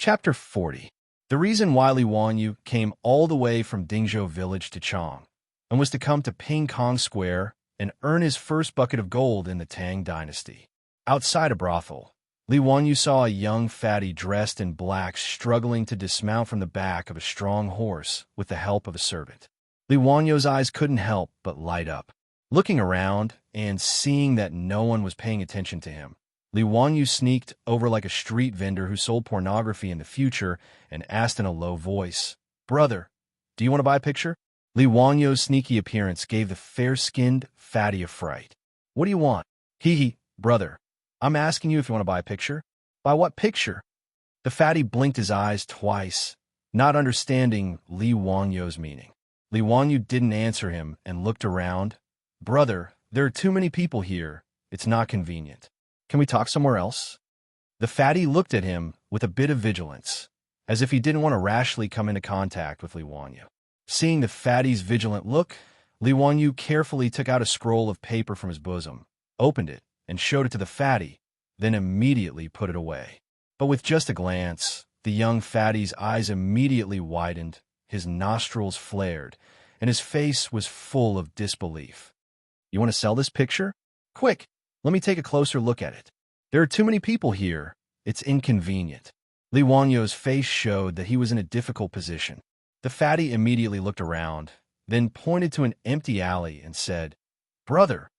Chapter 40. The reason why Li Wanyu came all the way from Dingzhou village to Chang and was to come to Ping Kong Square and earn his first bucket of gold in the Tang dynasty. Outside a brothel, Li Wanyu saw a young fatty dressed in black struggling to dismount from the back of a strong horse with the help of a servant. Li Wanyu's eyes couldn't help but light up. Looking around and seeing that no one was paying attention to him, Li Wanyu sneaked over like a street vendor who sold pornography in the future and asked in a low voice, "Brother, do you want to buy a picture?" Li Wanyu's sneaky appearance gave the fair-skinned fatty a fright. "What do you want?" "Hee, brother, I'm asking you if you want to buy a picture." "Buy what picture?" The fatty blinked his eyes twice, not understanding Li Wanyu's meaning. Li Wanyu didn't answer him and looked around. "Brother, there are too many people here. It's not convenient. Can we talk somewhere else?" The fatty looked at him with a bit of vigilance, as if he didn't want to rashly come into contact with Li Wanyu. Seeing the fatty's vigilant look, Li Wanyu carefully took out a scroll of paper from his bosom, opened it, and showed it to the fatty, then immediately put it away. But with just a glance, the young fatty's eyes immediately widened, his nostrils flared, and his face was full of disbelief. "You want to sell this picture? Quick, let me take a closer look at it. There are too many people here. It's inconvenient." Li Wanyu's face showed that he was in a difficult position. The fatty immediately looked around, then pointed to an empty alley and said, "Brother,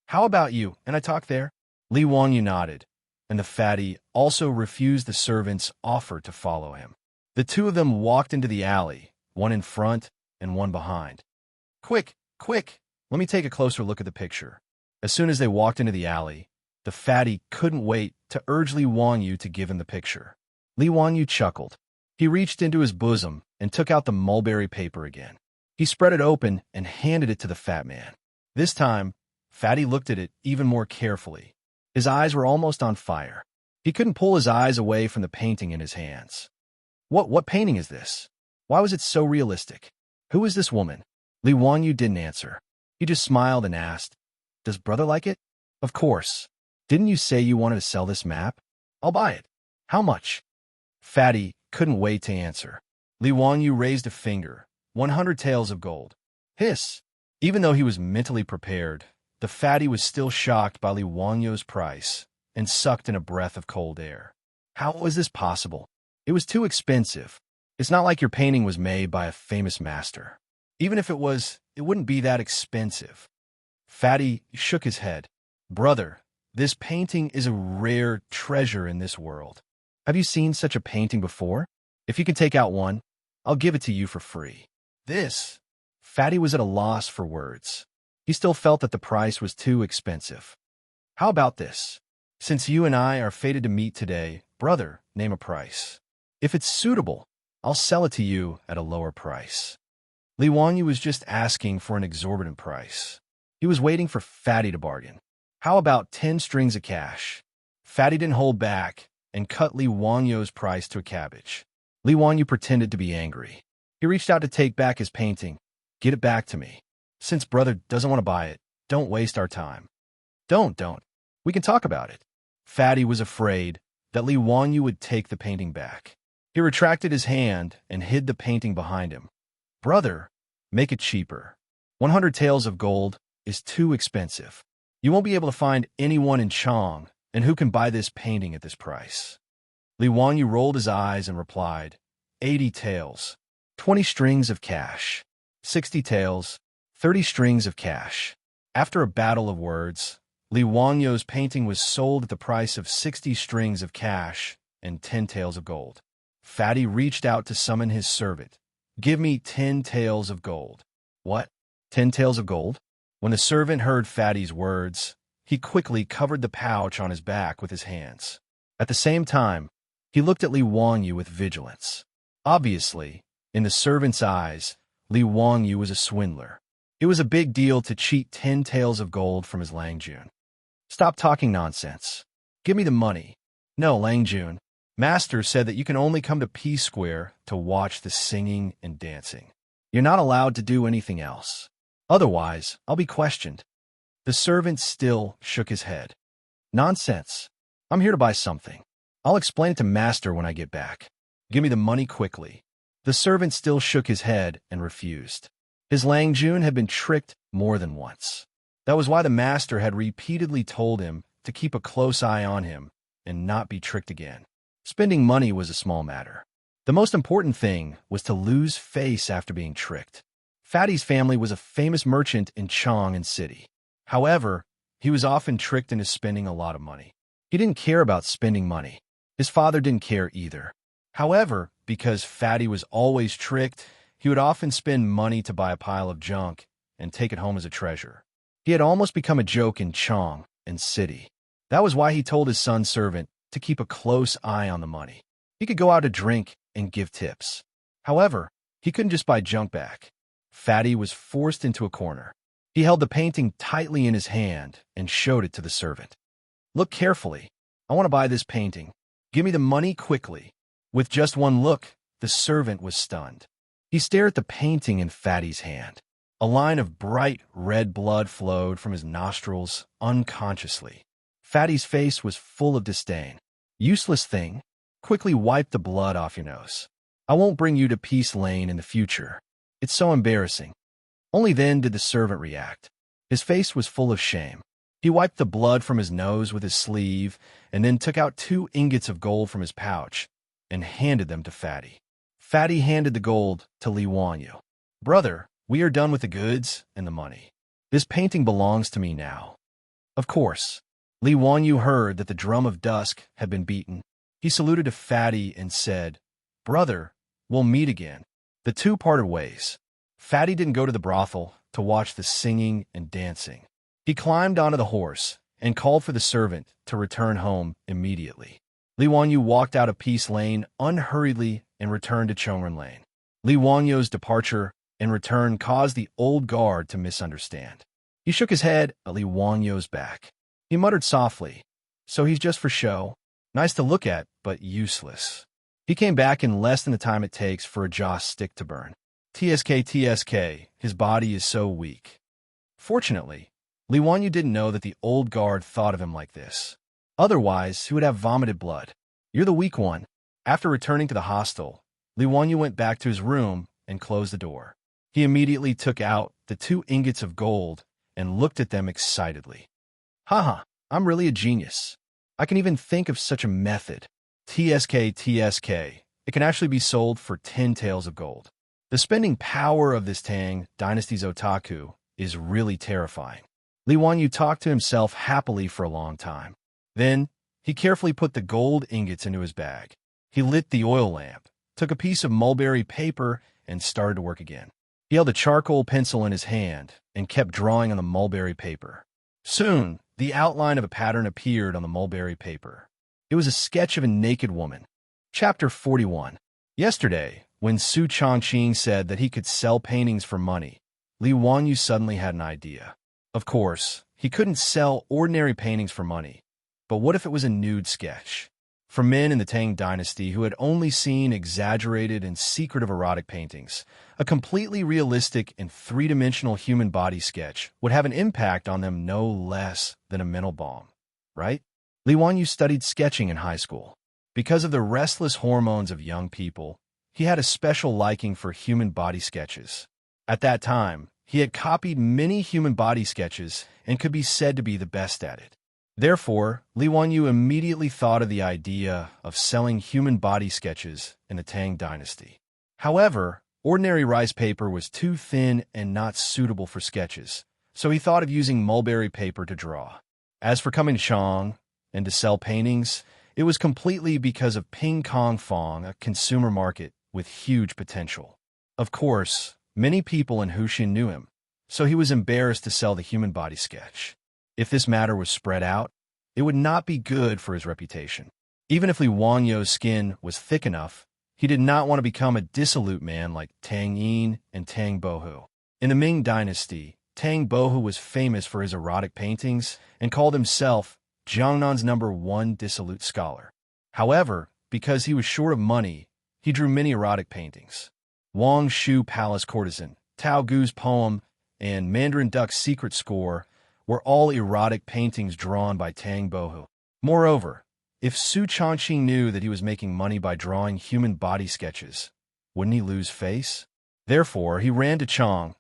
how about you and I talk there?" Li Wanyu nodded, and the fatty also refused the servant's offer to follow him. The two of them walked into the alley, one in front and one behind. Quick, let me take a closer look at the picture." As soon as they walked into the alley, the fatty couldn't wait to urge Li Wanyu to give him the picture. Li Wanyu chuckled. He reached into his bosom and took out the mulberry paper again. He spread it open and handed it to the fat man. This time, Fatty looked at it even more carefully. His eyes were almost on fire. He couldn't pull his eyes away from the painting in his hands. What painting is this? Why was it so realistic? Who is this woman?" Li Wanyu didn't answer. He just smiled and asked, "Does brother like it?" "Of course. Didn't you say you wanted to sell this map? I'll buy it." "How much?" Fatty couldn't wait to answer. Li Wanyu raised a finger. 100 taels of gold. Hiss! Even though he was mentally prepared, the fatty was still shocked by Li Wanyu's price and sucked in a breath of cold air. How was this possible? It was too expensive. It's not like your painting was made by a famous master. Even if it was, it wouldn't be that expensive. Fatty shook his head. "Brother, this painting is a rare treasure in this world. Have you seen such a painting before? If you can take out one, I'll give it to you for free." This. Fatty was at a loss for words. He still felt that the price was too expensive. "How about this? Since you and I are fated to meet today, brother, name a price. If it's suitable, I'll sell it to you at a lower price." Li Wanyu was just asking for an exorbitant price. He was waiting for Fatty to bargain. "How about 10 strings of cash?" Fatty didn't hold back and cut Li Wanyu's price to a cabbage. Li Wanyu pretended to be angry. He reached out to take back his painting. "Get it back to me. Since brother doesn't want to buy it, don't waste our time." Don't. We can talk about it." Fatty was afraid that Li Wanyu would take the painting back. He retracted his hand and hid the painting behind him. "Brother, make it cheaper. 100 taels of gold is too expensive. You won't be able to find anyone in Chang and who can buy this painting at this price." Li Wanyu rolled his eyes and replied, 80 taels, 20 strings of cash. 60 taels, 30 strings of cash. After a battle of words, Li Wanyu's painting was sold at the price of 60 strings of cash and 10 taels of gold. Fatty reached out to summon his servant. "Give me 10 taels of gold." "What? 10 taels of gold?" When the servant heard Fatty's words, he quickly covered the pouch on his back with his hands. At the same time, he looked at Li Wanyu with vigilance. Obviously, in the servant's eyes, Li Wanyu was a swindler. It was a big deal to cheat 10 taels of gold from his Langjun. "Stop talking nonsense. Give me the money." "No, Langjun. Master said that you can only come to P Square to watch the singing and dancing. You're not allowed to do anything else. Otherwise, I'll be questioned." The servant still shook his head. "Nonsense. I'm here to buy something. I'll explain it to Master when I get back." Give me the money quickly. The servant still shook his head and refused. His Lang Jun had been tricked more than once. That was why the master had repeatedly told him to keep a close eye on him and not be tricked again. Spending money was a small matter. The most important thing was to lose face after being tricked. Fatty's family was a famous merchant in Chang'an City. However, he was often tricked into spending a lot of money. He didn't care about spending money. His father didn't care either. However, because Fatty was always tricked, he would often spend money to buy a pile of junk and take it home as a treasure. He had almost become a joke in Chang'an City. That was why he told his son servant to keep a close eye on the money. He could go out to drink and give tips. However, he couldn't just buy junk back. Fatty was forced into a corner. He held the painting tightly in his hand and showed it to the servant. Look carefully. I want to buy this painting. Give me the money quickly. With just one look, the servant was stunned. He stared at the painting in Fatty's hand. A line of bright red blood flowed from his nostrils unconsciously. Fatty's face was full of disdain. Useless thing. Quickly wipe the blood off your nose. I won't bring you to Peace Lane in the future. It's so embarrassing. Only then did the servant react. His face was full of shame. He wiped the blood from his nose with his sleeve and then took out 2 ingots of gold from his pouch and handed them to Fatty. Fatty handed the gold to Li Wanyu. Brother, we are done with the goods and the money. This painting belongs to me now. Of course. Li Wanyu heard that the drum of dusk had been beaten. He saluted to Fatty and said, Brother, we'll meet again. The two parted ways. Fatty didn't go to the brothel to watch the singing and dancing. He climbed onto the horse and called for the servant to return home immediately. Li Wanyu walked out of Peace Lane unhurriedly and returned to Chongren Lane. Li Wanyu's departure and return caused the old guard to misunderstand. He shook his head at Li Wanyu's back. He muttered softly, So he's just for show? Nice to look at, but useless. He came back in less than the time it takes for a joss stick to burn. TSK, his body is so weak. Fortunately, Li Wanyu didn't know that the old guard thought of him like this. Otherwise, he would have vomited blood. You're the weak one. After returning to the hostel, Li Wanyu went back to his room and closed the door. He immediately took out the 2 ingots of gold and looked at them excitedly. Haha, I'm really a genius. I can even think of such a method. TSK, it can actually be sold for 10 taels of gold. The spending power of this Tang dynasty's otaku is really terrifying. Li Wanyu talked to himself happily for a long time. Then, he carefully put the gold ingots into his bag. He lit the oil lamp, took a piece of mulberry paper, and started to work again. He held a charcoal pencil in his hand and kept drawing on the mulberry paper. Soon, the outline of a pattern appeared on the mulberry paper. It was a sketch of a naked woman. Chapter 41. Yesterday, when Su Chongqing said that he could sell paintings for money, Li Wanyu suddenly had an idea. Of course, he couldn't sell ordinary paintings for money, but what if it was a nude sketch? For men in the Tang dynasty who had only seen exaggerated and secretive erotic paintings, a completely realistic and three-dimensional human body sketch would have an impact on them no less than a mental bomb, right? Li Wanyu studied sketching in high school. Because of the restless hormones of young people, he had a special liking for human body sketches. At that time, he had copied many human body sketches and could be said to be the best at it. Therefore, Li Wanyu immediately thought of the idea of selling human body sketches in the Tang dynasty. However, ordinary rice paper was too thin and not suitable for sketches, so he thought of using mulberry paper to draw. As for coming to Chang and to sell paintings, it was completely because of Ping Kong Fong, a consumer market with huge potential. Of course, many people in Huxin knew him, so he was embarrassed to sell the human body sketch. If this matter was spread out, it would not be good for his reputation. Even if Li Wanyu's skin was thick enough, he did not want to become a dissolute man like Tang Yin and Tang Bohu. In the Ming dynasty, Tang Bohu was famous for his erotic paintings and called himself Jiangnan's #1 dissolute scholar. However, because he was short of money, he drew many erotic paintings. Wang Shu Palace Courtesan, Tao Gu's poem, and Mandarin Duck's secret score were all erotic paintings drawn by Tang Bohu. Moreover, If Xianxia knew that he was making money by drawing human body sketches, wouldn't he lose face? Therefore, he ran to Chang,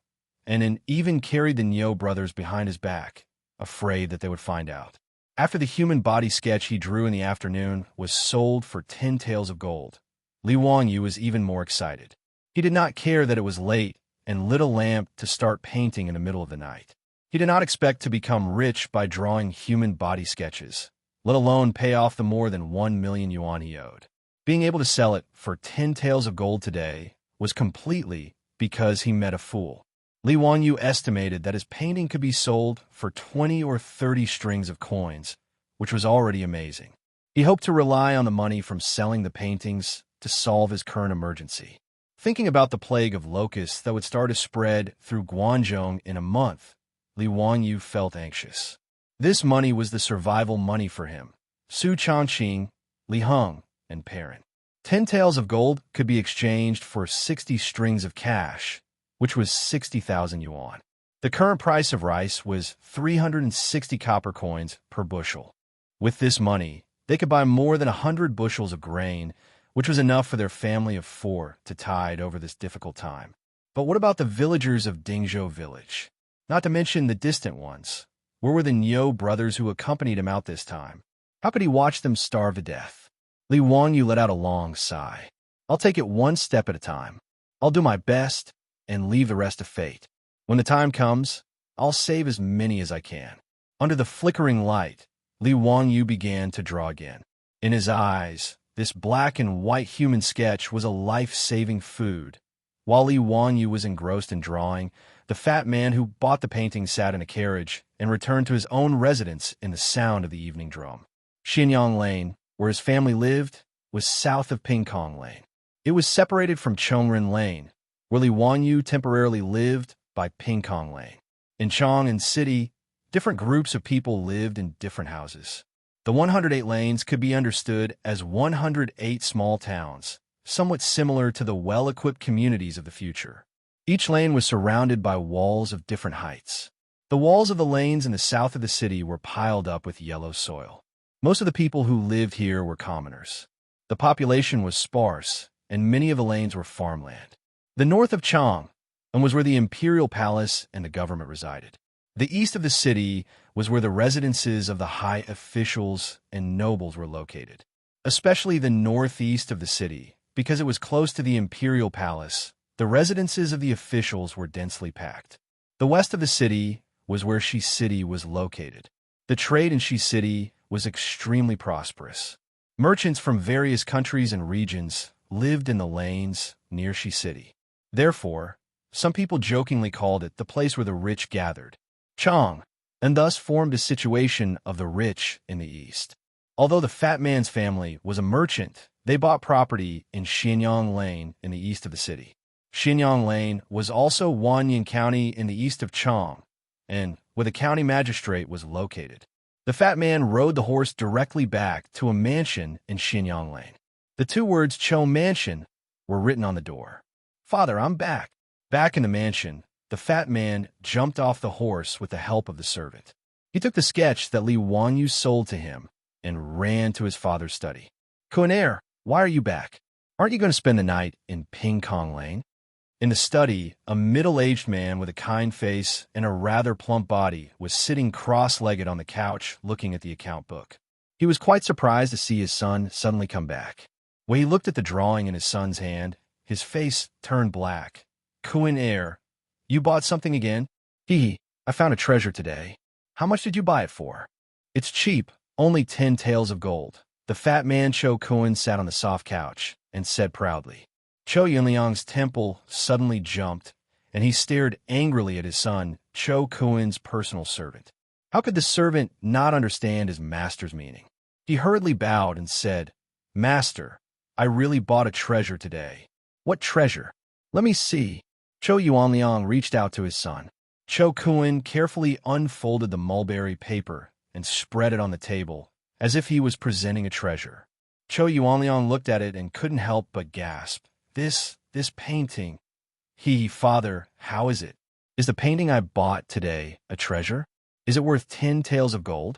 and even carried the Niu brothers behind his back, afraid that they would find out. After the human body sketch he drew in the afternoon was sold for 10 taels of gold, Li Wanyu was even more excited. He did not care that it was late and lit a lamp to start painting in the middle of the night. He did not expect to become rich by drawing human body sketches, let alone pay off the more than 1 million yuan he owed. Being able to sell it for 10 taels of gold today was completely because he met a fool. Li Wanyu estimated that his painting could be sold for 20 or 30 strings of coins, which was already amazing. He hoped to rely on the money from selling the paintings to solve his current emergency. Thinking about the plague of locusts that would start to spread through Guangzhou in a month, Li Wanyu felt anxious. This money was the survival money for him, Su Changqing, Li Heng, and Perrin. 10 taels of gold could be exchanged for 60 strings of cash, which was 60,000 yuan. The current price of rice was 360 copper coins per bushel. With this money, they could buy more than 100 bushels of grain, which was enough for their family of 4 to tide over this difficult time. But what about the villagers of Dingzhou village? Not to mention the distant ones. Where were the Niu brothers who accompanied him out this time? How could he watch them starve to death? Li Wanyu let out a long sigh. I'll take it one step at a time. I'll do my best and leave the rest to fate. When the time comes, I'll save as many as I can. Under the flickering light, Li Wanyu began to draw again. In his eyes, this black and white human sketch was a life-saving food. While Li Wanyu was engrossed in drawing, the fat man who bought the painting sat in a carriage and returned to his own residence in the sound of the evening drum. Xianyang Lane, where his family lived, was south of Pingkong Lane. It was separated from Chongren Lane, where Li Wanyu temporarily lived, by Pingkong Lane. In Chong'an City, different groups of people lived in different houses. The 108 lanes could be understood as 108 small towns, somewhat similar to the well-equipped communities of the future. Each lane was surrounded by walls of different heights. The walls of the lanes in the south of the city were piled up with yellow soil. Most of the people who lived here were commoners. The population was sparse, and many of the lanes were farmland. The north of Chang was where the imperial palace and the government resided. The east of the city was where the residences of the high officials and nobles were located, especially the northeast of the city, because it was close to the imperial palace. The residences of the officials were densely packed. The west of the city was where Shi City was located. The trade in Shi City was extremely prosperous. Merchants from various countries and regions lived in the lanes near Shi City. Therefore, some people jokingly called it the place where the rich gathered, Chang, and thus formed a situation of the rich in the east. Although the fat man's family was a merchant, they bought property in Xianyang Lane in the east of the city. Xianyang Lane was also Wanyan County in the east of Chang, and where the county magistrate was located. The fat man rode the horse directly back to a mansion in Xianyang Lane. The two words Cho Mansion were written on the door. Father, I'm back. Back in the mansion, the fat man jumped off the horse with the help of the servant. He took the sketch that Li Wanyu sold to him and ran to his father's study. Kunair, why are you back? Aren't you going to spend the night in Pingkong Lane? In the study, a middle-aged man with a kind face and a rather plump body was sitting cross-legged on the couch looking at the account book. He was quite surprised to see his son suddenly come back. When he looked at the drawing in his son's hand, his face turned black. Kunair, you bought something again? I found a treasure today. How much did you buy it for? It's cheap, only 10 taels of gold. The fat man Cho Kun sat on the soft couch and said proudly. Cho Yunliang's temple suddenly jumped, and he stared angrily at his son, Cho Kun's personal servant. How could the servant not understand his master's meaning? He hurriedly bowed and said, Master, I really bought a treasure today. What treasure? Let me see. Cho Yuanliang reached out to his son. Cho Kun carefully unfolded the mulberry paper and spread it on the table, as if he was presenting a treasure. Cho Yuanliang looked at it and couldn't help but gasp. This painting. Father, how is it? Is the painting I bought today a treasure? Is it worth 10 taels of gold?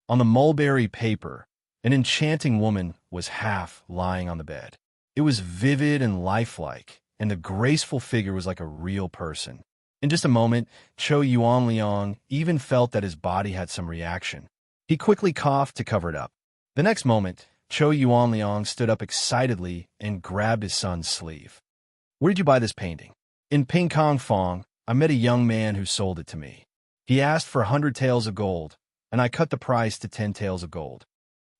On the mulberry paper, An enchanting woman was half lying on the bed. It was vivid and lifelike, and the graceful figure was like a real person. In just a moment, Chou Yuanliang even felt that his body had some reaction. He quickly coughed to cover it up. The next moment, Chou Yuanliang stood up excitedly and grabbed his son's sleeve. "Where did you buy this painting?" "In Pingkong Fong, I met a young man who sold it to me. He asked for 100 taels of gold, and I cut the price to 10 taels of gold."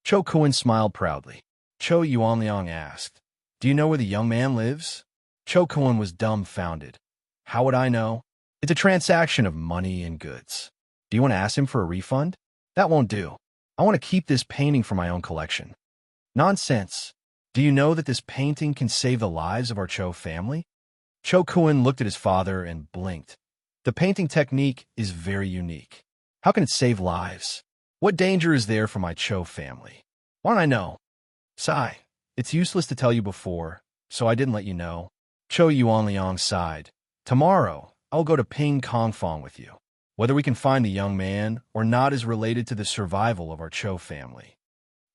Chou Kun smiled proudly. Chou Yuanliang asked, "Do you know where the young man lives?" Chou Kun was dumbfounded. "How would I know? It's a transaction of money and goods. Do you want to ask him for a refund?" "That won't do. I want to keep this painting for my own collection." "Nonsense. Do you know that this painting can save the lives of our Chou family?" Chou Kun looked at his father and blinked. "The painting technique is very unique. How can it save lives? What danger is there for my Chou family? Why don't I know?" "Sigh, it's useless to tell you before, so I didn't let you know." Chou Yuanliang sighed. "Tomorrow, I'll go to Ping Kong Fong with you. Whether we can find the young man or not is related to the survival of our Chou family."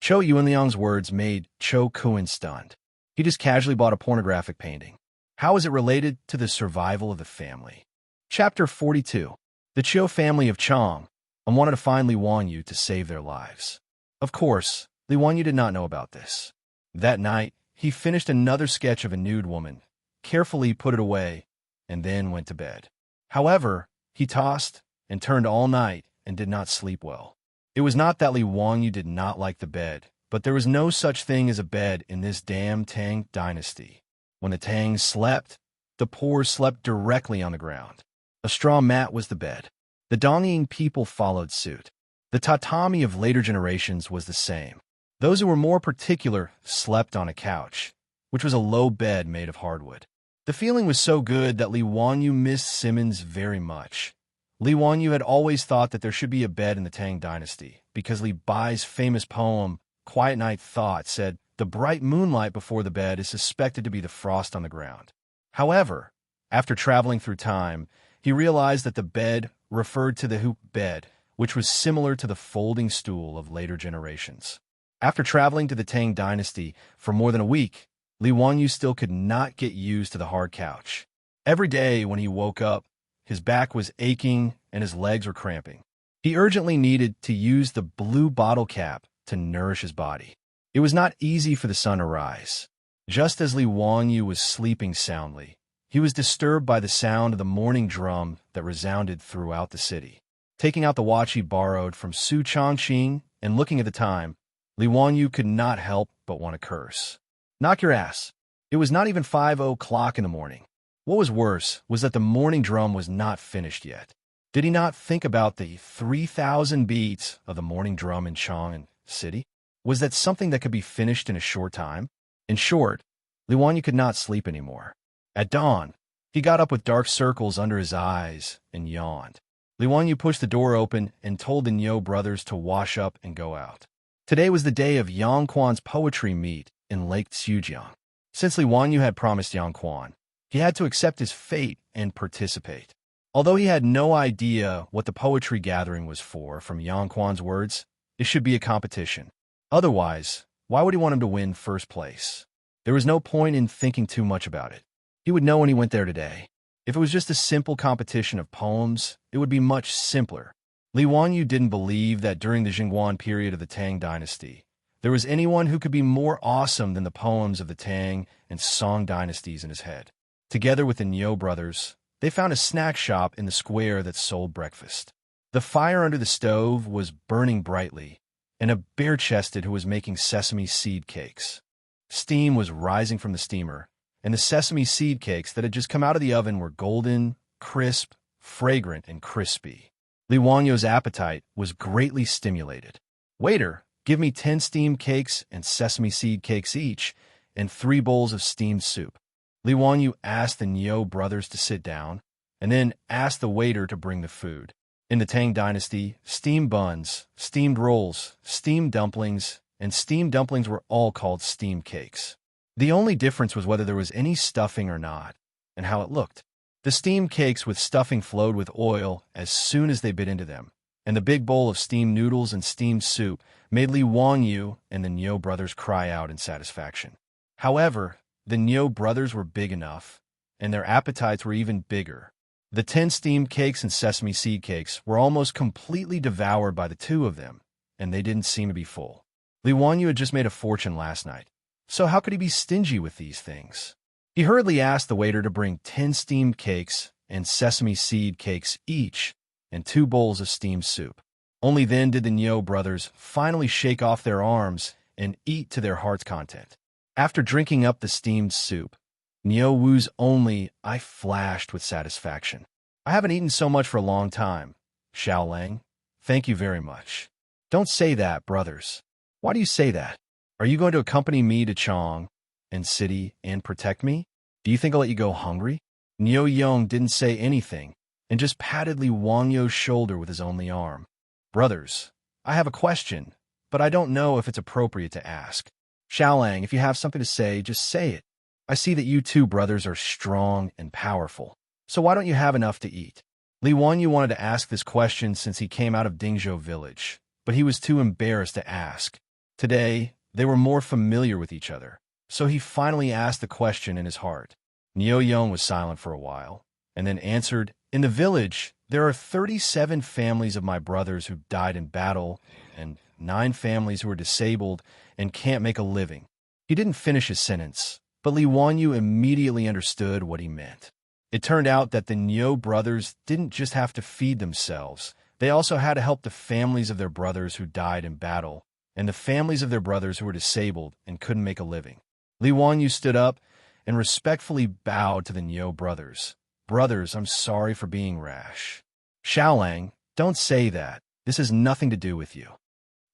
Chou Yuanliang's words made Chou Kun stunned. He just casually bought a pornographic painting. How is it related to the survival of the family? Chapter 42. The Chou family of Chang wanted to find Li Wanyu to save their lives. Of course, Li Wanyu did not know about this. That night, he finished another sketch of a nude woman, carefully put it away, and then went to bed. However, he tossed and turned all night and did not sleep well. It was not that Li Wanyu did not like the bed, but there was no such thing as a bed in this damn Tang dynasty. When the Tangs slept, the poor slept directly on the ground. A straw mat was the bed. The Dongying people followed suit. The tatami of later generations was the same. Those who were more particular slept on a couch, which was a low bed made of hardwood. The feeling was so good that Li Wanyu missed Simmons very much. Li Wanyu had always thought that there should be a bed in the Tang dynasty, because Li Bai's famous poem, Quiet Night Thought, said, "The bright moonlight before the bed is suspected to be the frost on the ground." However, after traveling through time, he realized that the bed referred to the hoop bed, which was similar to the folding stool of later generations. After traveling to the Tang dynasty for more than a week, Li Wanyu still could not get used to the hard couch. Every day when he woke up, his back was aching and his legs were cramping. He urgently needed to use the blue bottle cap to nourish his body. It was not easy for the sun to rise. Just as Li Wanyu was sleeping soundly, he was disturbed by the sound of the morning drum that resounded throughout the city. Taking out the watch he borrowed from Su Changqing and looking at the time, Li Wanyu could not help but want to curse. Knock your ass. It was not even 5 o'clock in the morning. What was worse was that the morning drum was not finished yet. Did he not think about the 3,000 beats of the morning drum in Chang'an City? Was that something that could be finished in a short time? In short, Li Wanyu could not sleep anymore. At dawn, he got up with dark circles under his eyes and yawned. Li Wanyu pushed the door open and told the Niu brothers to wash up and go out. Today was the day of Yang Quan's poetry meet in Lake Xiujiang. Since Li Wanyu had promised Yang Quan, he had to accept his fate and participate. Although he had no idea what the poetry gathering was for, from Yang Quan's words, it should be a competition. Otherwise, why would he want him to win first place? There was no point in thinking too much about it. He would know when he went there today. If it was just a simple competition of poems, it would be much simpler. Li Wanyu didn't believe that during the Jingguan period of the Tang dynasty, there was anyone who could be more awesome than the poems of the Tang and Song dynasties in his head. Together with the Niu brothers, they found a snack shop in the square that sold breakfast. The fire under the stove was burning brightly, and a bare-chested who was making sesame seed cakes. Steam was rising from the steamer, and the sesame seed cakes that had just come out of the oven were golden, crisp, fragrant, and crispy. Li Wanyu's appetite was greatly stimulated. "Waiter, give me 10 steamed cakes and sesame seed cakes each, and 3 bowls of steamed soup." Li Wanyu asked the Niu brothers to sit down, and then asked the waiter to bring the food. In the Tang dynasty, steamed buns, steamed rolls, steamed dumplings, and steamed dumplings were all called steamed cakes. The only difference was whether there was any stuffing or not, and how it looked. The steamed cakes with stuffing flowed with oil as soon as they bit into them, and the big bowl of steamed noodles and steamed soup made Li Wangyu and the Niu brothers cry out in satisfaction. However, the Niu brothers were big enough, and their appetites were even bigger. The 10 steamed cakes and sesame seed cakes were almost completely devoured by the two of them, and they didn't seem to be full. Li Wangyu had just made a fortune last night, so how could he be stingy with these things? He hurriedly asked the waiter to bring 10 steamed cakes and sesame seed cakes each, and 2 bowls of steamed soup. Only then did the Niu brothers finally shake off their arms and eat to their heart's content. After drinking up the steamed soup, Niu Wu's only eye flashed with satisfaction. I haven't eaten so much for a long time. Xiaolang, thank you very much. Don't say that, brothers. Why do you say that? Are you going to accompany me to Chang and city and protect me? Do you think I'll let you go hungry? Niu Yong didn't say anything and just patted Li Wangyu's shoulder with his only arm. Brothers, I have a question, but I don't know if it's appropriate to ask. Xiaolang, if you have something to say, just say it. I see that you two brothers are strong and powerful, so why don't you have enough to eat? Li Wangyu wanted to ask this question since he came out of Dingzhou village, but he was too embarrassed to ask. Today, they were more familiar with each other, so he finally asked the question in his heart. Niu Yong was silent for a while, and then answered, In the village, there are 37 families of my brothers who died in battle, and 9 families who are disabled and can't make a living. He didn't finish his sentence, but Li Wangyu immediately understood what he meant. It turned out that the Niu brothers didn't just have to feed themselves, they also had to help the families of their brothers who died in battle, and the families of their brothers who were disabled and couldn't make a living. Li Wangyu stood up and respectfully bowed to the Niu brothers. Brothers, I'm sorry for being rash. Xiaolang, don't say that. This has nothing to do with you.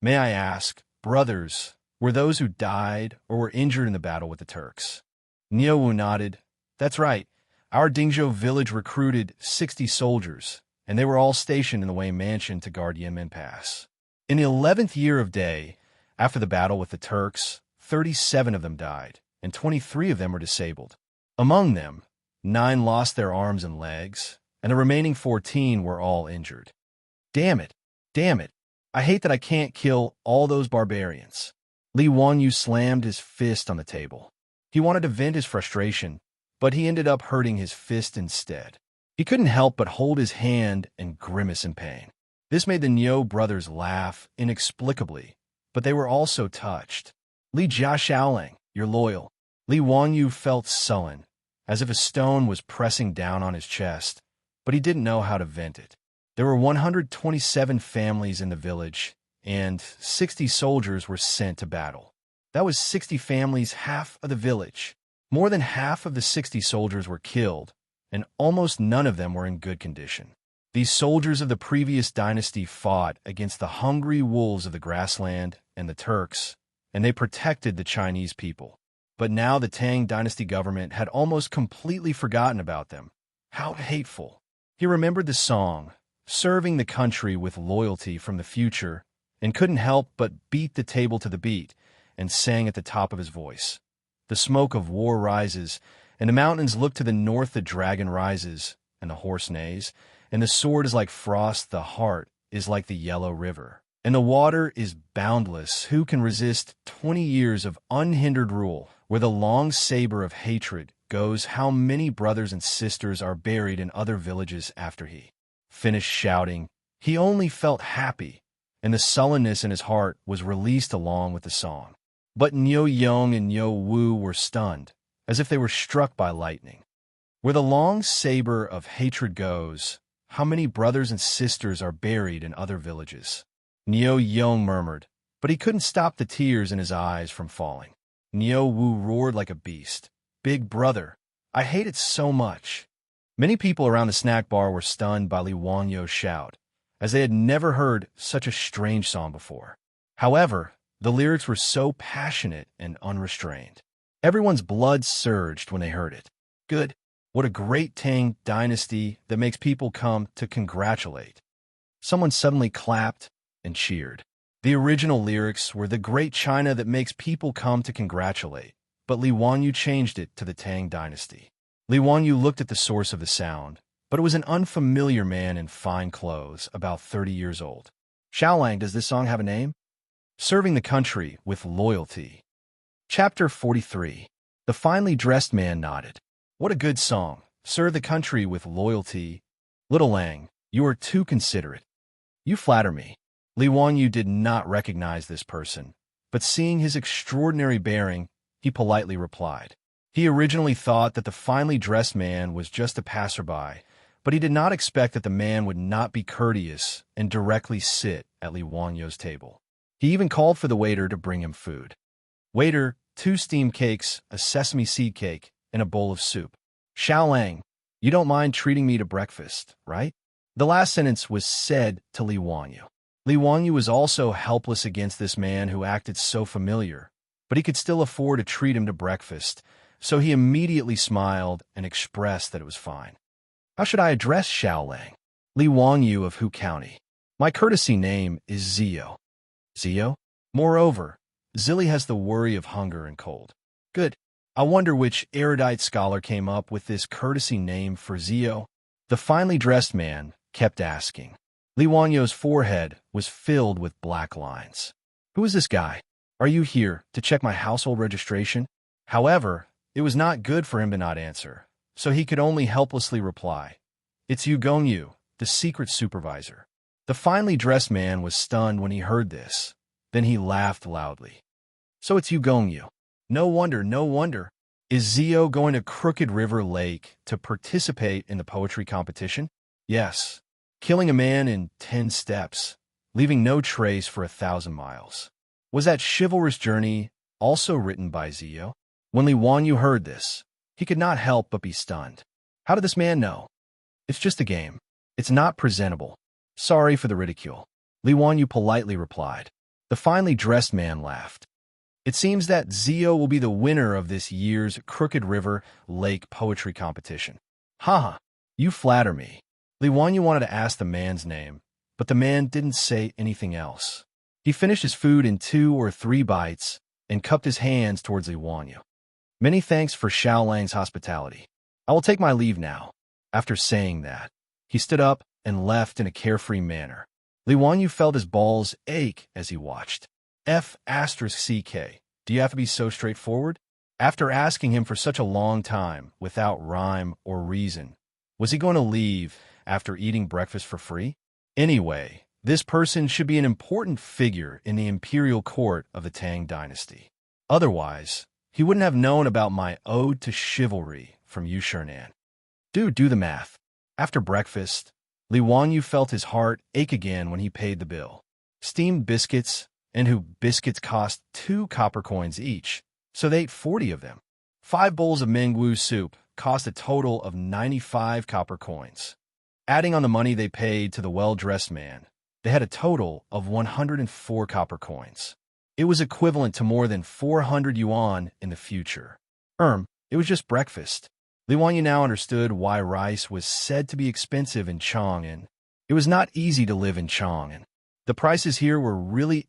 May I ask, brothers, were those who died or were injured in the battle with the Turks? Niu Wu nodded. That's right. Our Dingzhou village recruited 60 soldiers, and they were all stationed in the Wei Mansion to guard Yemen Pass. In the 11th year of Day, after the battle with the Turks, 37 of them died, and 23 of them were disabled. Among them, 9 lost their arms and legs, and the remaining 14 were all injured. Damn it! Damn it! I hate that I can't kill all those barbarians. Li Wangyu slammed his fist on the table. He wanted to vent his frustration, but he ended up hurting his fist instead. He couldn't help but hold his hand and grimace in pain. This made the Niu brothers laugh inexplicably, but they were also touched. Li Xiaolang, you're loyal. Li Wangyu felt sullen, as if a stone was pressing down on his chest, but he didn't know how to vent it. There were 127 families in the village, and 60 soldiers were sent to battle. That was 60 families, half of the village. More than half of the 60 soldiers were killed, and almost none of them were in good condition. These soldiers of the previous dynasty fought against the hungry wolves of the grassland and the Turks, and they protected the Chinese people. But now the Tang dynasty government had almost completely forgotten about them. How hateful. He remembered the song, Serving the Country with Loyalty from the Future, and couldn't help but beat the table to the beat and sang at the top of his voice. The smoke of war rises, and the mountains look to the north. The dragon rises, and the horse neighs, and the sword is like frost. The heart is like the yellow river, and the water is boundless. Who can resist 20 years of unhindered rule, where the long saber of hatred goes? How many brothers and sisters are buried in other villages? After he finished shouting, he only felt happy, and the sullenness in his heart was released along with the song. But Niu Yong and Niu Wu were stunned, as if they were struck by lightning. Where the long saber of hatred goes, how many brothers and sisters are buried in other villages? Niu Yong murmured, but he couldn't stop the tears in his eyes from falling. Niu Wu roared like a beast. Big brother, I hate it so much. Many people around the snack bar were stunned by Li Wangyu's shout, as they had never heard such a strange song before. However, the lyrics were so passionate and unrestrained. Everyone's blood surged when they heard it. Good. What a great Tang dynasty that makes people come to congratulate. Someone suddenly clapped and cheered. The original lyrics were the great China that makes people come to congratulate, but Li Wangyu changed it to the Tang dynasty. Li Wangyu looked at the source of the sound, but it was an unfamiliar man in fine clothes, about 30 years old. Xiaolang, does this song have a name? Serving the country with loyalty. Chapter 43. The finely dressed man nodded. What a good song. Serve the country with loyalty. Little Lang, you are too considerate. You flatter me. Li Wanyu did not recognize this person, but seeing his extraordinary bearing, he politely replied. He originally thought that the finely dressed man was just a passerby, but he did not expect that the man would not be courteous and directly sit at Li Wanyu's table. He even called for the waiter to bring him food. Waiter, 2 steamed cakes, a sesame seed cake, and a bowl of soup. Xiaolang, you don't mind treating me to breakfast, right? The last sentence was said to Li Wanyu. Li Wanyu was also helpless against this man who acted so familiar, but he could still afford to treat him to breakfast, so he immediately smiled and expressed that it was fine. How should I address Xiaolang? Li Wanyu of Hu County. My courtesy name is Zio. Zio? Moreover, Zilly has the worry of hunger and cold. Good. I wonder which erudite scholar came up with this courtesy name for Zio. The finely dressed man kept asking. Li Wanyu's forehead was filled with black lines. Who is this guy? Are you here to check my household registration? However, it was not good for him to not answer, so he could only helplessly reply. It's Yu Gongyu, the secret supervisor. The finely dressed man was stunned when he heard this. Then he laughed loudly. So it's Yu Gongyu. No wonder, no wonder. Is Zio going to Crooked River Lake to participate in the poetry competition? Yes. Killing a man in 10 steps, leaving no trace for 1,000 miles. Was that chivalrous journey also written by Zio? When Li Wanyu heard this, he could not help but be stunned. How did this man know? It's just a game. It's not presentable. Sorry for the ridicule. Li Wanyu politely replied. The finely dressed man laughed. It seems that Zio will be the winner of this year's Crooked River Lake poetry competition. Haha, you flatter me. Li Wanyu wanted to ask the man's name, but the man didn't say anything else. He finished his food in 2 or 3 bites and cupped his hands towards Li Wanyu. Many thanks for Xiaolang's hospitality. I will take my leave now. After saying that, he stood up and left in a carefree manner. Li Wanyu felt his balls ache as he watched. F***CK, do you have to be so straightforward? After asking him for such a long time without rhyme or reason, was he going to leave after eating breakfast for free? Anyway, this person should be an important figure in the imperial court of the Tang dynasty. Otherwise, he wouldn't have known about my ode to chivalry from Yu Shernan. Dude, do the math. After breakfast, Li Wanyu felt his heart ache again when he paid the bill. Steamed biscuits, and who biscuits cost 2 copper coins each, so they ate 40 of them. 5 bowls of Mengwu soup cost a total of 95 copper coins. Adding on the money they paid to the well-dressed man, they had a total of 104 copper coins. It was equivalent to more than 400 yuan in the future. It was just breakfast. Li Wanyu now understood why rice was said to be expensive in Chang'an. It was not easy to live in Chang'an. The prices here were really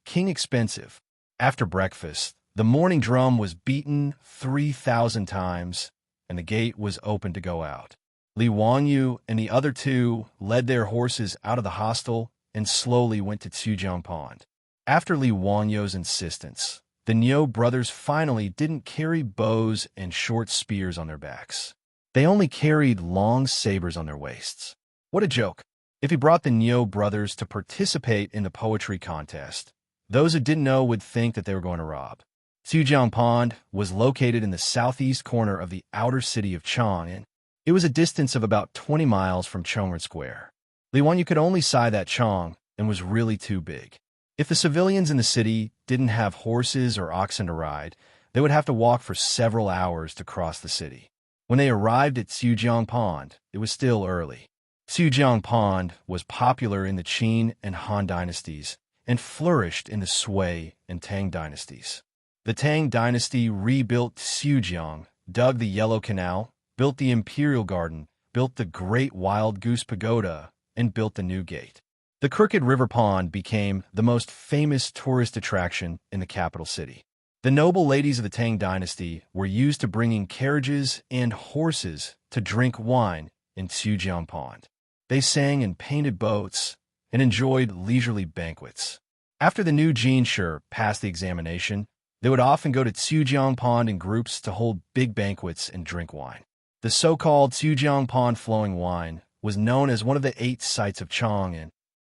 king expensive. After breakfast, the morning drum was beaten 3,000 times, and the gate was open to go out. Li Wanyu and the other 2 led their horses out of the hostel and slowly went to Tsujiang Pond. After Li Wanyu's insistence, the Niu brothers finally didn't carry bows and short spears on their backs. They only carried long sabers on their waists. What a joke. If he brought the Niu brothers to participate in the poetry contest, those who didn't know would think that they were going to rob. Tsujiang Pond was located in the southeast corner of the outer city of Chang'an. It was a distance of about 20 miles from Chongren Square. Li Wanyu could only sigh that Chong and was really too big. If the civilians in the city didn't have horses or oxen to ride, they would have to walk for several hours to cross the city. When they arrived at Tsujiang Pond, it was still early. Tsujiang Pond was popular in the Qin and Han dynasties and flourished in the Sui and Tang dynasties. The Tang dynasty rebuilt Tsujiang, dug the Yellow Canal, built the Imperial Garden, built the Great Wild Goose Pagoda, and built the New Gate. The Crooked River Pond became the most famous tourist attraction in the capital city. The noble ladies of the Tang dynasty were used to bringing carriages and horses to drink wine in Xujiang Pond. They sang in painted boats and enjoyed leisurely banquets. After the new Xianxia passed the examination, they would often go to Xujiang Pond in groups to hold big banquets and drink wine. The so-called Xujiang Pond flowing wine was known as one of the 8 sights of Chang, and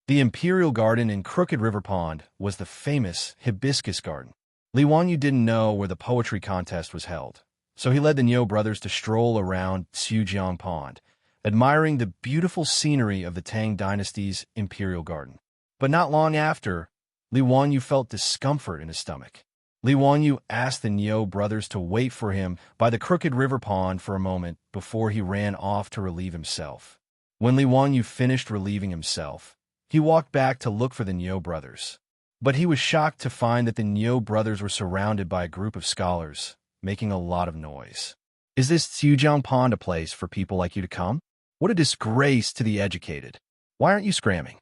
the Imperial Garden in Crooked River Pond was the famous Hibiscus Garden. Li Wanyu didn't know where the poetry contest was held, so he led the Niu brothers to stroll around Xujiang Pond, admiring the beautiful scenery of the Tang dynasty's Imperial Garden. But not long after, Li Wanyu felt discomfort in his stomach. Li Wanyu asked the Niu brothers to wait for him by the Crooked River Pond for a moment before he ran off to relieve himself. When Li Wanyu finished relieving himself, he walked back to look for the Niu brothers. But he was shocked to find that the Niu brothers were surrounded by a group of scholars, making a lot of noise. Is this Xujiang Pond a place for people like you to come? What a disgrace to the educated. Why aren't you scramming?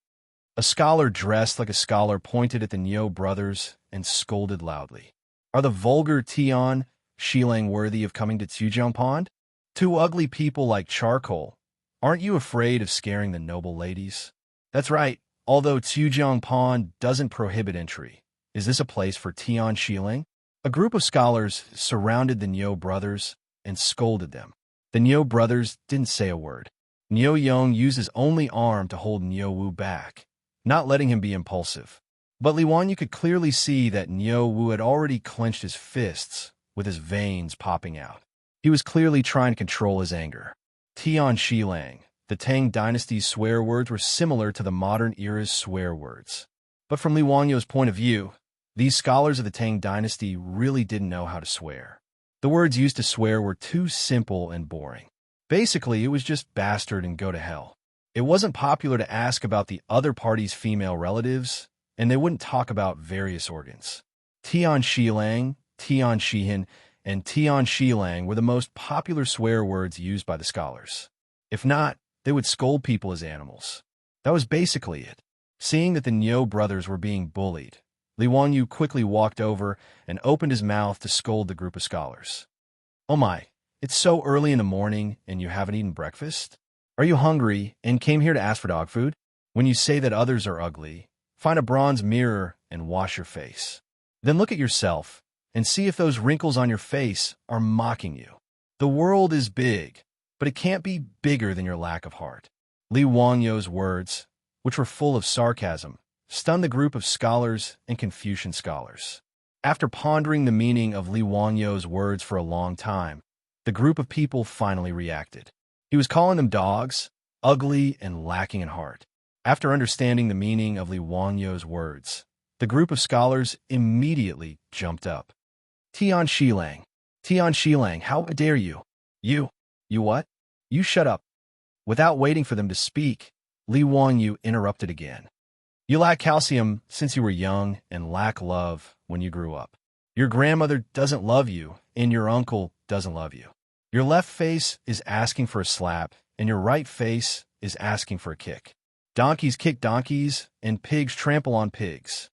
A scholar dressed like a scholar pointed at the Niu brothers and scolded loudly. Are the vulgar Tian Shilang worthy of coming to Xujiang Pond? 2 ugly people like charcoal. Aren't you afraid of scaring the noble ladies? That's right. Although Xujiang Pond doesn't prohibit entry, is this a place for Tian Shilang? A group of scholars surrounded the Niu brothers and scolded them. The Niu brothers didn't say a word. Niu Yong used his only arm to hold Niu Wu back, not letting him be impulsive. But Li Wanyu could clearly see that Niu Wu had already clenched his fists, with his veins popping out. He was clearly trying to control his anger. Tian Shilang, the Tang dynasty's swear words, were similar to the modern era's swear words. But from Li Wanyu's point of view, these scholars of the Tang dynasty really didn't know how to swear. The words used to swear were too simple and boring. Basically, it was just bastard and go to hell. It wasn't popular to ask about the other party's female relatives, and they wouldn't talk about various organs. Tian Shilang, Tian Shihin, and Tian Shilang were the most popular swear words used by the scholars. If not, they would scold people as animals. That was basically it. Seeing that the Niu brothers were being bullied, Li Wanyu quickly walked over and opened his mouth to scold the group of scholars. Oh my, it's so early in the morning and you haven't eaten breakfast? Are you hungry and came here to ask for dog food? When you say that others are ugly, find a bronze mirror and wash your face. Then look at yourself and see if those wrinkles on your face are mocking you. The world is big, but it can't be bigger than your lack of heart. Li Wangyu's words, which were full of sarcasm, stunned the group of scholars and Confucian scholars. After pondering the meaning of Li Wangyu's words for a long time, the group of people finally reacted. He was calling them dogs, ugly, and lacking in heart. After understanding the meaning of Li Wangyu's words, the group of scholars immediately jumped up. Tian Shilang, how dare you? You what? You shut up. Without waiting for them to speak, Li Wanyu interrupted again. You lack calcium since you were young and lack love when you grew up. Your grandmother doesn't love you, and your uncle doesn't love you. Your left face is asking for a slap, and your right face is asking for a kick. Donkeys kick donkeys, and pigs trample on pigs.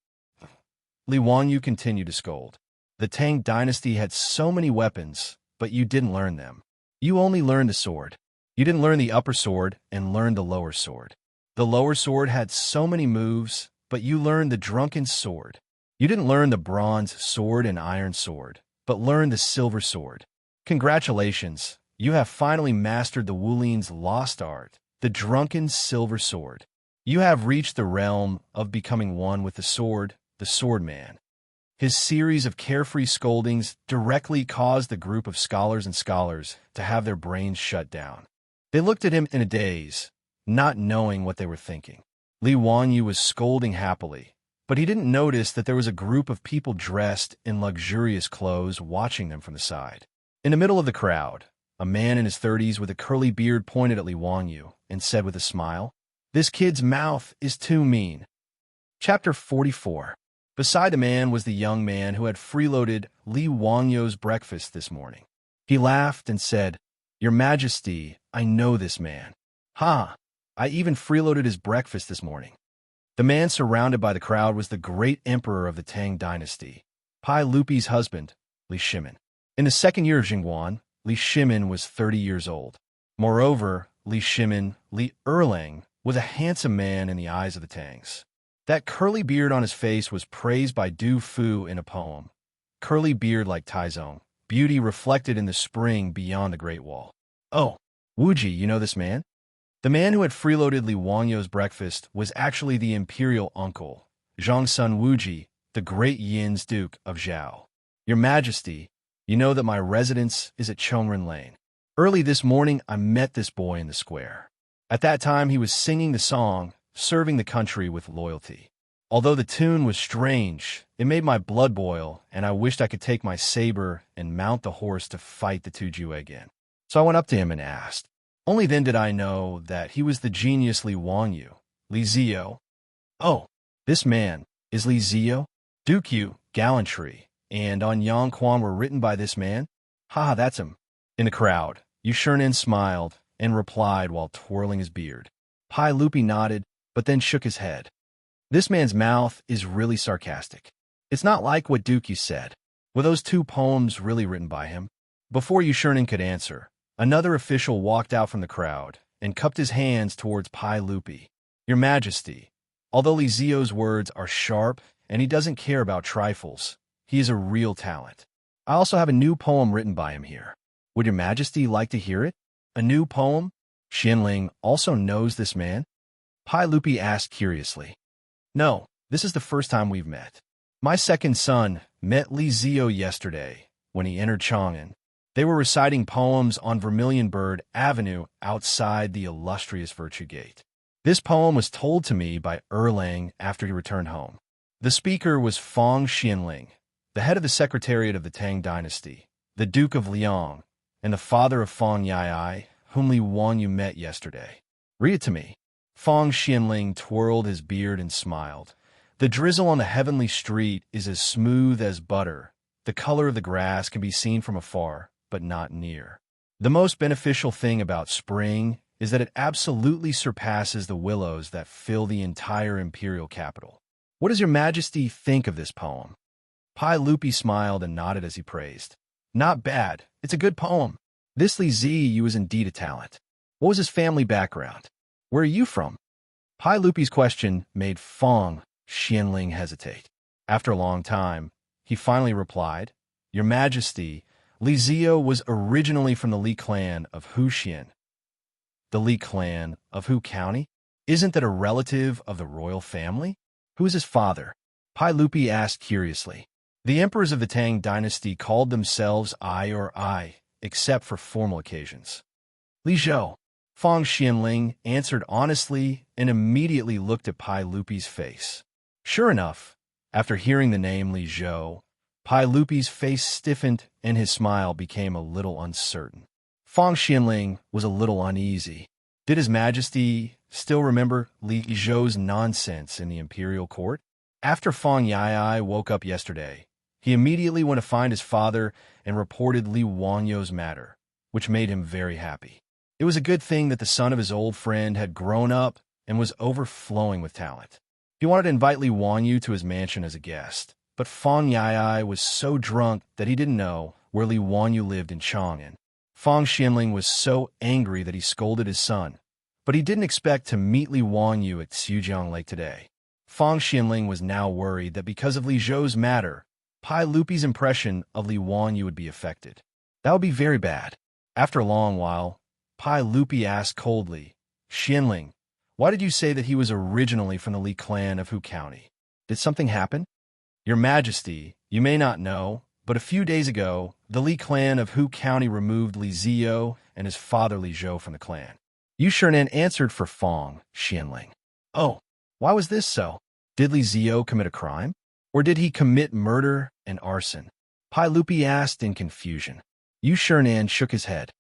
Li Wanyu continued to scold. The Tang dynasty had so many weapons, but you didn't learn them. You only learned the sword. You didn't learn the upper sword and learned the lower sword. The lower sword had so many moves, but you learned the drunken sword. You didn't learn the bronze sword and iron sword, but learned the silver sword. Congratulations, you have finally mastered the Wulin's lost art, the drunken silver sword. You have reached the realm of becoming one with the sword man. His series of carefree scoldings directly caused the group of scholars to have their brains shut down. They looked at him in a daze, not knowing what they were thinking. Li Wanyu was scolding happily, but he didn't notice that there was a group of people dressed in luxurious clothes watching them from the side. In the middle of the crowd, a man in his 30s with a curly beard pointed at Li Wanyu and said with a smile, "This kid's mouth is too mean." Chapter 44. Beside the man was the young man who had freeloaded Li Wangyu's breakfast this morning. He laughed and said, "Your Majesty, I know this man. Ha! I even freeloaded his breakfast this morning." The man surrounded by the crowd was the great emperor of the Tang dynasty, Pai Lupi's husband, Li Shimin. In the second year of Jingguan, Li Shimin was 30 years old. Moreover, Li Shimin, Li Erlang, was a handsome man in the eyes of the Tangs. That curly beard on his face was praised by Du Fu in a poem. Curly beard like Taizong, beauty reflected in the spring beyond the Great Wall. Oh, Wuji, you know this man? The man who had freeloaded Li Wangyo's breakfast was actually the imperial uncle, Zhongsun Wuji, the great Yin's Duke of Zhao. Your Majesty, you know that my residence is at Chongren Lane. Early this morning, I met this boy in the square. At that time, he was singing the song, serving the country with loyalty. Although the tune was strange, it made my blood boil, and I wished I could take my saber and mount the horse to fight the Tuju again. So I went up to him and asked. Only then did I know that he was the genius Li Wangyu, Li Zio. Oh, this man is Li Zio? Dukyu, gallantry, and On Yang Quan were written by this man? Ha, that's him. In the crowd, Yu Shurnen smiled and replied while twirling his beard. Pai Lupi nodded, but then shook his head. This man's mouth is really sarcastic. It's not like what Dukyu said. Were those two poems really written by him? Before Yu Shurnen could answer, another official walked out from the crowd and cupped his hands towards Pai Lupi. Your Majesty, although Li Zio's words are sharp and he doesn't care about trifles, he is a real talent. I also have a new poem written by him here. Would Your Majesty like to hear it? A new poem? Xianling also knows this man? Pai Lupi asked curiously. No, this is the first time we've met. My second son met Li Zio yesterday when he entered Chang'an. They were reciting poems on Vermilion Bird Avenue outside the illustrious Virtue Gate. This poem was told to me by Erlang after he returned home. The speaker was Fong Xianling, the head of the Secretariat of the Tang dynasty, the Duke of Liang, and the father of Fong Yai, whom Li Wangyu met yesterday. Read it to me. Fong Xianling twirled his beard and smiled. The drizzle on the heavenly street is as smooth as butter. The color of the grass can be seen from afar, but not near. The most beneficial thing about spring is that it absolutely surpasses the willows that fill the entire imperial capital. What does Your Majesty think of this poem? Pai Lupi smiled and nodded as he praised. Not bad. It's a good poem. This Li Ziyu is indeed a talent. What was his family background? Where are you from? Pai Lupi's question made Fong Xianling hesitate. After a long time, he finally replied, Your Majesty, Li Zio was originally from the Li clan of Huxian. The Li clan of Hu County? Isn't that a relative of the royal family? Who is his father? Pai Lupi asked curiously. The emperors of the Tang dynasty called themselves I or I, except for formal occasions. Li Zhou. Fong Xianling answered honestly and immediately looked at Pai Lupi's face. Sure enough, after hearing the name Li Zhou, Pai Lupi's face stiffened and his smile became a little uncertain. Fong Xianling was a little uneasy. Did His Majesty still remember Li Zhou's nonsense in the imperial court? After Fong Yai woke up yesterday, he immediately went to find his father and reported Li Wangyou's matter, which made him very happy. It was a good thing that the son of his old friend had grown up and was overflowing with talent. He wanted to invite Li Wangyu to his mansion as a guest, but Fong Yai was so drunk that he didn't know where Li Wangyu lived in Chang'an. Fong Xianling was so angry that he scolded his son, but he didn't expect to meet Li Wangyu at Xujiang Lake today. Fong Xianling was now worried that because of Li Zhou's matter, Pai Lupi's impression of Li Wangyu would be affected. That would be very bad. After a long while, Pai Lupi asked coldly, Xianling, why did you say that he was originally from the Li clan of Hu County? Did something happen? Your Majesty, you may not know, but a few days ago, the Li clan of Hu County removed Li Zio and his father Li Zhou from the clan. Yu Shurnen answered for Fong Xianling. Oh, why was this so? Did Li Zio commit a crime? Or did he commit murder and arson? Pai Lupi asked in confusion. Yu Shurnen shook his head.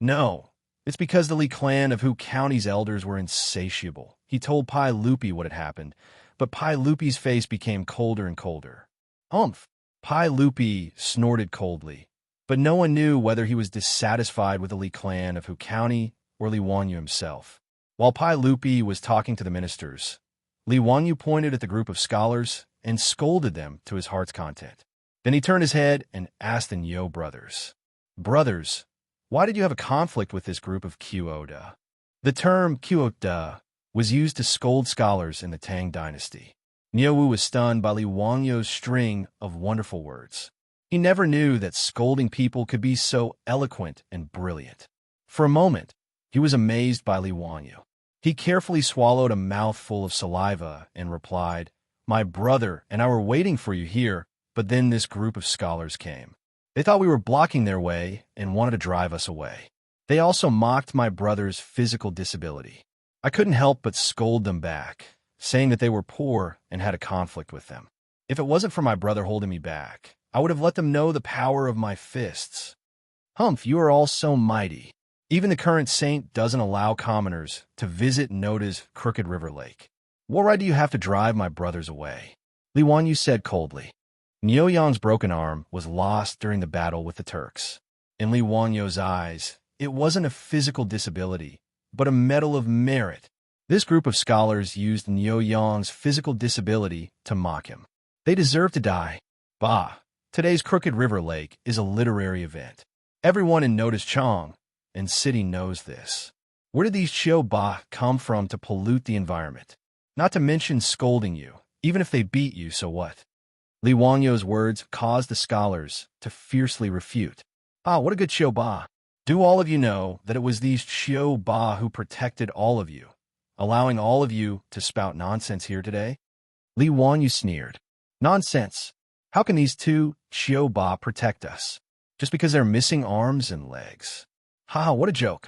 No, it's because the Li clan of Hu County's elders were insatiable. He told Pai Lupi what had happened, but Pai Lupi's face became colder and colder. Humph! Pai Lupi snorted coldly, but no one knew whether he was dissatisfied with the Li clan of Hu County or Li Wangyu himself. While Pai Lupi was talking to the ministers, Li Wangyu pointed at the group of scholars and scolded them to his heart's content. Then he turned his head and asked the Niu brothers, "Brothers, why did you have a conflict with this group of Qoda?" The term Qoda was used to scold scholars in the Tang dynasty. Niu was stunned by Li Wangyou's string of wonderful words. He never knew that scolding people could be so eloquent and brilliant. For a moment, he was amazed by Li Wangyu. He carefully swallowed a mouthful of saliva and replied, "My brother and I were waiting for you here, but then this group of scholars came. They thought we were blocking their way and wanted to drive us away. They also mocked my brother's physical disability. I couldn't help but scold them back, saying that they were poor and had a conflict with them. If it wasn't for my brother holding me back, I would have let them know the power of my fists. Humph, you are all so mighty. Even the current saint doesn't allow commoners to visit Noda's crooked river lake. What right do you have to drive my brothers away?" Li Wanyu said coldly. Niu Yang's broken arm was lost during the battle with the Turks. In Li Wanyu's eyes, it wasn't a physical disability, but a medal of merit. This group of scholars used Niu Yang's physical disability to mock him. They deserve to die. Bah, today's Crooked River Lake is a literary event. Everyone in Noda's Chang and city knows this. Where did these Xiao Ba come from to pollute the environment? Not to mention scolding you. Even if they beat you, so what? Li Wangyou's words caused the scholars to fiercely refute. "Ah, what a good Xiao Ba. Do all of you know that it was these Xiao Ba who protected all of you, allowing all of you to spout nonsense here today?" Li Wangyu sneered. "Nonsense. How can these two Xiao Ba protect us? Just because they're missing arms and legs? Ha, what a joke.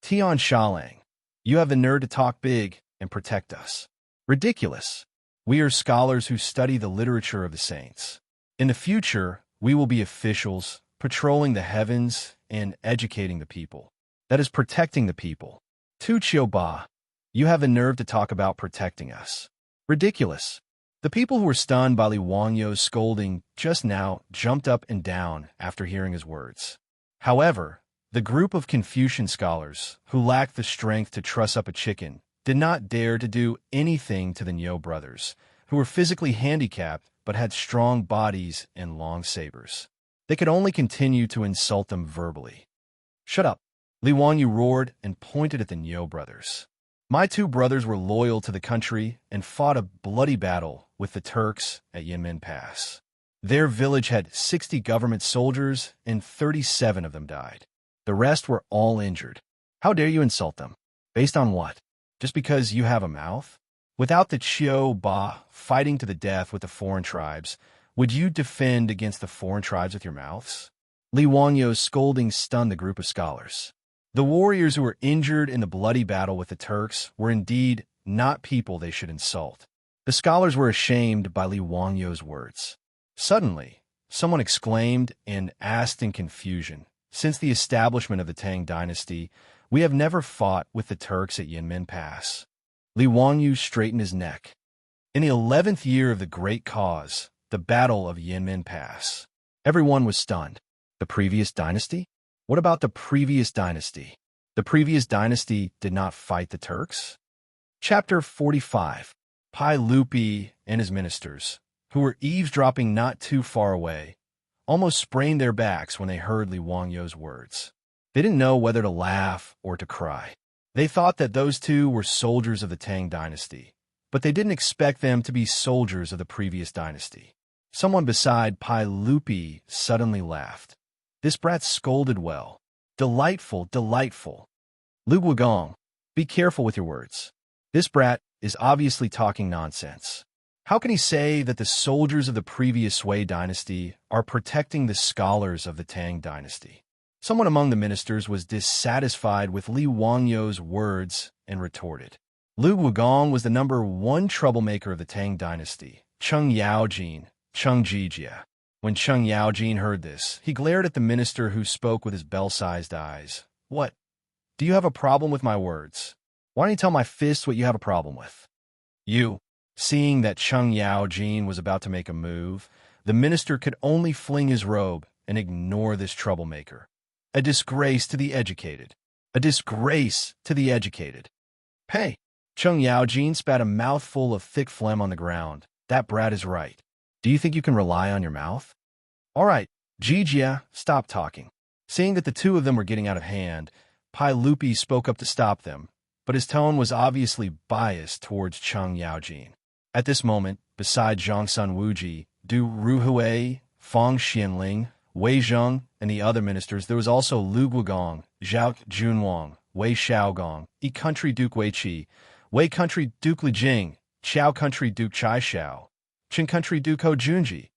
Tian Shalang, you have the nerve to talk big and protect us. Ridiculous. We are scholars who study the literature of the saints. In the future, we will be officials, patrolling the heavens and educating the people. That is protecting the people. Tu Qiuba, you have the nerve to talk about protecting us. Ridiculous." The people who were stunned by Li Wangyou's scolding just now jumped up and down after hearing his words. However, the group of Confucian scholars, who lacked the strength to truss up a chicken, did not dare to do anything to the Niu brothers, who were physically handicapped but had strong bodies and long sabers. They could only continue to insult them verbally. "Shut up!" Li Wangyu roared and pointed at the Niu brothers. "My two brothers were loyal to the country and fought a bloody battle with the Turks at Yinmen Pass. Their village had 60 government soldiers and 37 of them died. The rest were all injured. How dare you insult them? Based on what? Just because you have a mouth? Without the Qiu Ba fighting to the death with the foreign tribes, would you defend against the foreign tribes with your mouths?" Li Wangyou's scolding stunned the group of scholars. The warriors who were injured in the bloody battle with the Turks were indeed not people they should insult. The scholars were ashamed by Li Wangyou's words. Suddenly, someone exclaimed and asked in confusion, "Since the establishment of the Tang dynasty, we have never fought with the Turks at Yinmen Pass." Li Wangyu straightened his neck. "In the 11th year of the Great Cause, the Battle of Yinmen Pass." Everyone was stunned. The previous dynasty? What about the previous dynasty? The previous dynasty did not fight the Turks? Chapter 45. Pai Lupi and his ministers, who were eavesdropping not too far away, almost sprained their backs when they heard Li Wangyou's words. They didn't know whether to laugh or to cry. They thought that those two were soldiers of the Tang dynasty, but they didn't expect them to be soldiers of the previous dynasty. Someone beside Pai Lupi suddenly laughed. "This brat scolded well. Delightful, delightful. Lu Guogong, be careful with your words. This brat is obviously talking nonsense. How can he say that the soldiers of the previous Sui dynasty are protecting the scholars of the Tang dynasty?" Someone among the ministers was dissatisfied with Li Wangyou's words and retorted. Lu Guogong was the #1 troublemaker of the Tang dynasty, Cheng Yaojin, Cheng Jijia. When Cheng Yaojin heard this, he glared at the minister who spoke with his bell-sized eyes. "What? Do you have a problem with my words? Why don't you tell my fist what you have a problem with?" "You." Seeing that Cheng Yaojin was about to make a move, the minister could only fling his robe and ignore this troublemaker. A disgrace to the educated. A disgrace to the educated. "Hey!" Cheng Yaojin spat a mouthful of thick phlegm on the ground. "That brat is right. Do you think you can rely on your mouth? All right, Xianxia, stop talking. Seeing that the two of them were getting out of hand, Pai Lupi spoke up to stop them, but his tone was obviously biased towards Cheng Yaojin. At this moment, beside Zhangsun Wuji, Du Ruhui, Fang Xianling, Wei Zheng, and the other ministers, there was also Lu Guogong, Zhao Junwang, Wei Xiaogong, Country Duke Wei Qi, Wei Country Duke Li Jing, Qiao Country Duke Chai Xiao, Qin Country Duke Ho Junji,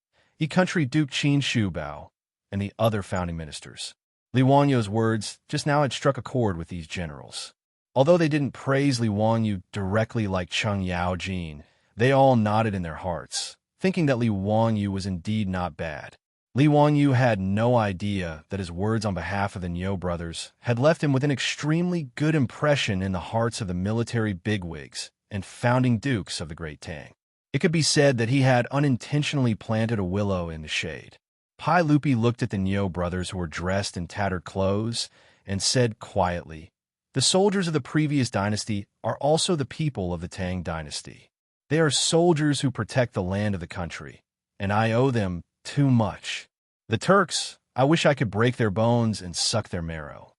Country Duke Qin Shubao, and the other founding ministers. Li Wanyo's words just now had struck a chord with these generals. Although they didn't praise Li Wanyu directly like Cheng Yaojin, they all nodded in their hearts, thinking that Li Wanyu was indeed not bad. Li Wanyu had no idea that his words on behalf of the Niu brothers had left him with an extremely good impression in the hearts of the military bigwigs and founding dukes of the Great Tang. It could be said that he had unintentionally planted a willow in the shade. Pai Lupi looked at the Niu brothers who were dressed in tattered clothes and said quietly, "The soldiers of the previous dynasty are also the people of the Tang dynasty. They are soldiers who protect the land of the country, and I owe them too much. The Turks, I wish I could break their bones and suck their marrow."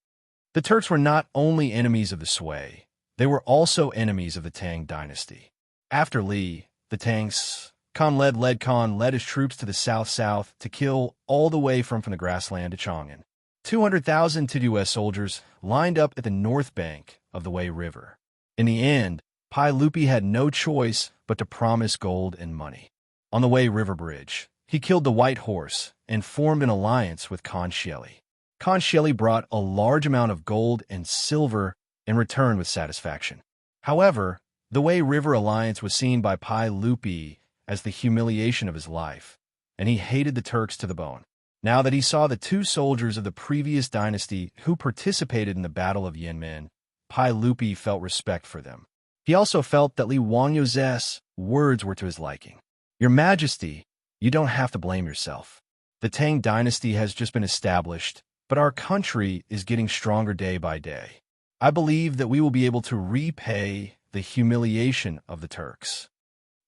The Turks were not only enemies of the Sui, they were also enemies of the Tang dynasty. After Li, the Tangs, Khan led his troops to the south to kill all the way from the grassland to Chang'an. 200,000 Tidus soldiers lined up at the north bank of the Wei River. In the end, Pai Lupi had no choice but to promise gold and money. On the Wei River Bridge, he killed the White Horse and formed an alliance with Khan Sheli. Khan Sheli brought a large amount of gold and silver in return with satisfaction. However, the Wei River alliance was seen by Pai Lupi as the humiliation of his life, and he hated the Turks to the bone. Now that he saw the two soldiers of the previous dynasty who participated in the Battle of Yanmen, Pai Lupi felt respect for them. He also felt that Li Wanyu's words were to his liking. "Your Majesty, you don't have to blame yourself. The Tang dynasty has just been established, but our country is getting stronger day by day. I believe that we will be able to repay the humiliation of the Turks."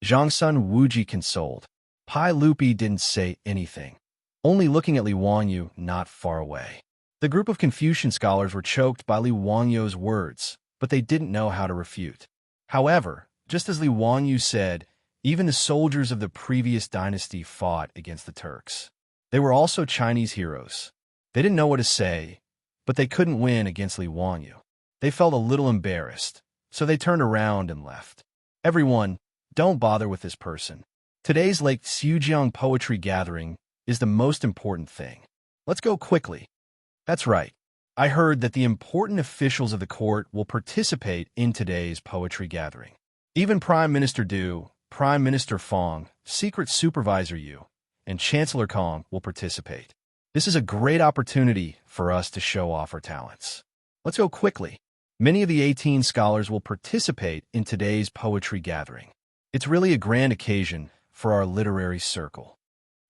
Zhangsun Wuji consoled. Pai Lupi didn't say anything, only looking at Li Wanyu not far away. The group of Confucian scholars were choked by Li Wanyu's words, but they didn't know how to refute. However, just as Li Wanyu said, even the soldiers of the previous dynasty fought against the Turks. They were also Chinese heroes. They didn't know what to say, but they couldn't win against Li Wanyu. They felt a little embarrassed, so they turned around and left. "Everyone, don't bother with this person. Today's Lake Xiujiang poetry gathering is the most important thing. Let's go quickly." That's right. I heard that the important officials of the court will participate in today's poetry gathering. Even Prime Minister Du, Prime Minister Fang, Secret Supervisor Yu, and Chancellor Kong will participate. This is a great opportunity for us to show off our talents. Let's go quickly. Many of the 18 scholars will participate in today's poetry gathering. It's really a grand occasion for our literary circle.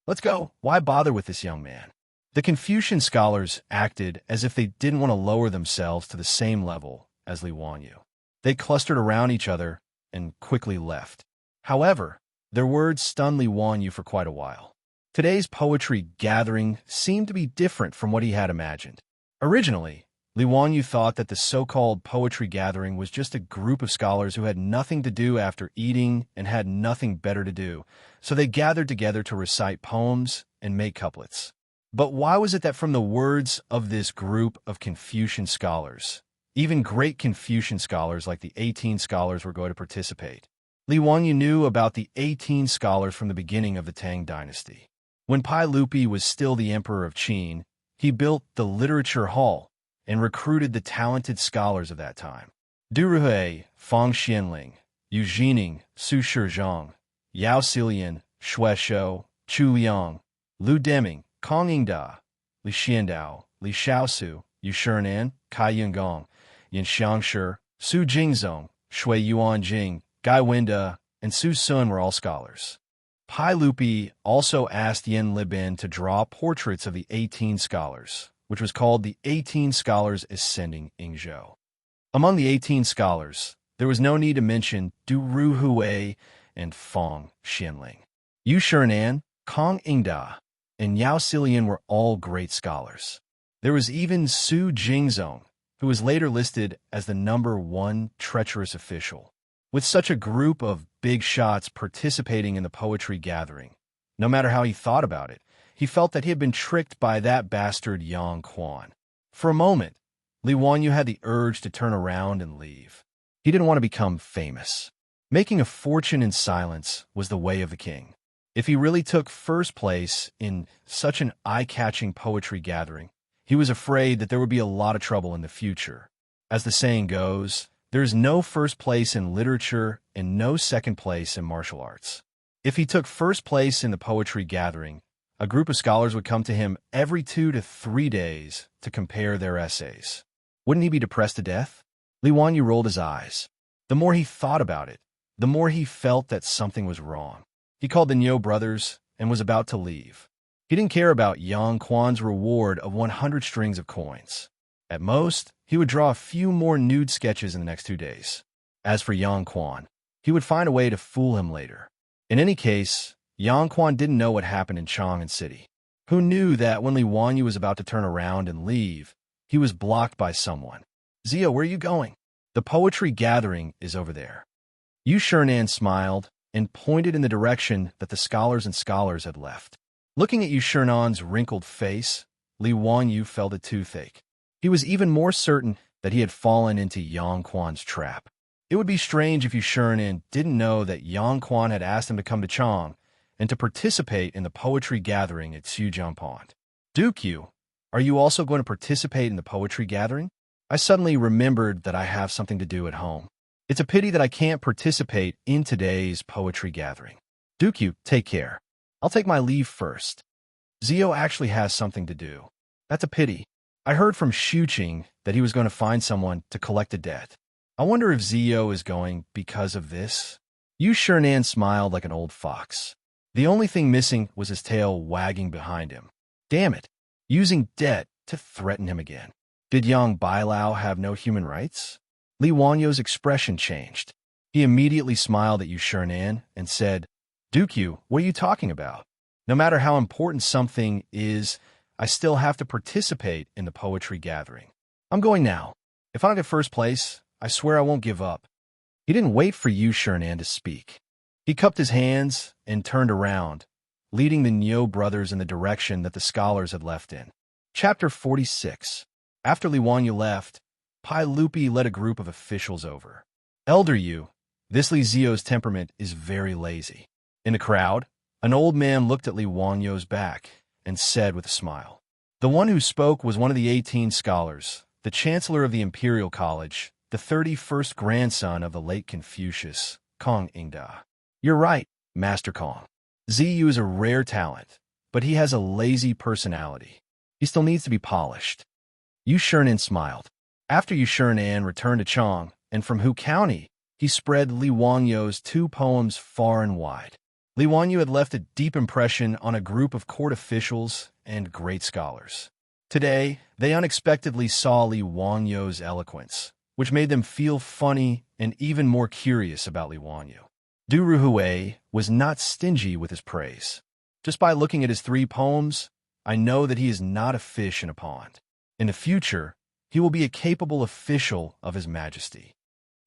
Let's go. Why bother with this young man? The Confucian scholars acted as if they didn't want to lower themselves to the same level as Li Wanyu. They clustered around each other and quickly left. However, their words stunned Li Wanyu for quite a while. Today's poetry gathering seemed to be different from what he had imagined. Originally, Li Wanyu thought that the so-called poetry gathering was just a group of scholars who had nothing to do after eating and had nothing better to do, so they gathered together to recite poems and make couplets. But why was it that from the words of this group of Confucian scholars, even great Confucian scholars like the 18 scholars were going to participate? Li Wanyu knew about the 18 scholars from the beginning of the Tang dynasty. When Pai Lupi was still the emperor of Qin, he built the Literature Hall and recruited the talented scholars of that time. Du Ruhui, Fang Xianling, Yu Jining, Su Shizhong, Yao Xilian, Shui Shou, Chu Liang, Lu Deming, Kong Yingda, Li Xiandao, Li Shaosu, Yu Shinan, Kai Yunggong, Yin Xiangshi, Su Jingzong, Shui Yuan Jing, Gai Wenda, and Su Sun were all scholars. Pai Lupi also asked Yin Libin to draw portraits of the 18 scholars, which was called the 18 Scholars Ascending Ingzhou. Among the 18 scholars, there was no need to mention Du Ruhui and Fang Xianling. Yu Shinan, Kong Yingda, and Yao Xilian were all great scholars. There was even Su Jingzong, who was later listed as the #1 treacherous official. With such a group of big shots participating in the poetry gathering, no matter how he thought about it, he felt that he had been tricked by that bastard Yang Quan. For a moment, Li Wanyu had the urge to turn around and leave. He didn't want to become famous. Making a fortune in silence was the way of the king. If he really took first place in such an eye-catching poetry gathering, he was afraid that there would be a lot of trouble in the future. As the saying goes, there is no first place in literature and no second place in martial arts. If he took first place in the poetry gathering, a group of scholars would come to him every 2 to 3 days to compare their essays. Wouldn't he be depressed to death? Li Wanyu rolled his eyes. The more he thought about it, the more he felt that something was wrong. He called the Niu brothers and was about to leave. He didn't care about Yang Quan's reward of 100 strings of coins. At most, he would draw a few more nude sketches in the next 2 days. As for Yang Quan, he would find a way to fool him later. In any case, Yang Quan didn't know what happened in Chang'an City. Who knew that when Li Wanyu was about to turn around and leave, he was blocked by someone? Zio, where are you going? The poetry gathering is over there. Yu Shernan smiled and pointed in the direction that the scholars had left. Looking at Yu Shernan's wrinkled face, Li Wanyu felt a toothache. He was even more certain that he had fallen into Yang Quan's trap. It would be strange if Yu Shernan didn't know that Yang Quan had asked him to come to Chang and to participate in the poetry gathering at Sujiang Pond. Duke Yu, are you also going to participate in the poetry gathering? I suddenly remembered that I have something to do at home. It's a pity that I can't participate in today's poetry gathering. Duke Yu, take care. I'll take my leave first. Zio actually has something to do. That's a pity. I heard from Xuqing that he was going to find someone to collect a debt. I wonder if Zio is going because of this. Yu Shernan smiled like an old fox. The only thing missing was his tail wagging behind him. Damn it, using debt to threaten him again. Did Yang Bailao have no human rights? Li Wanyu's expression changed. He immediately smiled at Yu Shernan and said, Duke Yu, what are you talking about? No matter how important something is, I still have to participate in the poetry gathering. I'm going now. If I don't get first place, I swear I won't give up. He didn't wait for Yu Shernan to speak. He cupped his hands and turned around, leading the Niu brothers in the direction that the scholars had left in. Chapter 46. After Li Wanyu left, Pai Lupi led a group of officials over. Elder Yu, this Li Zio's temperament is very lazy. In the crowd, an old man looked at Li Wanyu's back and said with a smile. The one who spoke was one of the 18 scholars, the chancellor of the Imperial College, the 31st grandson of the late Confucius, Kong Ingda. You're right, Master Kong. Ziyu is a rare talent, but he has a lazy personality. He still needs to be polished. Yu Shernan smiled. After Yu Shernan returned to Chang, and from Hu County, he spread Li Wanyu's 2 poems far and wide. Li Wanyu had left a deep impression on a group of court officials and great scholars. Today, they unexpectedly saw Li Wanyu's eloquence, which made them feel funny and even more curious about Li Wanyu. Du Ruhui was not stingy with his praise. Just by looking at his 3 poems, I know that he is not a fish in a pond. In the future, he will be a capable official of His Majesty.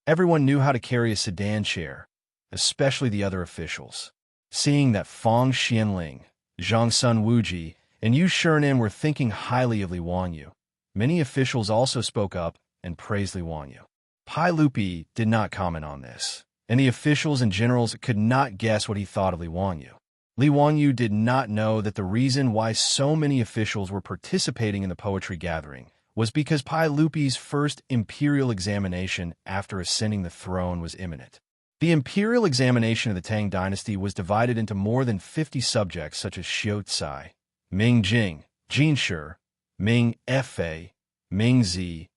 Everyone knew how to carry a sedan chair, especially the other officials. Seeing that Fang Xianling, Zhang Sun Wuji, and Yu Shernan were thinking highly of Li Wanyu, many officials also spoke up and praised Li Wanyu. Pai Lupi did not comment on this, and the officials and generals could not guess what he thought of Li Wanyu. Li Wanyu did not know that the reason why so many officials were participating in the poetry gathering was because Pai Lupi's first imperial examination after ascending the throne was imminent. The imperial examination of the Tang dynasty was divided into more than 50 subjects such as Xiaotsai, Ming Jing, Jin Shi, Ming Fa, Ming Zi,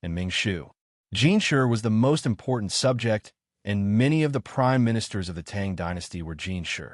and Ming Shu. Jin Shi was the most important subject, and many of the prime ministers of the Tang dynasty were Jin Shi.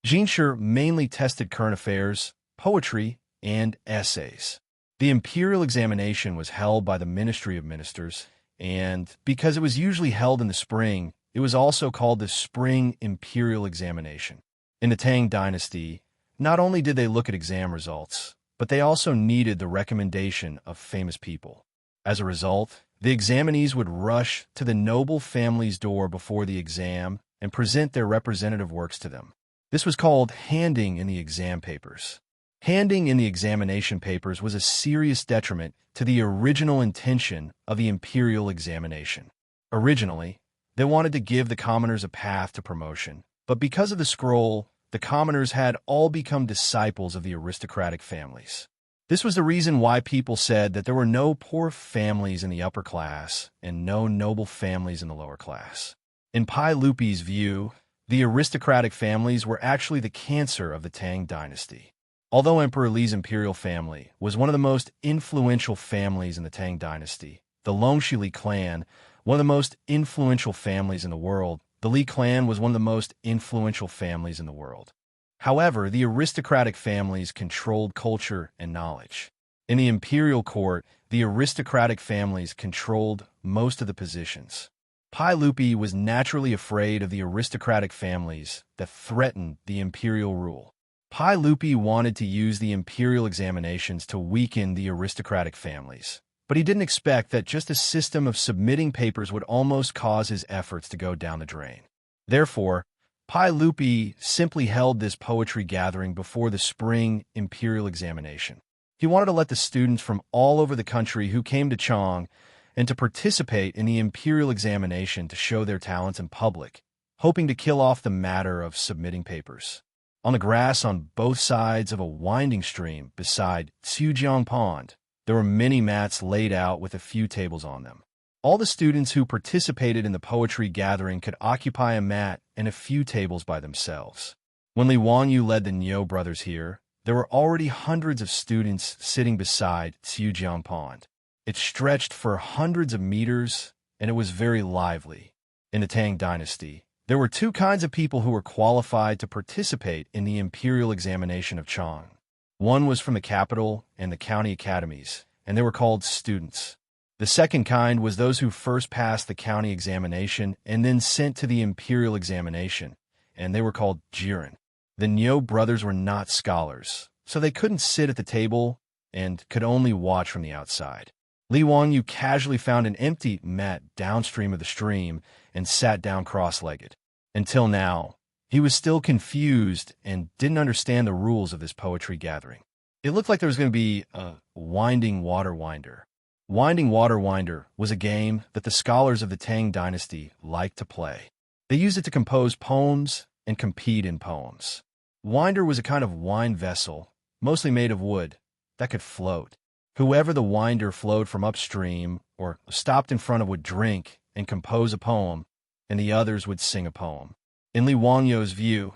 Jin Shi mainly tested current affairs, poetry, and essays. The imperial examination was held by the Ministry of Ministers, and because it was usually held in the spring, it was also called the Spring Imperial Examination. In the Tang dynasty, Not only did they look at exam results, but they also needed the recommendation of famous people. As a result, the examinees would rush to the noble family's door before the exam and present their representative works to them. This was called handing in the exam papers. Handing in the examination papers was a serious detriment to the original intention of the imperial examination. Originally, they wanted to give the commoners a path to promotion, but because of the scroll, the commoners had all become disciples of the aristocratic families. This was the reason why people said that there were no poor families in the upper class and no noble families in the lower class. In Pai Lupi's view, the aristocratic families were actually the cancer of the Tang dynasty. Although Emperor Li's imperial family was one of the most influential families in the Tang dynasty, the Longxi clan, one of the most influential families in the world, the Li clan was one of the most influential families in the world. However, the aristocratic families controlled culture and knowledge. In the imperial court, the aristocratic families controlled most of the positions. Pai Lupi was naturally afraid of the aristocratic families that threatened the imperial rule. Pai Lupi wanted to use the imperial examinations to weaken the aristocratic families, but he didn't expect that just a system of submitting papers would almost cause his efforts to go down the drain. Therefore, Pai Lupi simply held this poetry gathering before the spring imperial examination. He wanted to let the students from all over the country who came to Chang and to participate in the imperial examination to show their talents in public, hoping to kill off the matter of submitting papers. On the grass on both sides of a winding stream beside Xiujiang Pond, there were many mats laid out with a few tables on them. All the students who participated in the poetry gathering could occupy a mat and a few tables by themselves. When Li Wanyu led the Niu brothers here, there were already hundreds of students sitting beside Xiujiang Pond. It stretched for hundreds of meters, and it was very lively. In the Tang dynasty, there were two kinds of people who were qualified to participate in the imperial examination of Chang. One was from the capital and the county academies, and they were called students. The second kind was those who first passed the county examination and then sent to the imperial examination, and they were called jiren. The Niu brothers were not scholars, so they couldn't sit at the table and could only watch from the outside. Li Wanyu casually found an empty mat downstream of the stream and sat down cross-legged. Until now, he was still confused and didn't understand the rules of this poetry gathering. It looked like there was going to be a winding water winder. Winding Water Winder was a game that the scholars of the Tang dynasty liked to play. They used it to compose poems and compete in poems. Winder was a kind of wine vessel, mostly made of wood, that could float. Whoever the winder flowed from upstream or stopped in front of would drink and compose a poem, and the others would sing a poem. In Li Wangyu's view,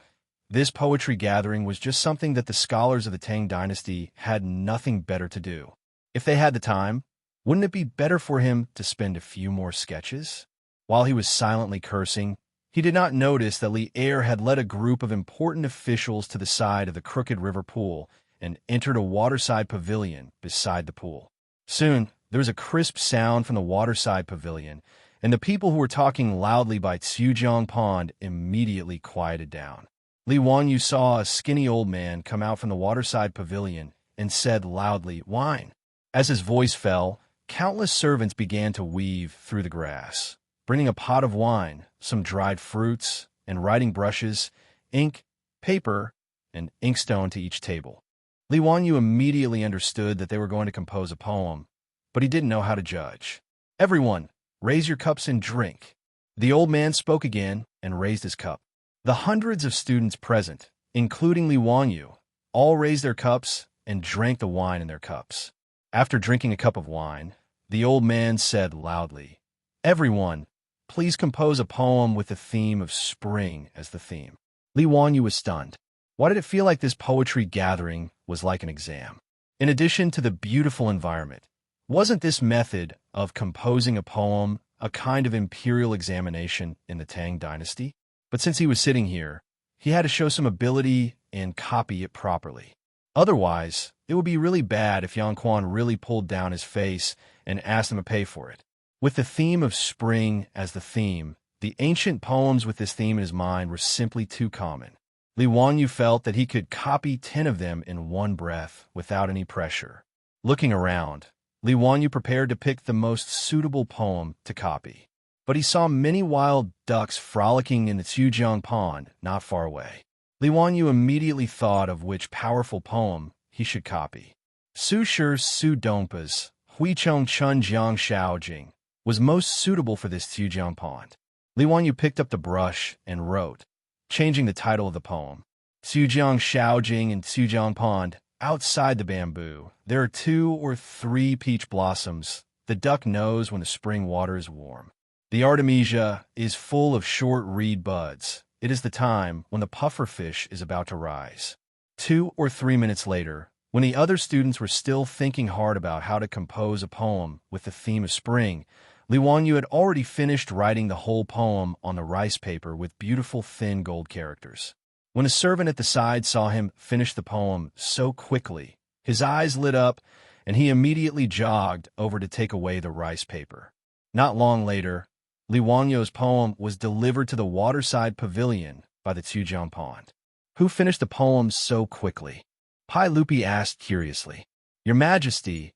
this poetry gathering was just something that the scholars of the Tang dynasty had nothing better to do. If they had the time, wouldn't it be better for him to spend a few more sketches? While he was silently cursing, he did not notice that Li Er had led a group of important officials to the side of the crooked river pool and entered a waterside pavilion beside the pool. Soon, there was a crisp sound from the waterside pavilion, and the people who were talking loudly by Xiujiang Pond immediately quieted down. Li Wanyu saw a skinny old man come out from the waterside pavilion and said loudly, "Wine." As his voice fell, countless servants began to weave through the grass, bringing a pot of wine, some dried fruits, and writing brushes, ink, paper, and inkstone to each table. Li Wanyu immediately understood that they were going to compose a poem, but he didn't know how to judge. "Everyone, raise your cups and drink." The old man spoke again and raised his cup. The hundreds of students present, including Li Wanyu, all raised their cups and drank the wine in their cups. After drinking a cup of wine, the old man said loudly, "Everyone, please compose a poem with the theme of spring as the theme." Li Wanyu was stunned. Why did it feel like this poetry gathering was like an exam? In addition to the beautiful environment, wasn't this method of composing a poem a kind of imperial examination in the Tang dynasty? But since he was sitting here, he had to show some ability and copy it properly. Otherwise, it would be really bad if Yang Quan really pulled down his face and asked him to pay for it. With the theme of spring as the theme, the ancient poems with this theme in his mind were simply too common. Li Wanyu felt that he could copy 10 of them in one breath without any pressure. Looking around, Li Wanyu prepared to pick the most suitable poem to copy. But he saw many wild ducks frolicking in the Xujiang pond not far away. Li Wanyu immediately thought of which powerful poem he should copy. Su Shi Su Dongpa's Hui Chong Chun Jiang Xiao Jing was most suitable for this Xujiang pond. Li Wanyu picked up the brush and wrote, changing the title of the poem. Xujiang Xiao Jing in Xujiang pond, outside the bamboo, there are 2 or 3 peach blossoms. The duck knows when the spring water is warm. The artemisia is full of short reed buds. It is the time when the puffer fish is about to rise. 2 or 3 minutes later, when the other students were still thinking hard about how to compose a poem with the theme of spring, Li Wanyu had already finished writing the whole poem on the rice paper with beautiful thin gold characters. When a servant at the side saw him finish the poem so quickly, his eyes lit up, and he immediately jogged over to take away the rice paper. Not long later, Li Wanyu's poem was delivered to the waterside pavilion by the Xujiang pond. Who finished the poem so quickly? Pai Lupi asked curiously. Your Majesty,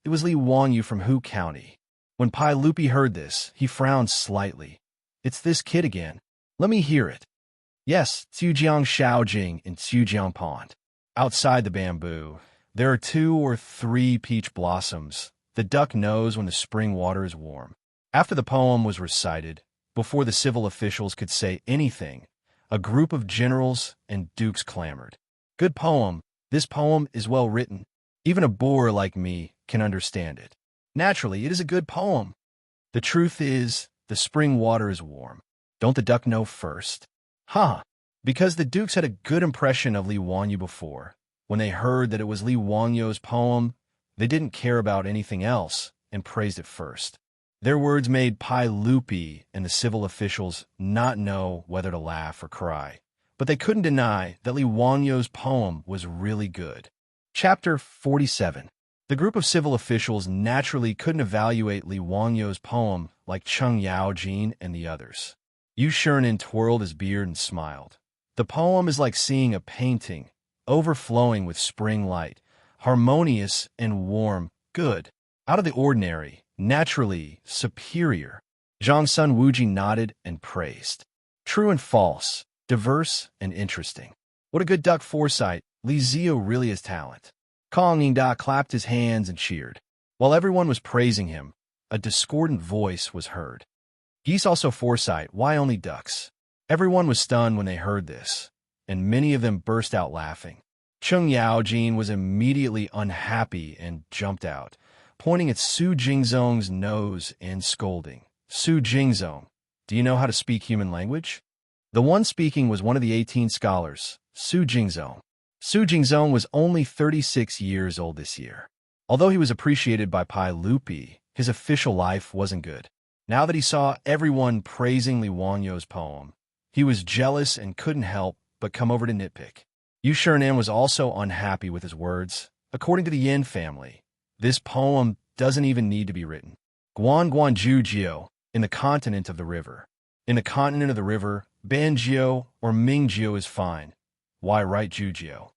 it was Li Wanyu from Hu County. When Pai Lupi heard this, he frowned slightly. It's this kid again. Let me hear it. Yes, Xujiang Xiaojing in Xujiang pond. Outside the bamboo, there are 2 or 3 peach blossoms. The duck knows when the spring water is warm. After the poem was recited, before the civil officials could say anything, a group of generals and dukes clamored. Good poem. This poem is well written. Even a boor like me can understand it. Naturally, it is a good poem. The truth is, the spring water is warm. Don't the duck know first? Because the dukes had a good impression of Li Wanyu before. When they heard that it was Li Wanyu's poem, they didn't care about anything else and praised it first. Their words made Pai Lupi and the civil officials not know whether to laugh or cry. But they couldn't deny that Li Wanyu's poem was really good. Chapter 47. The group of civil officials naturally couldn't evaluate Li Wanyu's poem like Cheng Yaojin and the others. Yu Shurnin twirled his beard and smiled. The poem is like seeing a painting, overflowing with spring light, harmonious and warm, good, out of the ordinary, naturally superior. Zhang Sun Wuji nodded and praised. True and false, diverse and interesting. What a good duck foresight. Li Zio really has talent. Kong Yingda clapped his hands and cheered. While everyone was praising him, a discordant voice was heard. Geese also foresight, why only ducks? Everyone was stunned when they heard this, and many of them burst out laughing. Cheng Yaojin was immediately unhappy and jumped out, pointing at Su Jingzong's nose and scolding. Su Jingzong, do you know how to speak human language? The one speaking was one of the 18 scholars, Su Jingzong. Su Jingzong was only 36 years old this year. Although he was appreciated by Pai Lupi, his official life wasn't good. Now that he saw everyone praising Li Wanyu's poem, he was jealous and couldn't help but come over to nitpick. Yu Shurnan was also unhappy with his words. According to the Yin family, this poem doesn't even need to be written. Guan Guan Ju Jiao, in the continent of the river. In the continent of the river, Ban Jiao or Ming Jiao is fine. Why write Ju Jiao?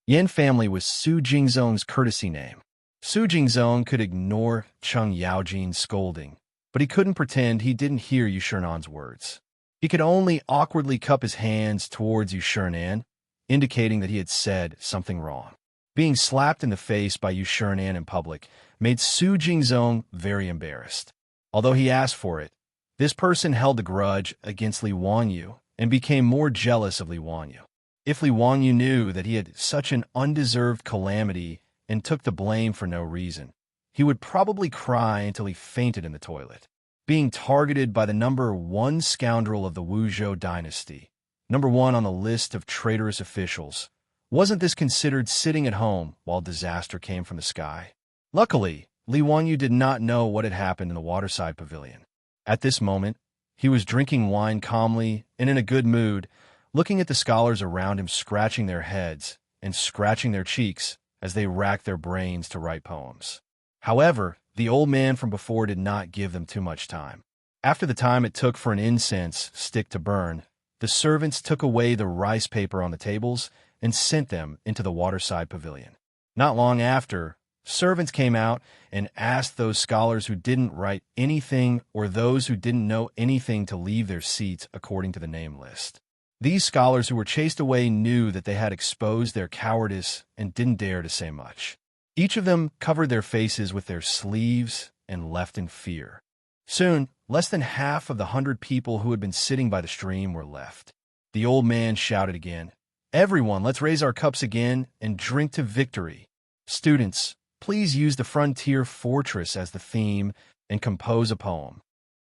Yin family was Su Jingzong's courtesy name. Su Jingzong could ignore Cheng Yaojin's scolding, but he couldn't pretend he didn't hear Yu Shurnan's words. He could only awkwardly cup his hands towards Yu Shurnan, indicating that he had said something wrong. Being slapped in the face by Yu Shurnan in public made Su Jingzong very embarrassed. Although he asked for it, this person held a grudge against Li Wanyu and became more jealous of Li Wanyu. If Li Wanyu knew that he had such an undeserved calamity and took the blame for no reason, he would probably cry until he fainted in the toilet. Being targeted by the number 1 scoundrel of the Wuzhou dynasty, number 1 on the list of traitorous officials, wasn't this considered sitting at home while disaster came from the sky? Luckily, Li Wanyu did not know what had happened in the waterside pavilion. At this moment, he was drinking wine calmly and in a good mood, looking at the scholars around him scratching their heads and scratching their cheeks as they racked their brains to write poems. However, the old man from before did not give them too much time. After the time it took for an incense stick to burn, the servants took away the rice paper on the tables and sent them into the waterside pavilion. Not long after, servants came out and asked those scholars who didn't write anything or those who didn't know anything to leave their seats according to the name list. These scholars who were chased away knew that they had exposed their cowardice and didn't dare to say much. Each of them covered their faces with their sleeves and left in fear. Soon, less than half of the 100 people who had been sitting by the stream were left. The old man shouted again, "Everyone, let's raise our cups again and drink to victory. Students, please use the frontier fortress as the theme and compose a poem."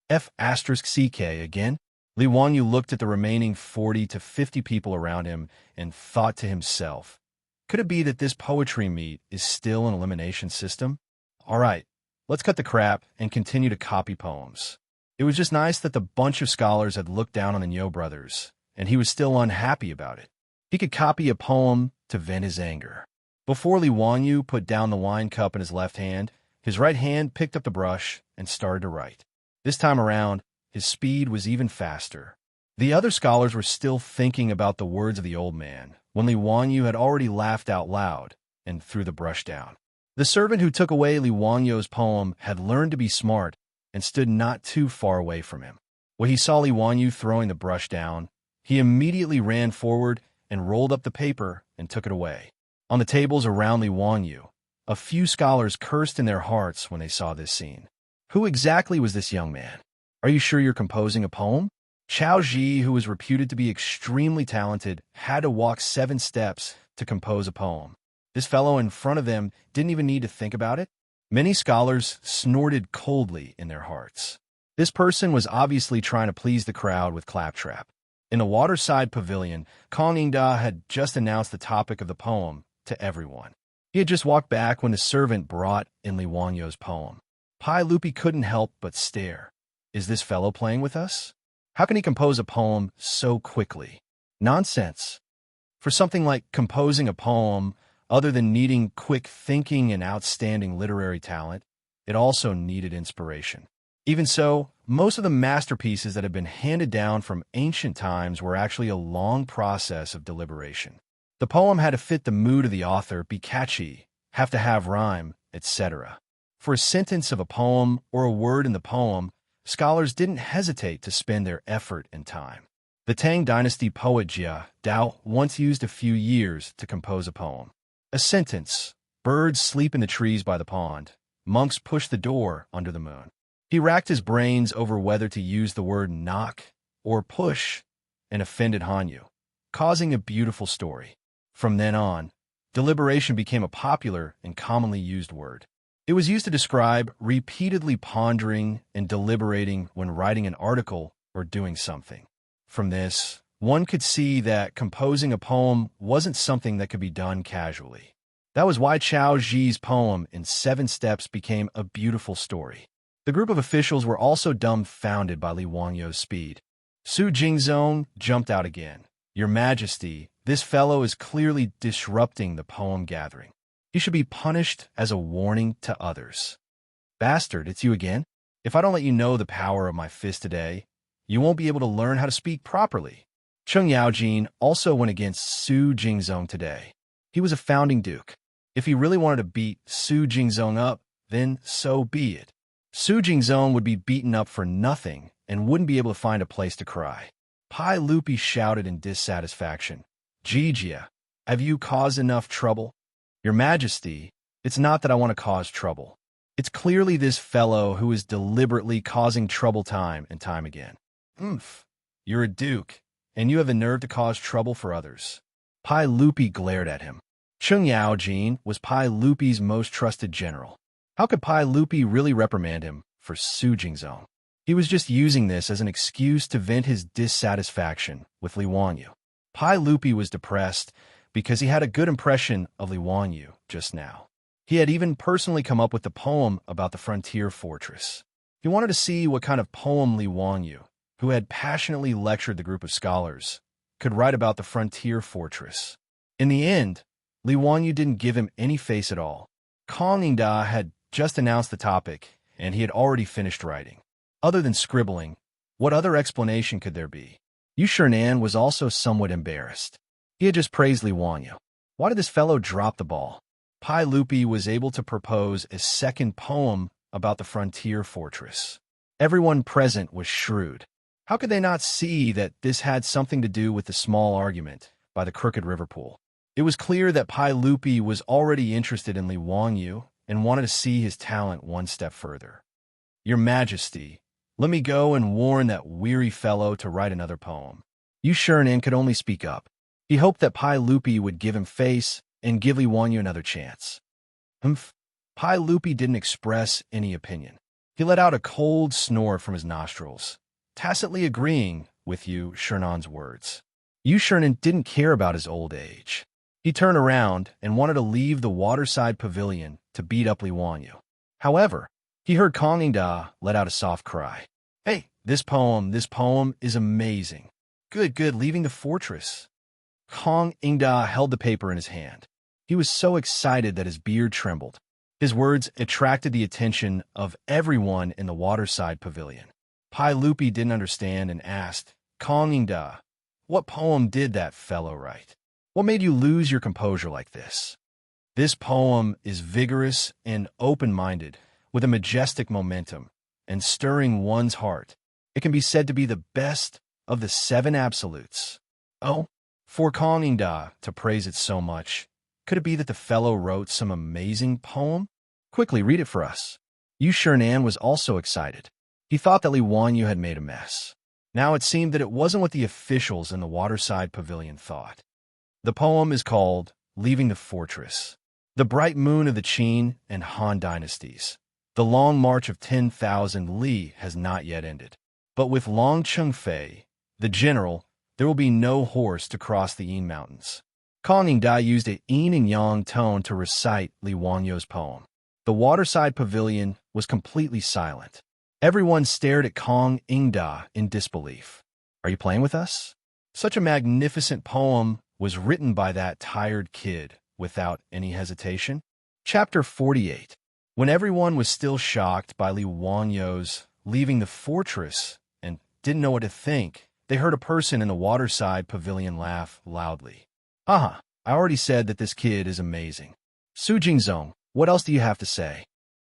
F***CK again. Li Wanyu looked at the remaining 40 to 50 people around him and thought to himself, could it be that this poetry meet is still an elimination system? All right, let's cut the crap and continue to copy poems. It was just nice that the bunch of scholars had looked down on the Nyo brothers, and he was still unhappy about it. He could copy a poem to vent his anger. Before Li Wanyu put down the wine cup in his left hand, his right hand picked up the brush and started to write. This time around, his speed was even faster. The other scholars were still thinking about the words of the old man when Li Wanyu had already laughed out loud and threw the brush down. The servant who took away Li Wanyu's poem had learned to be smart and stood not too far away from him. When he saw Li Wanyu throwing the brush down, he immediately ran forward and rolled up the paper and took it away. On the tables around Li Wanyu, a few scholars cursed in their hearts when they saw this scene. Who exactly was this young man? Are you sure you're composing a poem? Chao Ji, who was reputed to be extremely talented, had to walk 7 steps to compose a poem. This fellow in front of them didn't even need to think about it. Many scholars snorted coldly in their hearts. This person was obviously trying to please the crowd with claptrap. In the waterside pavilion, Kong Yingda had just announced the topic of the poem to everyone. He had just walked back when the servant brought in Li Wanyu's poem. Pai Lupi couldn't help but stare. Is this fellow playing with us? How can he compose a poem so quickly? Nonsense. For something like composing a poem, other than needing quick thinking and outstanding literary talent, it also needed inspiration. Even so, most of the masterpieces that had been handed down from ancient times were actually a long process of deliberation. The poem had to fit the mood of the author, be catchy, have to have rhyme, etc. For a sentence of a poem or a word in the poem, scholars didn't hesitate to spend their effort and time. The Tang dynasty poet Jia Dao once used a few years to compose a poem. A sentence, birds sleep in the trees by the pond, monks push the door under the moon. He racked his brains over whether to use the word knock or push and offended Hanyu, causing a beautiful story. From then on, deliberation became a popular and commonly used word. It was used to describe repeatedly pondering and deliberating when writing an article or doing something. From this, one could see that composing a poem wasn't something that could be done casually. That was why Chao Ji's poem in 7 steps became a beautiful story. The group of officials were also dumbfounded by Li Wanyu's speed. Su Jingzong jumped out again. Your Majesty, this fellow is clearly disrupting the poem gathering. He should be punished as a warning to others. Bastard, it's you again? If I don't let you know the power of my fist today, you won't be able to learn how to speak properly. Cheng Yaojin also went against Su Jingzong today. He was a founding duke. If he really wanted to beat Su Jingzong up, then so be it. Su Jingzong would be beaten up for nothing and wouldn't be able to find a place to cry. Pai Lupi shouted in dissatisfaction. Jijia, have you caused enough trouble? Your Majesty, it's not that I want to cause trouble. It's clearly this fellow who is deliberately causing trouble time and time again. You're a duke, and you have the nerve to cause trouble for others. Pai Lupi glared at him. Cheng Yaojin was Pai Lupi's most trusted general. How could Pai Lupi really reprimand him for Su Jingzong? He was just using this as an excuse to vent his dissatisfaction with Li Wanyu. Pai Lupi was depressed because he had a good impression of Li Wanyu just now. He had even personally come up with the poem about the frontier fortress. He wanted to see what kind of poem Li Wanyu, who had passionately lectured the group of scholars, could write about the frontier fortress. In the end, Li Wanyu didn't give him any face at all. Kong Yingda had just announced the topic, and he had already finished writing. Other than scribbling, what other explanation could there be? Yu Shernan was also somewhat embarrassed. He had just praised Li Wanyu. Why did this fellow drop the ball? Pai Lupi was able to propose a second poem about the frontier fortress. Everyone present was shrewd. How could they not see that this had something to do with the small argument by the crooked river pool? It was clear that Pai Lupi was already interested in Li Wanyu and wanted to see his talent one step further. Your Majesty, let me go and warn that weary fellow to write another poem. Yu Shernan could only speak up. He hoped that Pai Lupi would give him face and give Li Wanyu another chance. Pai Lupi didn't express any opinion. He let out a cold snore from his nostrils, tacitly agreeing with Yu Shernan's words. Yu Shernan didn't care about his old age. He turned around and wanted to leave the waterside pavilion to beat up Li Wanyu. However, he heard Kong Ingda let out a soft cry. Hey, this poem is amazing. Good, leaving the fortress. Kong Ingda held the paper in his hand. He was so excited that his beard trembled. His words attracted the attention of everyone in the waterside pavilion. Pai Lupi didn't understand and asked, Kong Ingda, what poem did that fellow write? What made you lose your composure like this? This poem is vigorous and open-minded, with a majestic momentum, and stirring one's heart. It can be said to be the best of the 7 absolutes. Oh, for Kong Ingda to praise it so much, could it be that the fellow wrote some amazing poem? Quickly, read it for us. Yu Shernan was also excited. He thought that Li Wanyu had made a mess. Now it seemed that it wasn't what the officials in the waterside pavilion thought. The poem is called Leaving the Fortress. The bright moon of the Qin and Han dynasties. The long march of 10,000 li has not yet ended. But with Long Chengfei, the general, there will be no horse to cross the Yin Mountains. Kong Ingda used a yin and yang tone to recite Li Wanyu's poem. The waterside pavilion was completely silent. Everyone stared at Kong Ingda in disbelief. Are you playing with us? Such a magnificent poem was written by that tired kid without any hesitation. Chapter 48. When everyone was still shocked by Li Wanyu's leaving the fortress and didn't know what to think, they heard a person in the waterside pavilion laugh loudly. I already said that this kid is amazing. Su Jingzong, what else do you have to say?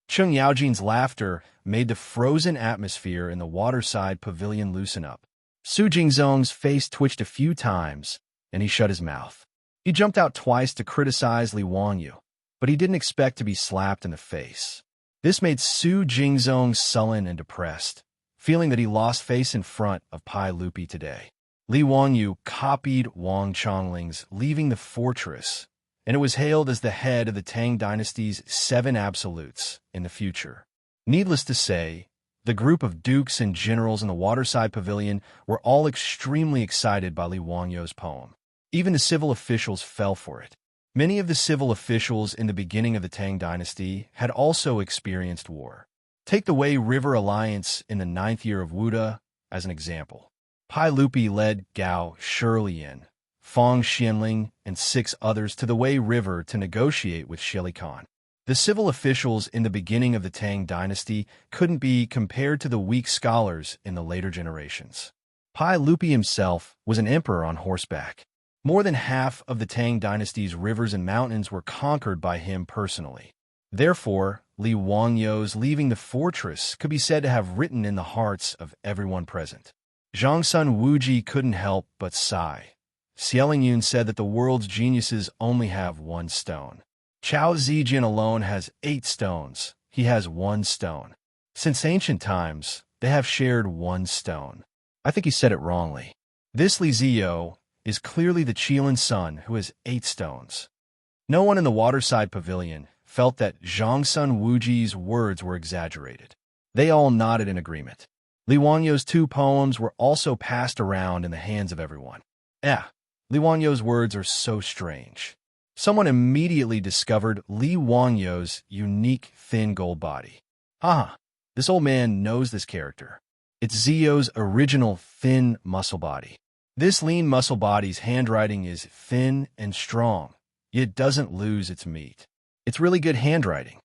Cheng Yaojin's laughter made the frozen atmosphere in the waterside pavilion loosen up. Su Jingzong's face twitched a few times, and he shut his mouth. He jumped out twice to criticize Li Wanyu, but he didn't expect to be slapped in the face. This made Su Jingzong sullen and depressed, feeling that he lost face in front of Pai Lupi today. Li Wanyu copied Wang Chongling's Leaving the Fortress, and it was hailed as the head of the Tang dynasty's 7 absolutes in the future. Needless to say, the group of dukes and generals in the waterside pavilion were all extremely excited by Li Wanyu's poem. Even the civil officials fell for it. Many of the civil officials in the beginning of the Tang dynasty had also experienced war. Take the Wei River Alliance in the 9th year of Wuda as an example. Pai Lupi led Gao Shilian, Fang Xianling, and 6 others to the Wei River to negotiate with Shili Khan. The civil officials in the beginning of the Tang dynasty couldn't be compared to the weak scholars in the later generations. Pai Lupi himself was an emperor on horseback. More than half of the Tang dynasty's rivers and mountains were conquered by him personally. Therefore, Li Wanyu's Leaving the Fortress could be said to have written in the hearts of everyone present. Zhangsun Wuji couldn't help but sigh. Xiaolin said that the world's geniuses only have 1 stone. Chao Zijin alone has 8 stones. He has 1 stone. Since ancient times, they have shared 1 stone. I think he said it wrongly. This Li Ziyo is clearly the Qilin son who has 8 stones. No one in the waterside pavilion felt that Zhangsun Wuji's words were exaggerated. They all nodded in agreement. Li Wanyu's 2 poems were also passed around in the hands of everyone. Li Wanyu's words are so strange. Someone immediately discovered Li Wanyu's unique thin gold body. This old man knows this character. It's Ziyo's original thin muscle body. This lean muscle body's handwriting is thin and strong, yet doesn't lose its meat. It's really good handwriting.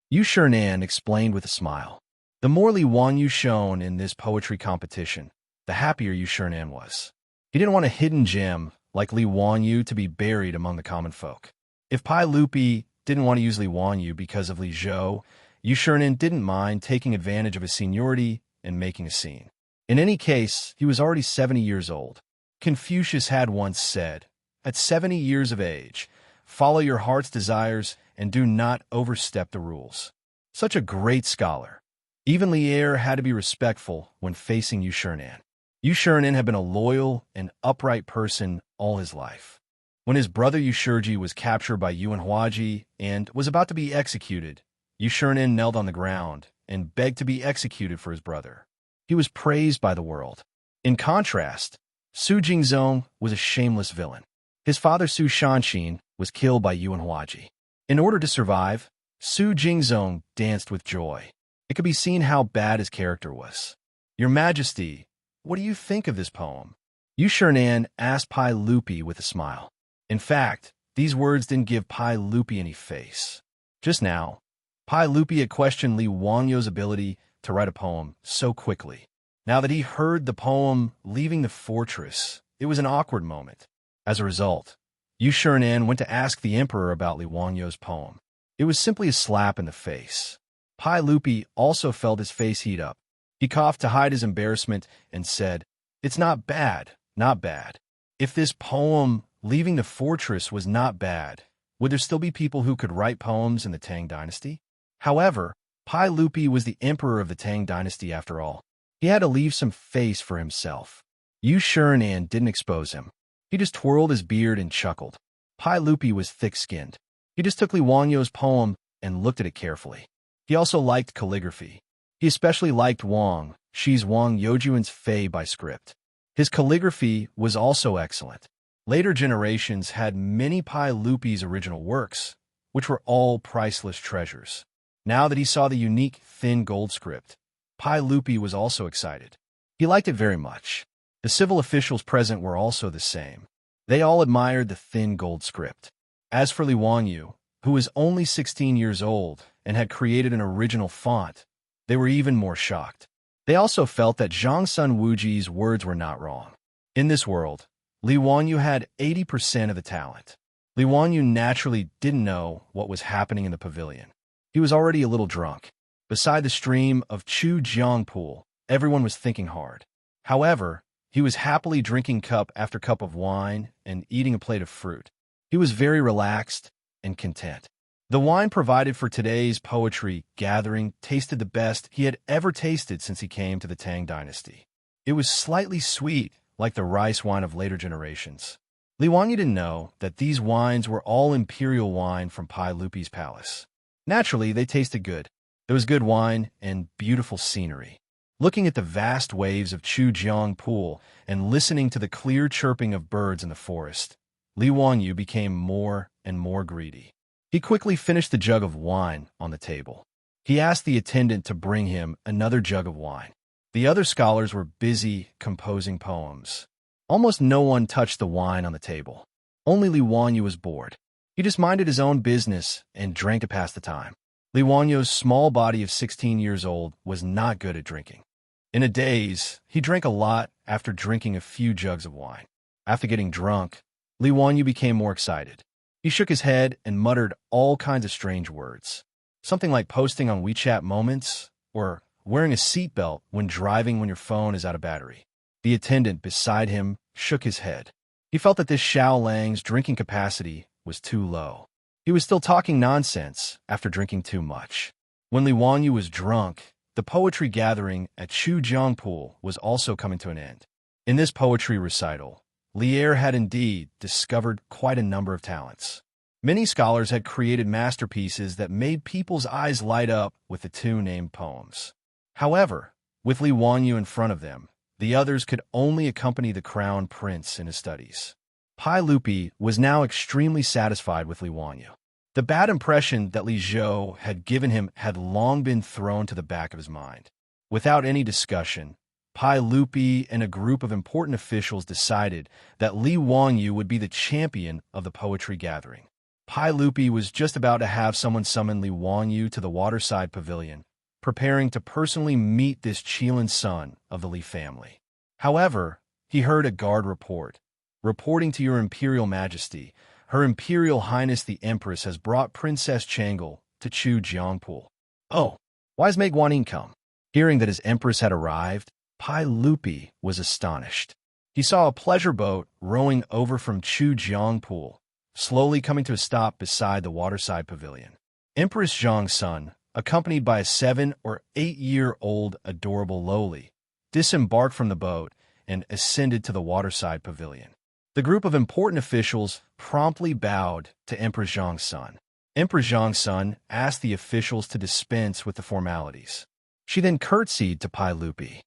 Yu Shernan explained with a smile. The more Li Wanyu shone in this poetry competition, the happier Yu Shernan was. He didn't want a hidden gem like Li Wanyu to be buried among the common folk. If Pai Lupi didn't want to use Li Wanyu because of Li Zhou, Yu Shernin didn't mind taking advantage of his seniority and making a scene. In any case, he was already 70 years old. Confucius had once said, "At 70 years of age, follow your heart's desires and do not overstep the rules." Such a great scholar. Even Lier had to be respectful when facing Yu Shernan. Yu Shernan had been a loyal and upright person all his life. When his brother Yu Shiji was captured by Yuan Huaji and was about to be executed, Yu Shernan knelt on the ground and begged to be executed for his brother. He was praised by the world. In contrast, Su Jingzong was a shameless villain. His father Su Shanshin was killed by Yuan Huaji. In order to survive, Su Jingzong danced with joy. It could be seen how bad his character was. "Your Majesty, what do you think of this poem?" Yu Shernan asked Pai Lupi with a smile. In fact, these words didn't give Pai Lupi any face. Just now, Pai Lupi had questioned Li Wangyu's ability to write a poem so quickly. Now that he heard the poem leaving the fortress, it was an awkward moment. As a result, Yu Shernan went to ask the emperor about Li Wangyu's poem. It was simply a slap in the face. Pai Lupi also felt his face heat up. He coughed to hide his embarrassment and said, "It's not bad, not bad." If this poem, Leaving the Fortress, was not bad, would there still be people who could write poems in the Tang dynasty? However, Pai Lupi was the emperor of the Tang dynasty after all. He had to leave some face for himself. Yu Shernan didn't expose him. He just twirled his beard and chuckled. Pai Lupi was thick-skinned. He just took Li Wangyu's poem and looked at it carefully. He also liked calligraphy. He especially liked Wang Shi's Wang Youjuan's Fei by script. His calligraphy was also excellent. Later generations had many Pai Lupi's original works, which were all priceless treasures. Now that he saw the unique thin gold script, Pai Lupi was also excited. He liked it very much. The civil officials present were also the same. They all admired the thin gold script. As for Li Wanyu, who was only 16 years old and had created an original font, they were even more shocked. They also felt that Zhang Sun Wuji's words were not wrong. In this world, Li Wanyu had 80% of the talent. Li Wanyu naturally didn't know what was happening in the pavilion. He was already a little drunk. Beside the stream of Chujiang Pool, everyone was thinking hard. However, he was happily drinking cup after cup of wine and eating a plate of fruit. He was very relaxed and content. The wine provided for today's poetry gathering tasted the best he had ever tasted since he came to the Tang dynasty. It was slightly sweet, like the rice wine of later generations. Li Wanyu didn't know that these wines were all imperial wine from Pai Lupi's palace. Naturally, they tasted good. There was good wine and beautiful scenery. Looking at the vast waves of Chujiang Pool and listening to the clear chirping of birds in the forest, Li Wanyu became more and more greedy. He quickly finished the jug of wine on the table. He asked the attendant to bring him another jug of wine. The other scholars were busy composing poems. Almost no one touched the wine on the table. Only Li Wanyu was bored. He just minded his own business and drank to pass the time. Li Wanyu's small body of 16 years old was not good at drinking. In a daze, he drank a lot after drinking a few jugs of wine. After getting drunk, Li Wanyu became more excited. He shook his head and muttered all kinds of strange words. Something like posting on WeChat Moments or wearing a seatbelt when driving when your phone is out of battery. The attendant beside him shook his head. He felt that this Xiao Lang's drinking capacity was too low. He was still talking nonsense after drinking too much. When Li Wanyu was drunk, the poetry gathering at Chujiang Pool was also coming to an end. In this poetry recital, Lier had indeed discovered quite a number of talents. Many scholars had created masterpieces that made people's eyes light up with the two named poems. However, with Li Wanyu in front of them, the others could only accompany the crown prince in his studies. Pai Lupi was now extremely satisfied with Li Wanyu. The bad impression that Li Zhou had given him had long been thrown to the back of his mind. Without any discussion, Pai Lupi and a group of important officials decided that Li Wanyu would be the champion of the poetry gathering. Pai Lupi was just about to have someone summon Li Wanyu to the waterside pavilion, preparing to personally meet this Qilin son of the Li family. However, He heard a guard reporting to your Imperial Majesty. Her Imperial Highness the Empress has brought Princess Changel to Chu Jiangpool. Oh, why has Mei Guanyin come? Hearing that his Empress had arrived, Pai Lupi was astonished. He saw a pleasure boat rowing over from Chu Jiangpool, slowly coming to a stop beside the waterside pavilion. Empress Zhang's son, accompanied by a 7- or 8-year-old adorable loli, disembarked from the boat and ascended to the waterside pavilion. The group of important officials promptly bowed to Empress Zhang's son. Empress Zhang's son asked the officials to dispense with the formalities. She then curtsied to Pai Lupi.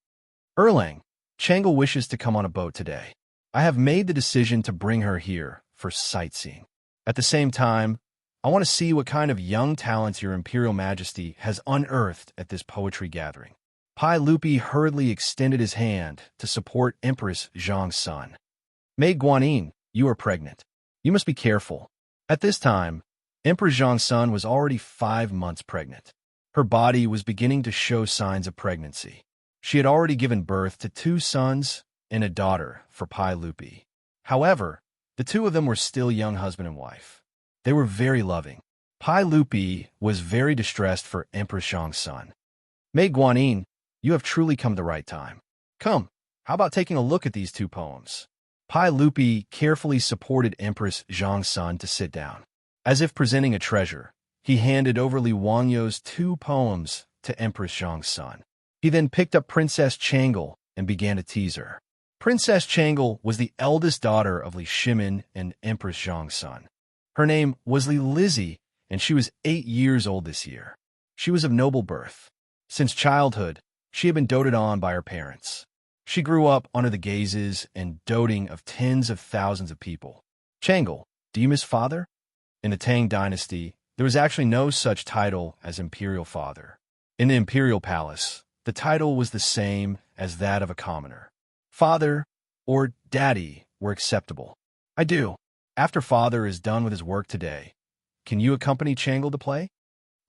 Erlang, Changel wishes to come on a boat today. I have made the decision to bring her here for sightseeing. At the same time, I want to see what kind of young talents your Imperial Majesty has unearthed at this poetry gathering. Pai Lupi hurriedly extended his hand to support Empress Zhang's son. Mei Guanyin, you are pregnant. You must be careful. At this time, Empress Zhang's son was already 5 months pregnant. Her body was beginning to show signs of pregnancy. She had already given birth to 2 sons and a daughter for Pai Lupi. However, the 2 of them were still young husband and wife. They were very loving. Pai Lupi was very distressed for Empress Zhang's son. Mei Guanyin, you have truly come at the right time. Come, how about taking a look at these 2 poems? Pai Lupi carefully supported Empress Zhang's son to sit down. As if presenting a treasure, he handed over Li Wanyou's 2 poems to Empress Zhang's son. He then picked up Princess Changel and began to tease her. Princess Changel was the eldest daughter of Li Shimin and Empress Zhang's son. Her name was Li Lizzie, and she was 8 years old this year. She was of noble birth. Since childhood, she had been doted on by her parents. She grew up under the gazes and doting of tens of thousands of people. Changel, do you miss father? In the Tang dynasty, there was actually no such title as imperial father. In the imperial palace, the title was the same as that of a commoner. Father or daddy were acceptable. I do. After father is done with his work today, can you accompany Changel to play?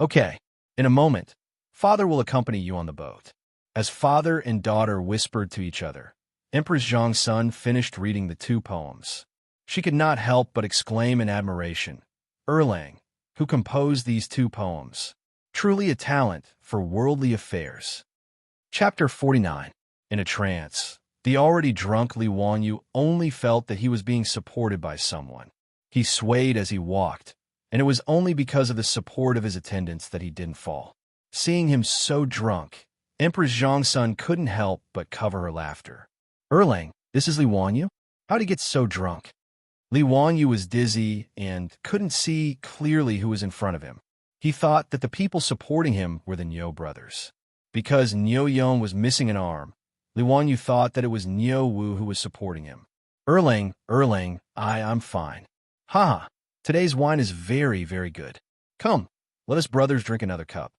Okay. In a moment, father will accompany you on the boat. As father and daughter whispered to each other, Empress Zhang's son finished reading the 2 poems. She could not help but exclaim in admiration, Erlang, who composed these 2 poems. Truly a talent for worldly affairs. Chapter 49. In a trance, the already drunk Li Wanyu only felt that he was being supported by someone. He swayed as he walked, and it was only because of the support of his attendants that he didn't fall. Seeing him so drunk, Empress Zhang's son couldn't help but cover her laughter. Erlang, this is Li Wanyu? How'd he get so drunk? Li Wanyu was dizzy and couldn't see clearly who was in front of him. He thought that the people supporting him were the Niu brothers. Because Niu Yon was missing an arm, Li Wanyu thought that it was Niu Wu who was supporting him. Erlang, I'm fine. Haha, today's wine is very, very good. Come, let us brothers drink another cup.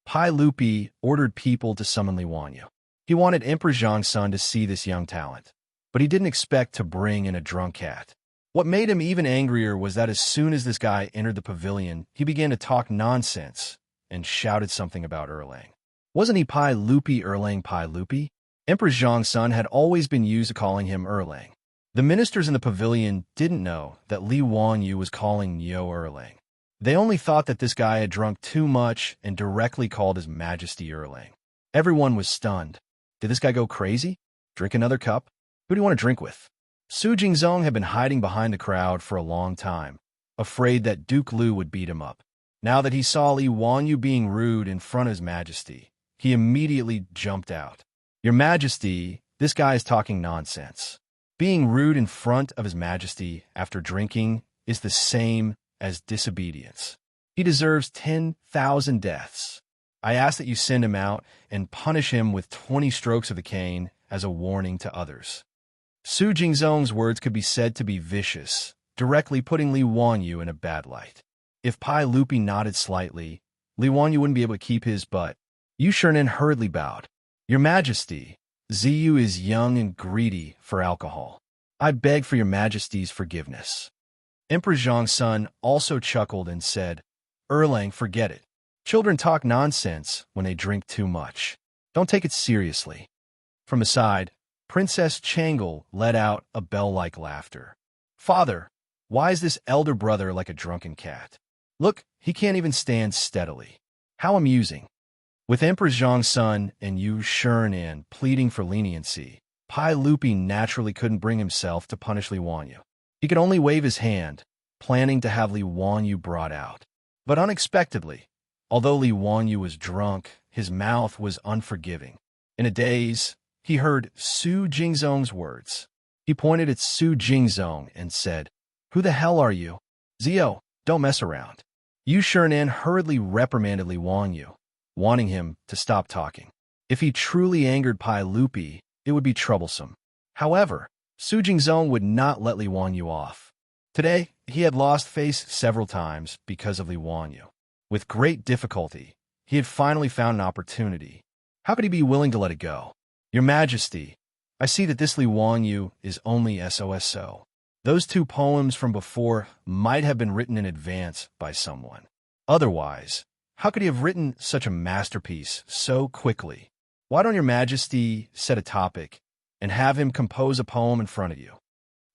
Pai Lupi ordered people to summon Li Wanyu. He wanted Emperor Zhang's son to see this young talent, but he didn't expect to bring in a drunk cat. What made him even angrier was that as soon as this guy entered the pavilion, he began to talk nonsense and shouted something about Erlang. Wasn't he Pai Lupi Erlang Pai Lupi? Emperor Zhang's son had always been used to calling him Erlang. The ministers in the pavilion didn't know that Li Wanyu was calling Niu Erlang. They only thought that this guy had drunk too much and directly called his Majesty Erlang. Everyone was stunned. Did this guy go crazy? Drink another cup? Who do you want to drink with? Su Jingzong had been hiding behind the crowd for a long time, afraid that Duke Lu would beat him up. Now that he saw Li Wanyu being rude in front of his Majesty, he immediately jumped out. Your Majesty, this guy is talking nonsense. Being rude in front of his Majesty after drinking is the same as disobedience. He deserves 10,000 deaths. I ask that you send him out and punish him with 20 strokes of the cane as a warning to others. Su Jingzong's words could be said to be vicious, directly putting Li Wanyu in a bad light. If Pai Lupi nodded slightly, Li Wanyu wouldn't be able to keep his butt. Yu Shernan hurriedly bowed. Your Majesty, Ziyu is young and greedy for alcohol. I beg for your Majesty's forgiveness. Emperor Zhang's son also chuckled and said, Erlang, forget it. Children talk nonsense when they drink too much. Don't take it seriously. From the side, Princess Changle let out a bell-like laughter. "Father, why is this elder brother like a drunken cat? Look, he can't even stand steadily. How amusing." With Empress Zhang's son and Yu Shiran pleading for leniency, Pai Lupi naturally couldn't bring himself to punish Li Wanyu. He could only wave his hand, planning to have Li Wanyu brought out. But unexpectedly, although Li Wanyu was drunk, his mouth was unforgiving. In a daze, he heard Su Jingzong's words. He pointed at Su Jingzong and said, "Who the hell are you? Zio, don't mess around." Yu Shiran hurriedly reprimanded Li Wanyu, wanting him to stop talking. If he truly angered Pai Lupi, it would be troublesome. However, Su Jingzong would not let Li Wanyu off. Today, he had lost face several times because of Li Wanyu. With great difficulty, he had finally found an opportunity. How could he be willing to let it go? "Your Majesty, I see that this Li Wanyu is only SOSO. Those two poems from before might have been written in advance by someone. Otherwise, how could he have written such a masterpiece so quickly? Why don't Your Majesty set a topic and have him compose a poem in front of you?"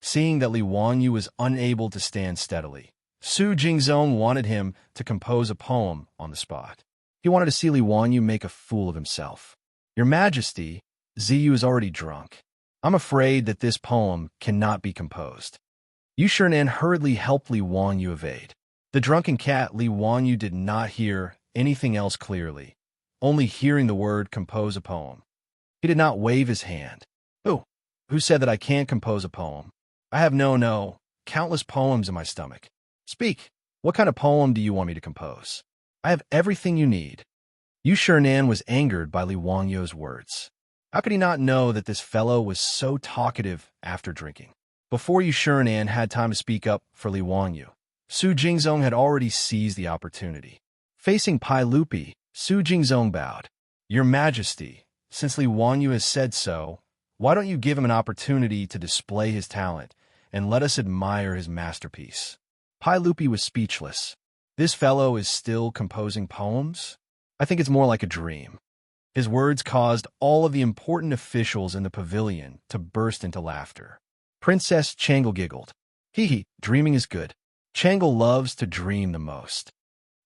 Seeing that Li Wanyu was unable to stand steadily, Su Jingzong wanted him to compose a poem on the spot. He wanted to see Li Wanyu make a fool of himself. "Your Majesty, Ziyu is already drunk. I'm afraid that this poem cannot be composed." Yu Shiran hurriedly helped Li Wanyu evade. The drunken cat Li Wanyu did not hear anything else clearly, only hearing the word compose a poem. He did not wave his hand. Who said that I can't compose a poem? I have countless poems in my stomach. Speak, what kind of poem do you want me to compose? I have everything you need." Yu Shiran was angered by Li Wanyu's words. How could he not know that this fellow was so talkative after drinking? Before Yu Shiran had time to speak up for Li Wanyu, Su Jingzong had already seized the opportunity. Facing Pai Lupi, Su Jingzong bowed. "Your Majesty, since Li Wanyu has said so, why don't you give him an opportunity to display his talent and let us admire his masterpiece?" Pai Lupi was speechless. This fellow is still composing poems? I think it's more like a dream. His words caused all of the important officials in the pavilion to burst into laughter. Princess Changle giggled. "Hee, dreaming is good. Changle loves to dream the most."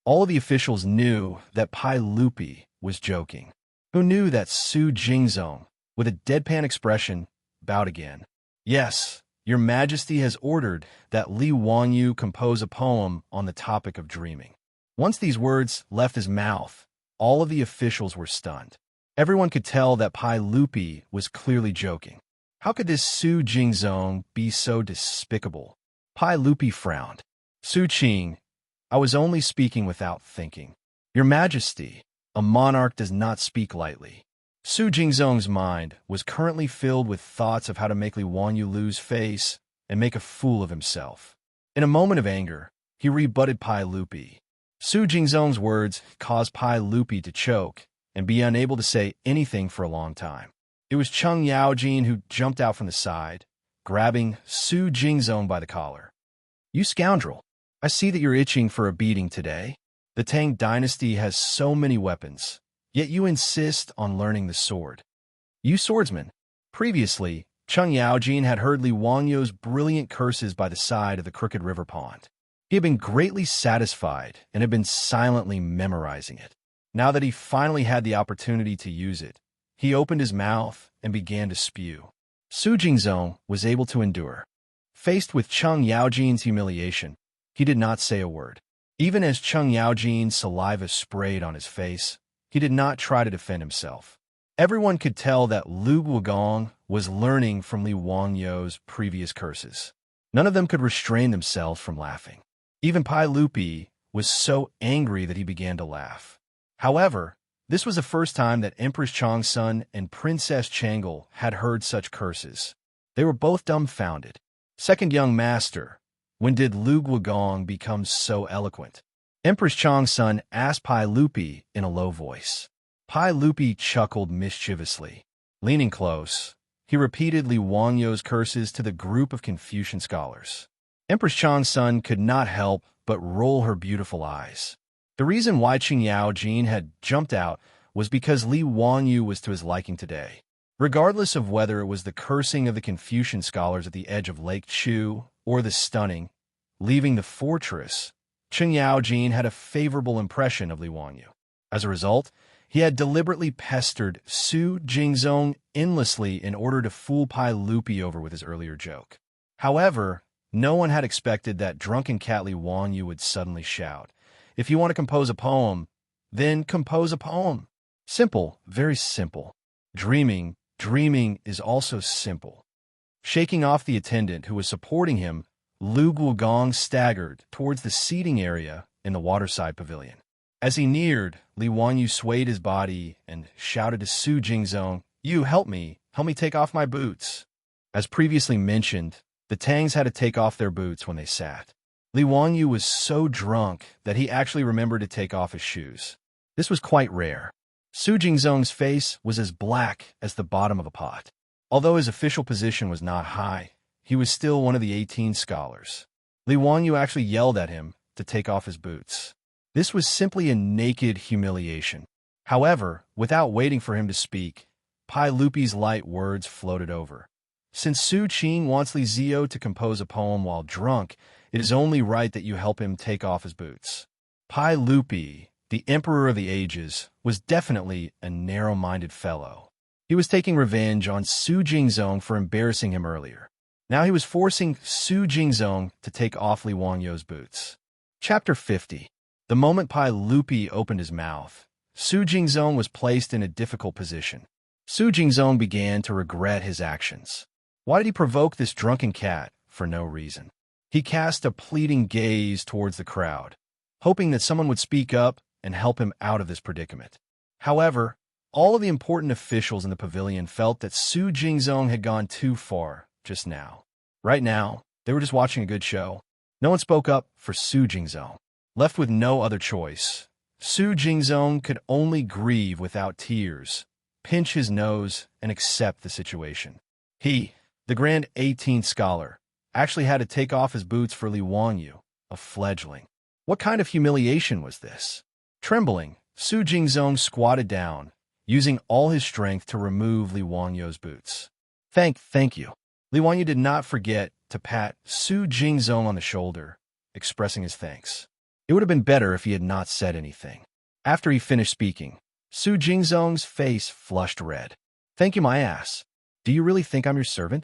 All of the officials knew that Pai Lupi was joking. Who knew that Su Jingzong, with a deadpan expression, bowed again. "Yes, Your Majesty has ordered that Li Wanyu compose a poem on the topic of dreaming." Once these words left his mouth, all of the officials were stunned. Everyone could tell that Pai Lupi was clearly joking. How could this Su Jingzong be so despicable? Pai Lupi frowned. "Su Qing, I was only speaking without thinking. Your Majesty, a monarch does not speak lightly." Su Jingzong's mind was currently filled with thoughts of how to make Li Wanyu lose face and make a fool of himself. In a moment of anger, he rebutted Pai Lupi. Su Jingzong's words caused Pai Lupi to choke and be unable to say anything for a long time. It was Cheng Yaojin who jumped out from the side, grabbing Su Jingzong by the collar. "You scoundrel, I see that you're itching for a beating today. The Tang dynasty has so many weapons, yet you insist on learning the sword. You swordsman." Previously, Cheng Yaojin had heard Li Wanyu's brilliant curses by the side of the crooked river pond. He had been greatly satisfied and had been silently memorizing it. Now that he finally had the opportunity to use it, he opened his mouth and began to spew. Su Jingzong was able to endure. Faced with Cheng Yaojin's humiliation, he did not say a word. Even as Cheng Yaojin's saliva sprayed on his face, he did not try to defend himself. Everyone could tell that Lu Guogong was learning from Li Wanyu's previous curses. None of them could restrain themselves from laughing. Even Pai Lupi was so angry that he began to laugh. However, this was the first time that Empress Chang's son and Princess Changle had heard such curses. They were both dumbfounded. "Second young master, when did Lu Guogong become so eloquent?" Empress Chang's son asked Pai Lupi in a low voice. Pai Lupi chuckled mischievously. Leaning close, he repeated Li Wanyu's curses to the group of Confucian scholars. Empress Chang's son could not help but roll her beautiful eyes. The reason why Cheng Yaojin had jumped out was because Li Wanyu was to his liking today. Regardless of whether it was the cursing of the Confucian scholars at the edge of Lake Chu or the stunning, leaving the fortress, Chen Yaojin had a favorable impression of Li Wanyu. As a result, he had deliberately pestered Su Jingzong endlessly in order to fool Pai Lupi over with his earlier joke. However, no one had expected that drunken cat Li Wanyu would suddenly shout, "If you want to compose a poem, then compose a poem." Simple, very simple. Dreaming is also simple. Shaking off the attendant who was supporting him, Lu Guogong staggered towards the seating area in the waterside pavilion. As he neared, Li Wanyu swayed his body and shouted to Su Jingzong, "You, help me take off my boots." As previously mentioned, the Tangs had to take off their boots when they sat. Li Wanyu was so drunk that he actually remembered to take off his shoes. This was quite rare. Su Jingzong's face was as black as the bottom of a pot. Although his official position was not high, he was still one of the 18 scholars. Li Wanyu actually yelled at him to take off his boots. This was simply a naked humiliation. However, without waiting for him to speak, Pai Lupi's light words floated over. "Since Su Qing wants Li Zio to compose a poem while drunk, it is only right that you help him take off his boots." Pai Lupi, the Emperor of the Ages, was definitely a narrow-minded fellow. He was taking revenge on Su Jingzong for embarrassing him earlier. Now he was forcing Su Jingzong to take off Li Wanyu's boots. Chapter 50. The moment Pai Lupi opened his mouth, Su Jingzong was placed in a difficult position. Su Jingzong began to regret his actions. Why did he provoke this drunken cat for no reason? He cast a pleading gaze towards the crowd, hoping that someone would speak up and help him out of this predicament. However, all of the important officials in the pavilion felt that Su Jingzong had gone too far just now. Right now, they were just watching a good show. No one spoke up for Su Jingzong. Left with no other choice, Su Jingzong could only grieve without tears, pinch his nose, and accept the situation. He, the grand 18th scholar, actually had to take off his boots for Li Wanyu, a fledgling. What kind of humiliation was this? Trembling, Su Jingzong squatted down, using all his strength to remove Li Wanyu's boots. Thank you. Li Wanyu did not forget to pat Su Jingzong on the shoulder, expressing his thanks. It would have been better if he had not said anything. After he finished speaking, Su Jingzong's face flushed red. "Thank you, my ass. Do you really think I'm your servant?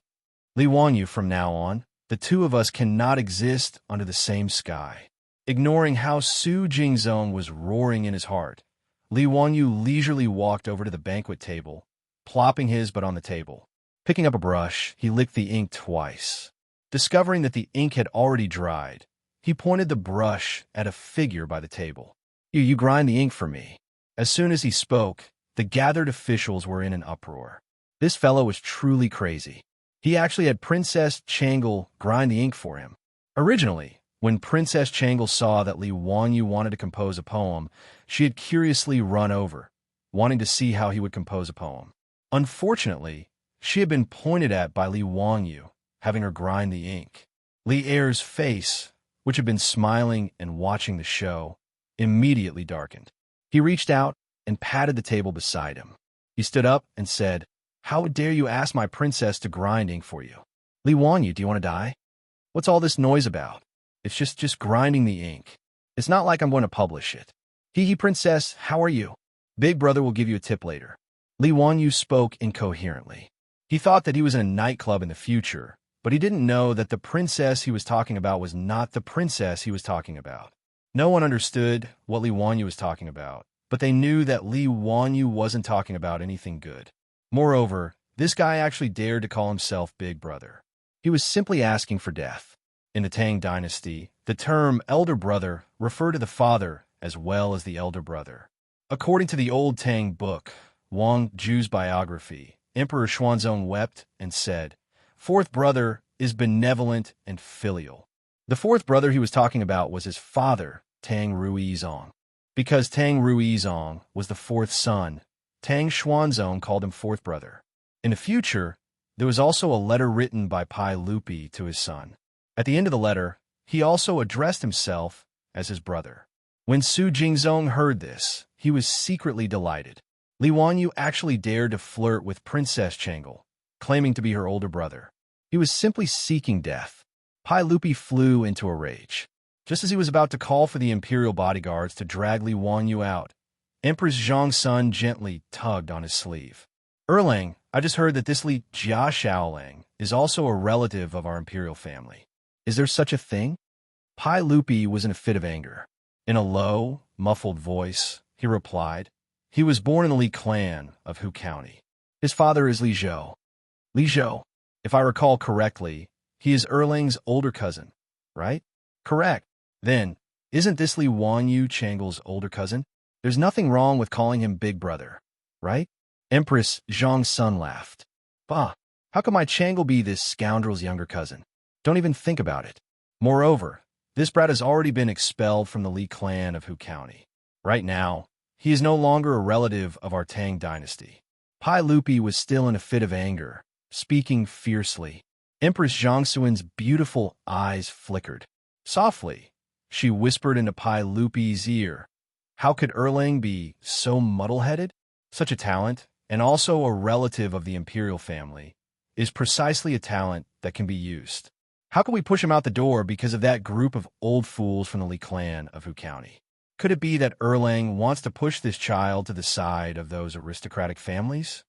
Li Wanyu, from now on, the two of us cannot exist under the same sky." Ignoring how Su Jingzong was roaring in his heart, Li Wanyu leisurely walked over to the banquet table, plopping his butt on the table. Picking up a brush, he licked the ink twice. Discovering that the ink had already dried, he pointed the brush at a figure by the table. You grind the ink for me." As soon as he spoke, the gathered officials were in an uproar. This fellow was truly crazy. He actually had Princess Changle grind the ink for him. Originally, when Princess Changle saw that Li Wanyu wanted to compose a poem, she had curiously run over, wanting to see how he would compose a poem. Unfortunately, she had been pointed at by Li Wanyu, having her grind the ink. Li Er's face, which had been smiling and watching the show, immediately darkened. He reached out and patted the table beside him. He stood up and said, "How dare you ask my princess to grind ink for you? Li Wanyu, do you want to die? What's all this noise about? It's just grinding the ink. It's not like I'm going to publish it. Princess, how are you? Big brother will give you a tip later." Li Wanyu spoke incoherently. He thought that he was in a nightclub in the future, but he didn't know that the princess he was talking about was not the princess he was talking about. No one understood what Li Wanyu was talking about, but they knew that Li Wanyu wasn't talking about anything good. Moreover, this guy actually dared to call himself Big Brother. He was simply asking for death. In the Tang dynasty, the term elder brother referred to the father as well as the elder brother. According to the old Tang book, Wang Ju's biography, Emperor Xuanzong wept and said, "Fourth brother is benevolent and filial." The fourth brother he was talking about was his father, Tang Ruizong. Because Tang Ruizong was the fourth son, Tang Xuanzong called him fourth brother. In the future, there was also a letter written by Pai Lupi to his son. At the end of the letter, he also addressed himself as his brother. When Su Jingzong heard this, he was secretly delighted. Li Wanyu actually dared to flirt with Princess Changle, claiming to be her older brother. He was simply seeking death. Pai Lupi flew into a rage. Just as he was about to call for the imperial bodyguards to drag Li Wanyu out, Empress Zhongsun gently tugged on his sleeve. Erlang, I just heard that this Li Jiaxiaolang is also a relative of our imperial family. Is there such a thing? Pai Lupi was in a fit of anger. In a low, muffled voice, he replied, he was born in the Li clan of Hu County. His father is Li Zhou. Li Zhou, if I recall correctly, he is Erlang's older cousin, right? Correct. Then, isn't this Li Wanyu Changle's older cousin? There's nothing wrong with calling him big brother, right? Empress Zhongsun laughed. Bah, how could my Changle be this scoundrel's younger cousin? Don't even think about it. Moreover, this brat has already been expelled from the Li clan of Hu County. Right now, he is no longer a relative of our Tang dynasty. Pai Lupi was still in a fit of anger, speaking fiercely. Empress Zhongsun's beautiful eyes flickered. Softly, she whispered into Pai Lupi's ear. How could Erlang be so muddle-headed? Such a talent, and also a relative of the imperial family, is precisely a talent that can be used. How can we push him out the door because of that group of old fools from the Li clan of Hu County? Could it be that Erlang wants to push this child to the side of those aristocratic families?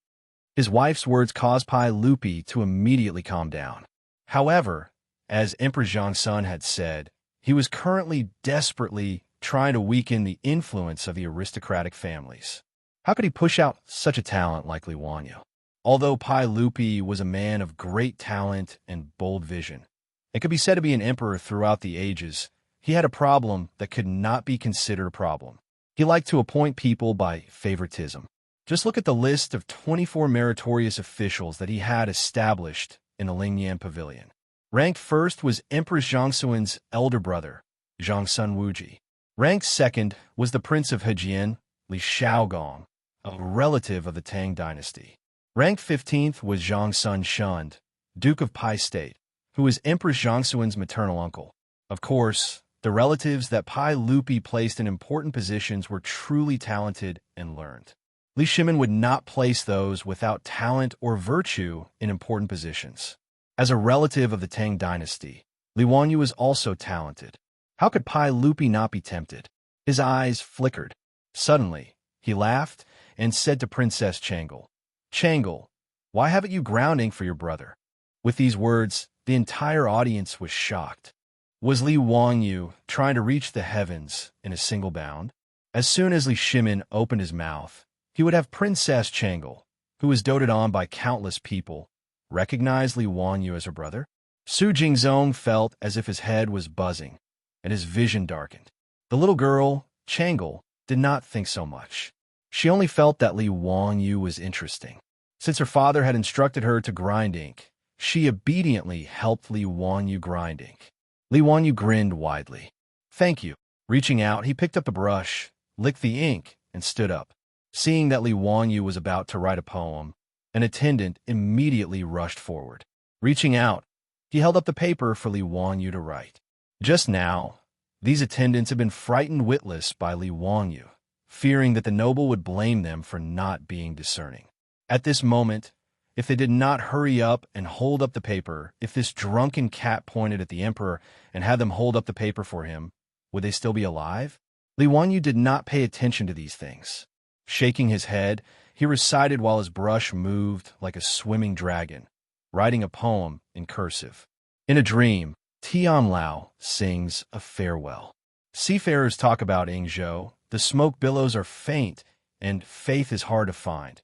His wife's words caused Pai Lupi to immediately calm down. However, as Emperor Zhongsun had said, he was currently desperately trying to weaken the influence of the aristocratic families. How could he push out such a talent like Li Wanyu? Although Pai Lupi was a man of great talent and bold vision, and could be said to be an emperor throughout the ages, he had a problem that could not be considered a problem. He liked to appoint people by favoritism. Just look at the list of 24 meritorious officials that he had established in the Lingyan Pavilion. Ranked first was Empress Zhongsun's elder brother, Zhongsun Wuji. Ranked second was the Prince of Hejian, Li Shaogong, a relative of the Tang dynasty. Ranked 15th was Zhongsun Shund, Duke of Pai State, who was Empress Zhongsun's maternal uncle. Of course, the relatives that Pai Lupi placed in important positions were truly talented and learned. Li Shimin would not place those without talent or virtue in important positions. As a relative of the Tang dynasty, Li Wanyu was also talented. How could Pai Lupi not be tempted? His eyes flickered. Suddenly, he laughed and said to Princess Changle, Changle, why haven't you grounding for your brother? With these words, the entire audience was shocked. Was Li Wanyu trying to reach the heavens in a single bound? As soon as Li Shimin opened his mouth, he would have Princess Changle, who was doted on by countless people, recognize Li Wanyu as her brother. Su Jingzong felt as if his head was buzzing, and his vision darkened. The little girl, Changle, did not think so much. She only felt that Li Wanyu was interesting. Since her father had instructed her to grind ink, she obediently helped Li Wanyu grind ink. Li Wanyu grinned widely. Thank you. Reaching out, he picked up a brush, licked the ink, and stood up. Seeing that Li Wanyu was about to write a poem, an attendant immediately rushed forward. Reaching out, he held up the paper for Li Wanyu to write. Just now, these attendants had been frightened witless by Li Wanyu, fearing that the noble would blame them for not being discerning. At this moment, if they did not hurry up and hold up the paper, if this drunken cat pointed at the emperor and had them hold up the paper for him, would they still be alive? Li Wanyu did not pay attention to these things. Shaking his head, he recited while his brush moved like a swimming dragon, writing a poem in cursive. In a dream, Tian Lao sings a farewell. Seafarers talk about Yingzhou. The smoke billows are faint, and faith is hard to find.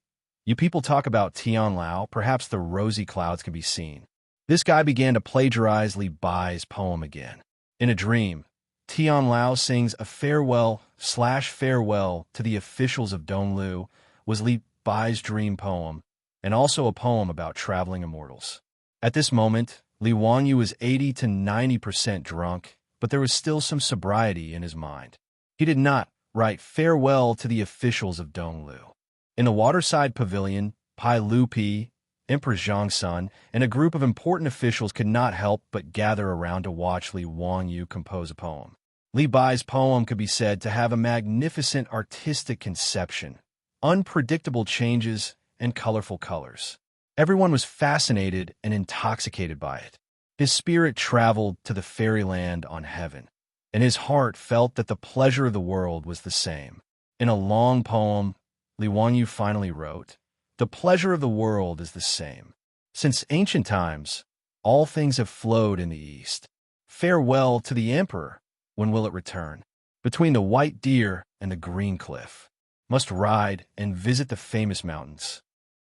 You people talk about Tian Lao, perhaps the rosy clouds can be seen. This guy began to plagiarize Li Bai's poem again. In a dream, Tian Lao sings a farewell to the officials of Donglu was Li Bai's dream poem, and also a poem about traveling immortals. At this moment, Li Wanyu was 80 to 90% drunk, but there was still some sobriety in his mind. He did not write farewell to the officials of Donglu. In the waterside pavilion, Pai Lupi, Emperor Zhongsun, and a group of important officials could not help but gather around to watch Li Wanyu compose a poem. Li Bai's poem could be said to have a magnificent artistic conception, unpredictable changes, and colorful colors. Everyone was fascinated and intoxicated by it. His spirit traveled to the fairyland on heaven, and his heart felt that the pleasure of the world was the same. In a long poem, Li Wanyu finally wrote, "The pleasure of the world is the same. Since ancient times, all things have flowed in the east. Farewell to the emperor. When will it return? Between the white deer and the green cliff. Must ride and visit the famous mountains."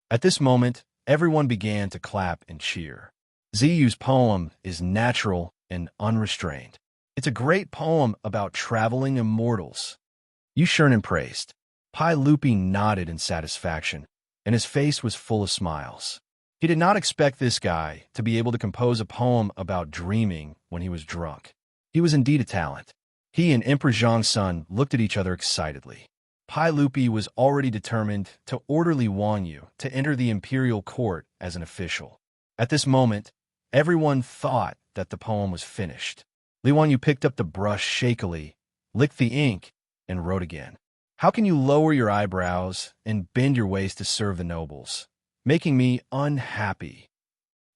At this moment, everyone began to clap and cheer. Ziyu's poem is natural and unrestrained. It's a great poem about traveling immortals. Yushurnan praised. Pai Lupi nodded in satisfaction, and his face was full of smiles. He did not expect this guy to be able to compose a poem about dreaming when he was drunk. He was indeed a talent. He and Empress Zhang's son looked at each other excitedly. Pai Lupi was already determined to order Li Wanyu to enter the imperial court as an official. At this moment, everyone thought that the poem was finished. Li Wanyu picked up the brush shakily, licked the ink, and wrote again. "How can you lower your eyebrows and bend your waist to serve the nobles, making me unhappy?"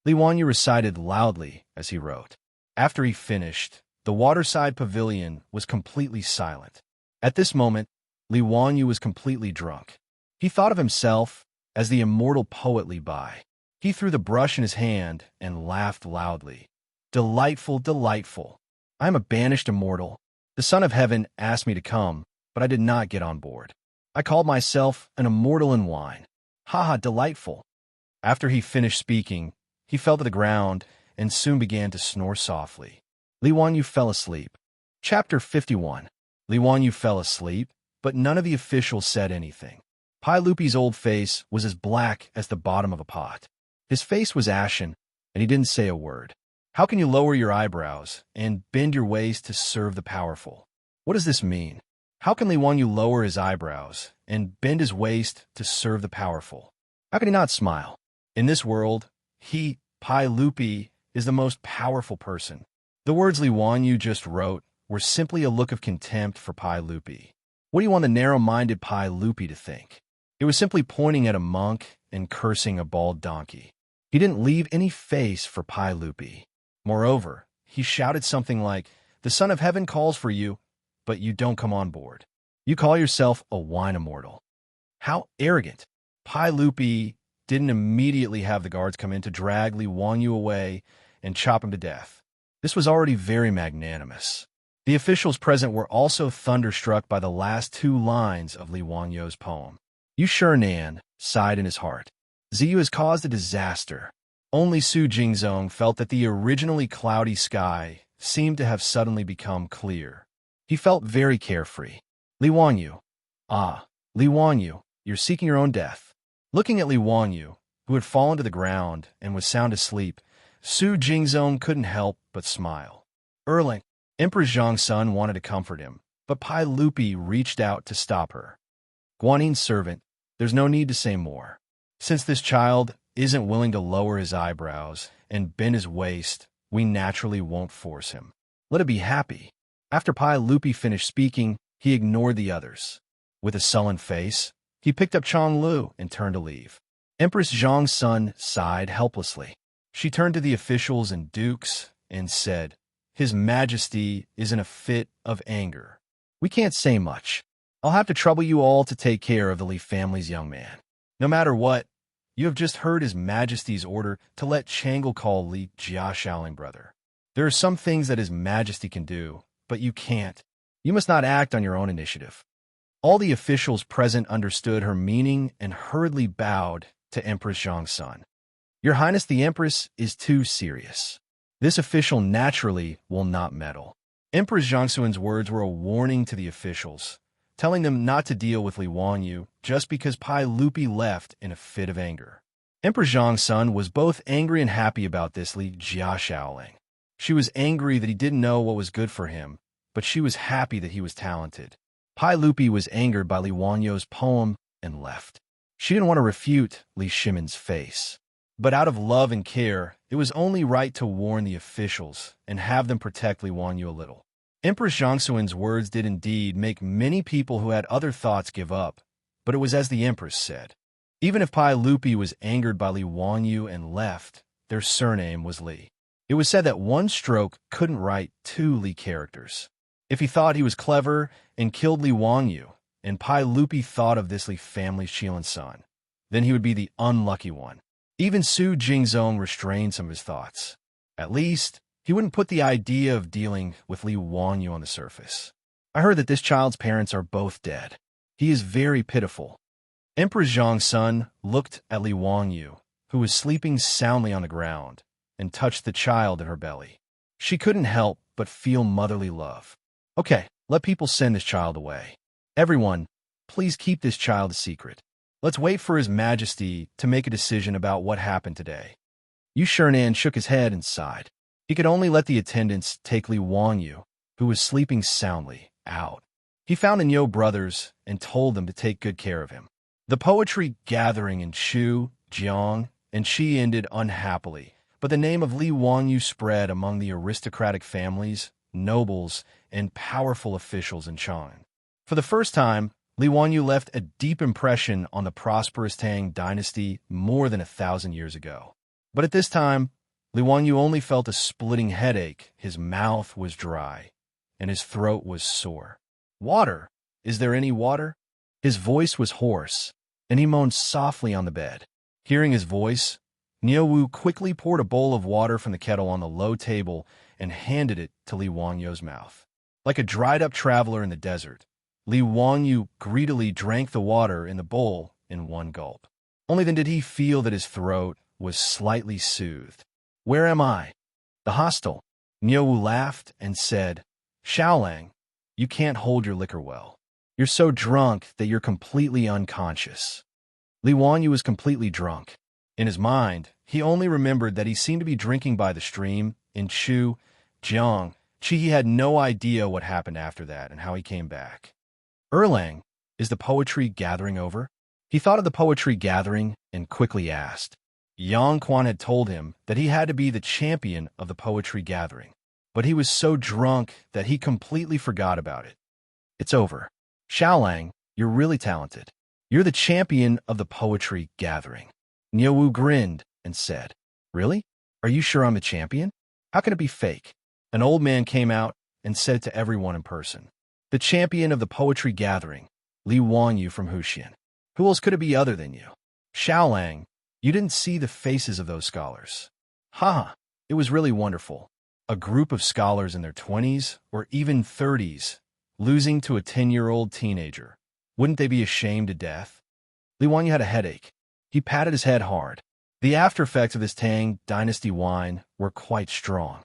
Li Wanyu recited loudly as he wrote. After he finished, the waterside pavilion was completely silent. At this moment, Li Wanyu was completely drunk. He thought of himself as the immortal poet Li Bai. He threw the brush in his hand and laughed loudly. "Delightful, delightful. I am a banished immortal. The Son of Heaven asked me to come, but I did not get on board. I called myself an immortal in wine. Ha, delightful." After he finished speaking, he fell to the ground and soon began to snore softly. Li Wanyu fell asleep. Chapter 51. Li Wanyu fell asleep, but none of the officials said anything. Pai Lupi's old face was as black as the bottom of a pot. His face was ashen, and he didn't say a word. "How can you lower your eyebrows and bend your waist to serve the powerful?" What does this mean? How can Li Wanyu lower his eyebrows and bend his waist to serve the powerful? How can he not smile? In this world, he, Pai Lupi, is the most powerful person. The words Li Wanyu just wrote were simply a look of contempt for Pai Lupi. What do you want the narrow-minded Pai Lupi to think? It was simply pointing at a monk and cursing a bald donkey. He didn't leave any face for Pai Lupi. Moreover, he shouted something like, "The Son of Heaven calls for you, but you don't come on board. You call yourself a wine immortal." How arrogant! Pai Lupi didn't immediately have the guards come in to drag Li Wanyu away and chop him to death. This was already very magnanimous. The officials present were also thunderstruck by the last two lines of Li Wanyu's poem. Yushurnan sighed in his heart. Ziyu has caused a disaster. Only Su Jingzong felt that the originally cloudy sky seemed to have suddenly become clear. He felt very carefree. "Li Wanyu. Ah, Li Wanyu, you're seeking your own death." Looking at Li Wanyu, who had fallen to the ground and was sound asleep, Su Jingzong couldn't help but smile. Erling, Empress Zhang's son, wanted to comfort him, but Pai Lupi reached out to stop her. "Guanin's servant, there's no need to say more. Since this child isn't willing to lower his eyebrows and bend his waist, we naturally won't force him. Let it be happy." After Pai Lupi finished speaking, he ignored the others. With a sullen face, he picked up Chong Lu and turned to leave. Empress Zhang's son sighed helplessly. She turned to the officials and dukes and said, "His Majesty is in a fit of anger. We can't say much. I'll have to trouble you all to take care of the Li family's young man. No matter what, you have just heard His Majesty's order to let Changle call Li Jia Shaoling brother. There are some things that His Majesty can do, but you can't. You must not act on your own initiative." All the officials present understood her meaning and hurriedly bowed to Empress Zhang's son. "Your Highness the Empress is too serious. This official naturally will not meddle." Empress Zhangxuan's words were a warning to the officials, telling them not to deal with Li Wanyu just because Pai Lupi left in a fit of anger. Empress Zhang's son was both angry and happy about this Li Jia Shaoling. She was angry that he didn't know what was good for him, but she was happy that he was talented. Pai Lupi was angered by Li Wanyu's poem and left. She didn't want to refute Li Shimon's face. But out of love and care, it was only right to warn the officials and have them protect Li Wanyu a little. Empress Zhangxuan's words did indeed make many people who had other thoughts give up, But it was as the Empress said. Even if Pai Lupi was angered by Li Wanyu and left, their surname was Li. It was said that one stroke couldn't write two Li characters. If he thought he was clever and killed Li Wanyu, and Pai Lupi thought of this Li family's Xianxia, then he would be the unlucky one. Even Su Jingzong restrained some of his thoughts. At least, he wouldn't put the idea of dealing with Li Wanyu on the surface. I heard that this child's parents are both dead. He is very pitiful. Empress Zhang's son looked at Li Wanyu, who was sleeping soundly on the ground, and touched the child in her belly. She couldn't help but feel motherly love. Okay, let people send this child away. Everyone, please keep this child a secret. Let's wait for His Majesty to make a decision about what happened today. Yu Shernan shook his head and sighed. He could only let the attendants take Li Wanyu, who was sleeping soundly, out. He found the Niu brothers and told them to take good care of him. The poetry gathering in Shu, Jiang, and Shi ended unhappily, but the name of Li Wanyu spread among the aristocratic families, nobles, and powerful officials in Chang. For the first time, Li Wanyu left a deep impression on the prosperous Tang dynasty more than 1,000 years ago. But at this time, Li Wanyu only felt a splitting headache, his mouth was dry, and his throat was sore. Water? Is there any water? His voice was hoarse, and he moaned softly on the bed. Hearing his voice, Niu quickly poured a bowl of water from the kettle on the low table and handed it to Li Wanyu's mouth. Like a dried-up traveler in the desert, Li Wanyu greedily drank the water in the bowl in one gulp. Only then did he feel that his throat was slightly soothed. Where am I? The hostel. Niu laughed and said, Xiaolang, you can't hold your liquor well. You're so drunk that you're completely unconscious. Li Wanyu was completely drunk. In his mind, he only remembered that he seemed to be drinking by the stream in Shu, Jiang. He had no idea what happened after that and how he came back. Erlang, is the poetry gathering over? He thought of the poetry gathering and quickly asked. Yang Quan had told him that he had to be the champion of the poetry gathering, but he was so drunk that he completely forgot about it. It's over. Xiaolang, you're really talented. You're the champion of the poetry gathering. Niu grinned and said, Really? Are you sure I'm a champion? How can it be fake? An old man came out and said it to everyone in person. The champion of the poetry gathering, Li Wanyu from Huxian. Who else could it be other than you? Xiaolang, you didn't see the faces of those scholars. Ha! It was really wonderful. A group of scholars in their 20s or even 30s, losing to a 10-year-old teenager. Wouldn't they be ashamed to death? Li Wanyu had a headache. He patted his head hard. The after effects of this Tang dynasty wine were quite strong.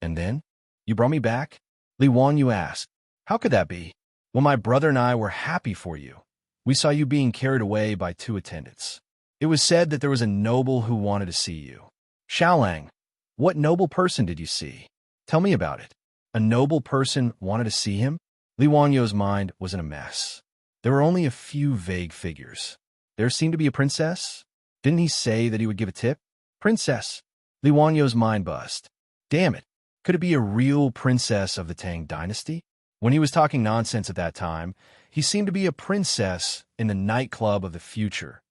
And then? You brought me back? Li Wanyu asked. How could that be? Well, my brother and I were happy for you. We saw you being carried away by 2 attendants. It was said that there was a noble who wanted to see you. Xiaolang, what noble person did you see? Tell me about it. A noble person wanted to see him? Li Wanyu's mind was in a mess. There were only a few vague figures. There seemed to be a princess. Didn't he say that he would give a tip? Princess. Li Wanyu's mind buzzed. Damn it. Could it be a real princess of the Tang dynasty? When he was talking nonsense at that time, he seemed to be a princess in the nightclub of the future.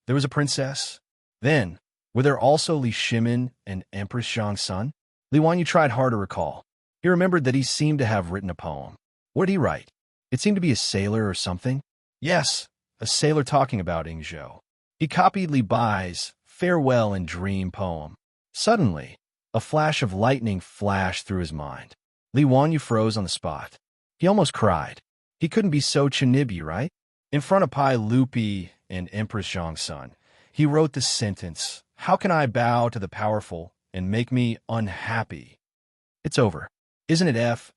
There was a princess. Then, were there also Li Shimin and Empress Zhang's son? Li Wanyu tried hard to recall. He remembered that he seemed to have written a poem. What did he write? It seemed to be a sailor or something. Yes, a sailor talking about Yingzhou. He copied Li Bai's farewell and dream poem. Suddenly, a flash of lightning flashed through his mind. Li Wanyu froze on the spot. He almost cried. He couldn't be so chinibi, right? In front of Pai Lupi and Empress Zhang's son, he wrote the sentence, How can I bow to the powerful and make me unhappy? It's over. Isn't it F***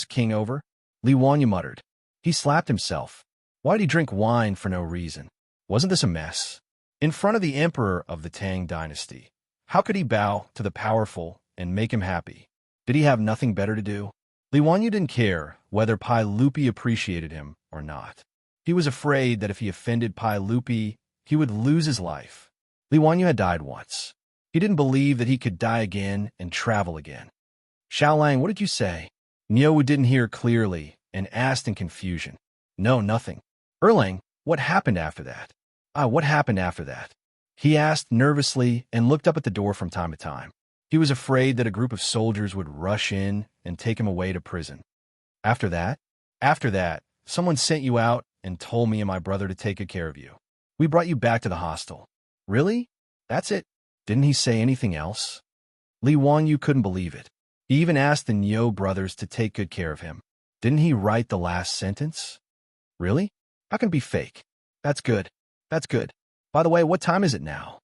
king over? Li Wanyu muttered. He slapped himself. Why did he drink wine for no reason? Wasn't this a mess? In front of the emperor of the Tang dynasty, how could he bow to the powerful and make him happy? Did he have nothing better to do? Li Wanyu didn't care whether Pai Lupi appreciated him or not. He was afraid that if he offended Pai Lupi, he would lose his life. Li Wanyu had died once. He didn't believe that he could die again and travel again. Xiaolang, what did you say? Niu didn't hear clearly and asked in confusion. No, nothing. Erlang, What happened after that? What happened after that? He asked nervously and looked up at the door from time to time. He was afraid that a group of soldiers would rush in and take him away to prison. After that? After that, someone sent you out and told me and my brother to take good care of you. We brought you back to the hostel. Really? That's it? Didn't he say anything else? Li Wanyu couldn't believe it. He even asked the Niu brothers to take good care of him. Didn't he write the last sentence? Really? How can it be fake? That's good. That's good. By the way, what time is it now?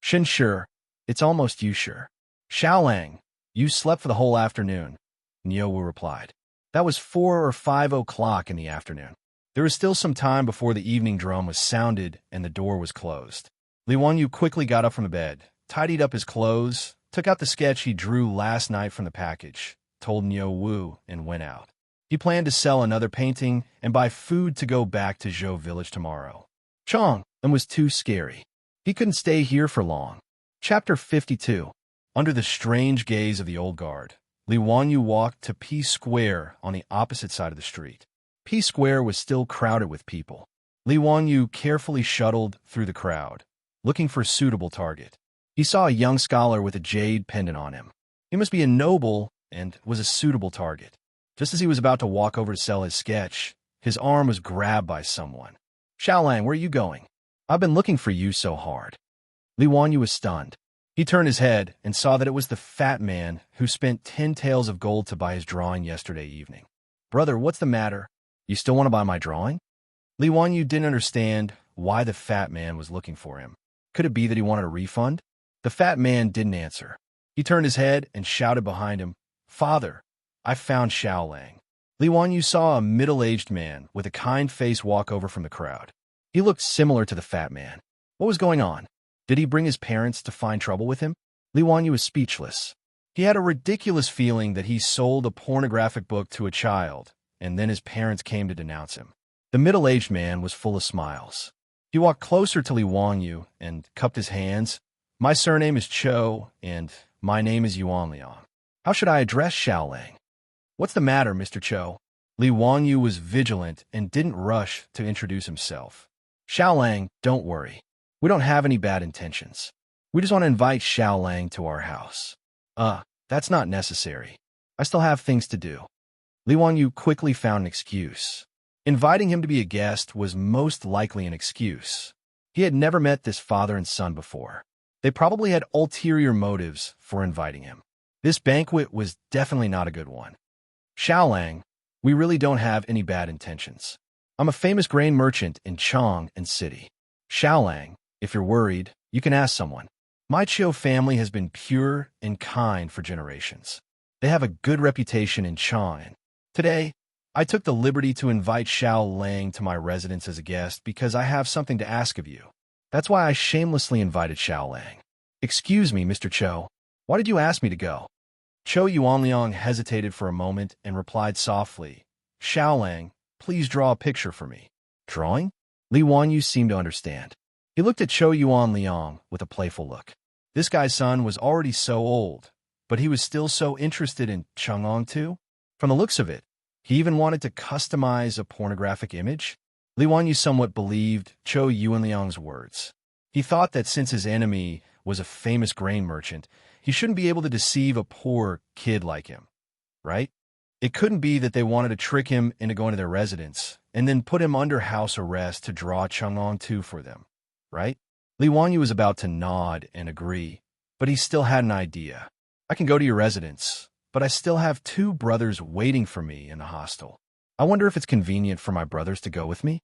Xianxia, it's almost Wuxia. Xiaolang, you slept for the whole afternoon, Niu replied. That was 4 or 5 o'clock in the afternoon. There was still some time before the evening drum was sounded and the door was closed. Li Wanyu quickly got up from the bed, tidied up his clothes, took out the sketch he drew last night from the package, told Niu Wu, and went out. He planned to sell another painting and buy food to go back to Zhou village tomorrow. Chang was too scary. He couldn't stay here for long. Chapter 52. Under the strange gaze of the old guard, Li Wanyu walked to P Square on the opposite side of the street. P Square was still crowded with people. Li Wanyu carefully shuttled through the crowd, looking for a suitable target. He saw a young scholar with a jade pendant on him. He must be a noble and was a suitable target. Just as he was about to walk over to sell his sketch, his arm was grabbed by someone. Xiaolang, where are you going? I've been looking for you so hard. Li Wanyu was stunned. He turned his head and saw that it was the fat man who spent 10 taels of gold to buy his drawing yesterday evening. Brother, what's the matter? You still want to buy my drawing? Li Wanyu didn't understand why the fat man was looking for him. Could it be that he wanted a refund? The fat man didn't answer. He turned his head and shouted behind him, Father, I found Xiaolang. Li Wanyu saw a middle-aged man with a kind face walk over from the crowd. He looked similar to the fat man. What was going on? Did he bring his parents to find trouble with him? Li Wanyu was speechless. He had a ridiculous feeling that he sold a pornographic book to a child, and then his parents came to denounce him. The middle-aged man was full of smiles. He walked closer to Li Wanyu and cupped his hands. My surname is Cho, and my name is Yuanliang. How should I address Xiaolang? What's the matter, Mr. Cho? Li Wanyu was vigilant and didn't rush to introduce himself. Xiaolang, don't worry. We don't have any bad intentions. We just want to invite Xiaolang to our house. That's not necessary. I still have things to do. Li Wanyu quickly found an excuse. Inviting him to be a guest was most likely an excuse. He had never met this father and son before. They probably had ulterior motives for inviting him. This banquet was definitely not a good one. Xiaolang, we really don't have any bad intentions. I'm a famous grain merchant in Chang and City. Xiaolang, if you're worried, you can ask someone. My Chiu family has been pure and kind for generations. They have a good reputation in Chang. Today, I took the liberty to invite Xiaolang to my residence as a guest because I have something to ask of you. That's why I shamelessly invited Xiaolang. Excuse me, Mr. Cho. Why did you ask me to go? Cho Yuanliang hesitated for a moment and replied softly, Xiaolang, please draw a picture for me. Drawing? Li Wanyu seemed to understand. He looked at Cho Yuanliang with a playful look. This guy's son was already so old, but he was still so interested in Chang'an too. From the looks of it, he even wanted to customize a pornographic image. Li Wanyu somewhat believed Cho Yuanliang's words. He thought that since his enemy was a famous grain merchant, he shouldn't be able to deceive a poor kid like him, right? It couldn't be that they wanted to trick him into going to their residence and then put him under house arrest to draw Chang'an too for them, right? Li Wanyu was about to nod and agree, but he still had an idea. I can go to your residence, but I still have 2 brothers waiting for me in the hostel. I wonder if it's convenient for my brothers to go with me?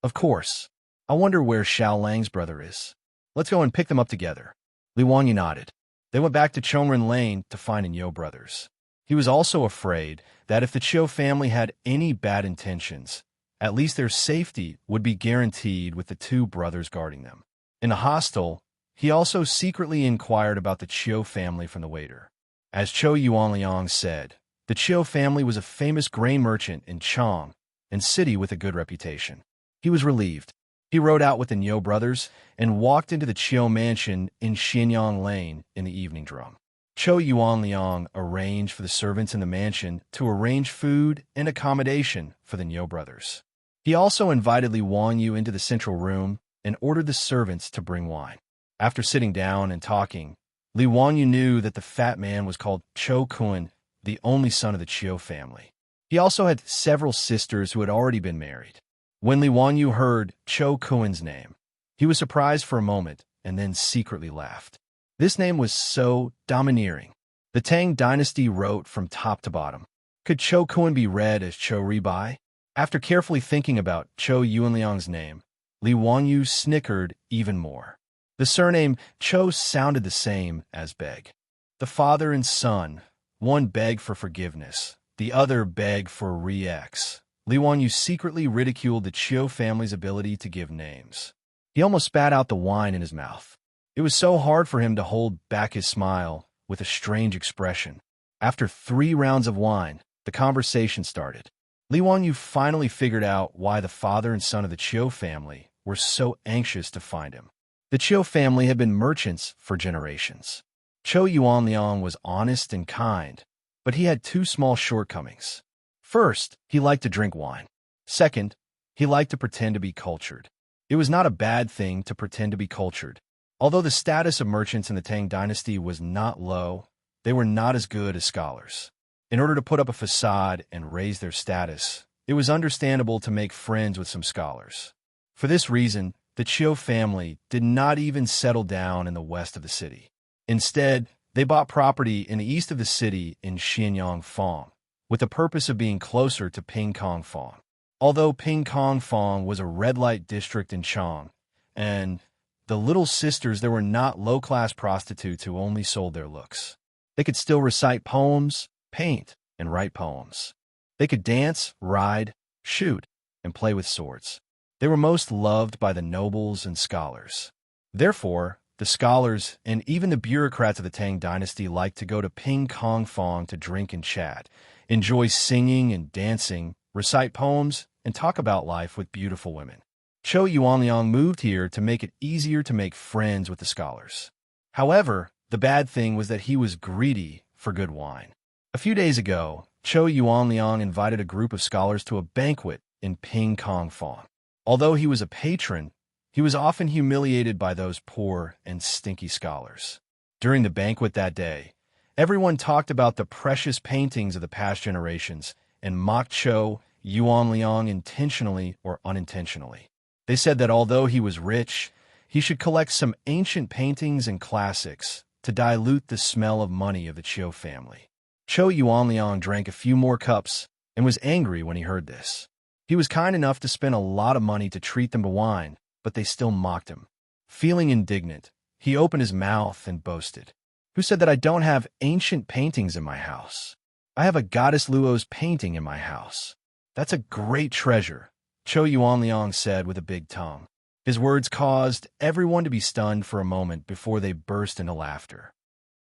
Of course. I wonder where Xiaolang's brother is. Let's go and pick them up together. Li Wanyu nodded. They went back to Chongren Lane to find the Niu brothers. He was also afraid that if the Chiu family had any bad intentions, at least their safety would be guaranteed with the 2 brothers guarding them. In the hostel, he also secretly inquired about the Chiu family from the waiter. As Cho Yuanliang said, the Chiu family was a famous grain merchant in Chang and City with a good reputation. He was relieved. He rode out with the Niu brothers and walked into the Chiu mansion in Xianyang Lane in the evening drum. Cho Yuanliang arranged for the servants in the mansion to arrange food and accommodation for the Niu brothers. He also invited Li Wanyu into the central room and ordered the servants to bring wine. After sitting down and talking, Li Wanyu knew that the fat man was called Cho Kun, the only son of the Chiu family. He also had several sisters who had already been married. When Li Wanyu heard Cho Kun's name, he was surprised for a moment and then secretly laughed. This name was so domineering. The Tang dynasty wrote from top to bottom. Could Cho Kun be read as Cho Ribai? After carefully thinking about Cho Yuanliang's name, Li Wanyu snickered even more. The surname Cho sounded the same as beg. The father and son, one begged for forgiveness, the other begged for re-ex. Li Wanyu secretly ridiculed the Chiu family's ability to give names. He almost spat out the wine in his mouth. It was so hard for him to hold back his smile with a strange expression. After 3 rounds of wine, the conversation started. Li Wanyu finally figured out why the father and son of the Chiu family were so anxious to find him. The Chiu family had been merchants for generations. Cho Yuanliang was honest and kind, but he had 2 small shortcomings. First, he liked to drink wine. Second, he liked to pretend to be cultured. It was not a bad thing to pretend to be cultured. Although the status of merchants in the Tang dynasty was not low, they were not as good as scholars. In order to put up a facade and raise their status, it was understandable to make friends with some scholars. For this reason, the Chiu family did not even settle down in the west of the city. Instead, they bought property in the east of the city in Xianxia, with the purpose of being closer to Pingkongfang. Although Pingkongfang was a red-light district in Chang, and the Little Sisters, there were not low-class prostitutes who only sold their looks. They could still recite poems, paint, and write poems. They could dance, ride, shoot, and play with swords. They were most loved by the nobles and scholars. Therefore, the scholars and even the bureaucrats of the Tang dynasty liked to go to Pingkongfang to drink and chat, enjoy singing and dancing, recite poems, and talk about life with beautiful women. Cho Yuanliang moved here to make it easier to make friends with the scholars. However, the bad thing was that he was greedy for good wine. A few days ago, Cho Yuanliang invited a group of scholars to a banquet in Pingkongfang. Although he was a patron, he was often humiliated by those poor and stinky scholars. During the banquet that day, everyone talked about the precious paintings of the past generations and mocked Cho Yuanliang intentionally or unintentionally. They said that although he was rich, he should collect some ancient paintings and classics to dilute the smell of money of the Chiu family. Cho Yuanliang drank a few more cups and was angry when he heard this. He was kind enough to spend a lot of money to treat them to wine, but they still mocked him. Feeling indignant, he opened his mouth and boasted. Who said that I don't have ancient paintings in my house? I have a goddess Luo's painting in my house. That's a great treasure, Cho Yuanliang said with a big tongue. His words caused everyone to be stunned for a moment before they burst into laughter.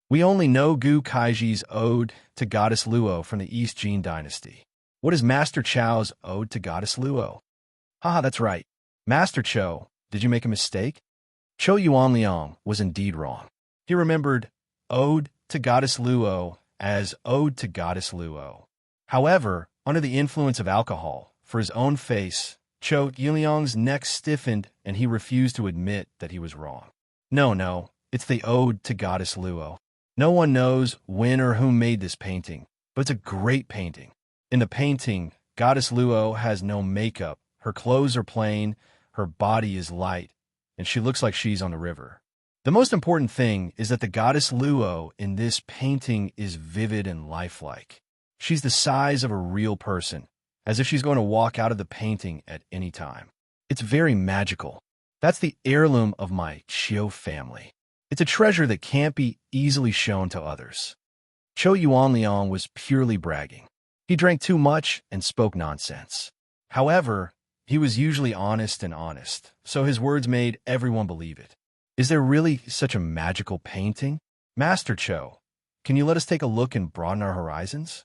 We only know Gu Kaiji's Ode to Goddess Luo from the East Jin dynasty. What is Master Chao's Ode to Goddess Luo? Haha, that's right. Master Cho, did you make a mistake? Cho Yuanliang was indeed wrong. He remembered Ode to Goddess Luo as Ode to Goddess Luo. However, under the influence of alcohol, for his own face, Cho Yuanliang's neck stiffened and he refused to admit that he was wrong. No, it's the Ode to Goddess Luo. No one knows when or who made this painting, but it's a great painting. In the painting, Goddess Luo has no makeup, her clothes are plain, her body is light, and she looks like she's on the river. The most important thing is that the Goddess Luo in this painting is vivid and lifelike. She's the size of a real person, as if she's going to walk out of the painting at any time. It's very magical. That's the heirloom of my Chiu family. It's a treasure that can't be easily shown to others. Cho Yuanliang was purely bragging. He drank too much and spoke nonsense. However, he was usually honest, so his words made everyone believe it. Is there really such a magical painting? Master Cho, can you let us take a look and broaden our horizons?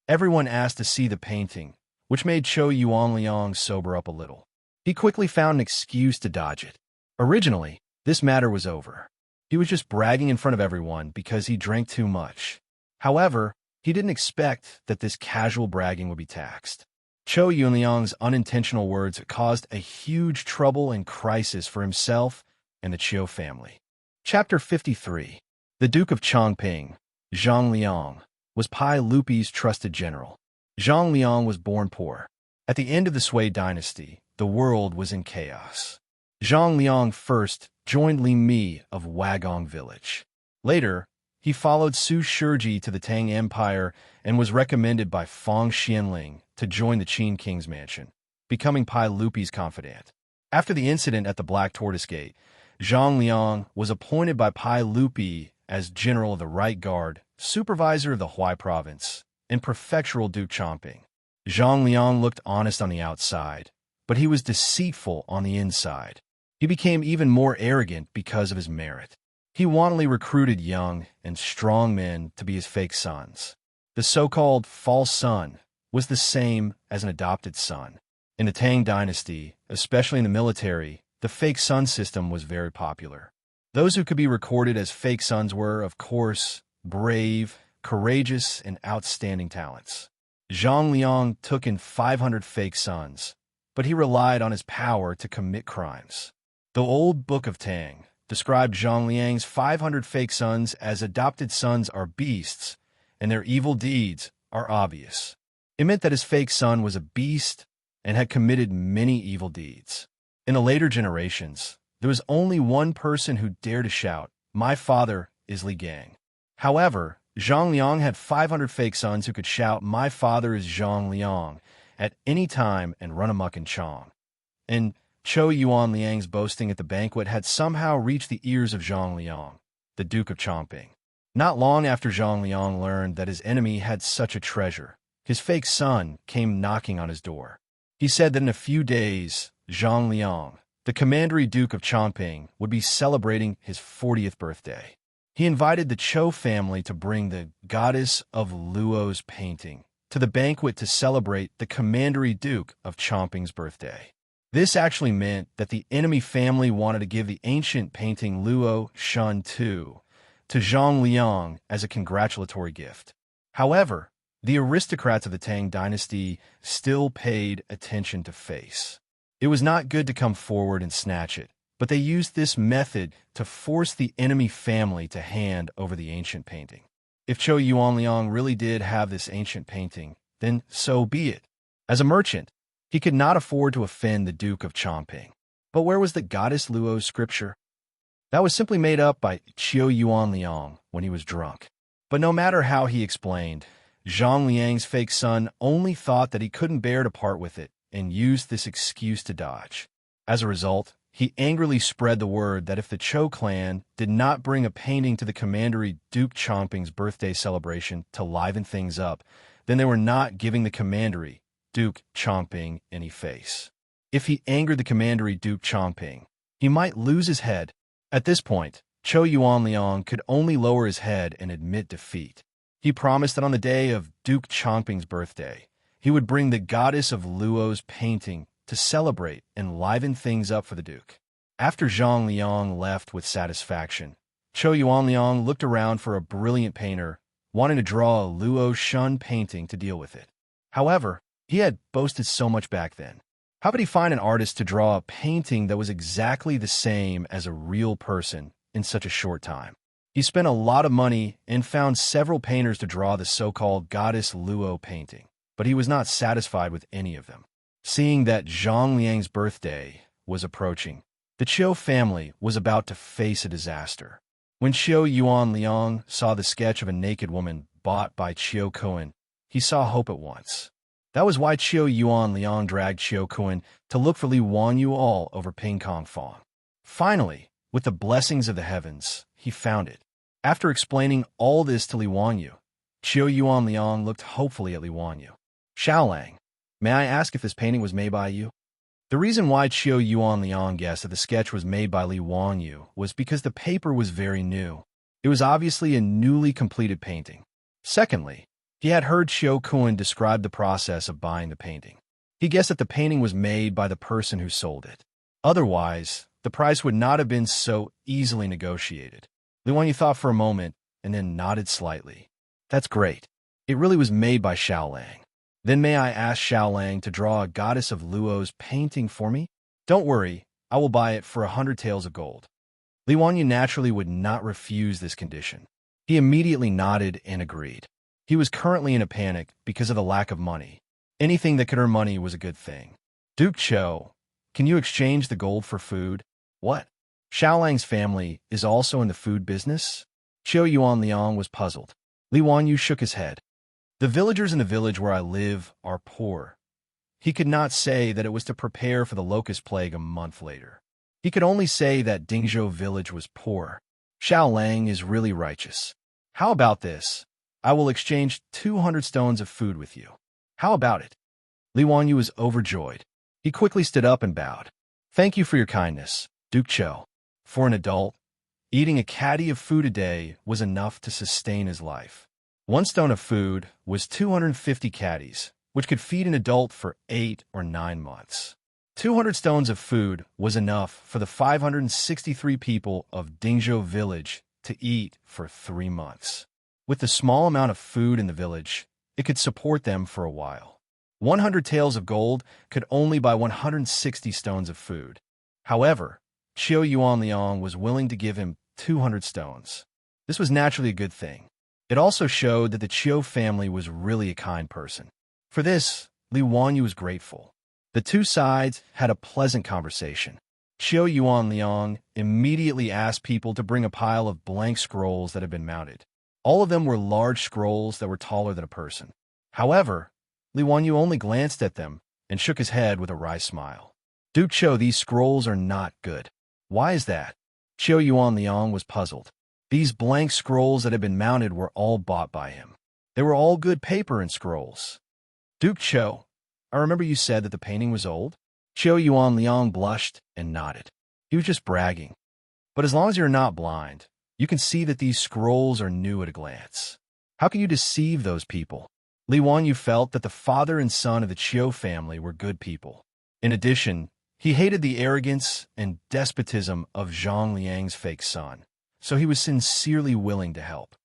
Everyone asked to see the painting, which made Cho Yuanliang sober up a little. He quickly found an excuse to dodge it. Originally, this matter was over. He was just bragging in front of everyone because he drank too much. However, he didn't expect that this casual bragging would be taxed. Chou Yunliang's unintentional words caused a huge trouble and crisis for himself and the Chiu family. Chapter 53. The Duke of Chongping, Zhang Liang, was Pai Lupi's trusted general. Zhang Liang was born poor. At the end of the Sui dynasty, the world was in chaos. Zhang Liang first joined Li Mi of Wagong village. Later, he followed Su Shiji to the Tang Empire and was recommended by Fang Xianling to join the Qin King's mansion, becoming Pai Lupi's confidant. After the incident at the Black Tortoise Gate, Zhang Liang was appointed by Pai Lupi as general of the Right Guard, supervisor of the Huai province, and prefectural Duke Chongping. Zhang Liang looked honest on the outside, but he was deceitful on the inside. He became even more arrogant because of his merit. He wantonly recruited young and strong men to be his fake sons. The so-called false son was the same as an adopted son. In the Tang dynasty, especially in the military, the fake son system was very popular. Those who could be recorded as fake sons were, of course, brave, courageous, and outstanding talents. Zhang Liang took in 500 fake sons, but he relied on his power to commit crimes. The old Book of Tang described Zhang Liang's 500 fake sons as adopted sons are beasts, and their evil deeds are obvious. It meant that his fake son was a beast and had committed many evil deeds. In the later generations, there was only one person who dared to shout, "My father is Li Gang." However, Zhang Liang had 500 fake sons who could shout, "My father is Zhang Liang," at any time and run amok in Chong. And Chou Yuanliang's boasting at the banquet had somehow reached the ears of Zhang Liang, the Duke of Chongping. Not long after Zhang Liang learned that his enemy had such a treasure, his fake son came knocking on his door. He said that in a few days, Zhang Liang, the commandery Duke of Chongping, would be celebrating his 40th birthday. He invited the Chou family to bring the Goddess of Luo's painting to the banquet to celebrate the commandery Duke of Chongping's birthday. This actually meant that the enemy family wanted to give the ancient painting Luo Shun Tu to Zhang Liang as a congratulatory gift. However, the aristocrats of the Tang dynasty still paid attention to face. It was not good to come forward and snatch it, but they used this method to force the enemy family to hand over the ancient painting. If Chou Yuanliang really did have this ancient painting, then so be it. As a merchant, he could not afford to offend the Duke of Chongping. But where was the goddess Luo's scripture? That was simply made up by Chou Yuanliang when he was drunk. But no matter how he explained, Zhang Liang's fake son only thought that he couldn't bear to part with it and used this excuse to dodge. As a result, he angrily spread the word that if the Chou clan did not bring a painting to the commandery Duke Chongping's birthday celebration to liven things up, then they were not giving the commandery Duke Chongping any face. If he angered the commandery Duke Chongping, he might lose his head. At this point, Chou Yuanliang could only lower his head and admit defeat. He promised that on the day of Duke Chongping's birthday, he would bring the goddess of Luo's painting to celebrate and liven things up for the Duke. After Zhang Liang left with satisfaction, Chou Yuanliang looked around for a brilliant painter, wanting to draw a Luo Shun painting to deal with it. However, he had boasted so much back then. How could he find an artist to draw a painting that was exactly the same as a real person in such a short time? He spent a lot of money and found several painters to draw the so-called Goddess Luo painting, but he was not satisfied with any of them. Seeing that Zhang Liang's birthday was approaching, the Chiu family was about to face a disaster. When Chiu Yuanliang saw the sketch of a naked woman bought by Chiu Kuan, he saw hope at once. That was why Chiu Yuanliang dragged Chiu Kuan to look for Li Wanyu all over Ping Kong Fong. Finally, with the blessings of the heavens, he found it. After explaining all this to Li Wanyu, Chiu Yuanliang looked hopefully at Li Wanyu. "Xiaolang, may I ask if this painting was made by you?" The reason why Chiu Yuanliang guessed that the sketch was made by Li Wanyu was because the paper was very new. It was obviously a newly completed painting. Secondly, he had heard Chiu Kuan describe the process of buying the painting. He guessed that the painting was made by the person who sold it. Otherwise, the price would not have been so easily negotiated. Li Wanyu thought for a moment and then nodded slightly. "That's great. It really was made by Xiaolang." Then may I ask Xiaolang to draw a goddess of Luo's painting for me? Don't worry, I will buy it for 100 taels of gold. Li Wanyu naturally would not refuse this condition. He immediately nodded and agreed. He was currently in a panic because of the lack of money. Anything that could earn money was a good thing. Duke Cho, can you exchange the gold for food? What? Xiaolang's family is also in the food business? Qiu Yuanliang was puzzled. Li Wanyu shook his head. The villagers in the village where I live are poor. He could not say that it was to prepare for the locust plague a month later. He could only say that Dingzhou village was poor. Xiaolang is really righteous. How about this? I will exchange 200 stones of food with you. How about it? Li Wanyu was overjoyed. He quickly stood up and bowed. Thank you for your kindness, Duke Cho. For an adult, eating a caddy of food a day was enough to sustain his life. 1 stone of food was 250 caddies, which could feed an adult for 8 or 9 months. 200 stones of food was enough for the 563 people of Dingzhou village to eat for 3 months. With the small amount of food in the village, it could support them for a while. 100 taels of gold could only buy 160 stones of food. However, Qiu Yuanliang was willing to give him 200 stones. This was naturally a good thing. It also showed that the Qiu family was really a kind person. For this, Li Wanyu was grateful. The two sides had a pleasant conversation. Qiu Yuanliang immediately asked people to bring a pile of blank scrolls that had been mounted. All of them were large scrolls that were taller than a person. However, Li Wanyu only glanced at them and shook his head with a wry smile. Duke Cho, these scrolls are not good. Why is that? Qiu Yuanliang was puzzled. These blank scrolls that had been mounted were all bought by him. They were all good paper and scrolls. Duke Cho, I remember you said that the painting was old? Qiu Yuanliang blushed and nodded. He was just bragging. But as long as you're not blind, you can see that these scrolls are new at a glance. How can you deceive those people? Li Wanyu felt that the father and son of the Qiu family were good people. In addition, he hated the arrogance and despotism of Zhang Liang's fake son, so he was sincerely willing to help.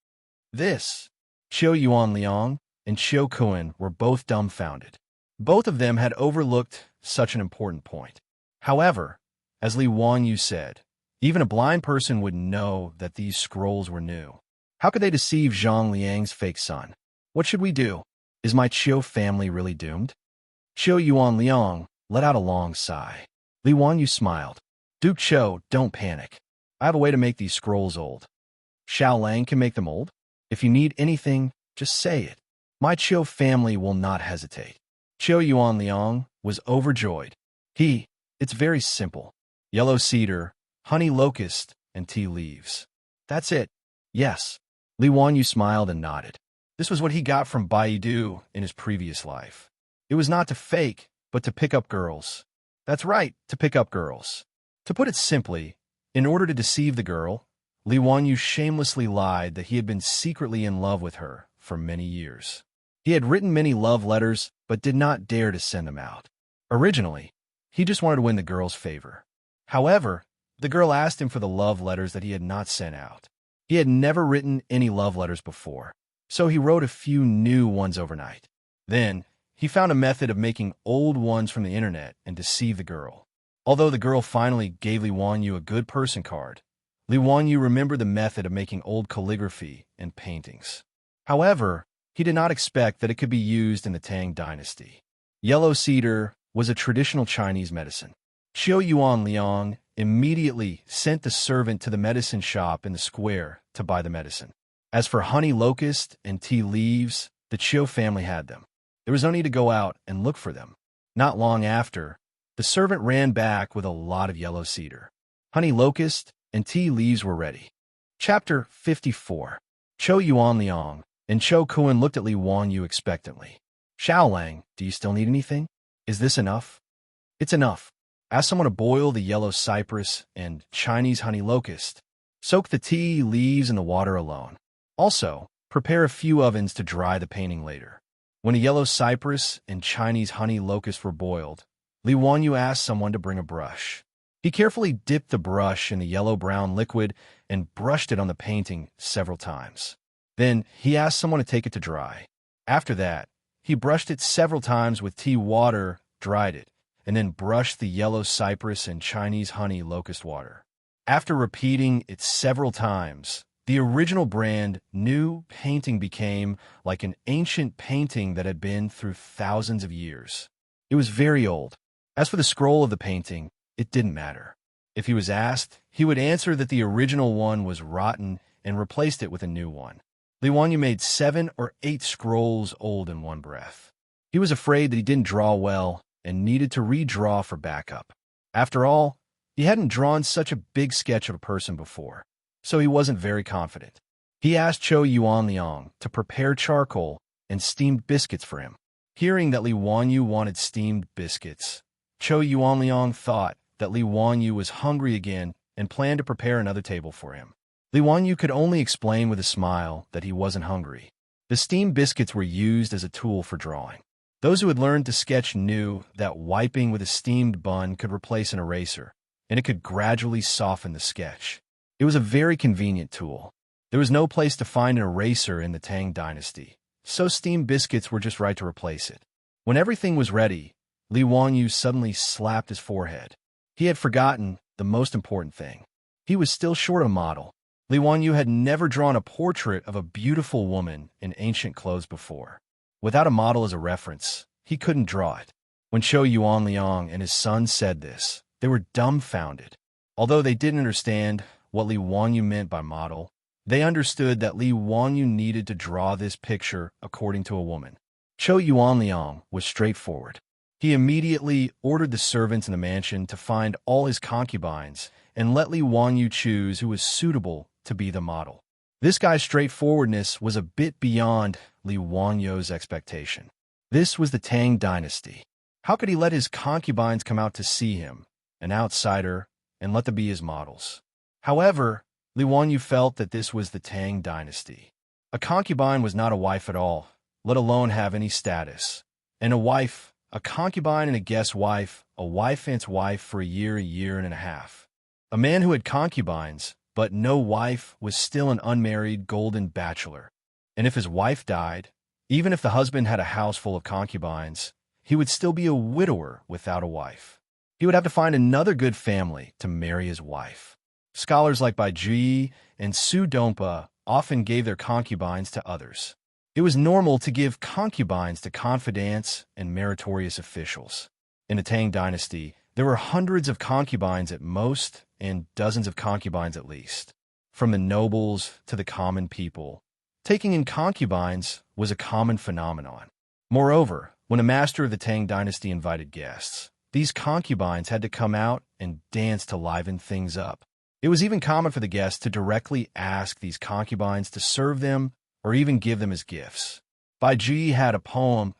This, Qiu Yuanliang and Qiu Kun were both dumbfounded. Both of them had overlooked such an important point. However, as Li Wanyu said, even a blind person would know that these scrolls were new. How could they deceive Zhang Liang's fake son? What should we do? Is my Qiu family really doomed? Qiu Yuanliang let out a long sigh. Li Wanyu smiled. Duke Cho, don't panic. I have a way to make these scrolls old. Xiaolang can make them old. If you need anything, just say it. My Qiu family will not hesitate. Qiu Yuanliang was overjoyed. It's very simple. Yellow cedar, honey locust, and tea leaves. That's it. Yes. Li Wanyu smiled and nodded. This was what he got from Baidu in his previous life. It was not to fake, but to pick up girls. That's right, to pick up girls. To put it simply, in order to deceive the girl, Li Wanyu shamelessly lied that he had been secretly in love with her for many years. He had written many love letters, but did not dare to send them out. Originally, he just wanted to win the girl's favor. However, the girl asked him for the love letters that he had not sent out. He had never written any love letters before, so he wrote a few new ones overnight. Then, he found a method of making old ones from the internet and deceived the girl. Although the girl finally gave Li Wanyu a good person card, Li Wanyu remembered the method of making old calligraphy and paintings. However, he did not expect that it could be used in the Tang dynasty. Yellow cedar was a traditional Chinese medicine. Qiu Yuanliang immediately sent the servant to the medicine shop in the square to buy the medicine. As for honey locust and tea leaves, the Qiu family had them. There was no need to go out and look for them. Not long after, the servant ran back with a lot of yellow cedar. Honey locust and tea leaves were ready. Chapter 54. Qiu Yuanliang and Qiu Kun looked at Li Wanyu expectantly. Xiaolang, do you still need anything? Is this enough? It's enough. Ask someone to boil the yellow cypress and Chinese honey locust. Soak the tea leaves in the water alone. Also, prepare a few ovens to dry the painting later. When a yellow cypress and Chinese honey locust were boiled, Li Wanyu asked someone to bring a brush. He carefully dipped the brush in the yellow-brown liquid and brushed it on the painting several times. Then, he asked someone to take it to dry. After that, He brushed it several times with tea water, dried it, and then brushed the yellow cypress and Chinese honey locust water. After repeating it several times, the original brand new painting became like an ancient painting that had been through thousands of years. It was very old. As for the scroll of the painting, it didn't matter. If he was asked, he would answer that the original one was rotten and replaced it with a new one. Li Wanyu made 7 or 8 scrolls old in one breath. He was afraid that he didn't draw well and needed to redraw for backup. After all, he hadn't drawn such a big sketch of a person before, so he wasn't very confident. He asked Chou Yuanliang to prepare charcoal and steamed biscuits for him. Hearing that Li Wanyu wanted steamed biscuits, Chou Yuanliang thought that Li Wanyu was hungry again and planned to prepare another table for him. Li Wanyu could only explain with a smile that he wasn't hungry. The steamed biscuits were used as a tool for drawing. Those who had learned to sketch knew that wiping with a steamed bun could replace an eraser, and it could gradually soften the sketch. It was a very convenient tool. There was no place to find an eraser in the Tang dynasty, so steamed biscuits were just right to replace it. When everything was ready, Li Wanyu suddenly slapped his forehead. He had forgotten the most important thing. He was still short a model. Li Wanyu had never drawn a portrait of a beautiful woman in ancient clothes before. Without a model as a reference, he couldn't draw it. When Chou Yuanliang and his son said this, they were dumbfounded. Although they didn't understand what Li Wanyu meant by model, they understood that Li Wanyu needed to draw this picture according to a woman. Chou Yuanliang was straightforward. He immediately ordered the servants in the mansion to find all his concubines and let Li Wanyu choose who was suitable to be the model. This guy's straightforwardness was a bit beyond Li Wanyu's expectation. This was the Tang dynasty. How could he let his concubines come out to see him, an outsider, and let them be his models? However, Li Wanyu felt that this was the Tang dynasty. A concubine was not a wife at all, let alone have any status. And a concubine and a guest wife, a wife and its wife for a year and a half. A man who had concubines, but no wife, was still an unmarried golden bachelor. And if his wife died, even if the husband had a house full of concubines, he would still be a widower without a wife. He would have to find another good family to marry his wife. Scholars like Bai Ji and Su Dompa often gave their concubines to others. It was normal to give concubines to confidants and meritorious officials. In the Tang dynasty, there were hundreds of concubines at most and dozens of concubines at least. From the nobles to the common people, taking in concubines was a common phenomenon. Moreover, when a master of the Tang dynasty invited guests, these concubines had to come out and dance to liven things up. It was even common for the guests to directly ask these concubines to serve them or even give them as gifts. Bai Ji had a poem,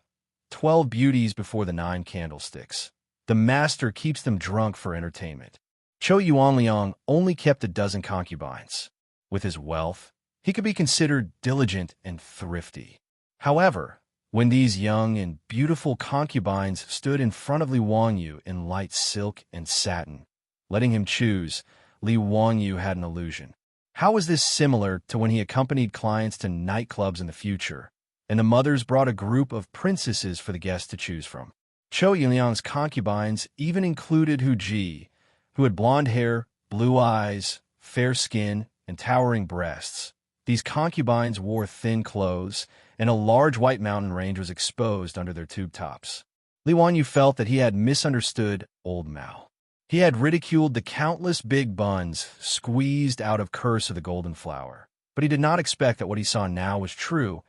12 Beauties Before the 9 Candlesticks. The master keeps them drunk for entertainment. Chou Yuanliang only kept a dozen concubines. With his wealth, he could be considered diligent and thrifty. However, when these young and beautiful concubines stood in front of Li Wanyu in light silk and satin, letting him choose, Li Wanyu had an illusion. How was this similar to when he accompanied clients to nightclubs in the future, and the mothers brought a group of princesses for the guests to choose from? Chou Yuanliang's concubines even included Hu Ji, who had blonde hair, blue eyes, fair skin, and towering breasts. These concubines wore thin clothes, and a large white mountain range was exposed under their tube tops. Li Wanyu felt that he had misunderstood old Mao. He had ridiculed the countless big buns squeezed out of Curse of the Golden Flower. But he did not expect that what he saw now was true.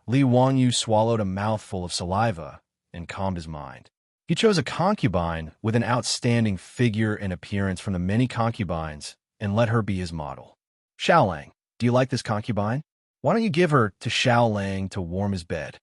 Li Wanyu swallowed a mouthful of saliva and calmed his mind. He chose a concubine with an outstanding figure and appearance from the many concubines and let her be his model. Xiaolang, do you like this concubine? Why don't you give her to Xiaolang to warm his bed?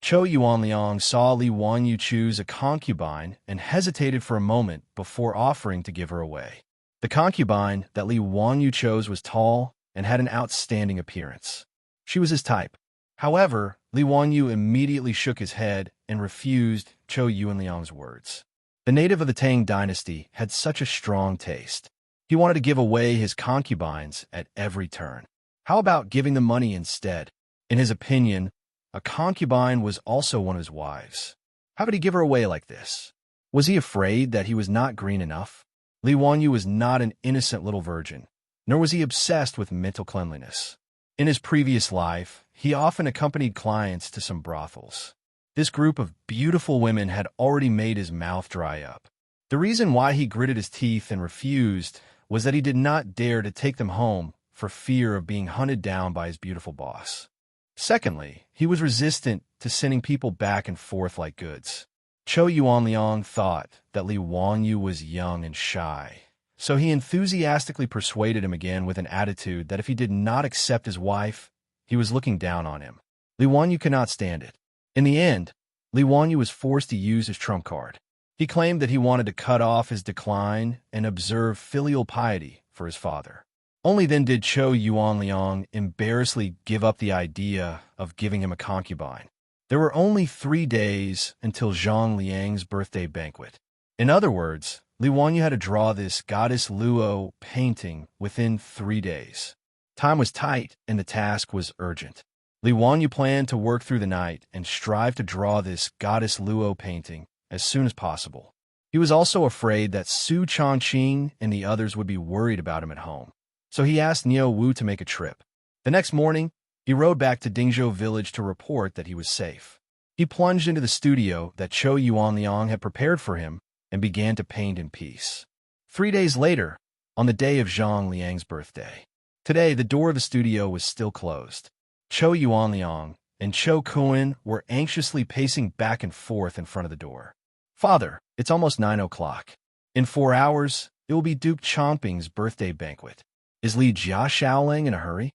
Chou Yuanliang saw Li Wanyu choose a concubine and hesitated for a moment before offering to give her away. The concubine that Li Wanyu chose was tall and had an outstanding appearance. She was his type. However, Li Wanyu immediately shook his head and refused Chou Yuanliang's words. The native of the Tang dynasty had such a strong taste. He wanted to give away his concubines at every turn. How about giving them money instead? In his opinion, A concubine was also one of his wives. How could he give her away like this? Was he afraid that he was not green enough? Li Wanyu was not an innocent little virgin, nor was he obsessed with mental cleanliness. In his previous life, he often accompanied clients to some brothels. This group of beautiful women had already made his mouth dry up. The reason why he gritted his teeth and refused was that he did not dare to take them home for fear of being hunted down by his beautiful boss. Secondly, he was resistant to sending people back and forth like goods. Chou Yuanliang thought that Li Wanyu was young and shy, so he enthusiastically persuaded him again with an attitude that if he did not accept his wife, he was looking down on him. Li Wanyu could not stand it. In the end, Li Wanyu was forced to use his trump card. He claimed that he wanted to cut off his decline and observe filial piety for his father. Only then did Chou Yuanliang embarrassedly give up the idea of giving him a concubine. There were only 3 days until Zhang Liang's birthday banquet. In other words, Li Wanyu had to draw this goddess Luo painting within 3 days. Time was tight and the task was urgent. Li Wanyu planned to work through the night and strive to draw this goddess Luo painting as soon as possible. He was also afraid that Su Changqing and the others would be worried about him at home, so he asked Niu Wu to make a trip. The next morning, he rode back to Dingzhou village to report that he was safe. He plunged into the studio that Chou Yuanliang had prepared for him and began to paint in peace. 3 days later, on the day of Zhang Liang's birthday. Today, the door of the studio was still closed. Chou Yuanliang and Chou Kuan were anxiously pacing back and forth in front of the door. "Father, it's almost 9 o'clock. In 4 hours, it will be Duke Chongping's birthday banquet. Is Li Jiaxiaoling in a hurry?"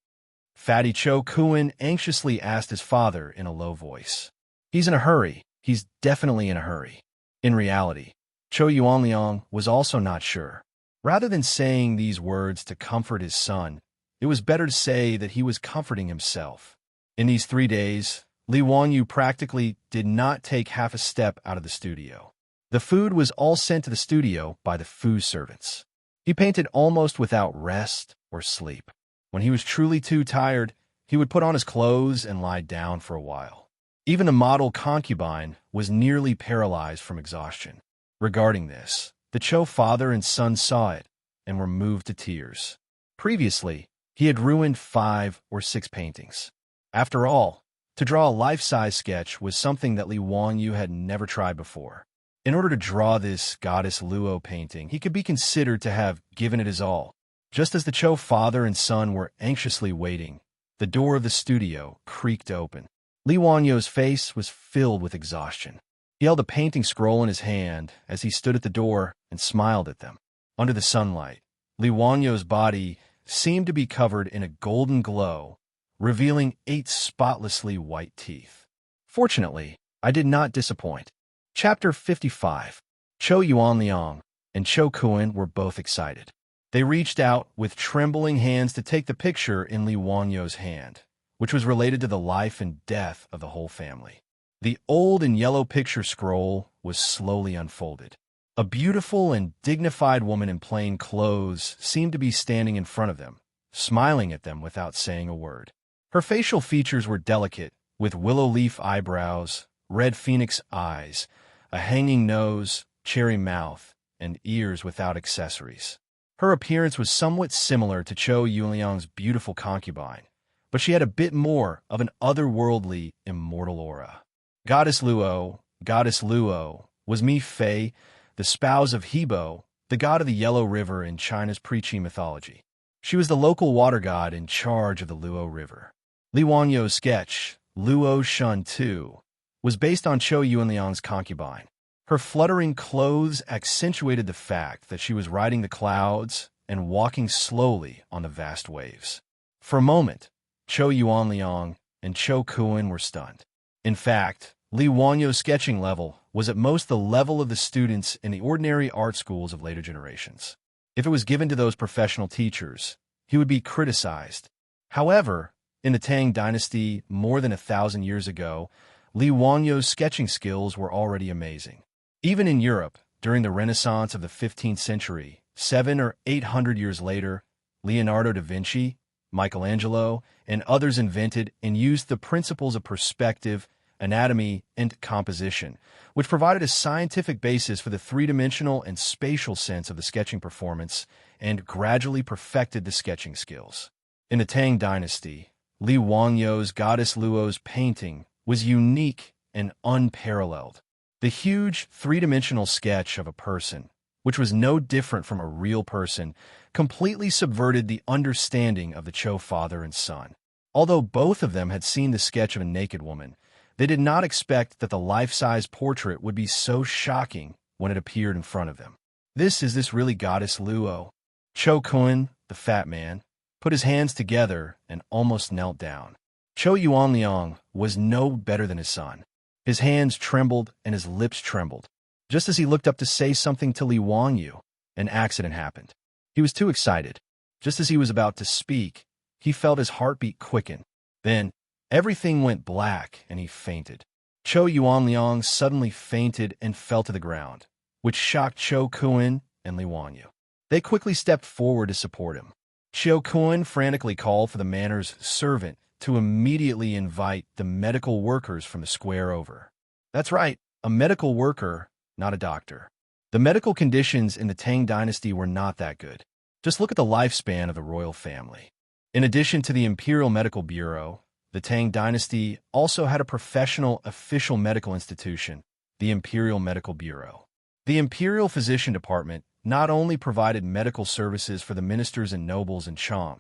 Fatty Chou Kuan anxiously asked his father in a low voice. "He's in a hurry. He's definitely in a hurry." In reality, Chou Yuanliang was also not sure. Rather than saying these words to comfort his son, it was better to say that he was comforting himself. In these 3 days, Li Wanyu practically did not take half a step out of the studio. The food was all sent to the studio by the food servants. He painted almost without rest or sleep. When he was truly too tired, he would put on his clothes and lie down for a while. Even the model concubine was nearly paralyzed from exhaustion. Regarding this, the Chou father and son saw it and were moved to tears. Previously, he had ruined 5 or 6 paintings. After all, to draw a life-size sketch was something that Li Wanyu had never tried before. In order to draw this goddess Luo painting, he could be considered to have given it his all. Just as the Chou father and son were anxiously waiting, the door of the studio creaked open. Li Wanyu's face was filled with exhaustion. He held a painting scroll in his hand as he stood at the door and smiled at them. Under the sunlight, Li Wanyu's body seemed to be covered in a golden glow, revealing 8 spotlessly white teeth. Fortunately, I did not disappoint. Chapter 55. Chou Yuanliang and Chou Kuan were both excited. They reached out with trembling hands to take the picture in Li Wanyu's hand, which was related to the life and death of the whole family. The old and yellow picture scroll was slowly unfolded. A beautiful and dignified woman in plain clothes seemed to be standing in front of them, smiling at them without saying a word. Her facial features were delicate, with willow leaf eyebrows, red phoenix eyes, a hanging nose, cherry mouth, and ears without accessories. Her appearance was somewhat similar to Chou Yuanliang's beautiful concubine, but she had a bit more of an otherworldly, immortal aura. Goddess Luo was Mi Fei, the spouse of Hebo, the god of the Yellow River in China's pre-Qi mythology. She was the local water god in charge of the Luo River. Li Wanyu's sketch, Luo Shun Tu, was based on Chou Yuanliang's concubine. Her fluttering clothes accentuated the fact that she was riding the clouds and walking slowly on the vast waves. For a moment, Chou Yuanliang and Chou Kuan were stunned. In fact, Li Wanyu's sketching level was at most the level of the students in the ordinary art schools of later generations. If it was given to those professional teachers, he would be criticized. However, in the Tang dynasty more than 1,000 years ago, Li Wanyu's sketching skills were already amazing. Even in Europe, during the Renaissance of the 15th century, 700 or 800 years later, Leonardo da Vinci, Michelangelo, and others invented and used the principles of perspective, anatomy, and composition, which provided a scientific basis for the three-dimensional and spatial sense of the sketching performance and gradually perfected the sketching skills. In the Tang dynasty, Li Wangyou's Goddess Luo's painting was unique and unparalleled. The huge three-dimensional sketch of a person, which was no different from a real person, completely subverted the understanding of the Chou father and son. Although both of them had seen the sketch of a naked woman, they did not expect that the life-size portrait would be so shocking when it appeared in front of them. Is this really Goddess Luo? Chou Kun, the fat man, put his hands together and almost knelt down. Chou Yuanliang was no better than his son. His hands trembled and his lips trembled. Just as he looked up to say something to Li Wangyu, an accident happened. He was too excited. Just as he was about to speak, he felt his heartbeat quicken. Then, everything went black and he fainted. Chou Yuanliang suddenly fainted and fell to the ground, which shocked Chou Kun and Li Wangyu. They quickly stepped forward to support him. Chou Kun frantically called for the manor's servant to immediately invite the medical workers from the square over. That's right, a medical worker, not a doctor. The medical conditions in the Tang dynasty were not that good. Just look at the lifespan of the royal family. In addition to the Imperial Medical Bureau, the Tang dynasty also had a professional official medical institution, the Imperial Medical Bureau. The Imperial Physician Department not only provided medical services for the ministers and nobles in Chang,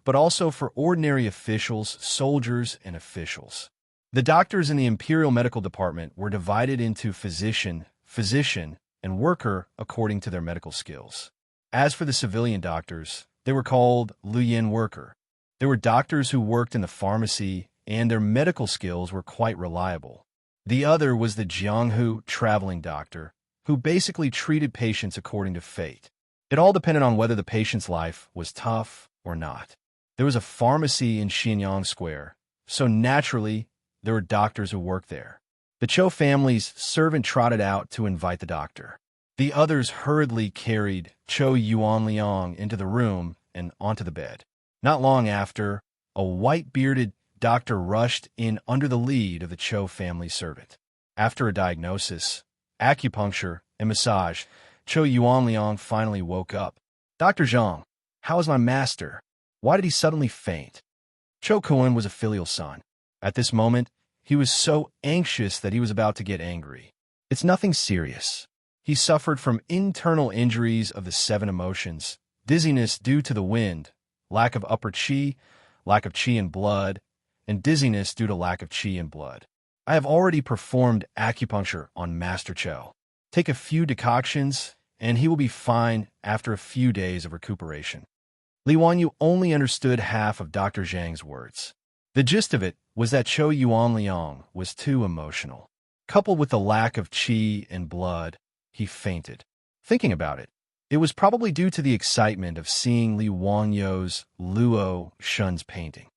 but also for ordinary officials, soldiers, and officials. The doctors in the Imperial Medical Department were divided into physician, and worker according to their medical skills. As for the civilian doctors, they were called Luyan worker. There were doctors who worked in the pharmacy, and their medical skills were quite reliable. The other was the Jianghu traveling doctor, who basically treated patients according to fate. It all depended on whether the patient's life was tough or not. There was a pharmacy in Xianxia Square, so naturally, there were doctors who worked there. The Chou family's servant trotted out to invite the doctor. The others hurriedly carried Chou Yuanliang into the room and onto the bed. Not long after, a white-bearded doctor rushed in under the lead of the Chou family servant. After a diagnosis, acupuncture, and massage, Chou Yuanliang finally woke up. "Dr. Zhang, how is my master? Why did he suddenly faint?" Chou Kun was a filial son. At this moment, he was so anxious that he was about to get angry. "It's nothing serious. He suffered from internal injuries of the 7 emotions, dizziness due to the wind, lack of upper qi, lack of qi in blood, and dizziness due to lack of qi in blood. I have already performed acupuncture on Master Chou. Take a few decoctions, and he will be fine after a few days of recuperation." Li Wanyu only understood half of Dr. Zhang's words. The gist of it was that Chou Yuanliang was too emotional. Coupled with the lack of qi and blood, he fainted. Thinking about it, it was probably due to the excitement of seeing Li Wangyou's Luo Shun's painting.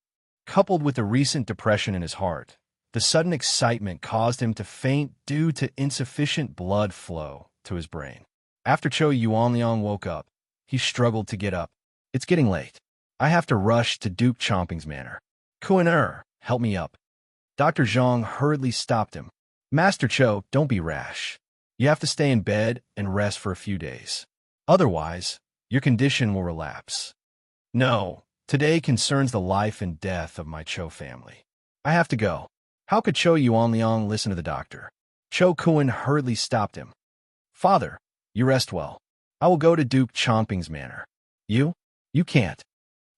Coupled with the recent depression in his heart, the sudden excitement caused him to faint due to insufficient blood flow to his brain. After Chou Yuanliang woke up, he struggled to get up. "It's getting late. I have to rush to Duke Chomping's manor. Kuan-er, help me up." Dr. Zhang hurriedly stopped him. "Master Chou, don't be rash. You have to stay in bed and rest for a few days. Otherwise, your condition will relapse." "No, today concerns the life and death of my Chou family. I have to go." How could Chou Yuanliang listen to the doctor? Chou Kun hurriedly stopped him. "Father, you rest well. I will go to Duke Chomping's manor." You can't."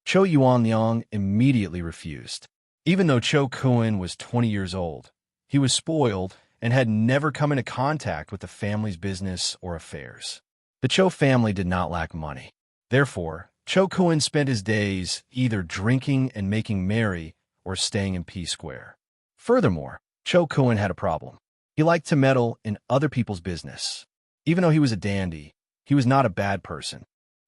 Chou Yuanliang immediately refused. Even though Chou Kun was 20 years old, he was spoiled and had never come into contact with the family's business or affairs. The Chou family did not lack money. Therefore, Chou Kun spent his days either drinking and making merry or staying in P Square. Furthermore, Chou Kun had a problem. He liked to meddle in other people's business. Even though he was a dandy, he was not a bad person.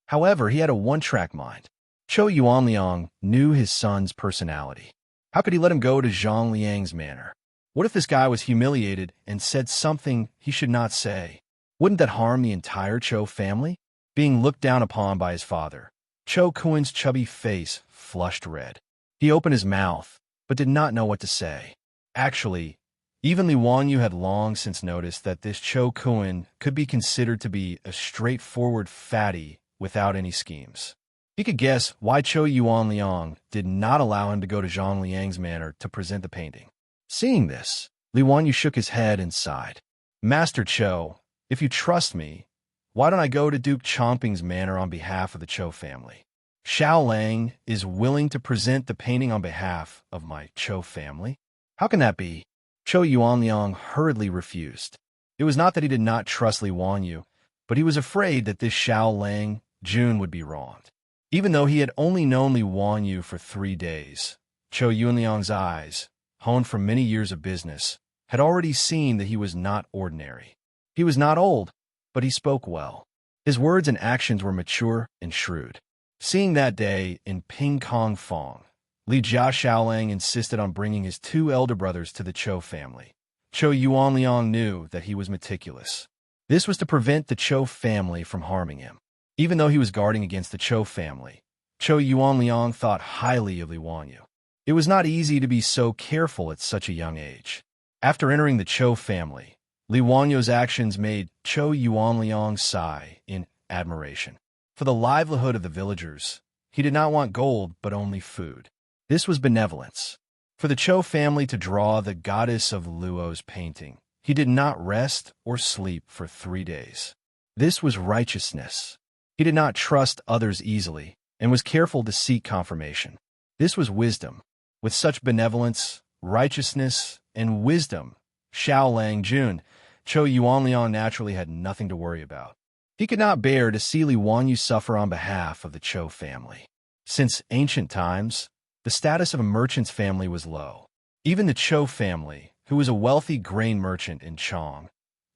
However, he had a one-track mind. Chou Yuanliang knew his son's personality. How could he let him go to Zhang Liang's manor? What if this guy was humiliated and said something he should not say? Wouldn't that harm the entire Chou family? Being looked down upon by his father, Chou Kun's chubby face flushed red. He opened his mouth, but did not know what to say. Actually, even Li Wanyu had long since noticed that this Cho Kun could be considered to be a straightforward fatty without any schemes. He could guess why Cho Yuanliang did not allow him to go to Zhang Liang's manor to present the painting. Seeing this, Li Wanyu shook his head and sighed. Master Cho, if you trust me, why don't I go to Duke Chongping's manor on behalf of the Cho family? Xiao Lang is willing to present the painting on behalf of my Cho family? How can that be? Cho Yuanliang hurriedly refused. It was not that he did not trust Li Wanyu, but he was afraid that this Xiao Lang Jun would be wronged. Even though he had only known Li Wanyu for 3 days, Cho Yuanliang's eyes, honed from many years of business, had already seen that he was not ordinary. He was not old, but he spoke well. His words and actions were mature and shrewd. Seeing that day in Pingkong Fong, Li Jia Xiaolang insisted on bringing his 2 elder brothers to the Cho family. Cho Yuanliang knew that he was meticulous. This was to prevent the Cho family from harming him. Even though he was guarding against the Cho family, Cho Yuanliang thought highly of Li Wanyu. It was not easy to be so careful at such a young age. After entering the Cho family, Li Wanyu's actions made Cho Yuanliang sigh in admiration. For the livelihood of the villagers, he did not want gold but only food. This was benevolence. For the Cho family to draw the goddess of Luo's painting, he did not rest or sleep for 3 days. This was righteousness. He did not trust others easily and was careful to seek confirmation. This was wisdom. With such benevolence, righteousness, and wisdom, Xiao Lang Jun, Cho Yuanliang naturally had nothing to worry about. He could not bear to see Li Wanyu suffer on behalf of the Cho family. Since ancient times, the status of a merchant's family was low. Even the Cho family, who was a wealthy grain merchant in Chong,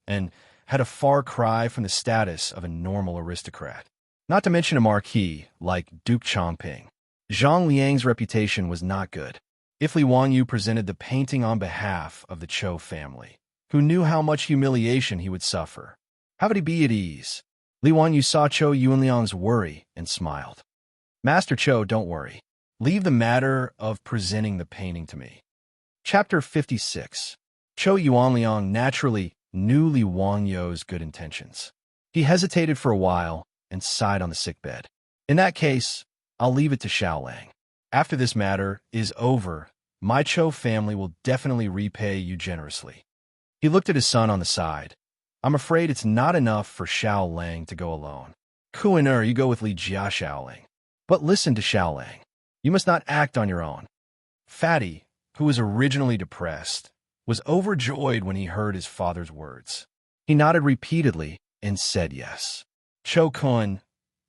and had a far cry from the status of a normal aristocrat. Not to mention a marquis like Duke Chongping. Zhang Liang's reputation was not good. If Li Wanyu presented the painting on behalf of the Cho family, who knew how much humiliation he would suffer, how would he be at ease? Li Wanyu saw Cho Yuanliang's worry and smiled. Master Cho, don't worry. Leave the matter of presenting the painting to me. Chapter 56. Cho Yuanliang naturally knew Li Wanyu's good intentions. He hesitated for a while and sighed on the sickbed. In that case, I'll leave it to Xiao Lang. After this matter is over, my Cho family will definitely repay you generously. He looked at his son on the side. I'm afraid it's not enough for Xiao Lang to go alone. Kuan-er, you go with Li Jia Xiaoling. But listen to Xiao Lang. You must not act on your own. Fatty, who was originally depressed, was overjoyed when he heard his father's words. He nodded repeatedly and said yes. Cho Kun,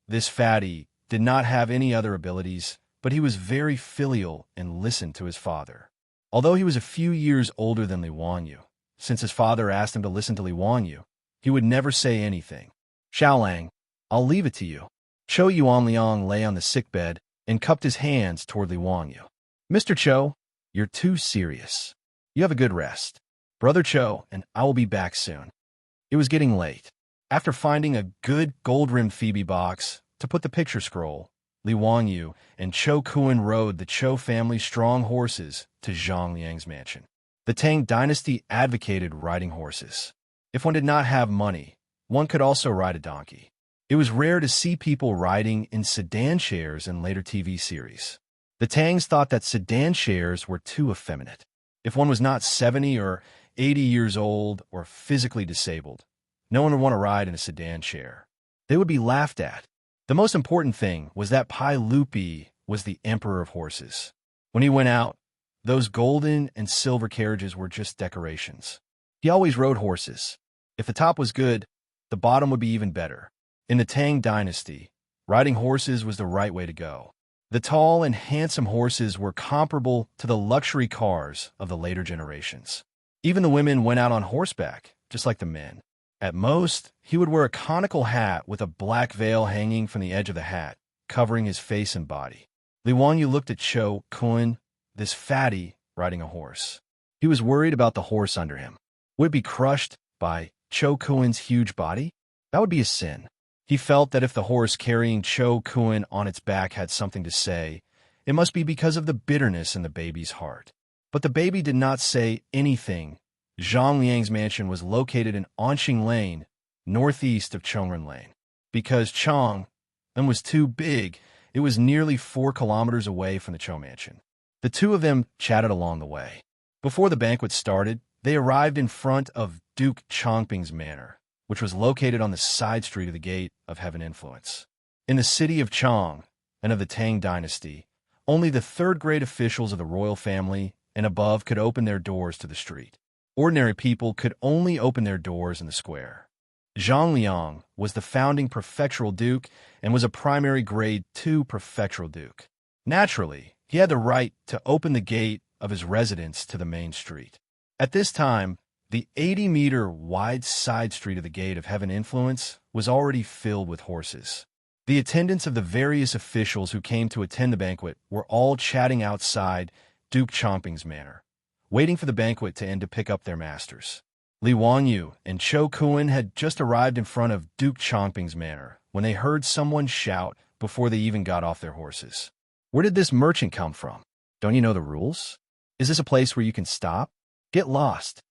this fatty, did not have any other abilities, but he was very filial and listened to his father. Although he was a few years older than Li Wanyu, since his father asked him to listen to Li Wanyu, he would never say anything. Xiao Lang, I'll leave it to you. Cho Yuanliang lay on the sickbed and cupped his hands toward Li Wanyu. Mr. Cho, you're too serious. You have a good rest. Brother Cho and I will be back soon. It was getting late. After finding a good gold-rimmed Phoebe box to put the picture scroll, Li Wanyu and Cho Kun rode the Cho family's strong horses to Zhang Liang's mansion. The Tang dynasty advocated riding horses. If one did not have money, one could also ride a donkey. It was rare to see people riding in sedan chairs in later TV series. The Tangs thought that sedan chairs were too effeminate. If one was not 70 or 80 years old or physically disabled, no one would want to ride in a sedan chair. They would be laughed at. The most important thing was that Pai Lupi was the emperor of horses. When he went out, those golden and silver carriages were just decorations. He always rode horses. If the top was good, the bottom would be even better. In the Tang dynasty, riding horses was the right way to go. The tall and handsome horses were comparable to the luxury cars of the later generations. Even the women went out on horseback, just like the men. At most, he would wear a conical hat with a black veil hanging from the edge of the hat, covering his face and body. Li Wanyu looked at Cho Kun, this fatty, riding a horse. He was worried about the horse under him. Would it be crushed by Cho Kun's huge body? That would be a sin. He felt that if the horse carrying Cho Kun on its back had something to say, It must be because of the bitterness in the baby's heart. But the baby did not say anything. Zhang Liang's mansion was located in Anqing Lane, northeast of Chongren Lane. Because Chong was too big, it was nearly 4 kilometers away from the Cho mansion. The two of them chatted along the way. Before the banquet started, they arrived in front of Duke Chongping's manor, which was located on the side street of the Gate of Heaven Influence. In the city of Chong and of the Tang dynasty, only the third-grade officials of the royal family and above could open their doors to the street. Ordinary people could only open their doors in the square. Zhang Liang was the founding prefectural duke and was a primary grade 2 prefectural duke. Naturally, he had the right to open the gate of his residence to the main street. At this time, the 80-meter-wide side street of the Gate of Heaven Influence was already filled with horses. The attendants of the various officials who came to attend the banquet were all chatting outside Duke Chongping's manor, waiting for the banquet to end to pick up their masters. Li Wanyu and Cho Kuan had just arrived in front of Duke Chongping's manor when they heard someone shout before they even got off their horses. Where did this merchant come from? Don't you know the rules? Is this a place where you can stop? Get lost.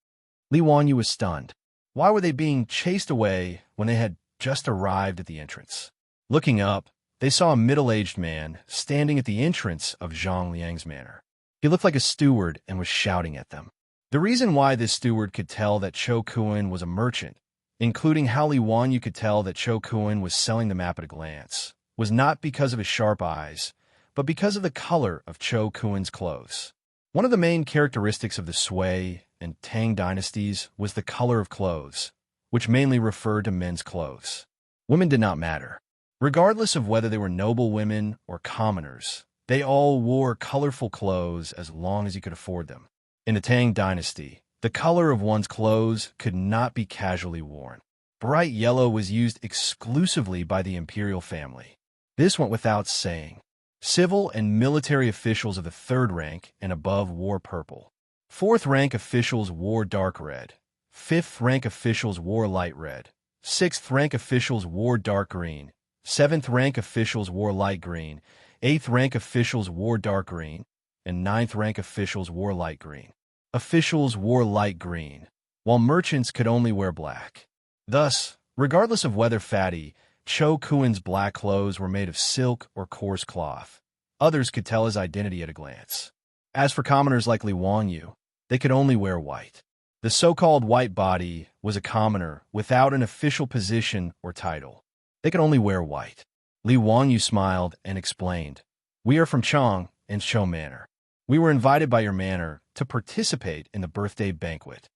Li Wanyu was stunned. Why were they being chased away when they had just arrived at the entrance? Looking up, they saw a middle-aged man standing at the entrance of Zhang Liang's manor. He looked like a steward and was shouting at them. The reason why this steward could tell that Cho Kuan was a merchant, including how Li Wanyu could tell that Cho Kuan was selling the map at a glance, was not because of his sharp eyes, but because of the color of Cho Kuan's clothes. One of the main characteristics of the Sui and Tang dynasties was the color of clothes, which mainly referred to men's clothes. Women did not matter. Regardless of whether they were noble women or commoners, they all wore colorful clothes as long as you could afford them. In the Tang dynasty, the color of one's clothes could not be casually worn. Bright yellow was used exclusively by the imperial family. This went without saying. Civil and military officials of the 3rd rank and above wore purple. 4th rank officials wore dark red. 5th rank officials wore light red. 6th rank officials wore dark green. 7th rank officials wore light green. 8th rank officials wore dark green. And 9th rank officials wore light green. Officials wore light green, while merchants could only wear black. Thus, regardless of whether fatty, Cho Kuan's black clothes were made of silk or coarse cloth. Others could tell his identity at a glance. As for commoners like Li Wanyu, they could only wear white. The so-called white body was a commoner without an official position or title. They could only wear white. Li Wanyu smiled and explained, "We are from Chong and Cho Manor. We were invited by your manor to participate in the birthday banquet.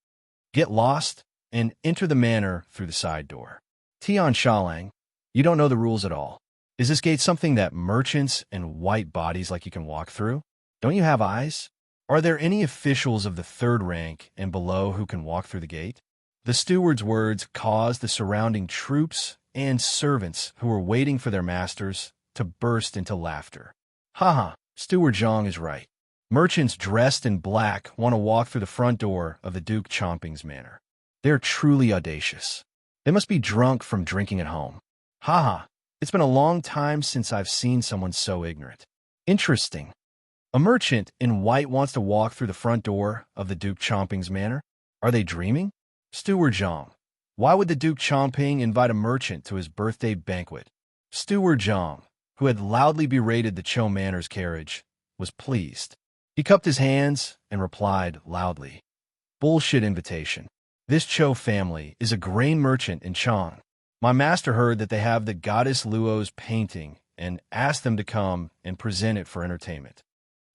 Get lost and enter the manor through the side door." Tian Shalang, you don't know the rules at all. Is this gate something that merchants and white bodies like you can walk through? Don't you have eyes? Are there any officials of the 3rd rank and below who can walk through the gate? The steward's words caused the surrounding troops and servants who were waiting for their masters to burst into laughter. Haha, Steward Zhang is right. Merchants dressed in black want to walk through the front door of the Duke Chongping's manor. They're truly audacious. They must be drunk from drinking at home. Haha, it's been a long time since I've seen someone so ignorant. Interesting. A merchant in white wants to walk through the front door of the Duke Chongping's manor? Are they dreaming? Steward Zhang, why would the Duke Chongping invite a merchant to his birthday banquet? Steward Zhang, who had loudly berated the Cho Manor's carriage, was pleased. He cupped his hands and replied loudly, "Bullshit invitation. This Cho family is a grain merchant in Chong. My master heard that they have the goddess Luo's painting and asked them to come and present it for entertainment."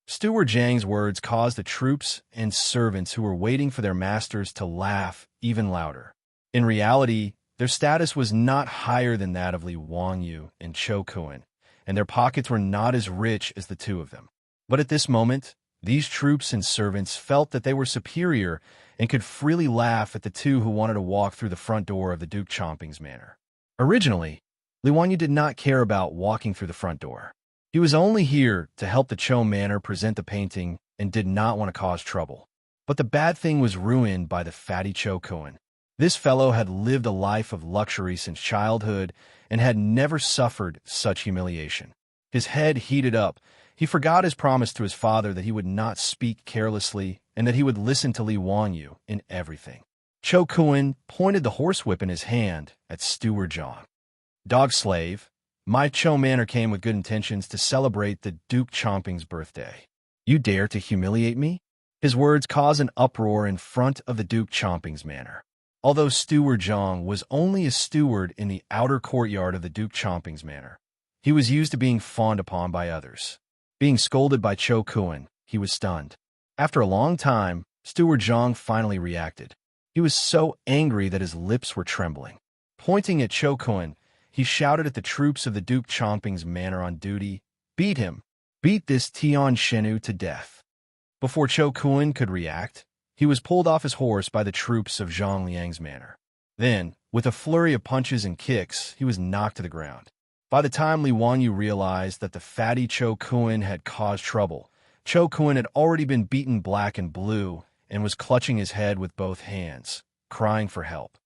Steward Zhang's words caused the troops and servants who were waiting for their masters to laugh even louder. In reality, their status was not higher than that of Li Wanyu and Cho Kuan, and their pockets were not as rich as the two of them. But at this moment, these troops and servants felt that they were superior and could freely laugh at the two who wanted to walk through the front door of the Duke Chongping's manor. Originally, Li Wanyu did not care about walking through the front door. He was only here to help the Cho Manor present the painting and did not want to cause trouble. But the bad thing was ruined by the fatty Cho Kuan. This fellow had lived a life of luxury since childhood and had never suffered such humiliation. His head heated up, He forgot his promise to his father that he would not speak carelessly and that he would listen to Li Wanyu in everything. Cho Kun pointed the horsewhip in his hand at Steward Zhang. Dog slave, my Cho Manor came with good intentions to celebrate the Duke Chomping's birthday. You dare to humiliate me? His words caused an uproar in front of the Duke Chomping's manor. Although Steward Zhang was only a steward in the outer courtyard of the Duke Chomping's manor, he was used to being fawned upon by others. Being scolded by Cho Kun, he was stunned. After a long time, Steward Zhang finally reacted. He was so angry that his lips were trembling. Pointing at Cho Kun, he shouted at the troops of the Duke Chomping's manor on duty, "Beat him! Beat this Tian Shenu to death!" Before Cho Kun could react, he was pulled off his horse by the troops of Zhang Liang's manor. Then, with a flurry of punches and kicks, he was knocked to the ground. By the time Li Wanyu realized that the fatty Cho Kun had caused trouble, Cho Kun had already been beaten black and blue and was clutching his head with both hands, crying for help.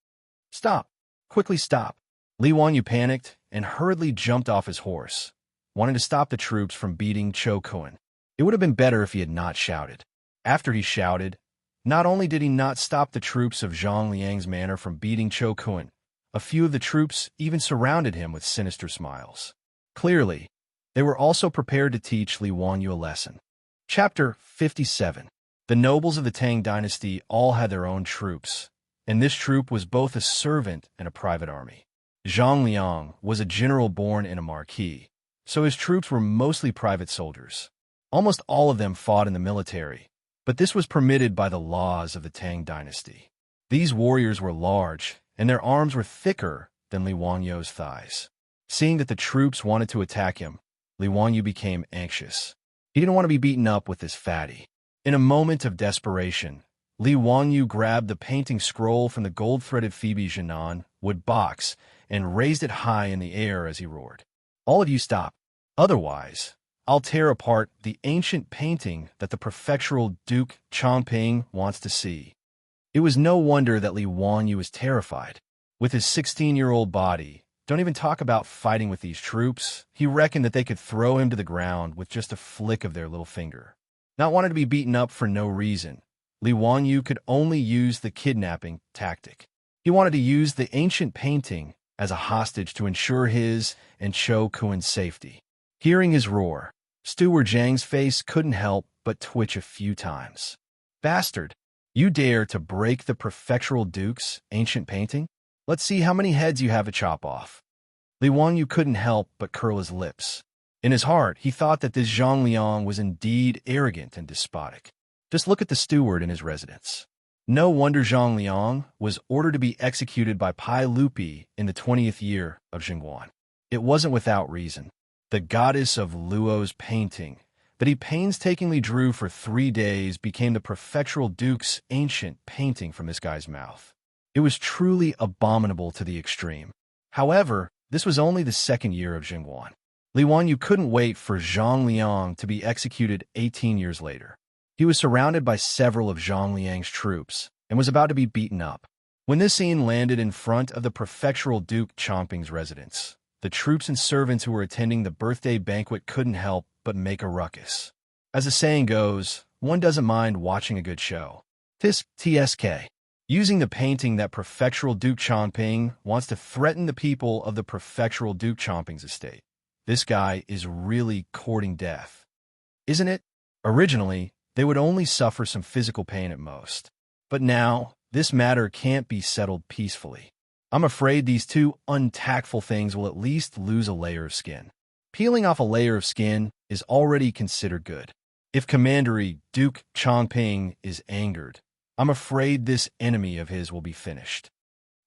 "Stop! Quickly stop!" Li Wanyu panicked and hurriedly jumped off his horse, wanting to stop the troops from beating Cho Kun. It would have been better if he had not shouted. After he shouted, not only did he not stop the troops of Zhang Liang's manor from beating Cho Kun, a few of the troops even surrounded him with sinister smiles. Clearly, they were also prepared to teach Li Wanyu a lesson. Chapter 57. The nobles of the Tang dynasty all had their own troops, and this troop was both a servant and a private army. Zhang Liang was a general born in a marquee, so his troops were mostly private soldiers. Almost all of them fought in the military, but this was permitted by the laws of the Tang dynasty. These warriors were large, and their arms were thicker than Li Wanyu's thighs. Seeing that the troops wanted to attack him, Li Wanyu became anxious. He didn't want to be beaten up with this fatty. In a moment of desperation, Li Wanyu grabbed the painting scroll from the gold-threaded Phoebe Jinan wood box and raised it high in the air as he roared. "All of you stop. Otherwise, I'll tear apart the ancient painting that the prefectural Duke Chomping wants to see." It was no wonder that Li Wanyu was terrified. With his 16-year-old body, don't even talk about fighting with these troops, he reckoned that they could throw him to the ground with just a flick of their little finger. Not wanting to be beaten up for no reason, Li Wanyu could only use the kidnapping tactic. He wanted to use the ancient painting as a hostage to ensure his and Cho Kun's safety. Hearing his roar, Steward Zhang's face couldn't help but twitch a few times. "Bastard! You dare to break the prefectural duke's ancient painting? Let's see how many heads you have to chop off." Li Wanyu couldn't help but curl his lips. In his heart, he thought that this Zhang Liang was indeed arrogant and despotic. Just look at the steward in his residence. No wonder Zhang Liang was ordered to be executed by Pai Lupi in the 20th year of Jingguan. It wasn't without reason. The goddess of Luo's painting that he painstakingly drew for 3 days became the prefectural duke's ancient painting from this guy's mouth. It was truly abominable to the extreme. However, this was only the 2nd year of Jingguan. Li Wanyu couldn't wait for Zhang Liang to be executed 18 years later. He was surrounded by several of Zhang Liang's troops and was about to be beaten up. When this scene landed in front of the prefectural Duke Chomping's residence, the troops and servants who were attending the birthday banquet couldn't help but make a ruckus. As the saying goes, one doesn't mind watching a good show. TSK. Using the painting that prefectural Duke Chomping wants to threaten the people of the prefectural Duke Chomping's estate. This guy is really courting death. Isn't it? Originally, they would only suffer some physical pain at most. But now, this matter can't be settled peacefully. I'm afraid these two untactful things will at least lose a layer of skin. Peeling off a layer of skin is already considered good. If Commandery Duke Chomping is angered, I'm afraid this enemy of his will be finished.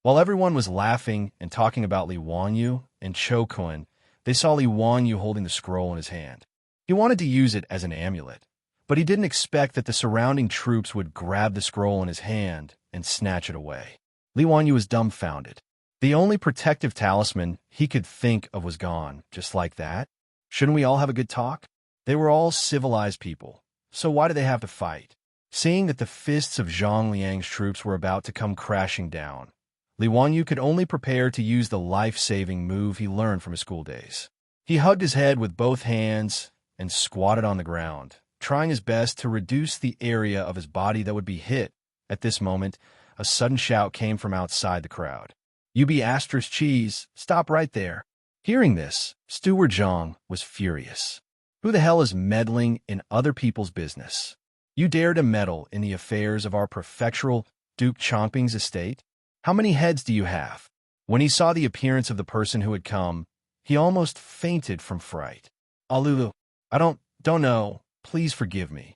While everyone was laughing and talking about Li Wanyu and Cho Kun, they saw Li Wanyu holding the scroll in his hand. He wanted to use it as an amulet, but he didn't expect that the surrounding troops would grab the scroll in his hand and snatch it away. Li Wanyu was dumbfounded. The only protective talisman he could think of was gone, just like that. Shouldn't we all have a good talk? They were all civilized people, so why did they have to fight? Seeing that the fists of Zhang Liang's troops were about to come crashing down, Li Wanyu could only prepare to use the life-saving move he learned from his school days. He hugged his head with both hands and squatted on the ground, trying his best to reduce the area of his body that would be hit. At this moment, a sudden shout came from outside the crowd. "You be Astra's cheese, stop right there." Hearing this, Steward Zhang was furious. Who the hell is meddling in other people's business? You dare to meddle in the affairs of our prefectural Duke Chongping's estate? How many heads do you have? When he saw the appearance of the person who had come, he almost fainted from fright. "Alulu, I don't know. Please forgive me."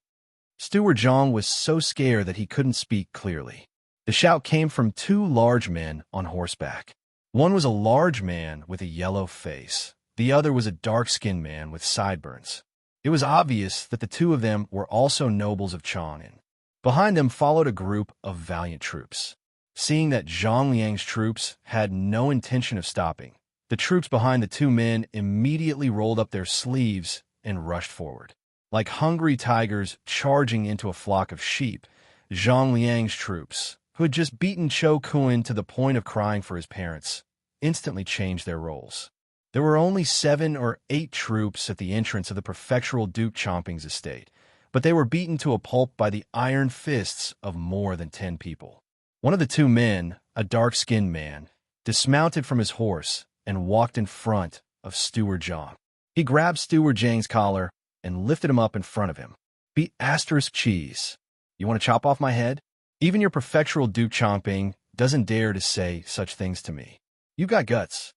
Steward Zhang was so scared that he couldn't speak clearly. The shout came from two large men on horseback. One was a large man with a yellow face. The other was a dark-skinned man with sideburns. It was obvious that the two of them were also nobles of Chang'an. Behind them followed a group of valiant troops. Seeing that Zhang Liang's troops had no intention of stopping, the troops behind the two men immediately rolled up their sleeves and rushed forward. Like hungry tigers charging into a flock of sheep, Zhang Liang's troops, who had just beaten Chou Kun to the point of crying for his parents, instantly changed their roles. There were only 7 or 8 troops at the entrance of the prefectural Duke Chongping's estate, but they were beaten to a pulp by the iron fists of more than 10 people. One of the two men, a dark-skinned man, dismounted from his horse and walked in front of Steward Zhang. He grabbed Steward Zhang's collar and lifted him up in front of him. "Be asterisk cheese. You want to chop off my head? Even your prefectural Duke Chongping doesn't dare to say such things to me. You've got guts."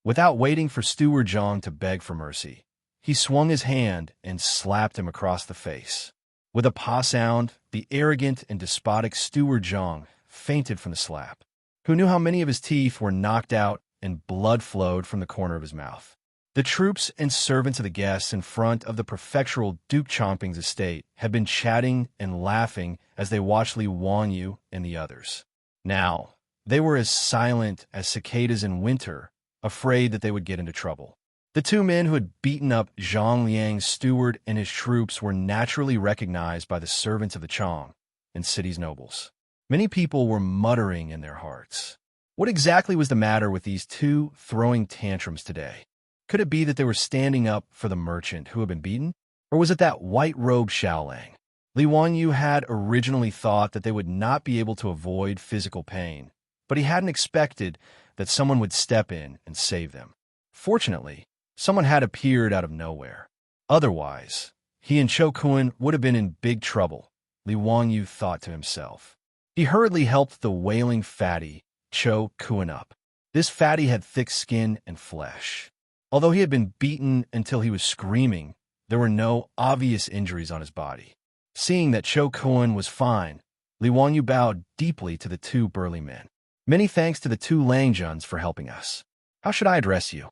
Without waiting for Steward Zhang to beg for mercy, he swung his hand and slapped him across the face. With a pa sound, the arrogant and despotic Steward Zhang fainted from the slap. Who knew how many of his teeth were knocked out and blood flowed from the corner of his mouth? The troops and servants of the guests in front of the prefectural Duke Chongping's estate had been chatting and laughing as they watched Li Wanyu and the others. Now, they were as silent as cicadas in winter, afraid that they would get into trouble. The two men who had beaten up Zhang Liang's steward and his troops were naturally recognized by the servants of the Chong and city's nobles. Many people were muttering in their hearts. What exactly was the matter with these two throwing tantrums today? Could it be that they were standing up for the merchant who had been beaten? Or was it that white-robed Xiaolang? Li Wanyu had originally thought that they would not be able to avoid physical pain, but he hadn't expected that someone would step in and save them. Fortunately, someone had appeared out of nowhere. Otherwise, he and Chou Kun would have been in big trouble, Li Wanyu thought to himself. He hurriedly helped the wailing fatty Chou Kun up. This fatty had thick skin and flesh. Although he had been beaten until he was screaming, there were no obvious injuries on his body. Seeing that Chou Kun was fine, Li Wanyu bowed deeply to the two burly men. "Many thanks to the two Langjuns for helping us. How should I address you?"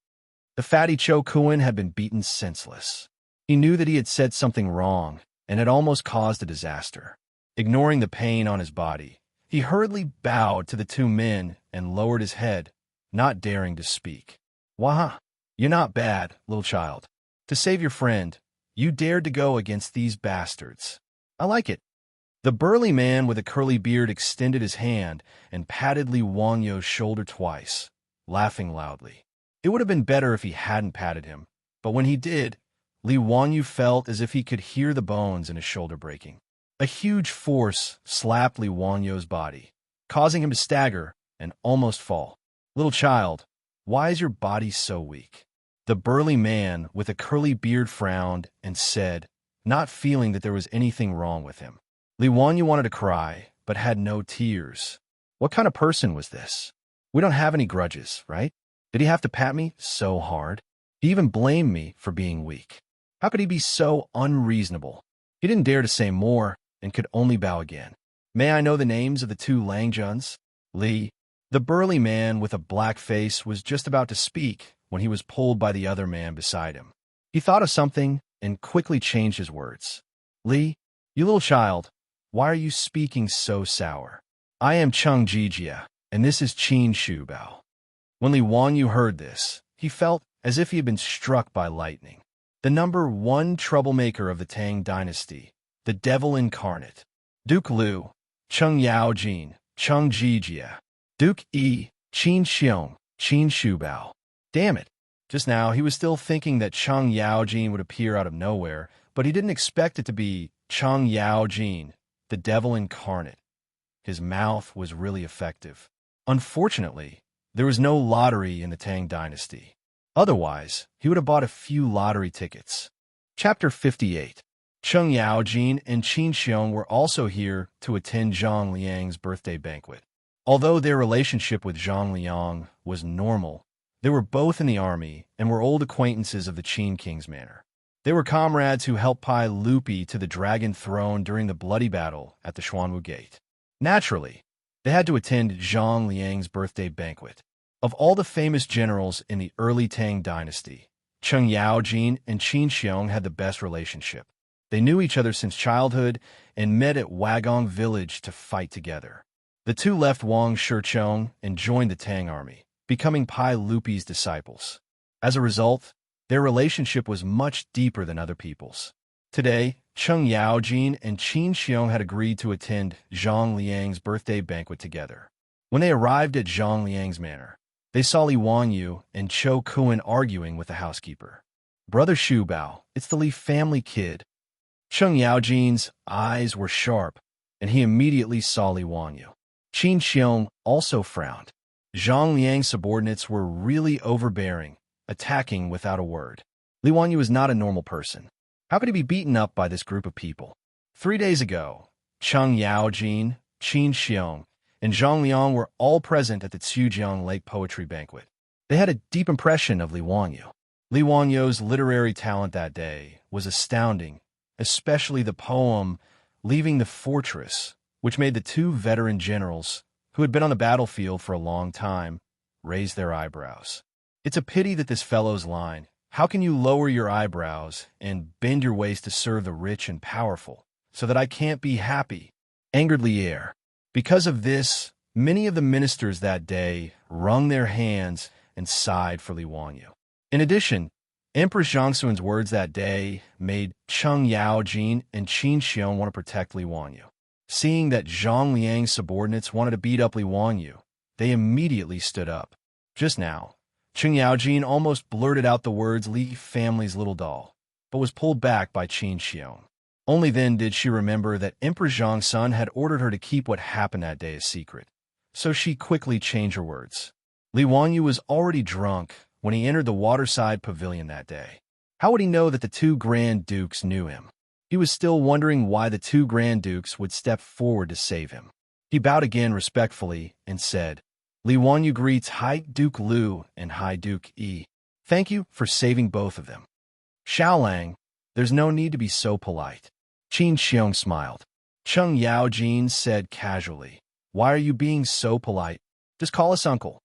The fatty Chou Kun had been beaten senseless. He knew that he had said something wrong and had almost caused a disaster. Ignoring the pain on his body, he hurriedly bowed to the two men and lowered his head, not daring to speak. "Wah, you're not bad, little child. To save your friend, you dared to go against these bastards. I like it." The burly man with a curly beard extended his hand and patted Li Wanyu's shoulder twice, laughing loudly. It would have been better if he hadn't patted him, but when he did, Li Wanyu felt as if he could hear the bones in his shoulder breaking. A huge force slapped Li Wanyu's body, causing him to stagger and almost fall. "Little child, why is your body so weak?" The burly man with a curly beard frowned and said, not feeling that there was anything wrong with him. Li Wanyu wanted to cry, but had no tears. What kind of person was this? We don't have any grudges, right? Did he have to pat me so hard? He even blamed me for being weak. How could he be so unreasonable? He didn't dare to say more and could only bow again. "May I know the names of the two Langjuns?" Li, the burly man with a black face, was just about to speak when he was pulled by the other man beside him. He thought of something and quickly changed his words. "Li, you little child, why are you speaking so sour? I am Cheng Jijia, and this is Qin Shubao." When Li Wanyu heard this, he felt as if he had been struck by lightning. The number 1 troublemaker of the Tang dynasty, the devil incarnate, Duke Lu, Cheng Yaojin, Cheng Jijia, Duke Yi, Qin Xiong, Qin Shubao. Damn it. Just now, he was still thinking that Cheng Yaojin would appear out of nowhere, but he didn't expect it to be Cheng Yaojin, the devil incarnate. His mouth was really effective. Unfortunately, there was no lottery in the Tang dynasty. Otherwise, he would have bought a few lottery tickets. Chapter 58. Cheng Yaojin and Qin Xiong were also here to attend Zhang Liang's birthday banquet. Although their relationship with Zhang Liang was normal, they were both in the army and were old acquaintances of the Qin King's manor. They were comrades who helped Pai Lupi to the dragon throne during the bloody battle at the Xuanwu Gate. Naturally, they had to attend Zhang Liang's birthday banquet. Of all the famous generals in the early Tang dynasty, Cheng Yaojin and Qin Xiong had the best relationship. They knew each other since childhood and met at Wagong village to fight together. The two left Wang Shichong and joined the Tang army, becoming Pai Lupi's disciples. As a result, their relationship was much deeper than other people's. Today, Cheng Yaojin and Qin Xiong had agreed to attend Zhang Liang's birthday banquet together. When they arrived at Zhang Liang's manor, they saw Li Wanyu and Chou Kuan arguing with the housekeeper. "Brother Shu Bao, it's the Li family kid." Cheng Yaojin's eyes were sharp, and he immediately saw Li Wanyu. Qin Xiong also frowned. Zhang Liang's subordinates were really overbearing, attacking without a word. Li Wanyu was not a normal person. How could he be beaten up by this group of people? 3 days ago, Cheng Yaojin, Qin Xiong, and Zhang Liang were all present at the Tsujiang Lake Poetry Banquet. They had a deep impression of Li Wanyu. Li Wanyu's literary talent that day was astounding, especially the poem Leaving the Fortress, which made the two veteran generals, who had been on the battlefield for a long time, raise their eyebrows. It's a pity that this fellow's line, "How can you lower your eyebrows and bend your waist to serve the rich and powerful, so that I can't be happy?" angered Lier. Because of this, many of the ministers that day wrung their hands and sighed for Li Wanyu. In addition, Empress Zhangxuan's words that day made Cheng Yaojin and Qin Xiong want to protect Li Wanyu. Seeing that Zhang Liang's subordinates wanted to beat up Li Wanyu, they immediately stood up. Just now, Cheng Yaojin almost blurted out the words "Li family's little doll," but was pulled back by Qin Xiong. Only then did she remember that Empress Zhangxun had ordered her to keep what happened that day a secret, so she quickly changed her words. Li Wanyu was already drunk when he entered the waterside pavilion that day. How would he know that the two Grand Dukes knew him? He was still wondering why the two Grand Dukes would step forward to save him. He bowed again respectfully and said, "Li Wanyu greets High Duke Lu and High Duke Yi. Thank you for saving both of them." "Xiaolang, there's no need to be so polite." Qin Xiong smiled. Cheng Yaojin said casually, "Why are you being so polite? Just call us uncle."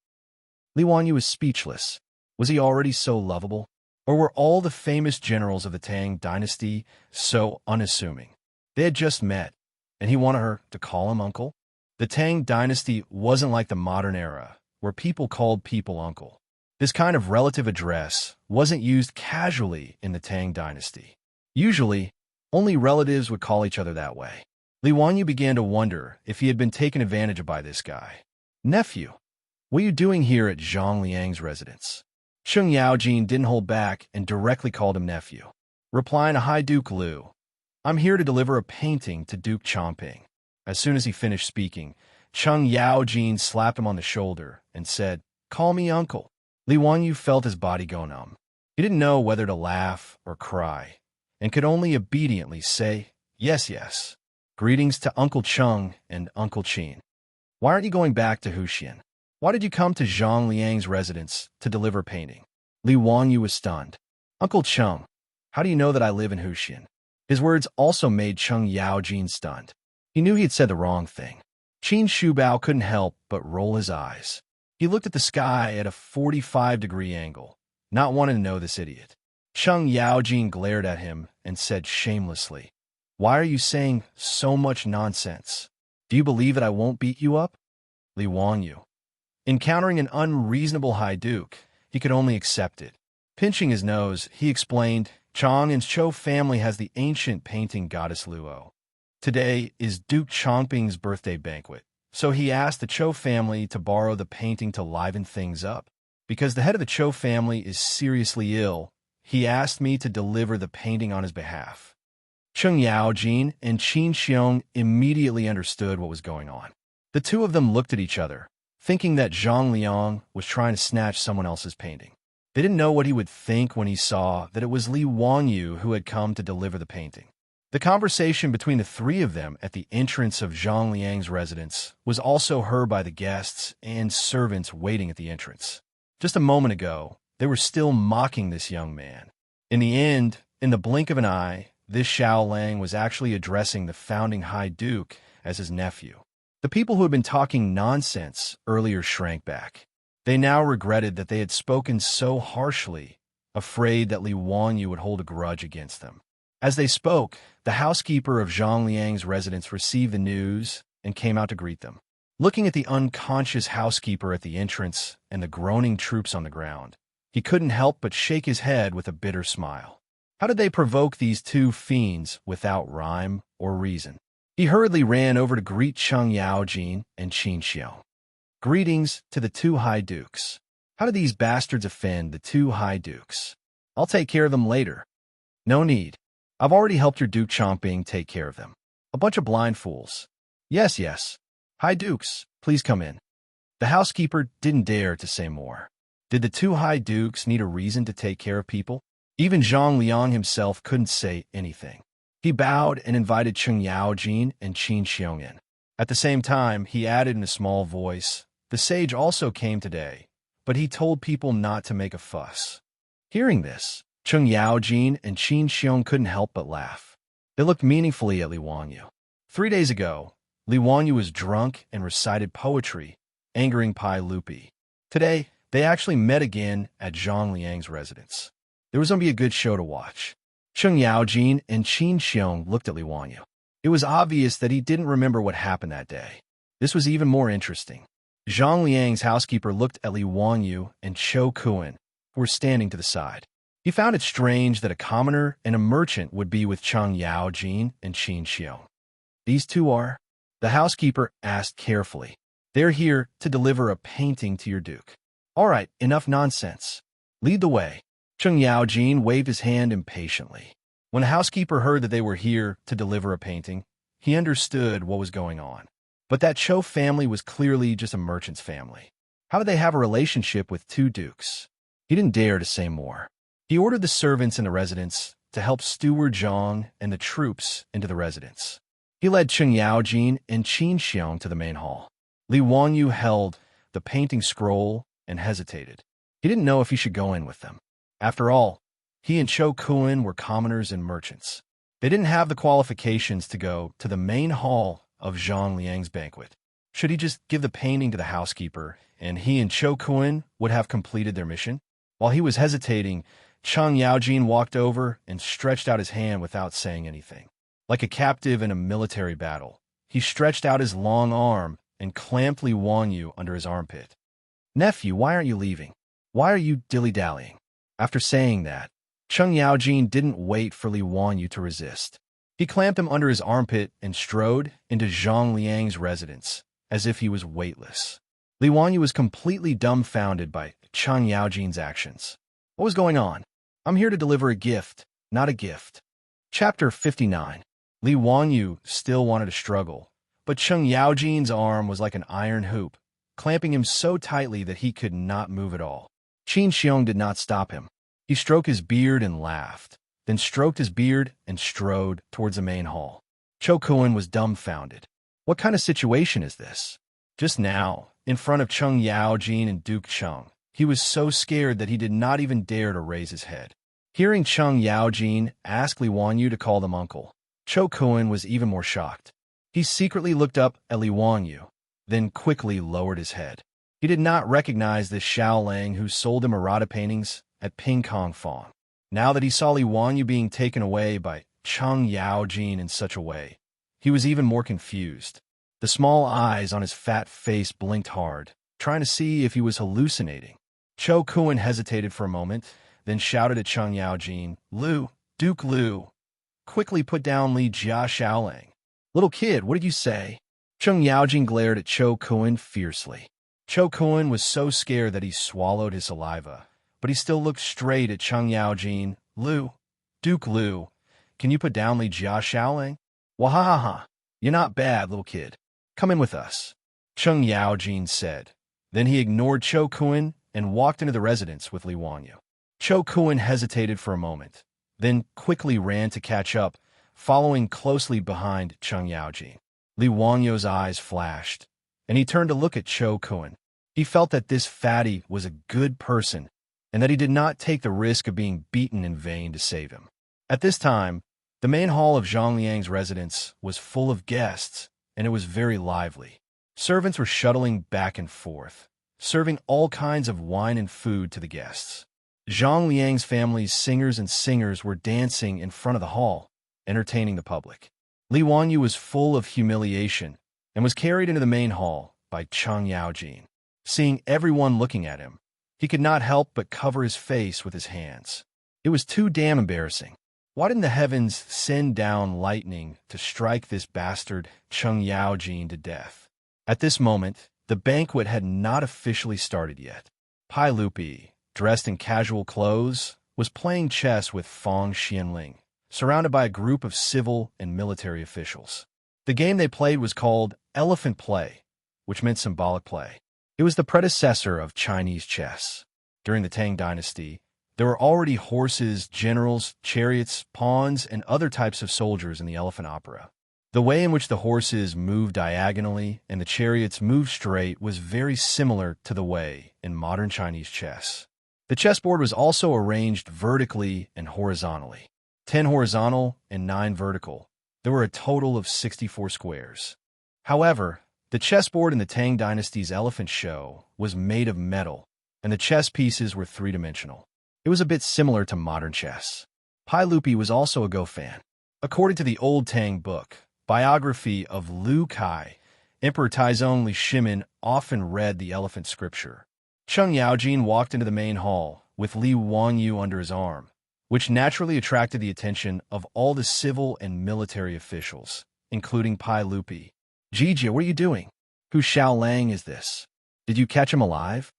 Li Wanyu was speechless. Was he already so lovable? Or were all the famous generals of the Tang dynasty so unassuming? They had just met, and he wanted her to call him uncle? The Tang dynasty wasn't like the modern era, where people called people uncle. This kind of relative address wasn't used casually in the Tang dynasty. Usually, only relatives would call each other that way. Li Wanyu began to wonder if he had been taken advantage of by this guy. "Nephew, what are you doing here at Zhang Liang's residence?" Cheng Yaojin didn't hold back and directly called him nephew. Replying to High Duke Lu, "I'm here to deliver a painting to Duke Chongping." As soon as he finished speaking, Cheng Yaojin slapped him on the shoulder and said, "Call me uncle." Li Wanyu felt his body go numb. He didn't know whether to laugh or cry, and could only obediently say, "Yes, yes. Greetings to Uncle Cheng and Uncle Qin. Why aren't you going back to Huxian? Why did you come to Zhang Liang's residence to deliver painting?" Li Wanyu was stunned. "Uncle Cheng, how do you know that I live in Huxian?" His words also made Cheng Yaojin stunned. He knew he had said the wrong thing. Qin Shubao couldn't help but roll his eyes. He looked at the sky at a 45-degree angle, not wanting to know this idiot. Cheng Yaojin glared at him and said shamelessly, "Why are you saying so much nonsense? Do you believe that I won't beat you up?" Li Wanyu, encountering an unreasonable High Duke, he could only accept it. Pinching his nose, he explained, "Chong and Chou family has the ancient painting goddess Luo. Today is Duke Chongping's birthday banquet, so he asked the Chou family to borrow the painting to liven things up." Because the head of the Cho family is seriously ill, he asked me to deliver the painting on his behalf. Cheng Yaojin and Qin Xiong immediately understood what was going on. The two of them looked at each other, thinking that Zhang Liang was trying to snatch someone else's painting. They didn't know what he would think when he saw that it was Li Wanyu who had come to deliver the painting. The conversation between the three of them at the entrance of Zhang Liang's residence was also heard by the guests and servants waiting at the entrance. Just a moment ago, they were still mocking this young man. In the end, in the blink of an eye, this Xiao Lang was actually addressing the founding High Duke as his nephew. The people who had been talking nonsense earlier shrank back. They now regretted that they had spoken so harshly, afraid that Li Wanyu would hold a grudge against them. As they spoke, the housekeeper of Zhang Liang's residence received the news and came out to greet them. Looking at the unconscious housekeeper at the entrance and the groaning troops on the ground, he couldn't help but shake his head with a bitter smile. How did they provoke these two fiends without rhyme or reason? He hurriedly ran over to greet Cheng Yaojin and Qin Xiong. Greetings to the two High Dukes. How did these bastards offend the two High Dukes? I'll take care of them later. No need. I've already helped your Duke Chomping take care of them. A bunch of blind fools. Yes, yes. High Dukes, please come in. The housekeeper didn't dare to say more. Did the two High Dukes need a reason to take care of people? Even Zhang Liang himself couldn't say anything. He bowed and invited Cheng Yaojin and Qin Xiong in. At the same time, he added in a small voice, "The sage also came today, but he told people not to make a fuss." Hearing this, Cheng Yaojin and Qin Xiong couldn't help but laugh. They looked meaningfully at Li Wanyu. 3 days ago, Li Wanyu was drunk and recited poetry, angering Pai Lupi. Today, they actually met again at Zhang Liang's residence. There was going to be a good show to watch. Cheng Yaojin and Qin Xiong looked at Li Wanyu. It was obvious that he didn't remember what happened that day. This was even more interesting. Zhang Liang's housekeeper looked at Li Wanyu and Cho Kuan, who were standing to the side. He found it strange that a commoner and a merchant would be with Cheng Yaojin and Qin Xiong. These two are? The housekeeper asked carefully. They're here to deliver a painting to your duke. All right, enough nonsense. Lead the way. Cheng Yaojin waved his hand impatiently. When the housekeeper heard that they were here to deliver a painting, he understood what was going on. But that Cho family was clearly just a merchant's family. How did they have a relationship with two dukes? He didn't dare to say more. He ordered the servants in the residence to help steward Zhang and the troops into the residence. He led Cheng Yaojin and Qin Xiong to the main hall. Li Wanyu held the painting scroll and hesitated. He didn't know if he should go in with them. After all, he and Cho Kuan were commoners and merchants. They didn't have the qualifications to go to the main hall of Zhang Liang's banquet. Should he just give the painting to the housekeeper, and he and Cho Kuan would have completed their mission? While he was hesitating, Cheng Yaojin walked over and stretched out his hand without saying anything. Like a captive in a military battle, he stretched out his long arm and clamped Li Wanyu under his armpit. "Nephew, why aren't you leaving? Why are you dilly-dallying?" After saying that, Cheng Yaojin didn't wait for Li Wanyu to resist. He clamped him under his armpit and strode into Zhang Liang's residence, as if he was weightless. Li Wanyu was completely dumbfounded by Cheng Yaojin's actions. What was going on? I'm here to deliver a gift, not a gift. Chapter 59. Li Wanyu still wanted to struggle, but Cheng Yaojin's arm was like an iron hoop, clamping him so tightly that he could not move at all. Qin Xiong did not stop him. He stroked his beard and laughed, then stroked his beard and strode towards the main hall. Cho Kuan was dumbfounded. What kind of situation is this? Just now, in front of Cheng Yaojin and Duke Cheng, he was so scared that he did not even dare to raise his head. Hearing Cheng Yaojin ask Li Wanyu to call them uncle, Cho Kuan was even more shocked. He secretly looked up at Li Wanyu, then quickly lowered his head. He did not recognize this Xiao Lang who sold him errata paintings at Ping Kong Fong. Now that he saw Li Wanyu being taken away by Cheng Yaojin in such a way, he was even more confused. The small eyes on his fat face blinked hard, trying to see if he was hallucinating. Cho Kuan hesitated for a moment, then shouted at Cheng Yaojin, "Lu, Duke Lu, quickly put down Li Jia Xiaolang." "Little kid, what did you say?" Cheng Yaojin glared at Cho Kuan fiercely. Cho Kun was so scared that he swallowed his saliva, but he still looked straight at Cheng Yaojin. Lu, Duke Lu, can you put down Li Jia Shaoling? Wahahaha, you're not bad, little kid. Come in with us, Cheng Yaojin said. Then he ignored Cho Kun and walked into the residence with Li Wanyu. Cho Kun hesitated for a moment, then quickly ran to catch up, following closely behind Cheng Yaojin. Li Wanyu's eyes flashed, and he turned to look at Cho Kun. He felt that this fatty was a good person, and that he did not take the risk of being beaten in vain to save him. At this time, the main hall of Zhang Liang's residence was full of guests, and it was very lively. Servants were shuttling back and forth, serving all kinds of wine and food to the guests. Zhang Liang's family's singers were dancing in front of the hall, entertaining the public. Li Wanyu was full of humiliation and was carried into the main hall by Cheng Yaojin. Seeing everyone looking at him, he could not help but cover his face with his hands. It was too damn embarrassing. Why didn't the heavens send down lightning to strike this bastard Cheng Yaojin to death? At this moment, the banquet had not officially started yet. Pai Lupi, dressed in casual clothes, was playing chess with Fang Xianling, surrounded by a group of civil and military officials. The game they played was called Elephant Play, which meant symbolic play. It was the predecessor of Chinese chess. During the Tang dynasty, there were already horses, generals, chariots, pawns, and other types of soldiers in the elephant opera. The way in which the horses moved diagonally and the chariots moved straight was very similar to the way in modern Chinese chess. The chessboard was also arranged vertically and horizontally. 10 horizontal and 9 vertical. There were a total of 64 squares. However, the chessboard in the Tang dynasty's elephant show was made of metal, and the chess pieces were three-dimensional. It was a bit similar to modern chess. Pai Lupi was also a Go fan. According to the old Tang book, biography of Lu Kai, Emperor Taizong Li Shimin often read the elephant scripture. Cheng Yaojin walked into the main hall with Li Wanyu under his arm, which naturally attracted the attention of all the civil and military officials, including Pai Lupi. Jijia, what are you doing? Whose Xiao Lang is this? Did you catch him alive?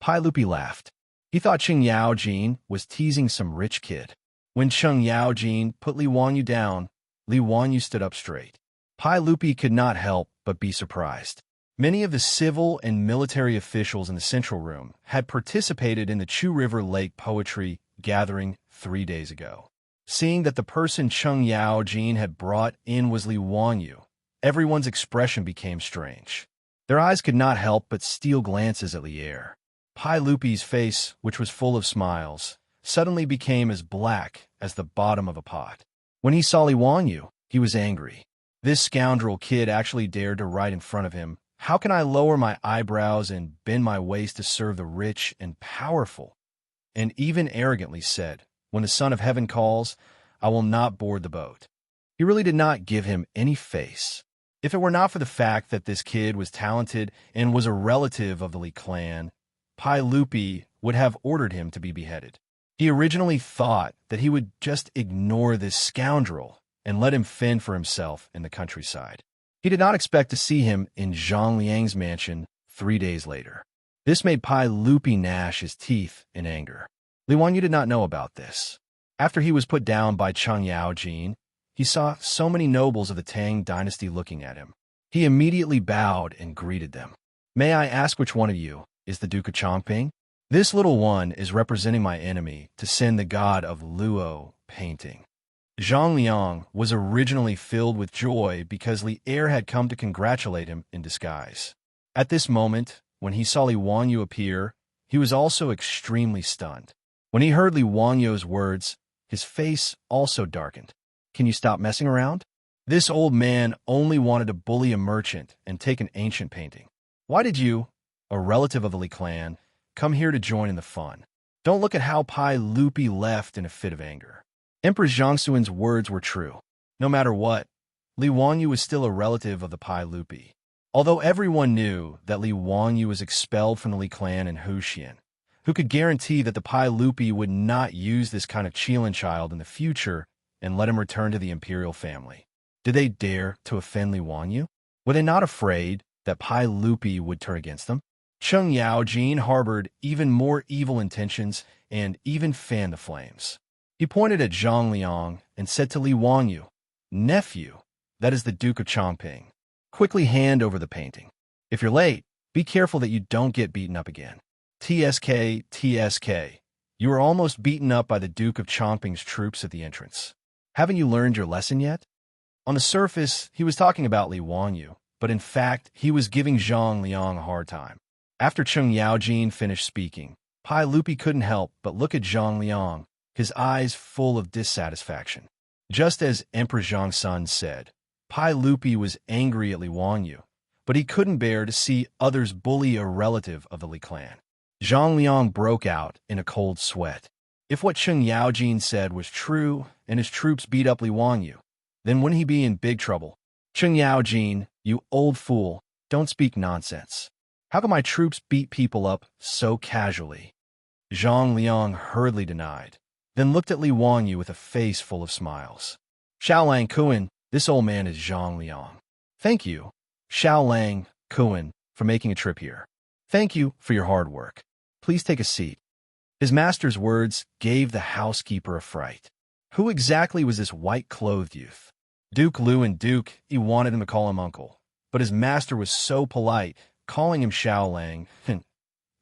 Pai Lupi laughed. He thought Cheng Yaojin was teasing some rich kid. When Cheng Yaojin put Li Wanyu down, Li Wanyu stood up straight. Pai Lupi could not help but be surprised. Many of the civil and military officials in the central room had participated in the Chu River Lake poetry gathering 3 days ago. Seeing that the person Cheng Yaojin had brought in was Li Wanyu, everyone's expression became strange. Their eyes could not help but steal glances at Li Er. Pai Lupi's face, which was full of smiles, suddenly became as black as the bottom of a pot. When he saw Li Wanyu, he was angry. This scoundrel kid actually dared to write in front of him, "How can I lower my eyebrows and bend my waist to serve the rich and powerful?" And even arrogantly said, "When the Son of Heaven calls, I will not board the boat." He really did not give him any face. If it were not for the fact that this kid was talented and was a relative of the Li clan, Pai Lupi would have ordered him to be beheaded. He originally thought that he would just ignore this scoundrel and let him fend for himself in the countryside. He did not expect to see him in Zhang Liang's mansion 3 days later. This made Pai Lupi gnash his teeth in anger. Li Wanyu did not know about this. After he was put down by Cheng Yaojin, he saw so many nobles of the Tang dynasty looking at him. He immediately bowed and greeted them. "May I ask which one of you is the Duke of Chongping? This little one is representing my enemy to send the god of Luo painting." Zhang Liang was originally filled with joy because Li Er had come to congratulate him in disguise. At this moment, when he saw Li Wanyu appear, he was also extremely stunned. When he heard Li Wanyu's words, his face also darkened. "Can you stop messing around?" This old man only wanted to bully a merchant and take an ancient painting. "Why did you, a relative of the Li clan, come here to join in the fun?" Don't look at how Pai Lupi left in a fit of anger. Empress Xianxuan's words were true. No matter what, Li Wanyu was still a relative of the Pai Lupi. Although everyone knew that Li Wanyu was expelled from the Li clan in Huxian, who could guarantee that the Pai Lupi would not use this kind of Qilin child in the future and let him return to the imperial family? Did they dare to offend Li Wanyu? Were they not afraid that Pai Lupi would turn against them? Cheng Yaojin harbored even more evil intentions and even fanned the flames. He pointed at Zhang Liang and said to Li Wanyu, "Nephew, that is the Duke of Chongping. Quickly hand over the painting. If you're late, be careful that you don't get beaten up again." TSK, TSK. You were almost beaten up by the Duke of Chongping's troops at the entrance. Haven't you learned your lesson yet? On the surface, he was talking about Li Wanyu, but in fact, he was giving Zhang Liang a hard time. After Cheng Yaojin finished speaking, Pai Lupi couldn't help but look at Zhang Liang, his eyes full of dissatisfaction. Just as Emperor Zhongsun said, Pai Lupi was angry at Li Wanyu, but he couldn't bear to see others bully a relative of the Li clan. Zhang Liang broke out in a cold sweat. If what Cheng Yaojin said was true and his troops beat up Li Wanyu, then wouldn't he be in big trouble? Cheng Yaojin, you old fool, don't speak nonsense. How can my troops beat people up so casually? Zhang Liang hurriedly denied, then looked at Li Wanyu with a face full of smiles. Xiaolang Kuan, this old man is Zhang Liang. Thank you, Xiaolang Kuan, for making a trip here. Thank you for your hard work. Please take a seat. His master's words gave the housekeeper a fright. Who exactly was this white-clothed youth? Duke Lu and Duke, he wanted him to call him uncle, but his master was so polite, calling him Xiaolang.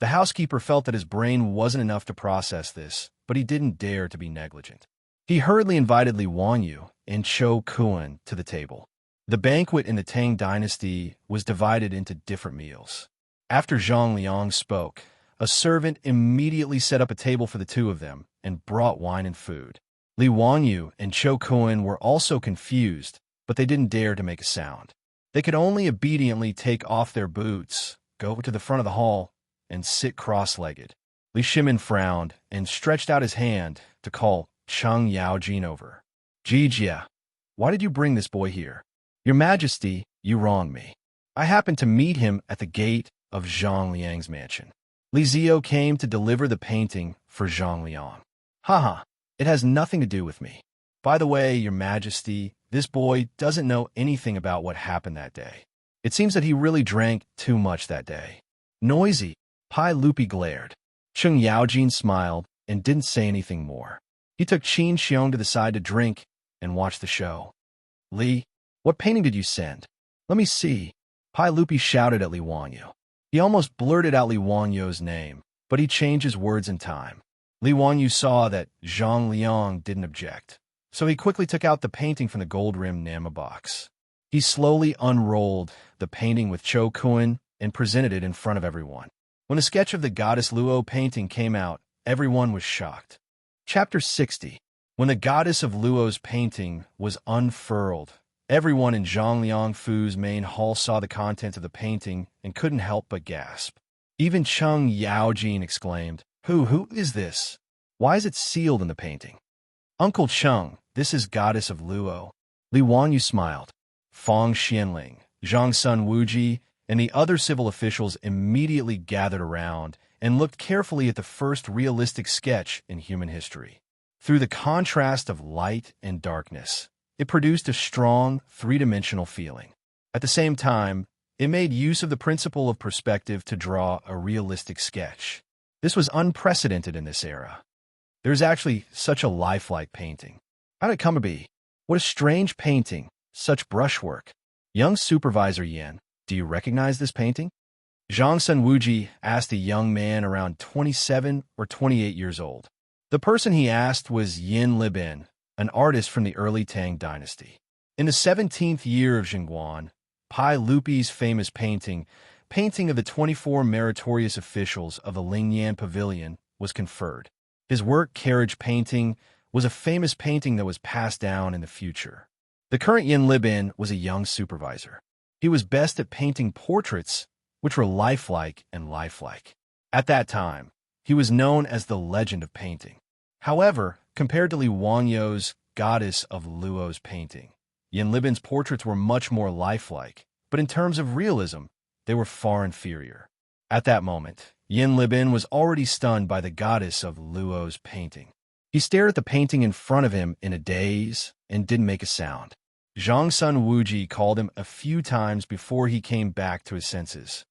The housekeeper felt that his brain wasn't enough to process this, but he didn't dare to be negligent. He hurriedly invited Li Wanyu and Cho Kuan to the table. The banquet in the Tang dynasty was divided into different meals. After Zhang Liang spoke, a servant immediately set up a table for the two of them and brought wine and food. Li Wanyu and Cho Kuan were also confused, but they didn't dare to make a sound. They could only obediently take off their boots, go to the front of the hall, and sit cross-legged. Li Shimin frowned and stretched out his hand to call Cheng Yaojin over. "Jijia, why did you bring this boy here? Your Majesty, you wrong me. I happened to meet him at the gate of Zhang Liang's mansion. Li Zio came to deliver the painting for Zhang Liang. Haha, it has nothing to do with me. By the way, Your Majesty, this boy doesn't know anything about what happened that day. It seems that he really drank too much that day." Noisy, Pai Lupi glared. Cheng Yaojin smiled and didn't say anything more. He took Qin Xiong to the side to drink and watch the show. "Li, what painting did you send? Let me see." Pai Lupi shouted at Li Wanyu. He almost blurted out Li Wanyu's name, but he changed his words in time. Li Wanyu saw that Zhang Liang didn't object, so he quickly took out the painting from the gold-rimmed Nama box. He slowly unrolled the painting with Cho Kuan and presented it in front of everyone. When the sketch of the goddess Luo painting came out, everyone was shocked. Chapter 60. When the goddess of Luo's painting was unfurled, everyone in Zhang Liang Fu's main hall saw the content of the painting and couldn't help but gasp. Even Cheng Yaojin exclaimed, Who is this? Why is it sealed in the painting?" "Uncle Cheng, this is goddess of Luo." Li Wanyu smiled. Fong Xianling, Zhongsun Wuji, and the other civil officials immediately gathered around and looked carefully at the first realistic sketch in human history. Through the contrast of light and darkness, it produced a strong, three-dimensional feeling. At the same time, it made use of the principle of perspective to draw a realistic sketch. This was unprecedented in this era. There's actually such a lifelike painting. How did it come to be? What a strange painting, such brushwork. Young Supervisor Yen, do you recognize this painting? Zhongsun Wuji asked a young man around 27 or 28 years old. The person he asked was Yin Libin, an artist from the early Tang dynasty. In the 17th year of Jingguan, Pai Lupi's famous painting of the 24 meritorious officials of the Lingyan Pavilion, was conferred. His work, Carriage Painting, was a famous painting that was passed down in the future. The current Yin Libin was a young supervisor. He was best at painting portraits, which were lifelike and lifelike. At that time, he was known as the legend of painting. However, compared to Li Wanyu's goddess of Luo's painting, Yin Libin's portraits were much more lifelike, but in terms of realism, they were far inferior. At that moment, Yin Libin was already stunned by the goddess of Luo's painting. He stared at the painting in front of him in a daze and didn't make a sound. Zhongsun Wuji called him a few times before he came back to his senses.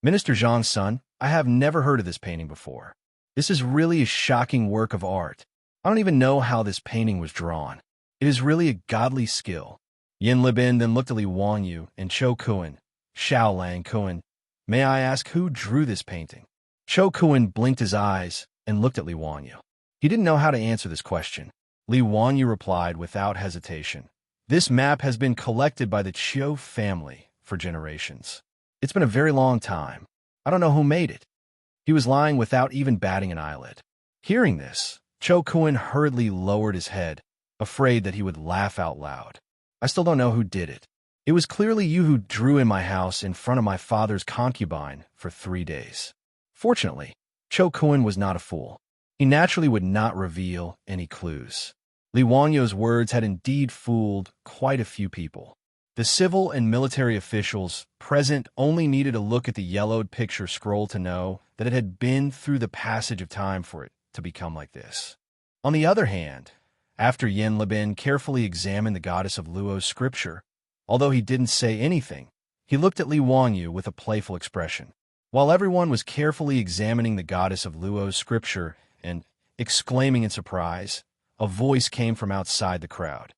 Minister Zhang's son, I have never heard of this painting before. This is really a shocking work of art. I don't even know how this painting was drawn. It is really a godly skill. Yin Libin then looked at Li Wangyu and Cho Kuan, Xiao Lang Kuan. May I ask who drew this painting? Cho Kuan blinked his eyes and looked at Li Wangyu. He didn't know how to answer this question. Li Wangyu replied without hesitation. This map has been collected by the Chiu family for generations. It's been a very long time. I don't know who made it. He was lying without even batting an eyelid. Hearing this, Cho Kuan hurriedly lowered his head, afraid that he would laugh out loud. I still don't know who did it. It was clearly you who drew in my house in front of my father's concubine for 3 days. Fortunately, Cho Kuan was not a fool. He naturally would not reveal any clues. Li Wangyu's words had indeed fooled quite a few people. The civil and military officials present only needed to look at the yellowed picture scroll to know that it had been through the passage of time for it to become like this. On the other hand, after Yin Libin carefully examined the goddess of Luo's scripture, although he didn't say anything, he looked at Li Wangyu with a playful expression. While everyone was carefully examining the goddess of Luo's scripture and exclaiming in surprise, a voice came from outside the crowd.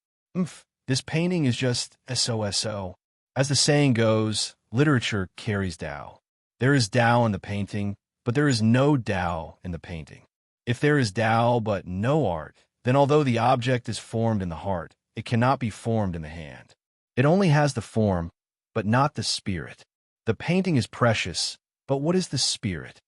This painting is just SOSO. As the saying goes, literature carries Tao. There is Tao in the painting, but there is no Tao in the painting. If there is Tao but no art, then although the object is formed in the heart, it cannot be formed in the hand. It only has the form, but not the spirit. The painting is precious, but what is the spirit?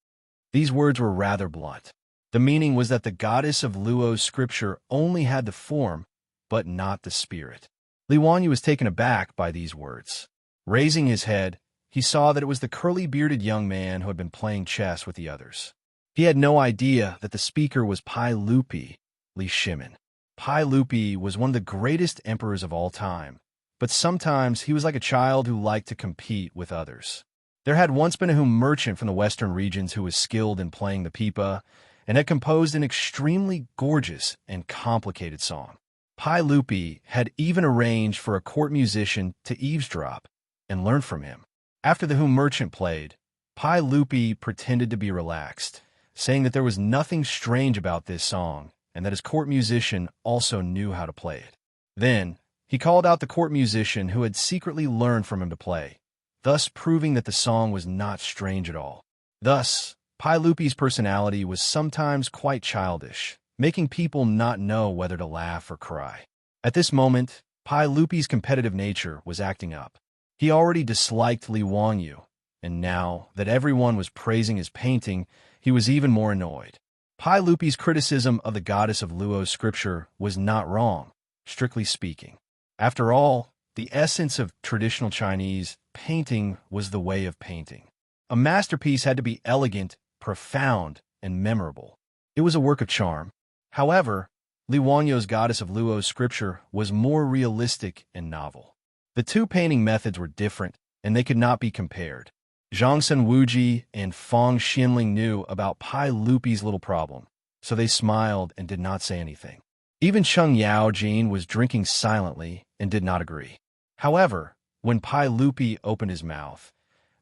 These words were rather blunt. The meaning was that the goddess of Luo's scripture only had the form, but not the spirit. Li Wangyu was taken aback by these words. Raising his head, he saw that it was the curly-bearded young man who had been playing chess with the others. He had no idea that the speaker was Pai Lupi, Li Shimin. Pai Lupi was one of the greatest emperors of all time, but sometimes he was like a child who liked to compete with others. There had once been a merchant from the western regions who was skilled in playing the pipa and had composed an extremely gorgeous and complicated song. Pai Lupi had even arranged for a court musician to eavesdrop and learn from him. After the merchant played, Pai Lupi pretended to be relaxed, saying that there was nothing strange about this song and that his court musician also knew how to play it. Then, he called out the court musician who had secretly learned from him to play, thus proving that the song was not strange at all. Thus, Pai Lupi's personality was sometimes quite childish, making people not know whether to laugh or cry. At this moment, Pai Lupi's competitive nature was acting up. He already disliked Li Wangyu, and now that everyone was praising his painting, he was even more annoyed. Pai Lupi's criticism of the goddess of Luo's scripture was not wrong, strictly speaking. After all, the essence of traditional Chinese painting was the way of painting. A masterpiece had to be elegant, profound, and memorable. It was a work of charm. However, Li Wangyu's goddess of Luo's scripture was more realistic and novel. The two painting methods were different, and they could not be compared. Zhangsun Wuji and Feng Xinling knew about Pai Lupi's little problem, so they smiled and did not say anything. Even Cheng Yaojin was drinking silently and did not agree. However, when Pai Lupi opened his mouth,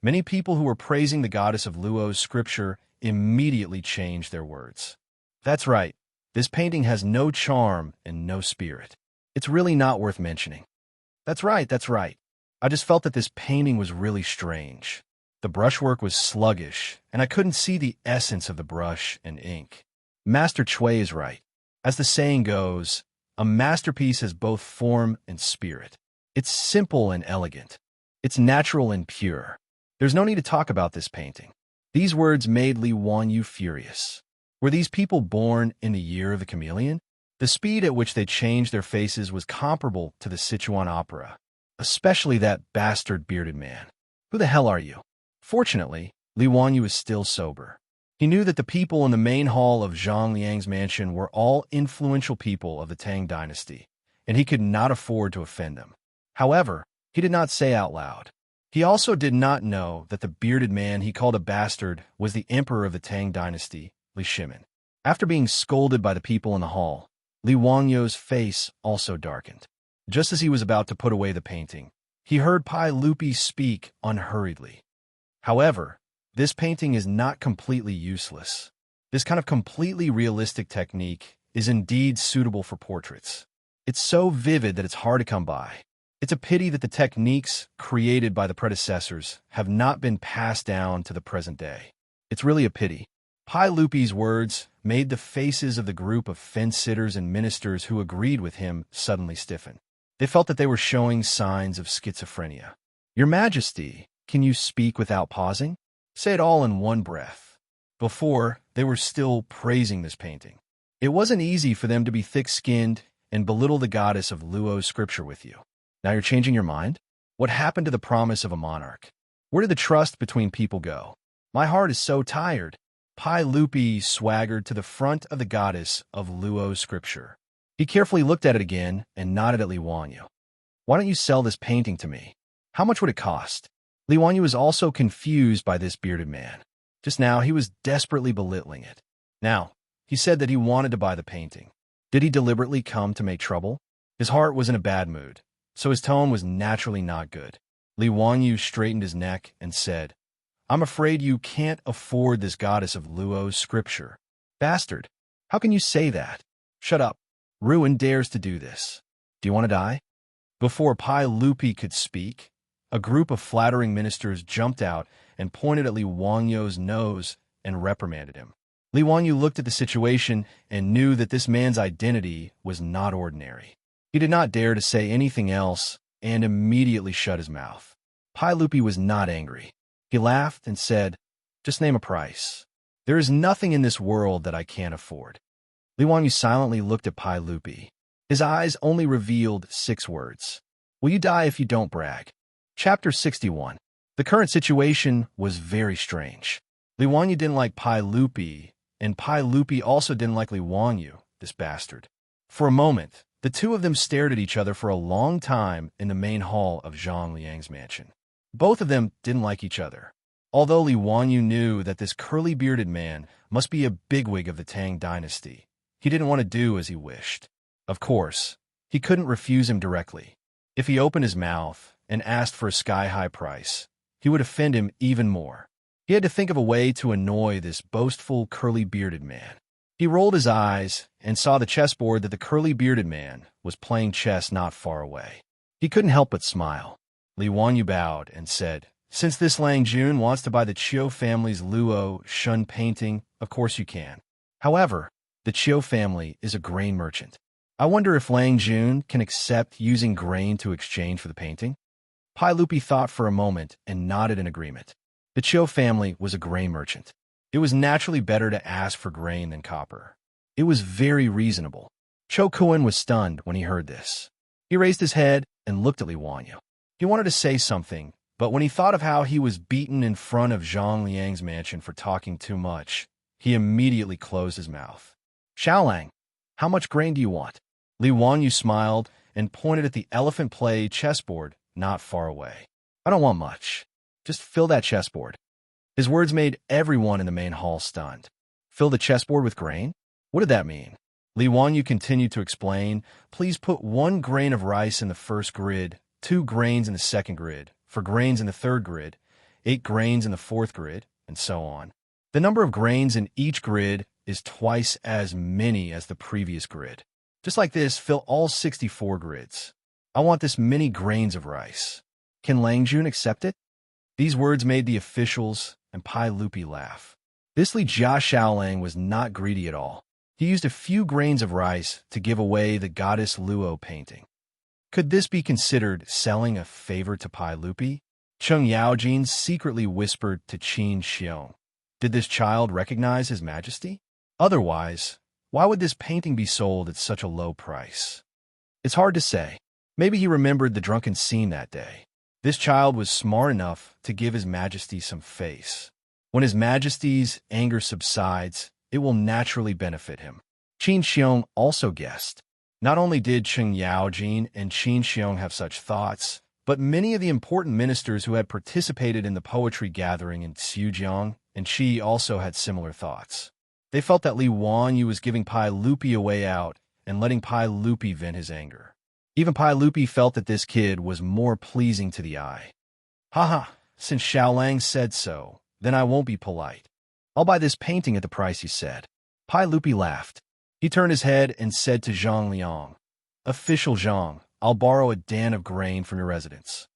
many people who were praising the goddess of Luo's scripture immediately changed their words. That's right. This painting has no charm and no spirit. It's really not worth mentioning. That's right. I just felt that this painting was really strange. The brushwork was sluggish, and I couldn't see the essence of the brush and ink. Master Cui is right. As the saying goes, a masterpiece has both form and spirit. It's simple and elegant. It's natural and pure. There's no need to talk about this painting. These words made Li Wangyu furious. Were these people born in the year of the chameleon? The speed at which they changed their faces was comparable to the Sichuan opera, especially that bastard bearded man. Who the hell are you? Fortunately, Li Wangyu was still sober. He knew that the people in the main hall of Zhang Liang's mansion were all influential people of the Tang dynasty, and he could not afford to offend them. However, he did not say out loud. He also did not know that the bearded man he called a bastard was the emperor of the Tang dynasty, Li Shimin. After being scolded by the people in the hall, Li Wangyu's face also darkened. Just as he was about to put away the painting, he heard Pai Lupi speak unhurriedly. However, This painting is not completely useless. This kind of completely realistic technique is indeed suitable for portraits. It's so vivid that it's hard to come by. It's a pity that the techniques created by the predecessors have not been passed down to the present day. It's really a pity. Pai Lupi's words made the faces of the group of fence-sitters and ministers who agreed with him suddenly stiffen. They felt that they were showing signs of schizophrenia. Your Majesty, can you speak without pausing? Say it all in one breath. Before, they were still praising this painting. It wasn't easy for them to be thick-skinned and belittle the goddess of Luo's scripture with you. Now you're changing your mind? What happened to the promise of a monarch? Where did the trust between people go? My heart is so tired. Pai Lupi swaggered to the front of the goddess of Luo's scripture. He carefully looked at it again and nodded at Li Wanyu. Why don't you sell this painting to me? How much would it cost? Li Wanyu was also confused by this bearded man. Just now, he was desperately belittling it. Now, he said that he wanted to buy the painting. Did he deliberately come to make trouble? His heart was in a bad mood, so his tone was naturally not good. Li Wanyu straightened his neck and said, I'm afraid you can't afford this goddess of Luo's scripture. Bastard, how can you say that? Shut up. Ruin dares to do this. Do you want to die? Before Pai Lupi could speak, a group of flattering ministers jumped out and pointed at Li Wanyu's nose and reprimanded him. Li Wanyu looked at the situation and knew that this man's identity was not ordinary. He did not dare to say anything else and immediately shut his mouth. Pai Lupi was not angry. He laughed and said, just name a price. There is nothing in this world that I can't afford. Li Wanyu silently looked at Pai Lupi. His eyes only revealed 6 words. Will you die if you don't brag? Chapter 61. The current situation was very strange. Li Wanyu didn't like Pai Lupi, and Pai Lupi also didn't like Li Wanyu, this bastard. For a moment, the two of them stared at each other for a long time in the main hall of Zhang Liang's mansion. Both of them didn't like each other. Although Li Wanyu knew that this curly-bearded man must be a bigwig of the Tang dynasty, he didn't want to do as he wished. Of course, he couldn't refuse him directly. If he opened his mouth and asked for a sky-high price, he would offend him even more. He had to think of a way to annoy this boastful, curly-bearded man. He rolled his eyes and saw the chessboard that the curly-bearded man was playing chess not far away. He couldn't help but smile. Li Wanyu bowed and said, since this Lang Jun wants to buy the Chiu family's Luo Shun painting, of course you can. However, the Chiu family is a grain merchant. I wonder if Lang Jun can accept using grain to exchange for the painting? Pai Lupi thought for a moment and nodded in agreement. The Chiu family was a grain merchant. It was naturally better to ask for grain than copper. It was very reasonable. Cho Kuan was stunned when he heard this. He raised his head and looked at Li Wanyu. He wanted to say something, but when he thought of how he was beaten in front of Zhang Liang's mansion for talking too much, he immediately closed his mouth. Xiaolang, how much grain do you want? Li Wanyu smiled and pointed at the elephant play chessboard not far away. I don't want much. Just fill that chessboard. His words made everyone in the main hall stunned. Fill the chessboard with grain? What did that mean? Li Wanyu continued to explain, please put 1 grain of rice in the first grid, 2 grains in the second grid, 4 grains in the third grid, 8 grains in the fourth grid, and so on. The number of grains in each grid is twice as many as the previous grid. Just like this, fill all 64 grids. I want this many grains of rice. Can Lang Jun accept it? These words made the officials and Pai Lupi laugh. This Li Jia Xiaolang was not greedy at all. He used a few grains of rice to give away the goddess Luo painting. Could this be considered selling a favor to Pai Lupi? Cheng Yaojin secretly whispered to Qin Xiong. Did this child recognize his majesty? Otherwise, why would this painting be sold at such a low price? It's hard to say. Maybe he remembered the drunken scene that day. This child was smart enough to give his majesty some face. When his majesty's anger subsides, it will naturally benefit him. Qin Xiong also guessed. Not only did Cheng Yaojin and Qin Xiong have such thoughts, but many of the important ministers who had participated in the poetry gathering in Xuzhang and Qi also had similar thoughts. They felt that Li Wanyu was giving Pai Lupi a way out and letting Pai Lupi vent his anger. Even Pai Lupi felt that this kid was more pleasing to the eye. Haha, since Xiaolang said so, then I won't be polite. I'll buy this painting at the price you said. Pai Lupi laughed. He turned his head and said to Zhang Liang, Official Zhang, I'll borrow a dan of grain from your residence.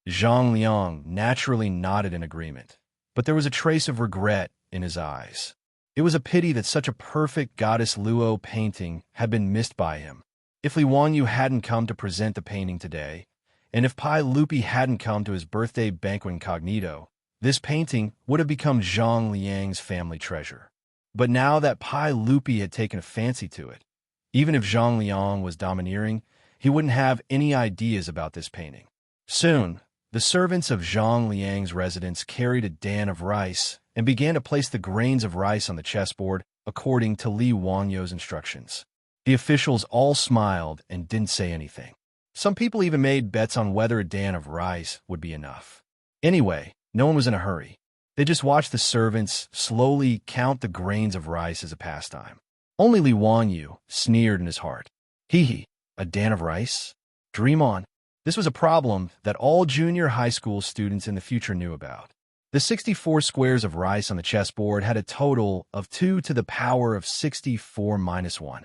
Zhang Liang naturally nodded in agreement, but there was a trace of regret in his eyes. It was a pity that such a perfect Goddess Luo painting had been missed by him. If Li Wanyu hadn't come to present the painting today, and if Pai Lupi hadn't come to his birthday banquet incognito, this painting would have become Zhang Liang's family treasure. But now that Pai Lupi had taken a fancy to it, even if Zhang Liang was domineering, he wouldn't have any ideas about this painting. Soon, the servants of Zhang Liang's residence carried a dan of rice and began to place the grains of rice on the chessboard according to Li Wanyu's instructions. The officials all smiled and didn't say anything. Some people even made bets on whether a dan of rice would be enough. Anyway, no one was in a hurry. They just watched the servants slowly count the grains of rice as a pastime. Only Li Wanyu sneered in his heart. Hee, a dan of rice? Dream on. This was a problem that all junior high school students in the future knew about. The 64 squares of rice on the chessboard had a total of 2 to the power of 64 minus 1.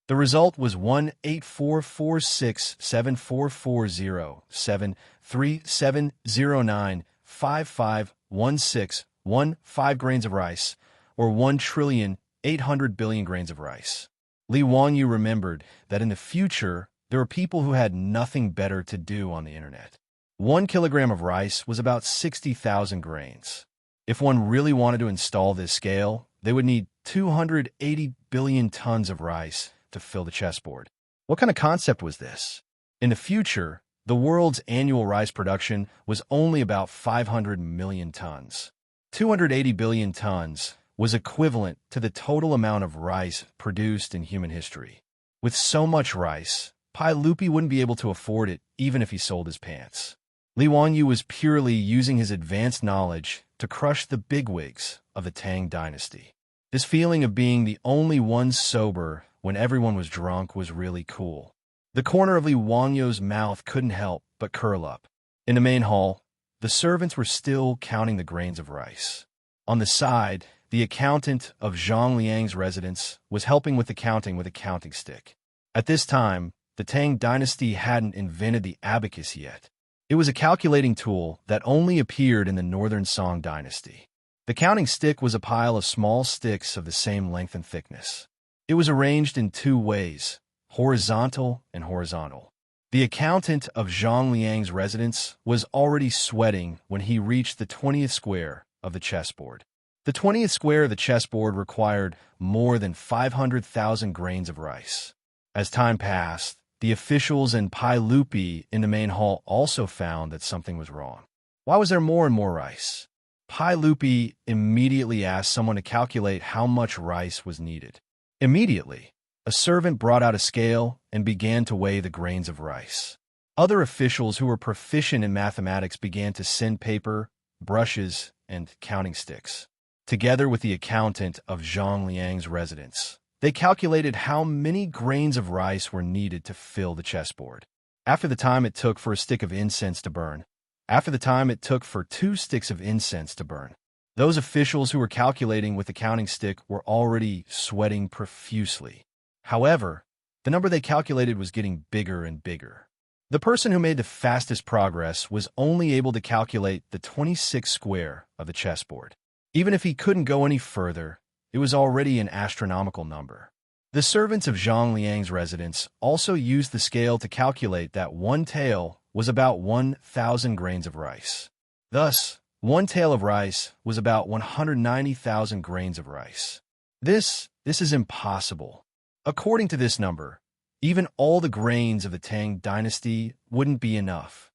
The result was 1844674407370955161 grains of rice, or 1,800,000,000,000 grains of rice. Li Wanyu remembered that in the future, there were people who had nothing better to do on the internet. 1 kilogram of rice was about 60,000 grains. If one really wanted to install this scale, they would need 280 billion tons of rice to fill the chessboard. What kind of concept was this? In the future, the world's annual rice production was only about 500 million tons. 280 billion tons was equivalent to the total amount of rice produced in human history. With so much rice, Pai Lupi wouldn't be able to afford it even if he sold his pants. Li Wanyu was purely using his advanced knowledge to crush the bigwigs of the Tang dynasty. This feeling of being the only one sober when everyone was drunk was really cool. The corner of Li Wanyu's mouth couldn't help but curl up. In the main hall, the servants were still counting the grains of rice. On the side, the accountant of Zhang Liang's residence was helping with the counting with a counting stick. At this time, the Tang dynasty hadn't invented the abacus yet. It was a calculating tool that only appeared in the Northern Song dynasty. The counting stick was a pile of small sticks of the same length and thickness. It was arranged in 2 ways, horizontal and horizontal. The accountant of Zhang Liang's residence was already sweating when he reached the 20th square of the chessboard. The 20th square of the chessboard required more than 500,000 grains of rice. As time passed, the officials and Pai Lupi in the main hall also found that something was wrong. Why was there more and more rice? Pai Lupi immediately asked someone to calculate how much rice was needed. Immediately, a servant brought out a scale and began to weigh the grains of rice. Other officials who were proficient in mathematics began to send paper, brushes, and counting sticks. Together with the accountant of Zhang Liang's residence, they calculated how many grains of rice were needed to fill the chessboard. After the time it took for a stick of incense to burn, after the time it took for 2 sticks of incense to burn, those officials who were calculating with the counting stick were already sweating profusely. However, the number they calculated was getting bigger and bigger. The person who made the fastest progress was only able to calculate the 26th square of the chessboard. Even if he couldn't go any further, it was already an astronomical number. The servants of Zhang Liang's residence also used the scale to calculate that 1 tael was about 1,000 grains of rice. Thus, 1 tael of rice was about 190,000 grains of rice. This is impossible. According to this number, even all the grains of the Tang dynasty wouldn't be enough.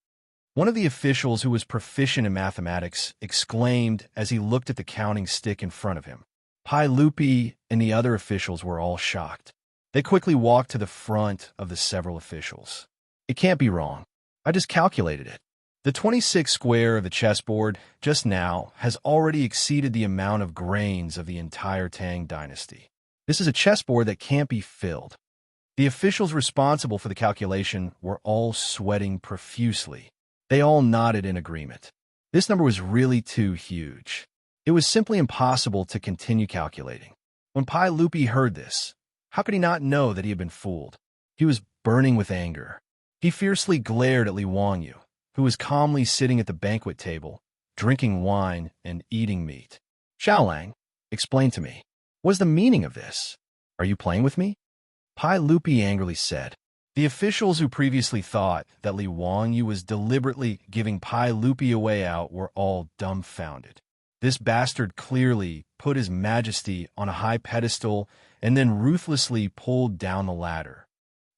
One of the officials who was proficient in mathematics exclaimed as he looked at the counting stick in front of him. Pai Lupi and the other officials were all shocked. They quickly walked to the front of the several officials. It can't be wrong. I just calculated it. The 26th square of the chessboard just now has already exceeded the amount of grains of the entire Tang dynasty. This is a chessboard that can't be filled. The officials responsible for the calculation were all sweating profusely. They all nodded in agreement. This number was really too huge. It was simply impossible to continue calculating. When Pai Lupi heard this, how could he not know that he had been fooled? He was burning with anger. He fiercely glared at Li Wangyu, who was calmly sitting at the banquet table, drinking wine and eating meat. Xiaolang, explain to me, what is the meaning of this? Are you playing with me? Pai Lupi angrily said. The officials who previously thought that Li Wangyu was deliberately giving Pai Lupi a way out were all dumbfounded. This bastard clearly put his majesty on a high pedestal and then ruthlessly pulled down the ladder.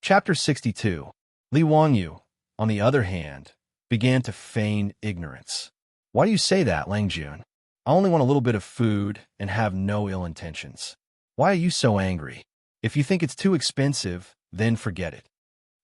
Chapter 62. Li Wangyu, on the other hand, began to feign ignorance. Why do you say that, Lang Jun? I only want a little bit of food and have no ill intentions. Why are you so angry? If you think it's too expensive, then forget it.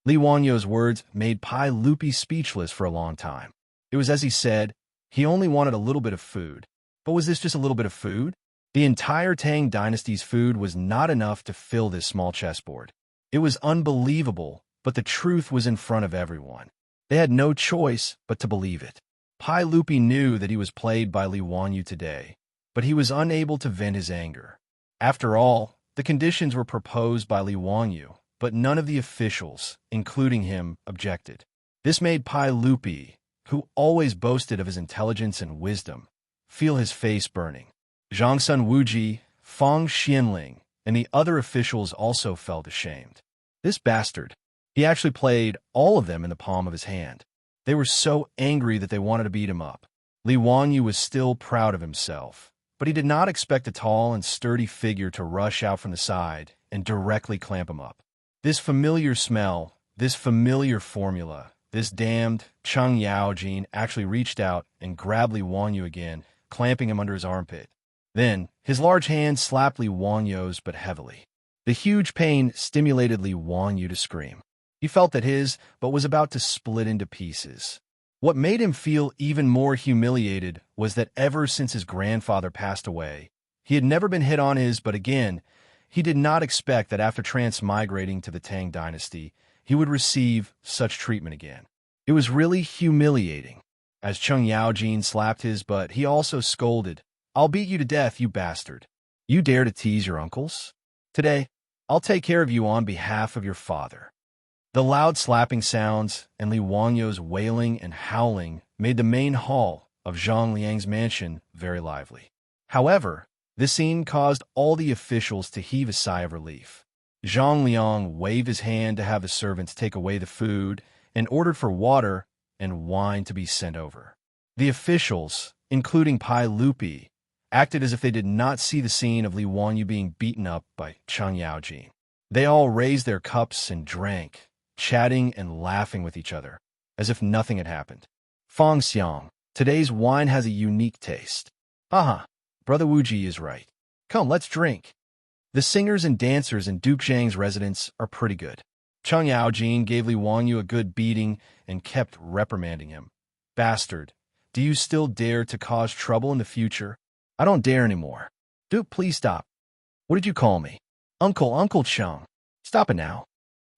Li Wangyu's words made Pai Lupi speechless for a long time. It was as he said, he only wanted a little bit of food. But was this just a little bit of food? The entire Tang dynasty's food was not enough to fill this small chessboard. It was unbelievable, but the truth was in front of everyone. They had no choice but to believe it. Pai Lupi knew that he was played by Li Wangyu today, but he was unable to vent his anger. After all, the conditions were proposed by Li Wangyu, but none of the officials, including him, objected. This made Pai Lupi, who always boasted of his intelligence and wisdom, feel his face burning. Zhang Sun Wuji, Fang Xianling, and the other officials also felt ashamed. This bastard, he actually played all of them in the palm of his hand. They were so angry that they wanted to beat him up. Li Wangyu was still proud of himself, but he did not expect a tall and sturdy figure to rush out from the side and directly clamp him up. This familiar smell, this familiar formula, this damned Cheng Yaojin actually reached out and grabbed Li Wangyu again, clamping him under his armpit. Then, his large hand slapped Li Wangyu's but heavily. The huge pain stimulated Li Wangyu to scream. He felt that his butt was about to split into pieces. What made him feel even more humiliated was that ever since his grandfather passed away, he had never been hit on his butt again. He did not expect that after transmigrating to the Tang dynasty, he would receive such treatment again. It was really humiliating. As Cheng Yaojin slapped his butt, he also scolded, "I'll beat you to death, you bastard. You dare to tease your uncles? Today, I'll take care of you on behalf of your father." The loud slapping sounds and Li Wangyu's wailing and howling made the main hall of Zhang Liang's mansion very lively. However, this scene caused all the officials to heave a sigh of relief. Zhang Liang waved his hand to have the servants take away the food and ordered for water and wine to be sent over. The officials, including Pai Lupi, acted as if they did not see the scene of Li Wangyu being beaten up by Cheng Yaojin. They all raised their cups and drank, chatting and laughing with each other, as if nothing had happened. Fang Xiang, today's wine has a unique taste. Aha, Brother Wuji is right. Come, let's drink. The singers and dancers in Duke Zhang's residence are pretty good. Cheng Yaojin gave Li Wangyu a good beating and kept reprimanding him. Bastard, do you still dare to cause trouble in the future? I don't dare anymore. Duke, please stop. What did you call me? Uncle Cheng. Stop it now.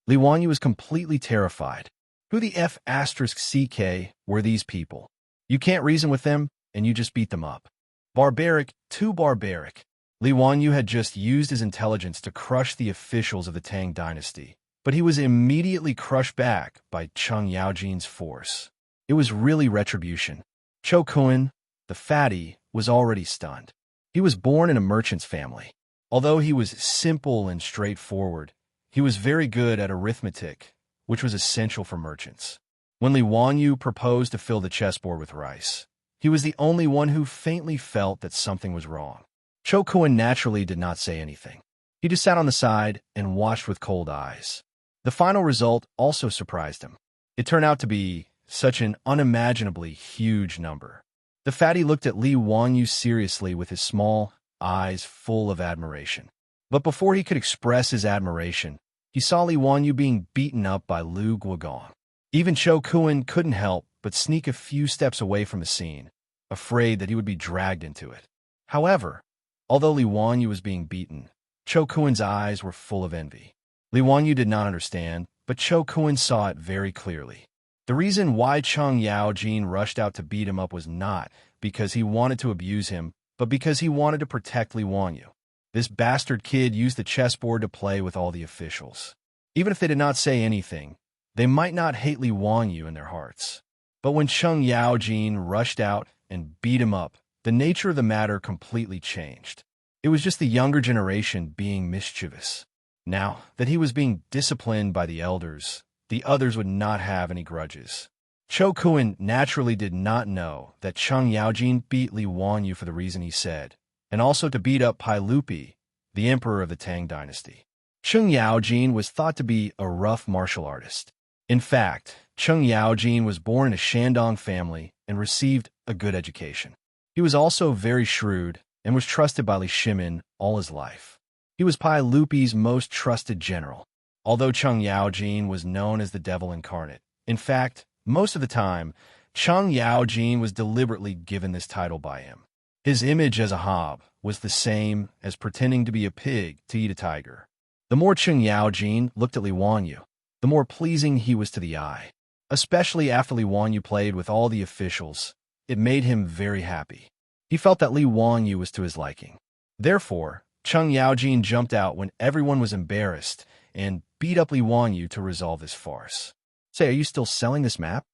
Li Wangyu was completely terrified. Who the F***CK were these people? You can't reason with them, and you just beat them up. Barbaric, too barbaric. Li Wangyu had just used his intelligence to crush the officials of the Tang dynasty, but he was immediately crushed back by Cheng Yaojin's force. It was really retribution. Cho Kun, the fatty, was already stunned. He was born in a merchant's family. Although he was simple and straightforward, he was very good at arithmetic, which was essential for merchants. When Li Wangyu proposed to fill the chessboard with rice, he was the only one who faintly felt that something was wrong. Cho Kun naturally did not say anything. He just sat on the side and watched with cold eyes. The final result also surprised him. It turned out to be such an unimaginably huge number. The fatty looked at Li Wangyu seriously with his small eyes full of admiration. But before he could express his admiration, he saw Li Wangyu being beaten up by Lu Guogong. Even Cho Kun couldn't help but sneak a few steps away from the scene, afraid that he would be dragged into it. However, although Li Wangyu was being beaten, Cho Kun's eyes were full of envy. Li Wangyu did not understand, but Cho Kun saw it very clearly. The reason why Cheng Yaojin rushed out to beat him up was not because he wanted to abuse him, but because he wanted to protect Li Wanyu. This bastard kid used the chessboard to play with all the officials. Even if they did not say anything, they might not hate Li Wanyu in their hearts. But when Cheng Yaojin rushed out and beat him up, the nature of the matter completely changed. It was just the younger generation being mischievous. Now that he was being disciplined by the elders, the others would not have any grudges. Cho Kun naturally did not know that Cheng Yaojin beat Li Wanyu for the reason he said, and also to beat up Pai Lupi, the emperor of the Tang dynasty. Cheng Yaojin was thought to be a rough martial artist. In fact, Cheng Yaojin was born in a Shandong family and received a good education. He was also very shrewd and was trusted by Li Shimin all his life. He was Pai Lupi's most trusted general. Although Cheng Yaojin was known as the devil incarnate, in fact, most of the time, Cheng Yaojin was deliberately given this title by him. His image as a hob was the same as pretending to be a pig to eat a tiger. The more Cheng Yaojin looked at Li Wanyu, the more pleasing he was to the eye. Especially after Li Wanyu played with all the officials, it made him very happy. He felt that Li Wanyu was to his liking. Therefore, Cheng Yaojin jumped out when everyone was embarrassed and beat up Li Wanyu to resolve this farce. Say, are you still selling this map?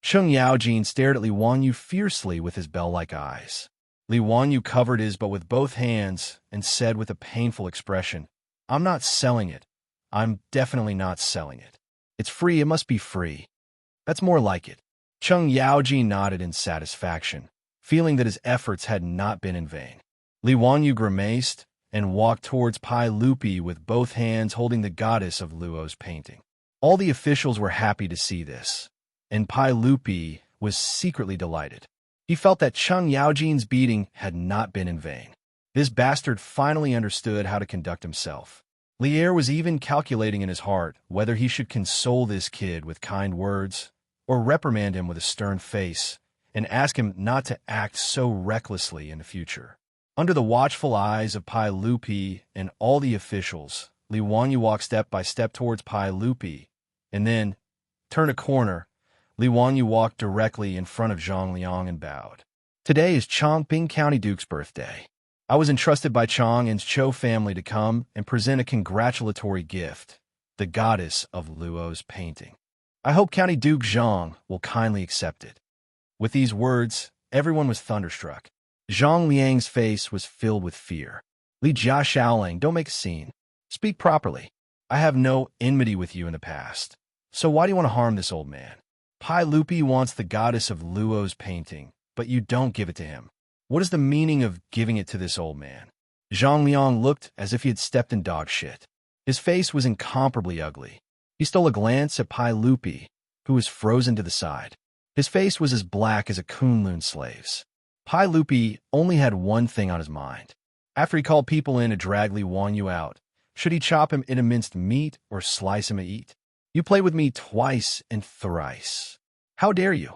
Cheng Yaojin stared at Li Wanyu fiercely with his bell-like eyes. Li Wanyu covered his butt with both hands and said with a painful expression, I'm not selling it. I'm definitely not selling it. It's free, it must be free. That's more like it. Cheng Yaojin nodded in satisfaction, feeling that his efforts had not been in vain. Li Wanyu grimaced and walked towards Pai Lupi with both hands holding the goddess of Luo's painting. All the officials were happy to see this, and Pai Lupi was secretly delighted. He felt that Cheng Yaojin's beating had not been in vain. This bastard finally understood how to conduct himself. Lier was even calculating in his heart whether he should console this kid with kind words or reprimand him with a stern face and ask him not to act so recklessly in the future. Under the watchful eyes of Pai Lupi and all the officials, Li Wanyu walked step by step towards Pai Lupi, and then, turned a corner, Li Wanyu walked directly in front of Zhang Liang and bowed. Today is Chongping County Duke's birthday. I was entrusted by Chong and Cho family to come and present a congratulatory gift, the goddess of Luo's painting. I hope County Duke Zhang will kindly accept it. With these words, everyone was thunderstruck. Zhang Liang's face was filled with fear. Li Jia Shaoling, don't make a scene. Speak properly. I have no enmity with you in the past. So why do you want to harm this old man? Pai Lupi wants the goddess of Luo's painting, but you don't give it to him. What is the meaning of giving it to this old man? Zhang Liang looked as if he had stepped in dog shit. His face was incomparably ugly. He stole a glance at Pai Lupi, who was frozen to the side. His face was as black as a Kunlun slave's. Pai Lupi only had one thing on his mind. After he called people in to drag Li Wanyu out, should he chop him into minced meat or slice him to eat? You played with me twice and thrice. How dare you?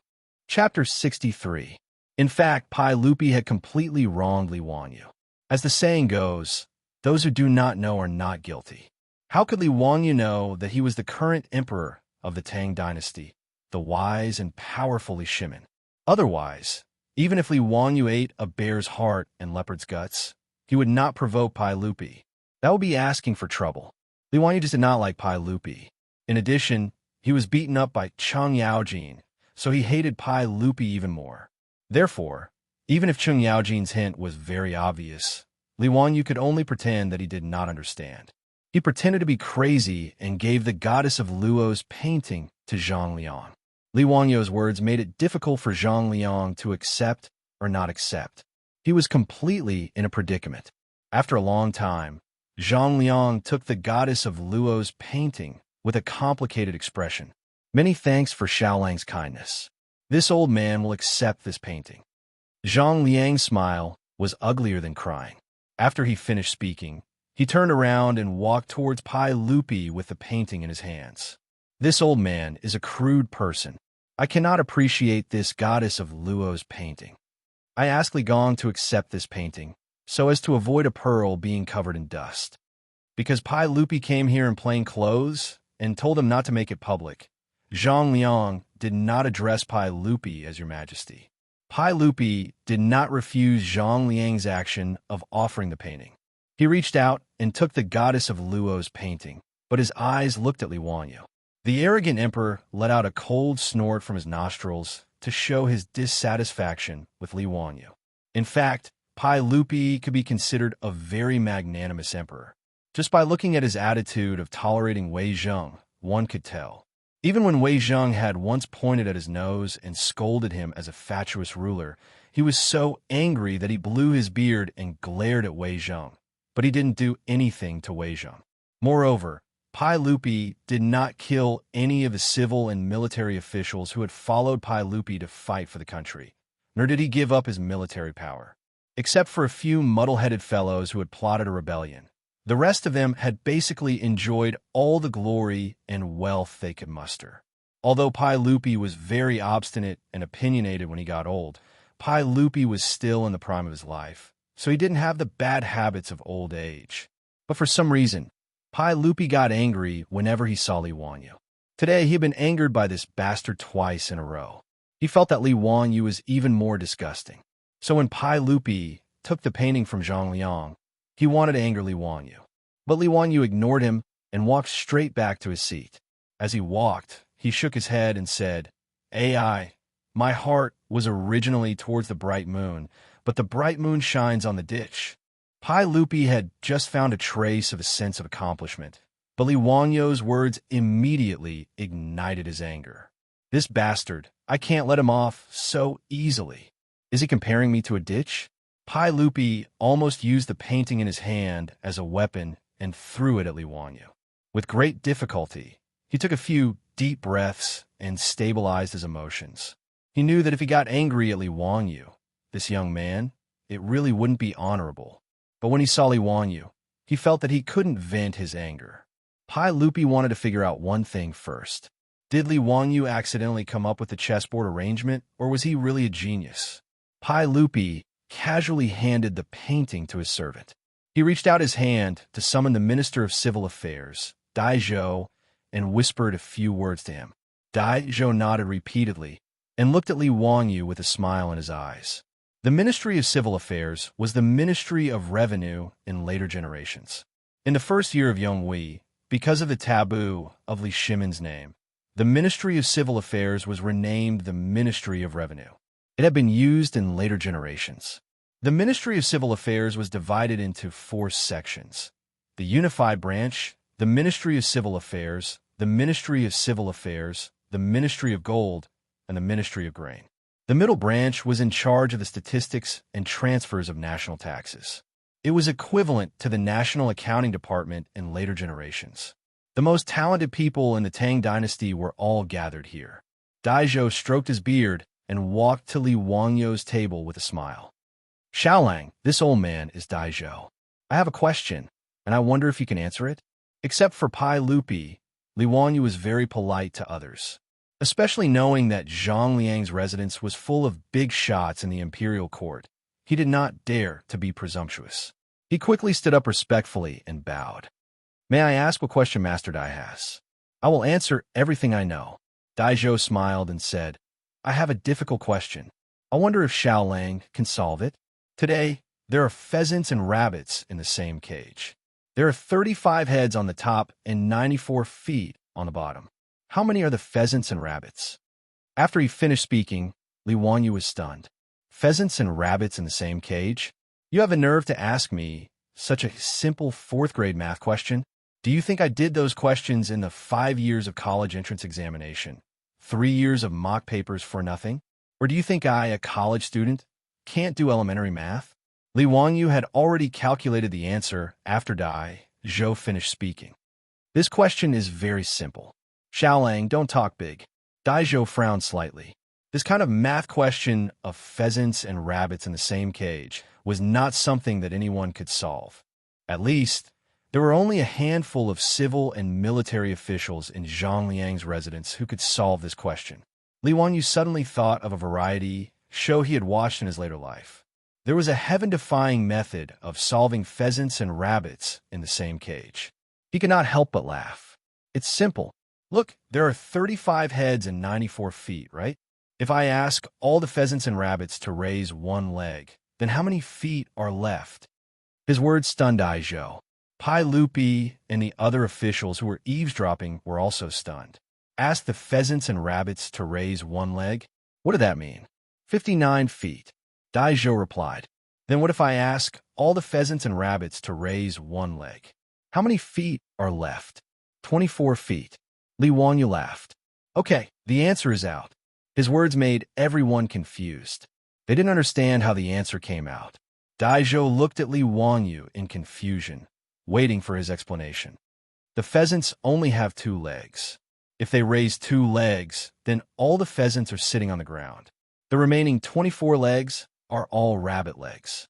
Chapter 63. In fact, Pai Lupi had completely wronged Li Wanyu. As the saying goes, those who do not know are not guilty. How could Li Wanyu know that he was the current emperor of the Tang dynasty, the wise and powerful Li Shimin? Otherwise, even if Li Wanyu ate a bear's heart and leopard's guts, he would not provoke Pai Lupi. That would be asking for trouble. Li Wanyu just did not like Pai Lupi. In addition, he was beaten up by Cheng Yaojin, so he hated Pai Lupi even more. Therefore, even if Cheng Yaojin's hint was very obvious, Li Wanyu could only pretend that he did not understand. He pretended to be crazy and gave the goddess of Luo's painting to Zhang Liang. Li Wanyu's words made it difficult for Zhang Liang to accept or not accept. He was completely in a predicament. After a long time, Zhang Liang took the goddess of Luo's painting with a complicated expression. Many thanks for Xiaolang's kindness. This old man will accept this painting. Zhang Liang's smile was uglier than crying. After he finished speaking, he turned around and walked towards Pai Lupi with the painting in his hands. This old man is a crude person. I cannot appreciate this goddess of Luo's painting. I asked Li Gong to accept this painting, so as to avoid a pearl being covered in dust. Because Pai Lupi came here in plain clothes and told him not to make it public, Zhang Liang did not address Pai Lupi as Your Majesty. Pai Lupi did not refuse Zhang Liang's action of offering the painting. He reached out and took the goddess of Luo's painting, but his eyes looked at Li Wanyu. The arrogant emperor let out a cold snort from his nostrils to show his dissatisfaction with Li Wanyu. In fact, Pai Lupi could be considered a very magnanimous emperor. Just by looking at his attitude of tolerating Wei Zheng, one could tell. Even when Wei Zheng had once pointed at his nose and scolded him as a fatuous ruler, he was so angry that he blew his beard and glared at Wei Zheng. But he didn't do anything to Wei Zheng. Moreover, Pai Lupi did not kill any of the civil and military officials who had followed Pai Lupi to fight for the country, nor did he give up his military power. Except for a few muddle-headed fellows who had plotted a rebellion, the rest of them had basically enjoyed all the glory and wealth they could muster. Although Pai Lupi was very obstinate and opinionated when he got old, Pai Lupi was still in the prime of his life, so he didn't have the bad habits of old age. But for some reason, Pai Lupi got angry whenever he saw Li Wanyu. Today, he had been angered by this bastard twice in a row. He felt that Li Wanyu was even more disgusting. So when Pai Lupi took the painting from Zhang Liang, he wanted to anger Li Wanyu. But Li Wanyu ignored him and walked straight back to his seat. As he walked, he shook his head and said, "AI, my heart was originally towards the bright moon, but the bright moon shines on the ditch." Pai Lupi had just found a trace of a sense of accomplishment, but Li Wanyu's words immediately ignited his anger. "This bastard, I can't let him off so easily. Is he comparing me to a ditch?" Pai Lupi almost used the painting in his hand as a weapon and threw it at Li Wanyu. With great difficulty, he took a few deep breaths and stabilized his emotions. He knew that if he got angry at Li Wanyu, this young man, it really wouldn't be honorable. But when he saw Li Wanyu, he felt that he couldn't vent his anger. Pai Lupi wanted to figure out one thing first. Did Li Wanyu accidentally come up with the chessboard arrangement, or was he really a genius? Pai Lupi casually handed the painting to his servant. He reached out his hand to summon the Minister of Civil Affairs, Dai Zhou, and whispered a few words to him. Dai Zhou nodded repeatedly and looked at Li Wanyu with a smile in his eyes. The Ministry of Civil Affairs was the Ministry of Revenue in later generations. In the first year of Yonghui, because of the taboo of Li Shimin's name, the Ministry of Civil Affairs was renamed the Ministry of Revenue. It had been used in later generations. The Ministry of Civil Affairs was divided into 4 sections: the Unified Branch, the Ministry of Civil Affairs, the Ministry of Civil Affairs, the Ministry of Gold, and the Ministry of Grain. The middle branch was in charge of the statistics and transfers of national taxes. It was equivalent to the National Accounting Department in later generations. The most talented people in the Tang dynasty were all gathered here. Dai Zhou stroked his beard and walked to Li Wanyu's table with a smile. "Xiaolang, this old man is Dai Zhou. I have a question, and I wonder if you can answer it." Except for Pai Lupi, Li Wanyu was very polite to others. Especially knowing that Zhang Liang's residence was full of big shots in the imperial court, he did not dare to be presumptuous. He quickly stood up respectfully and bowed. "May I ask what question Master Dai has?" "I will answer everything I know." Dai Zhou smiled and said, "I have a difficult question. I wonder if Xiaolang can solve it. Today, there are pheasants and rabbits in the same cage. There are 35 heads on the top and 94 feet on the bottom. How many are the pheasants and rabbits?" After he finished speaking, Li Wanyu was stunned. "Pheasants and rabbits in the same cage? You have a nerve to ask me such a simple 4th-grade math question? Do you think I did those questions in the 5 years of college entrance examination, 3 years of mock papers for nothing? Or do you think I, a college student, can't do elementary math?" Li Wanyu had already calculated the answer after Dai Zhou finished speaking. "This question is very simple. Xiaolang, don't talk big." Dai Zhou frowned slightly. This kind of math question of pheasants and rabbits in the same cage was not something that anyone could solve. At least, there were only a handful of civil and military officials in Zhang Liang's residence who could solve this question. Li Wanyu suddenly thought of a variety show he had watched in his later life. There was a heaven-defying method of solving pheasants and rabbits in the same cage. He could not help but laugh. "It's simple. Look, there are 35 heads and 94 feet, right? If I ask all the pheasants and rabbits to raise one leg, then how many feet are left? His words stunned Aizhou. Pai Lupi and the other officials who were eavesdropping were also stunned. Ask the pheasants and rabbits to raise one leg? What did that mean? 59 feet. Daizhou replied. Then what if I ask all the pheasants and rabbits to raise one leg? How many feet are left? 24 feet. Li Wanyu laughed. Okay, the answer is out. His words made everyone confused. They didn't understand how the answer came out. Daizhou looked at Li Wanyu in confusion, waiting for his explanation. The pheasants only have 2 legs. If they raise 2 legs, then all the pheasants are sitting on the ground. The remaining 24 legs are all rabbit legs.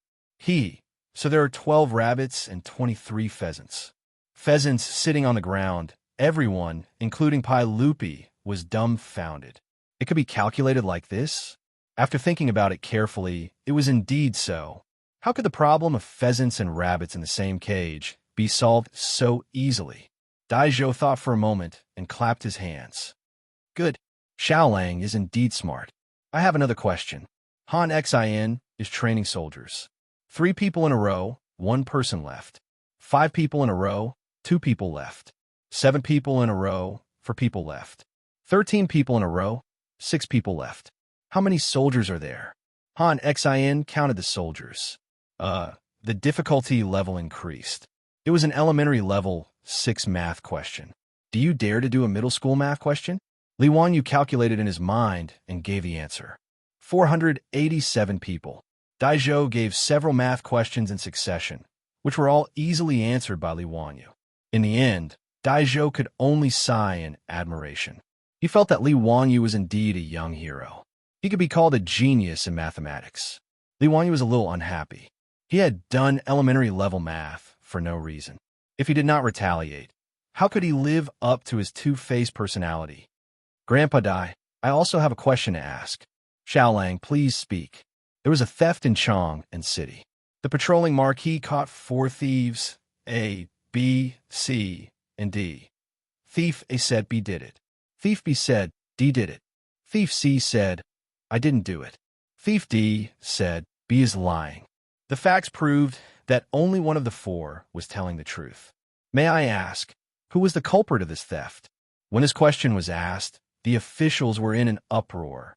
So there are 12 rabbits and 23 pheasants. Pheasants sitting on the ground, everyone, including Pai Lupi, was dumbfounded. It could be calculated like this? After thinking about it carefully, it was indeed so. How could the problem of pheasants and rabbits in the same cage be solved so easily? Daizhou thought for a moment and clapped his hands. Good. Xiaolang is indeed smart. I have another question. Han Xin is training soldiers. 3 people in a row, 1 person left. 5 people in a row, 2 people left. 7 people in a row, 4 people left. 13 people in a row, 6 people left. How many soldiers are there? Han Xin counted the soldiers. The difficulty level increased. It was an elementary level 6 math question. Do you dare to do a middle school math question? Li Wanyu calculated in his mind and gave the answer. 487 people. Daizhou gave several math questions in succession, which were all easily answered by Li Wanyu. In the end, Daizhou could only sigh in admiration. He felt that Li Wanyu was indeed a young hero. He could be called a genius in mathematics. Li Wanyu was a little unhappy. He had done elementary level math for no reason. If he did not retaliate, how could he live up to his two-faced personality? Grandpa Dai, I also have a question to ask. Xiaolang, please speak. There was a theft in Chang and City. The patrolling Marquis caught 4 thieves, A, B, C, and D. Thief A said B did it. Thief B said D did it. Thief C said, I didn't do it. Thief D said B is lying. The facts proved that only one of the 4 was telling the truth. May I ask, who was the culprit of this theft? When this question was asked, the officials were in an uproar.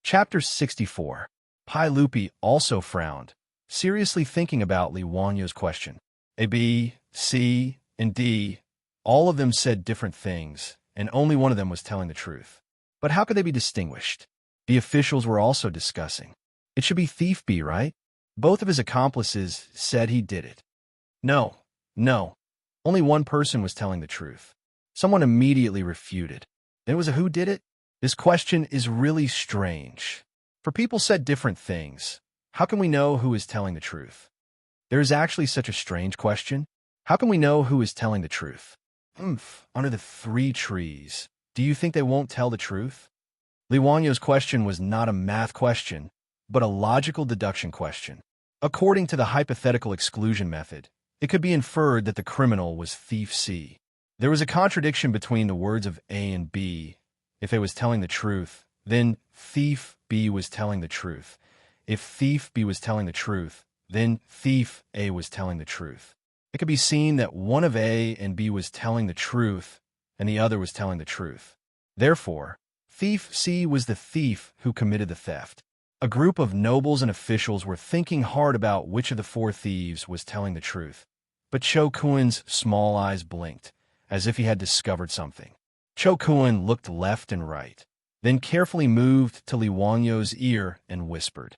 Chapter 64. Pai Lupi also frowned, seriously thinking about Li Wanyu's question. A, B, C, and D, all of them said different things, and only one of them was telling the truth. But how could they be distinguished? The officials were also discussing. It should be Thief B, right? Both of his accomplices said he did it. No. Only one person was telling the truth. Someone immediately refuted. Then it was a who did it? This question is really strange. For people said different things. How can we know who is telling the truth? There is actually such a strange question. How can we know who is telling the truth? Under the 3 trees. Do you think they won't tell the truth? Li Wanyu's question was not a math question, but a logical deduction question. According to the hypothetical exclusion method, it could be inferred that the criminal was Thief C. There was a contradiction between the words of A and B. If A was telling the truth, then Thief B was telling the truth. If Thief B was telling the truth, then Thief A was telling the truth. It could be seen that one of A and B was telling the truth, and the other was telling the truth. Therefore, Thief C was the thief who committed the theft. A group of nobles and officials were thinking hard about which of the 4 thieves was telling the truth. But Cho Kuen's small eyes blinked, as if he had discovered something. Cho Kuen looked left and right, then carefully moved to Li Wanyu's ear and whispered,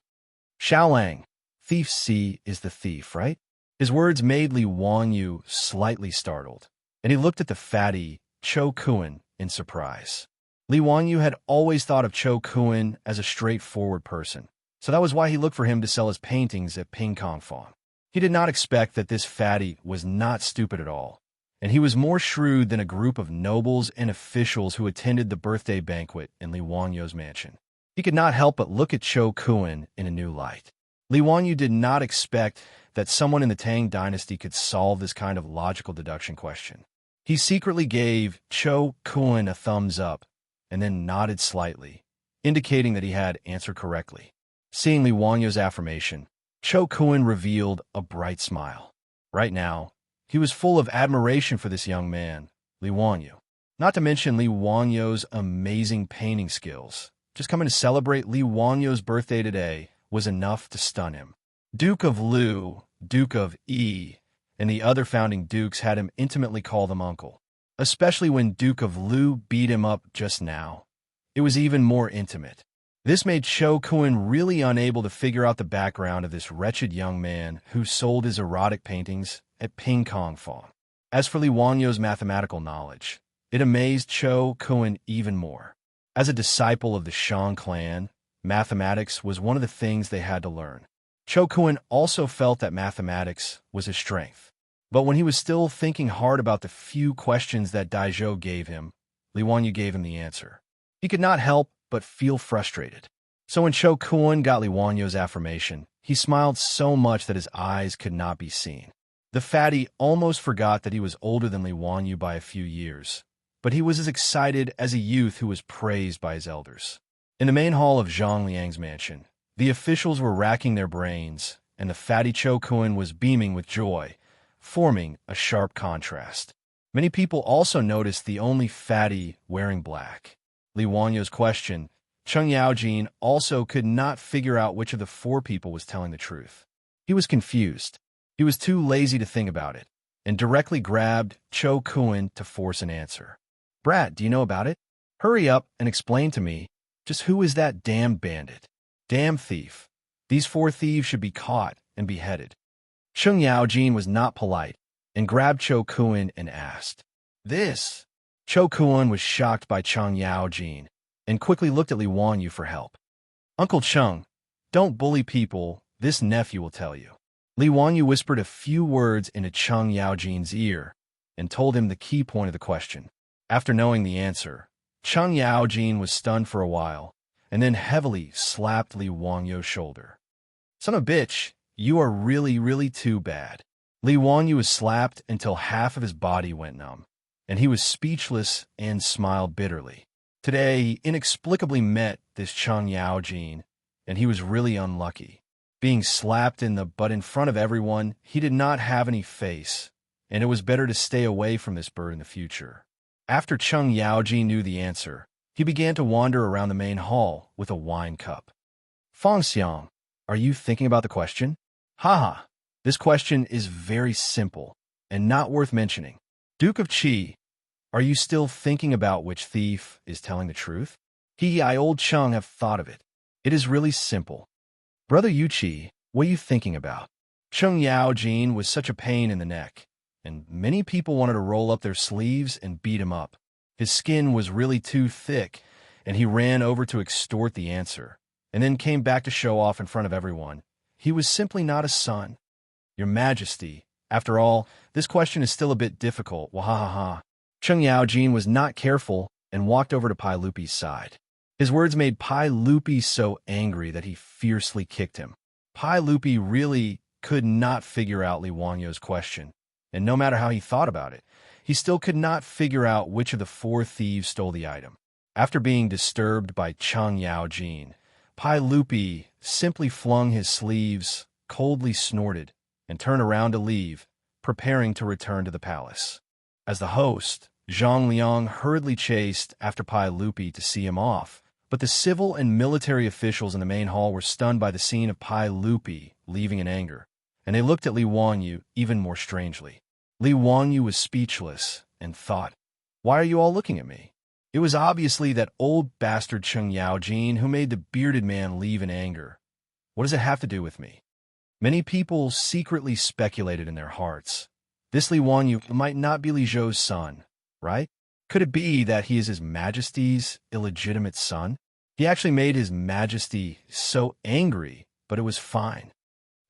Xiaolang, Thief C is the thief, right? His words made Li Wanyu slightly startled, and he looked at the fatty Cho Kuen in surprise. Li Wanyu had always thought of Cho Kuen as a straightforward person, so that was why he looked for him to sell his paintings at Ping Kong Fong. He did not expect that this fatty was not stupid at all, and he was more shrewd than a group of nobles and officials who attended the birthday banquet in Li Wanyu's mansion. He could not help but look at Cho Kuen in a new light. Li Wanyu did not expect that someone in the Tang dynasty could solve this kind of logical deduction question. He secretly gave Cho Kuen a thumbs up and then nodded slightly, indicating that he had answered correctly. Seeing Li Wanyo's affirmation, Cho Kun revealed a bright smile. Right now, he was full of admiration for this young man, Li Wanyo. Not to mention Li Wanyo's amazing painting skills. Just coming to celebrate Li Wanyo's birthday today was enough to stun him. Duke of Lu, Duke of Yi, and the other founding dukes had him intimately call them uncle. Especially when Duke of Lu beat him up just now. It was even more intimate. This made Cho Kun really unable to figure out the background of this wretched young man who sold his erotic paintings at Ping Kong Fong. As for Li Wanyo's mathematical knowledge, it amazed Cho Kun even more. As a disciple of the Shang clan, mathematics was one of the things they had to learn. Cho Kun also felt that mathematics was his strength. But when he was still thinking hard about the few questions that Daizhou gave him, Li Wanyu gave him the answer. He could not help but feel frustrated. So when Cho Kun got Li Wanyo's affirmation, he smiled so much that his eyes could not be seen. The fatty almost forgot that he was older than Li Wanyu by a few years, but he was as excited as a youth who was praised by his elders. In the main hall of Zhang Liang's mansion, the officials were racking their brains, and the fatty Cho Kun was beaming with joy, forming a sharp contrast. Many people also noticed the only fatty wearing black. Li Wanyo's question, Cheng Yaojin also could not figure out which of the four people was telling the truth. He was confused. He was too lazy to think about it, and directly grabbed Cho Kun to force an answer. Brat, do you know about it? Hurry up and explain to me, just who is that damned bandit? Damn thief. These four thieves should be caught and beheaded. Cheng Yaojin was not polite and grabbed Cho Kun and asked, This? Cho Kun was shocked by Cheng Yaojin and quickly looked at Li Wanyu for help. Uncle Cheng, don't bully people, this nephew will tell you. Li Wanyu whispered a few words into Cheng Yaojin's ear and told him the key point of the question. After knowing the answer, Cheng Yaojin was stunned for a while and then heavily slapped Li Wanyu's shoulder. Son of a bitch, you are really too bad. Li Wanyu was slapped until half of his body went numb, and he was speechless and smiled bitterly. Today, he inexplicably met this Cheng Yaojin, and he was really unlucky. Being slapped in the butt in front of everyone, he did not have any face, and it was better to stay away from this bird in the future. After Cheng Yaojin knew the answer, he began to wander around the main hall with a wine cup. Fong Xiang, are you thinking about the question? Haha, this question is very simple and not worth mentioning. Duke of Qi, are you still thinking about which thief is telling the truth? I old Cheng have thought of it. It is really simple. Brother Yuqi, what are you thinking about? Cheng Yaojin was such a pain in the neck, and many people wanted to roll up their sleeves and beat him up. His skin was really too thick, and he ran over to extort the answer, and then came back to show off in front of everyone. He was simply not a son. Your Majesty, after all, this question is still a bit difficult, wahahaha. Cheng Yaojin was not careful and walked over to Pai Lupi's side. His words made Pai Lupi so angry that he fiercely kicked him. Pai Lupi really could not figure out Li Wanyu's question, and no matter how he thought about it, he still could not figure out which of the four thieves stole the item. After being disturbed by Cheng Yaojin, Pai Lupi simply flung his sleeves, coldly snorted, and turned around to leave, preparing to return to the palace. As the host, Zhang Liang hurriedly chased after Pai Lupi to see him off, but the civil and military officials in the main hall were stunned by the scene of Pai Lupi leaving in anger, and they looked at Li Wanyu even more strangely. Li Wanyu was speechless and thought, Why are you all looking at me? It was obviously that old bastard Cheng Yaojin who made the bearded man leave in anger. What does it have to do with me? Many people secretly speculated in their hearts. This Li Wanyu might not be Li Zhou's son, right? Could it be that he is His Majesty's illegitimate son? He actually made His Majesty so angry, but it was fine.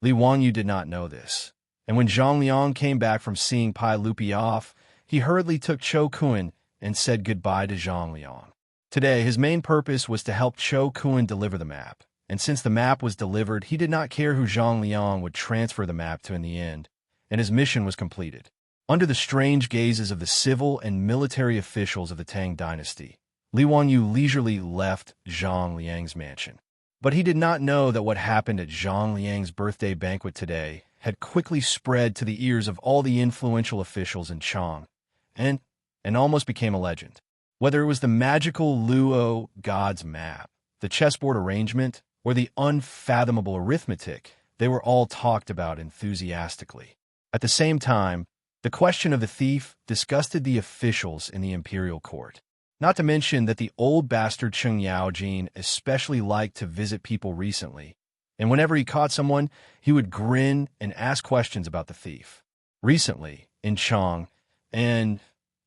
Li Wanyu did not know this, and when Zhang Liang came back from seeing Pai Lupi off, he hurriedly took Cho Kun and said goodbye to Zhang Liang. Today, his main purpose was to help Cho Kun deliver the map, and since the map was delivered, he did not care who Zhang Liang would transfer the map to in the end, and his mission was completed. Under the strange gazes of the civil and military officials of the Tang dynasty, Li Wanyu leisurely left Zhang Liang's mansion. But he did not know that what happened at Zhang Liang's birthday banquet today had quickly spread to the ears of all the influential officials in Chang, and almost became a legend. Whether it was the magical Luo God's map, the chessboard arrangement, or the unfathomable arithmetic, they were all talked about enthusiastically. At the same time, the question of the thief disgusted the officials in the imperial court. Not to mention that the old bastard Cheng Yaojin especially liked to visit people recently, and whenever he caught someone, he would grin and ask questions about the thief. Recently, in Chang, and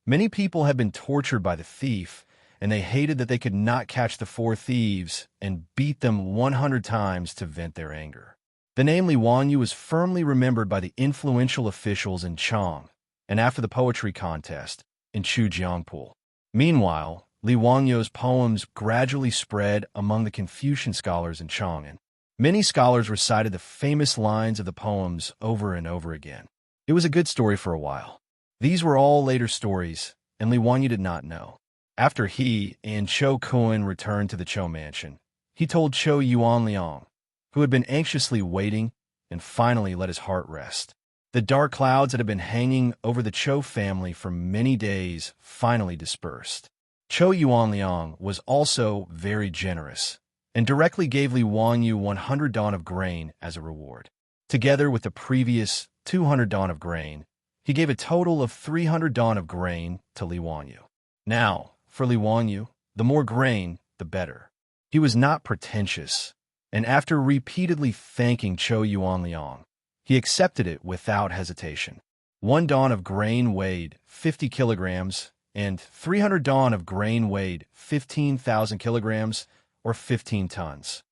many people had been tortured by the thief, and they hated that they could not catch the 4 thieves and beat them 100 times to vent their anger. The name Li Wanyu was firmly remembered by the influential officials in Chang, and after the poetry contest, in Chujiangpool. Meanwhile, Li Wanyu's poems gradually spread among the Confucian scholars in Chang, and many scholars recited the famous lines of the poems over and over again. It was a good story for a while. These were all later stories, and Li Wanyu did not know. After he and Chou Kun returned to the Chou mansion, he told Chou Yuanliang, who had been anxiously waiting, and finally let his heart rest. The dark clouds that had been hanging over the Chou family for many days finally dispersed. Chou Yuanliang was also very generous, and directly gave Li Wanyu 100 dawn of grain as a reward. Together with the previous 200 dawn of grain, he gave a total of 300 dawn of grain to Li Wanyu. Now, for Li Wanyu, the more grain, the better. He was not pretentious, and after repeatedly thanking Chou Yuanliang, he accepted it without hesitation. 1 dawn of grain weighed 50 kilograms, and 300 dawn of grain weighed 15,000 kilograms, or 15 tons.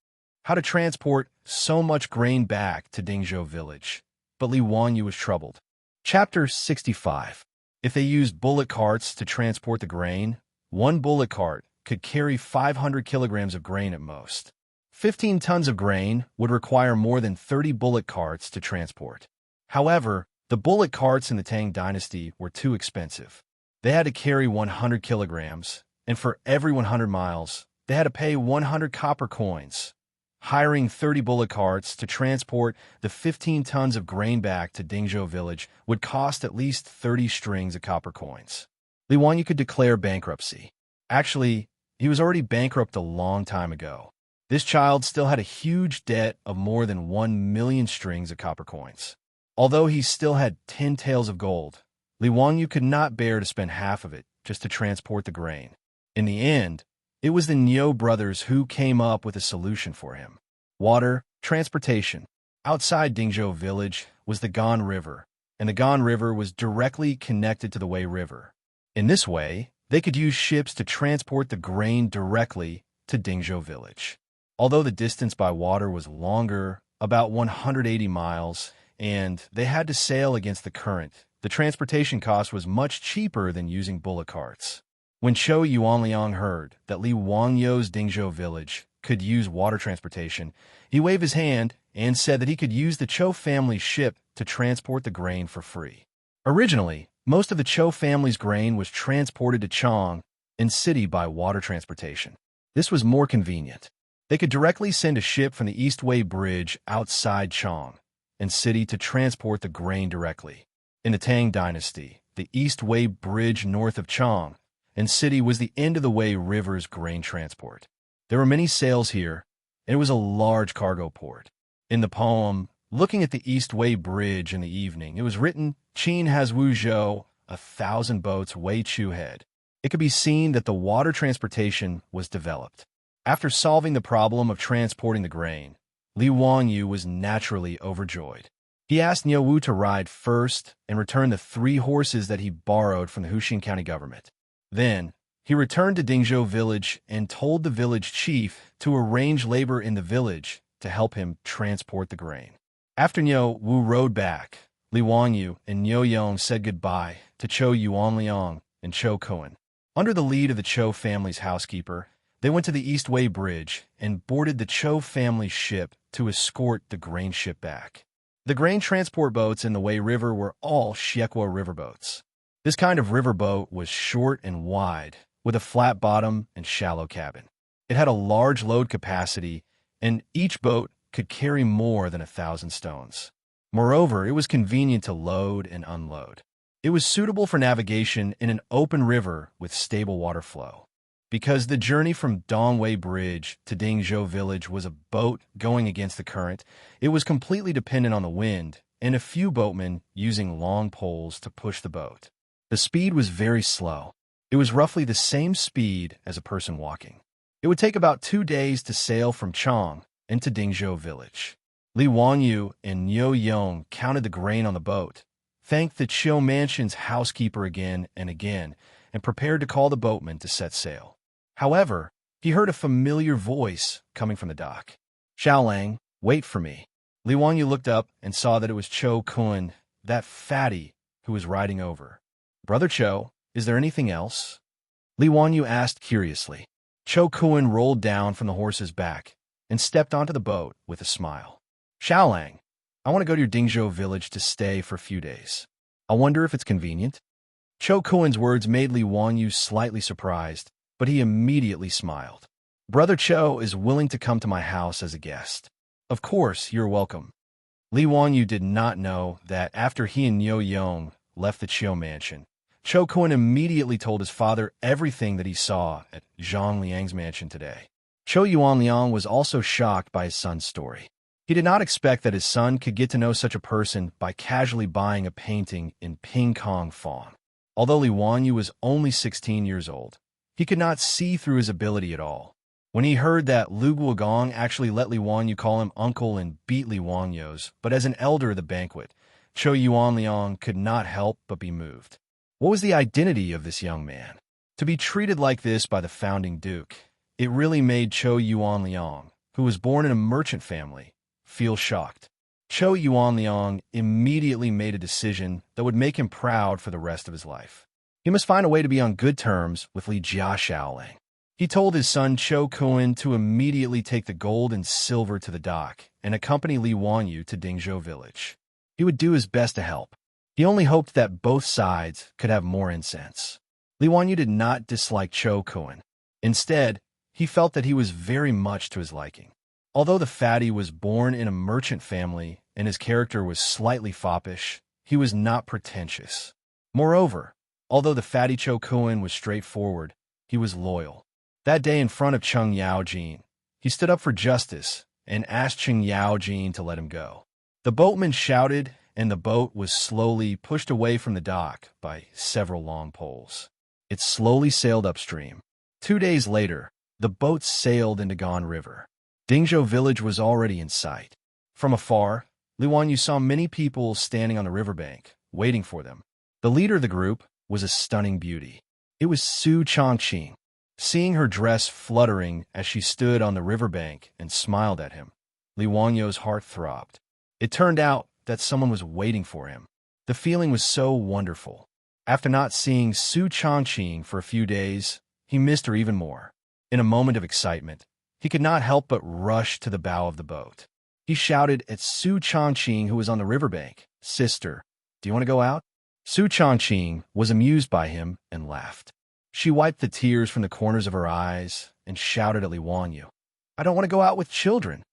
How to transport so much grain back to Dingzhou village? But Li Wanyu was troubled. Chapter 65. If they used bullock carts to transport the grain, 1 bullock cart could carry 500 kilograms of grain at most. 15 tons of grain would require more than 30 bullock carts to transport. However, the bullock carts in the Tang dynasty were too expensive. They had to carry 100 kilograms, and for every 100 miles, they had to pay 100 copper coins. Hiring 30 bullock carts to transport the 15 tons of grain back to Dingzhou village would cost at least 30 strings of copper coins. Li Wanyu could declare bankruptcy. Actually, he was already bankrupt a long time ago. This child still had a huge debt of more than 1 million strings of copper coins. Although he still had 10 taels of gold, Li Wanyu could not bear to spend half of it just to transport the grain. In the end, it was the Niu brothers who came up with a solution for him. Water, transportation. Outside Dingzhou village was the Gan River, and the Gan River was directly connected to the Wei River. In this way, they could use ships to transport the grain directly to Dingzhou village. Although the distance by water was longer, about 180 miles, and they had to sail against the current, the transportation cost was much cheaper than using bullock carts. When Chou Yuanliang heard that Li Wangyu's Dingzhou village could use water transportation, he waved his hand and said that he could use the Chou family's ship to transport the grain for free. Originally, most of the Chou family's grain was transported to Chang and city by water transportation. This was more convenient. They could directly send a ship from the East Wei Bridge outside Chang and city to transport the grain directly. In the Tang dynasty, the East Wei Bridge north of Chang and city was the end of the Wei River's grain transport. There were many sails here, and it was a large cargo port. In the poem, Looking at the East Wei Bridge in the Evening, it was written, Qin has Wuzhou, 1,000 boats Wei Chu head. It could be seen that the water transportation was developed. After solving the problem of transporting the grain, Li Wanyu was naturally overjoyed. He asked Niu Wu to ride first and return the 3 horses that he borrowed from the Huxing County government. Then, he returned to Dingzhou village and told the village chief to arrange labor in the village to help him transport the grain. After Niu Wu rode back, Li Wanyu and Niu Yong said goodbye to Chou Yuanliang and Chou Kun. Under the lead of the Chou family's housekeeper, they went to the East Wei Bridge and boarded the Chou family's ship to escort the grain ship back. The grain transport boats in the Wei River were all Xiekwa riverboats. This kind of riverboat was short and wide, with a flat bottom and shallow cabin. It had a large load capacity, and each boat could carry more than 1,000 stones. Moreover, it was convenient to load and unload. It was suitable for navigation in an open river with stable water flow. Because the journey from Dongwei Bridge to Dingzhou Village was a boat going against the current, it was completely dependent on the wind and a few boatmen using long poles to push the boat. The speed was very slow. It was roughly the same speed as a person walking. It would take about 2 days to sail from Chang into Dingzhou Village. Li Wanyu and Niu Yong counted the grain on the boat, thanked the Chiu Mansion's housekeeper again and again, and prepared to call the boatman to set sail. However, he heard a familiar voice coming from the dock. "Xiaolang, wait for me." Li Wanyu looked up and saw that it was Cho Kun, that fatty, who was riding over. "Brother Cho, is there anything else?" Li Wanyu asked curiously. Cho Kun rolled down from the horse's back and stepped onto the boat with a smile. "Xiaolang, I want to go to your Dingzhou village to stay for a few days. I wonder if it's convenient." Cho Kun's words made Li Wanyu slightly surprised, but he immediately smiled. "Brother Cho is willing to come to my house as a guest. Of course, you're welcome." Li Wanyu did not know that after he and Niu Yong left the Chiu mansion, Cho Kun immediately told his father everything that he saw at Zhang Liang's mansion today. Cho Yuanliang was also shocked by his son's story. He did not expect that his son could get to know such a person by casually buying a painting in Ping Kong Fong. Although Li Wanyu was only 16 years old, he could not see through his ability at all. When he heard that Lu Guogong actually let Li Wanyu call him uncle and beat Li Wanyos, but as an elder of the banquet, Cho Yuanliang could not help but be moved. What was the identity of this young man? To be treated like this by the founding duke, it really made Cho Yuanliang, who was born in a merchant family, feel shocked. Cho Yuanliang immediately made a decision that would make him proud for the rest of his life. He must find a way to be on good terms with Li Xiaolang. He told his son Cho Kun to immediately take the gold and silver to the dock and accompany Li Wanyu to Dingzhou village. He would do his best to help. He only hoped that both sides could have more incense. Li Wanyu did not dislike Cho Kun. Instead, he felt that he was very much to his liking. Although the fatty was born in a merchant family and his character was slightly foppish, he was not pretentious. Moreover, although the fatty Cho Kun was straightforward, he was loyal. That day in front of Cheng Yaojin, he stood up for justice and asked Cheng Yaojin to let him go. The boatman shouted, and the boat was slowly pushed away from the dock by several long poles. It slowly sailed upstream. 2 days later, the boat sailed into Gan River. Dingzhou village was already in sight. From afar, Li Wanyu saw many people standing on the riverbank, waiting for them. The leader of the group was a stunning beauty. It was Su Changqing. Seeing her dress fluttering as she stood on the riverbank and smiled at him, Li Wanyu's heart throbbed. It turned out that someone was waiting for him. The feeling was so wonderful. After not seeing Su Changqing for a few days, he missed her even more. In a moment of excitement, he could not help but rush to the bow of the boat. He shouted at Su Changqing, who was on the riverbank, "Sister, do you want to go out?" Su Changqing was amused by him and laughed. She wiped the tears from the corners of her eyes and shouted at Li Wanyu, "I don't want to go out with children."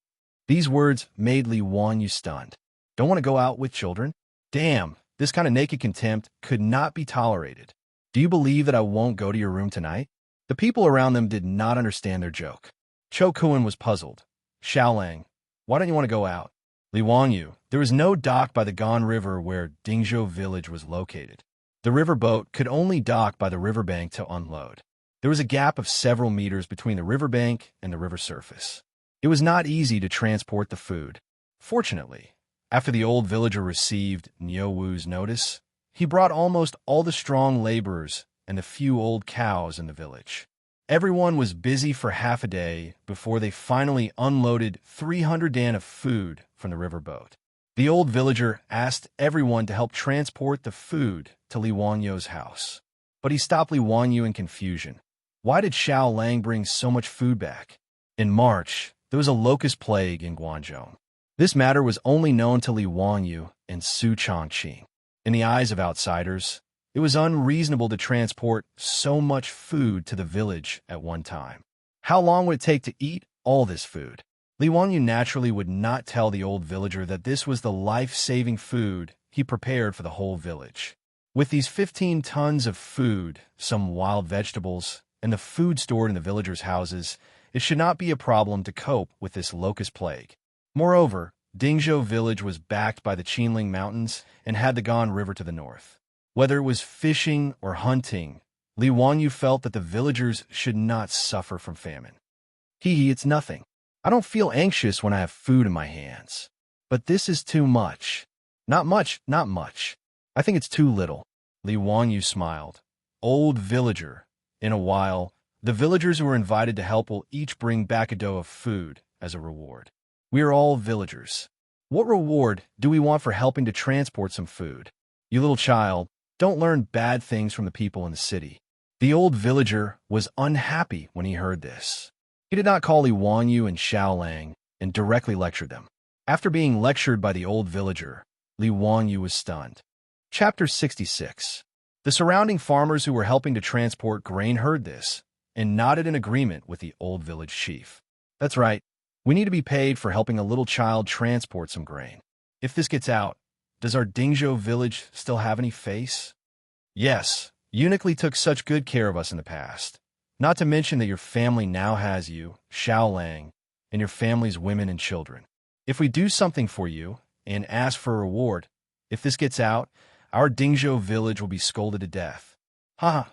These words made Li Wanyu stunned. Don't want to go out with children? Damn, this kind of naked contempt could not be tolerated. Do you believe that I won't go to your room tonight? The people around them did not understand their joke. Cho Kun was puzzled. "Xiaolang, why don't you want to go out?" "Li Wanyu, there was no dock by the Gan River where Dingzhou village was located. The river boat could only dock by the riverbank to unload. There was a gap of several meters between the riverbank and the river surface. It was not easy to transport the food. Fortunately, after the old villager received Niu Wu's notice, he brought almost all the strong laborers and the few old cows in the village. Everyone was busy for half a day before they finally unloaded 300 dan of food from the riverboat. The old villager asked everyone to help transport the food to Li Wanyu's house. But he stopped Li Wanyu in confusion. Why did Xiaolang bring so much food back? In March, there was a locust plague in Guangzhou. This matter was only known to Li Wanyu and Su Changqing. In the eyes of outsiders, It was unreasonable to transport so much food to the village at one time. How long would it take to eat all this food? Li Wanyu naturally would not tell the old villager that this was the life-saving food he prepared for the whole village. With these 15 tons of food, some wild vegetables, and the food stored in the villagers' houses, it should not be a problem to cope with this locust plague. Moreover, Dingzhou village was backed by the Qinling Mountains and had the Gan River to the north. Whether it was fishing or hunting, Li Wanyu felt that the villagers should not suffer from famine. It's nothing. I don't feel anxious when I have food in my hands. But this is too much. Not much. I think it's too little. Li Wanyu smiled. Old villager. In a while, the villagers who were invited to help will each bring back a dough of food as a reward. We are all villagers. What reward do we want for helping to transport some food? You little child, don't learn bad things from the people in the city. The old villager was unhappy when he heard this. He did not call Li Wanyu and Xiaolang and directly lectured them. After being lectured by the old villager, Li Wanyu was stunned. Chapter 66. The surrounding farmers who were helping to transport grain heard this and nodded in agreement with the old village chief. That's right. We need to be paid for helping a little child transport some grain. If this gets out, does our Dingzhou village still have any face? Yes, Uniquely took such good care of us in the past. Not to mention that your family now has you, Xiaolang, and your family's women and children. If we do something for you and ask for a reward, if this gets out, our Dingzhou village will be scolded to death. Haha.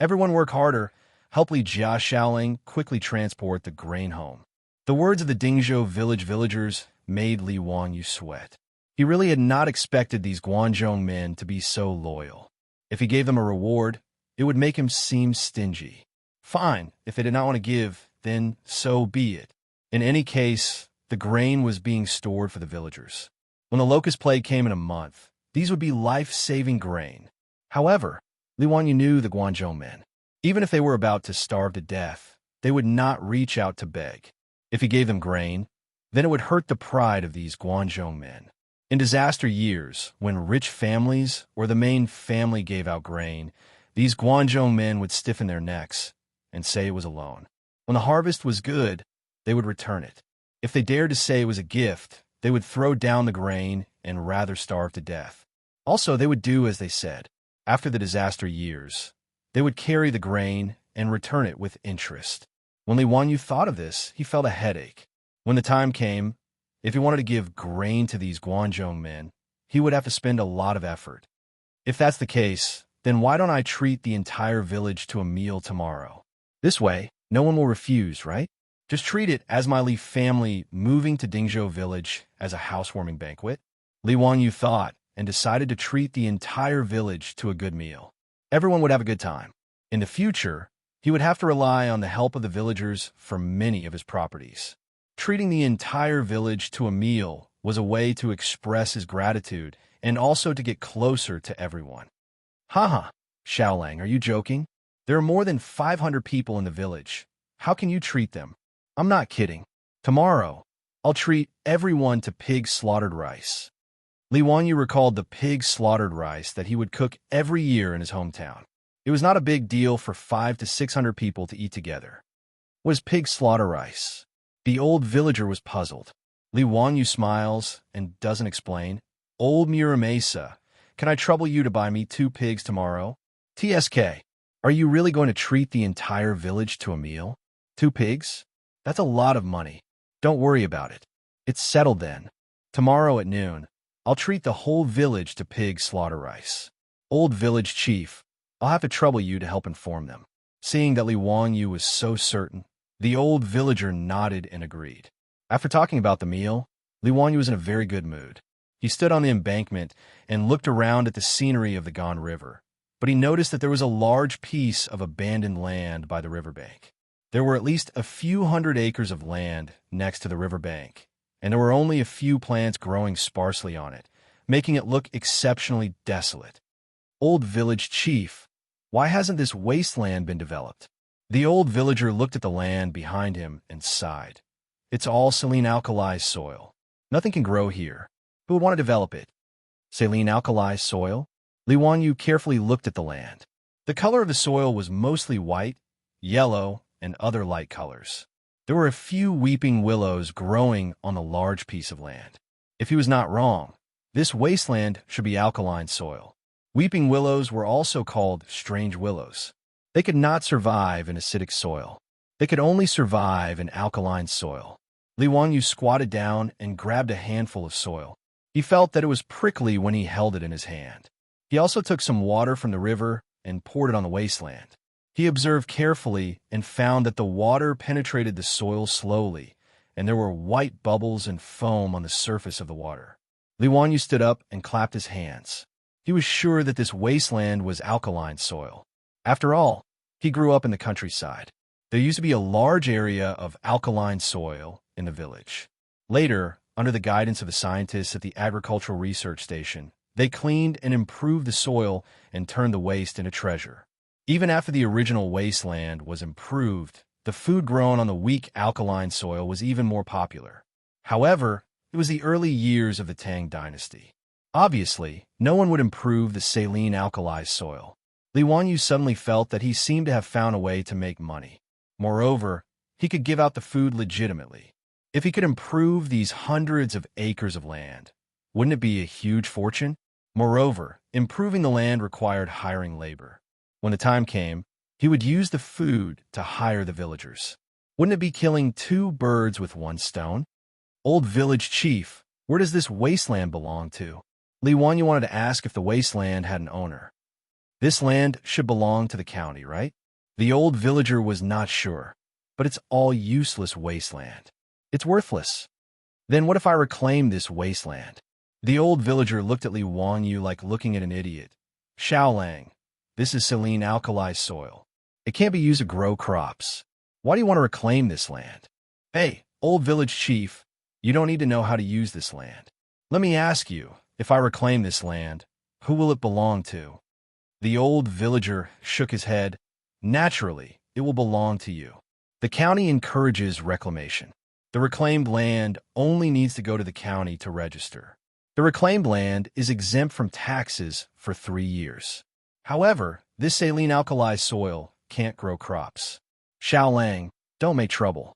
Everyone work harder. Help Li Jia Xiaolang quickly transport the grain home. The words of the Dingzhou village villagers made Li Wanyu sweat. He really had not expected these Guanzhong men to be so loyal. If he gave them a reward, it would make him seem stingy. Fine, if they did not want to give, then so be it. In any case, the grain was being stored for the villagers. When the locust plague came in a month, these would be life-saving grain. However, Li Wanyu knew the Guanzhong men. Even if they were about to starve to death, they would not reach out to beg. If he gave them grain, then it would hurt the pride of these Guanzhong men. In disaster years, when rich families or the main family gave out grain, these Guanzhong men would stiffen their necks and say it was a loan. When the harvest was good, they would return it. If they dared to say it was a gift, they would throw down the grain and rather starve to death. Also, they would do as they said. After the disaster years, they would carry the grain and return it with interest. When Li Wanyu thought of this, he felt a headache. When the time came, if he wanted to give grain to these Guanzhong men, he would have to spend a lot of effort. If that's the case, then why don't I treat the entire village to a meal tomorrow? This way, no one will refuse, right? Just treat it as my Li family moving to Dingzhou village as a housewarming banquet. Li Wanyu thought and decided to treat the entire village to a good meal. Everyone would have a good time. In the future, he would have to rely on the help of the villagers for many of his properties. Treating the entire village to a meal was a way to express his gratitude and also to get closer to everyone. Haha, Xiaolang, are you joking? There are more than 500 people in the village. How can you treat them? I'm not kidding. Tomorrow, I'll treat everyone to pig slaughtered rice. Li Wanyu recalled the pig slaughtered rice that he would cook every year in his hometown. It was not a big deal for 500 to 600 people to eat together. What is pig slaughter rice? The old villager was puzzled. Li Wanyu smiles and doesn't explain. Old Muramesa, can I trouble you to buy me 2 pigs tomorrow? TSK, are you really going to treat the entire village to a meal? 2 pigs? That's a lot of money. Don't worry about it. It's settled then. Tomorrow at noon, I'll treat the whole village to pig slaughter rice. Old village chief, I'll have to trouble you to help inform them. Seeing that Li Wanyu was so certain, the old villager nodded and agreed. After talking about the meal, Li Wanyu was in a very good mood. He stood on the embankment and looked around at the scenery of the Gan River, but he noticed that there was a large piece of abandoned land by the riverbank. There were at least a few hundred acres of land next to the riverbank, and there were only a few plants growing sparsely on it, making it look exceptionally desolate. Old village chief, why hasn't this wasteland been developed? The old villager looked at the land behind him and sighed. It's all saline alkali soil. Nothing can grow here. Who would want to develop it? Saline alkali soil? Li Wanyu carefully looked at the land. The color of the soil was mostly white, yellow, and other light colors. There were a few weeping willows growing on the large piece of land. If he was not wrong, this wasteland should be alkaline soil. Weeping willows were also called strange willows. They could not survive in acidic soil. They could only survive in alkaline soil. Li Wanyu squatted down and grabbed a handful of soil. He felt that it was prickly when he held it in his hand. He also took some water from the river and poured it on the wasteland. He observed carefully and found that the water penetrated the soil slowly, and there were white bubbles and foam on the surface of the water. Li Wanyu stood up and clapped his hands. He was sure that this wasteland was alkaline soil. After all, he grew up in the countryside. There used to be a large area of alkaline soil in the village. Later, under the guidance of the scientists at the Agricultural Research Station, they cleaned and improved the soil and turned the waste into treasure. Even after the original wasteland was improved, the food grown on the weak alkaline soil was even more popular. However, it was the early years of the Tang dynasty. Obviously, no one would improve the saline alkalized soil. Li Wanyu suddenly felt that he seemed to have found a way to make money. Moreover, he could give out the food legitimately. If he could improve these hundreds of acres of land, wouldn't it be a huge fortune? Moreover, improving the land required hiring labor. When the time came, he would use the food to hire the villagers. Wouldn't it be killing two birds with one stone? Old village chief, where does this wasteland belong to? Li Wanyu wanted to ask if the wasteland had an owner. This land should belong to the county, right? The old villager was not sure, but it's all useless wasteland. It's worthless. Then what if I reclaim this wasteland? The old villager looked at Li Wanyu like looking at an idiot. Xiaolang, this is saline alkalized soil. It can't be used to grow crops. Why do you want to reclaim this land? Hey, old village chief, you don't need to know how to use this land. Let me ask you, if I reclaim this land, who will it belong to? The old villager shook his head. Naturally, it will belong to you. The county encourages reclamation. The reclaimed land only needs to go to the county to register. The reclaimed land is exempt from taxes for 3 years. However, this saline alkalized soil can't grow crops. Xiaolang, don't make trouble.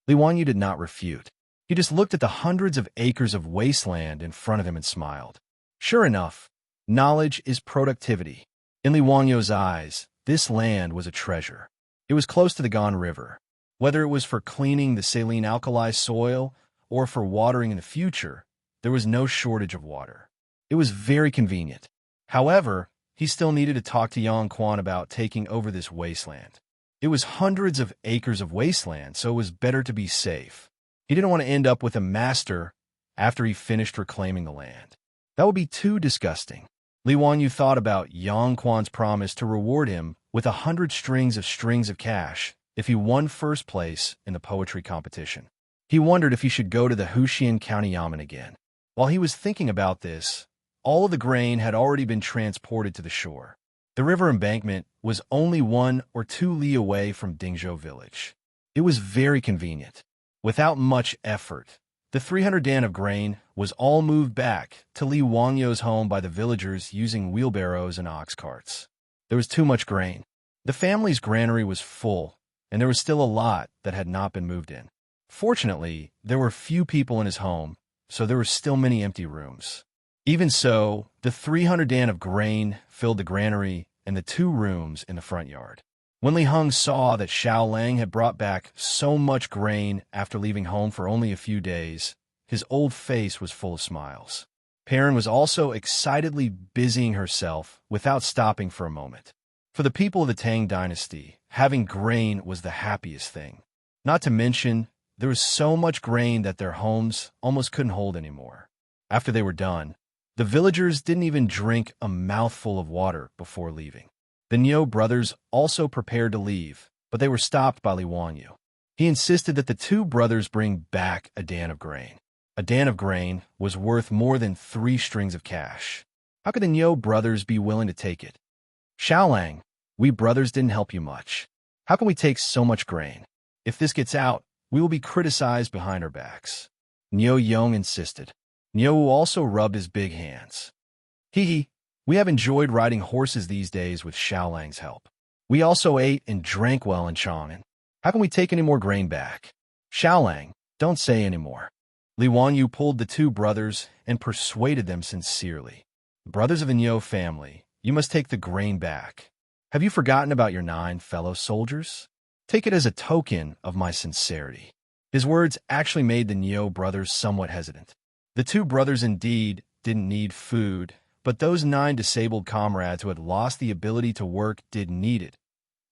Li Wanyu did not refute. He just looked at the hundreds of acres of wasteland in front of him and smiled. Sure enough, knowledge is productivity. In Li Wanyu's eyes, this land was a treasure. It was close to the Gan River. Whether it was for cleaning the saline alkalized soil or for watering in the future, there was no shortage of water. It was very convenient. However, he still needed to talk to Yang Quan about taking over this wasteland. It was hundreds of acres of wasteland, so it was better to be safe. He didn't want to end up with a master after he finished reclaiming the land. That would be too disgusting. Li Wanyu thought about Yang Quan's promise to reward him with 100 strings of cash if he won first place in the poetry competition. He wondered if he should go to the Huxian County Yamen again. While he was thinking about this, all of the grain had already been transported to the shore. The river embankment was only 1 or 2 li away from Dingzhou village. It was very convenient. Without much effort, the 300 dan of grain was all moved back to Li Wangyu's home by the villagers using wheelbarrows and ox carts. There was too much grain. The family's granary was full, and there was still a lot that had not been moved in. Fortunately, there were few people in his home, so there were still many empty rooms. Even so, the 300 dan of grain filled the granary and the 2 rooms in the front yard. When Li Heng saw that Xiaolang had brought back so much grain after leaving home for only a few days, his old face was full of smiles. Perrin was also excitedly busying herself without stopping for a moment. For the people of the Tang dynasty, having grain was the happiest thing. Not to mention, there was so much grain that their homes almost couldn't hold anymore. After they were done, the villagers didn't even drink a mouthful of water before leaving. The Niu brothers also prepared to leave, but they were stopped by Li Wanyu. He insisted that the 2 brothers bring back a dan of grain. A dan of grain was worth more than 3 strings of cash. How could the Niu brothers be willing to take it? Xiaolang, we brothers didn't help you much. How can we take so much grain? If this gets out, we will be criticized behind our backs. Niu Yong insisted. Niu also rubbed his big hands. Hee, We have enjoyed riding horses these days with Xiaolang's help. We also ate and drank well in Chang'an. Haven't we taken any more grain back? Xiaolang, don't say any more. Li Wanyu pulled the two brothers and persuaded them sincerely. Brothers of the Niu family, you must take the grain back. Have you forgotten about your 9 fellow soldiers? Take it as a token of my sincerity. His words actually made the Niu brothers somewhat hesitant. The two brothers indeed didn't need food, but those 9 disabled comrades who had lost the ability to work did need it.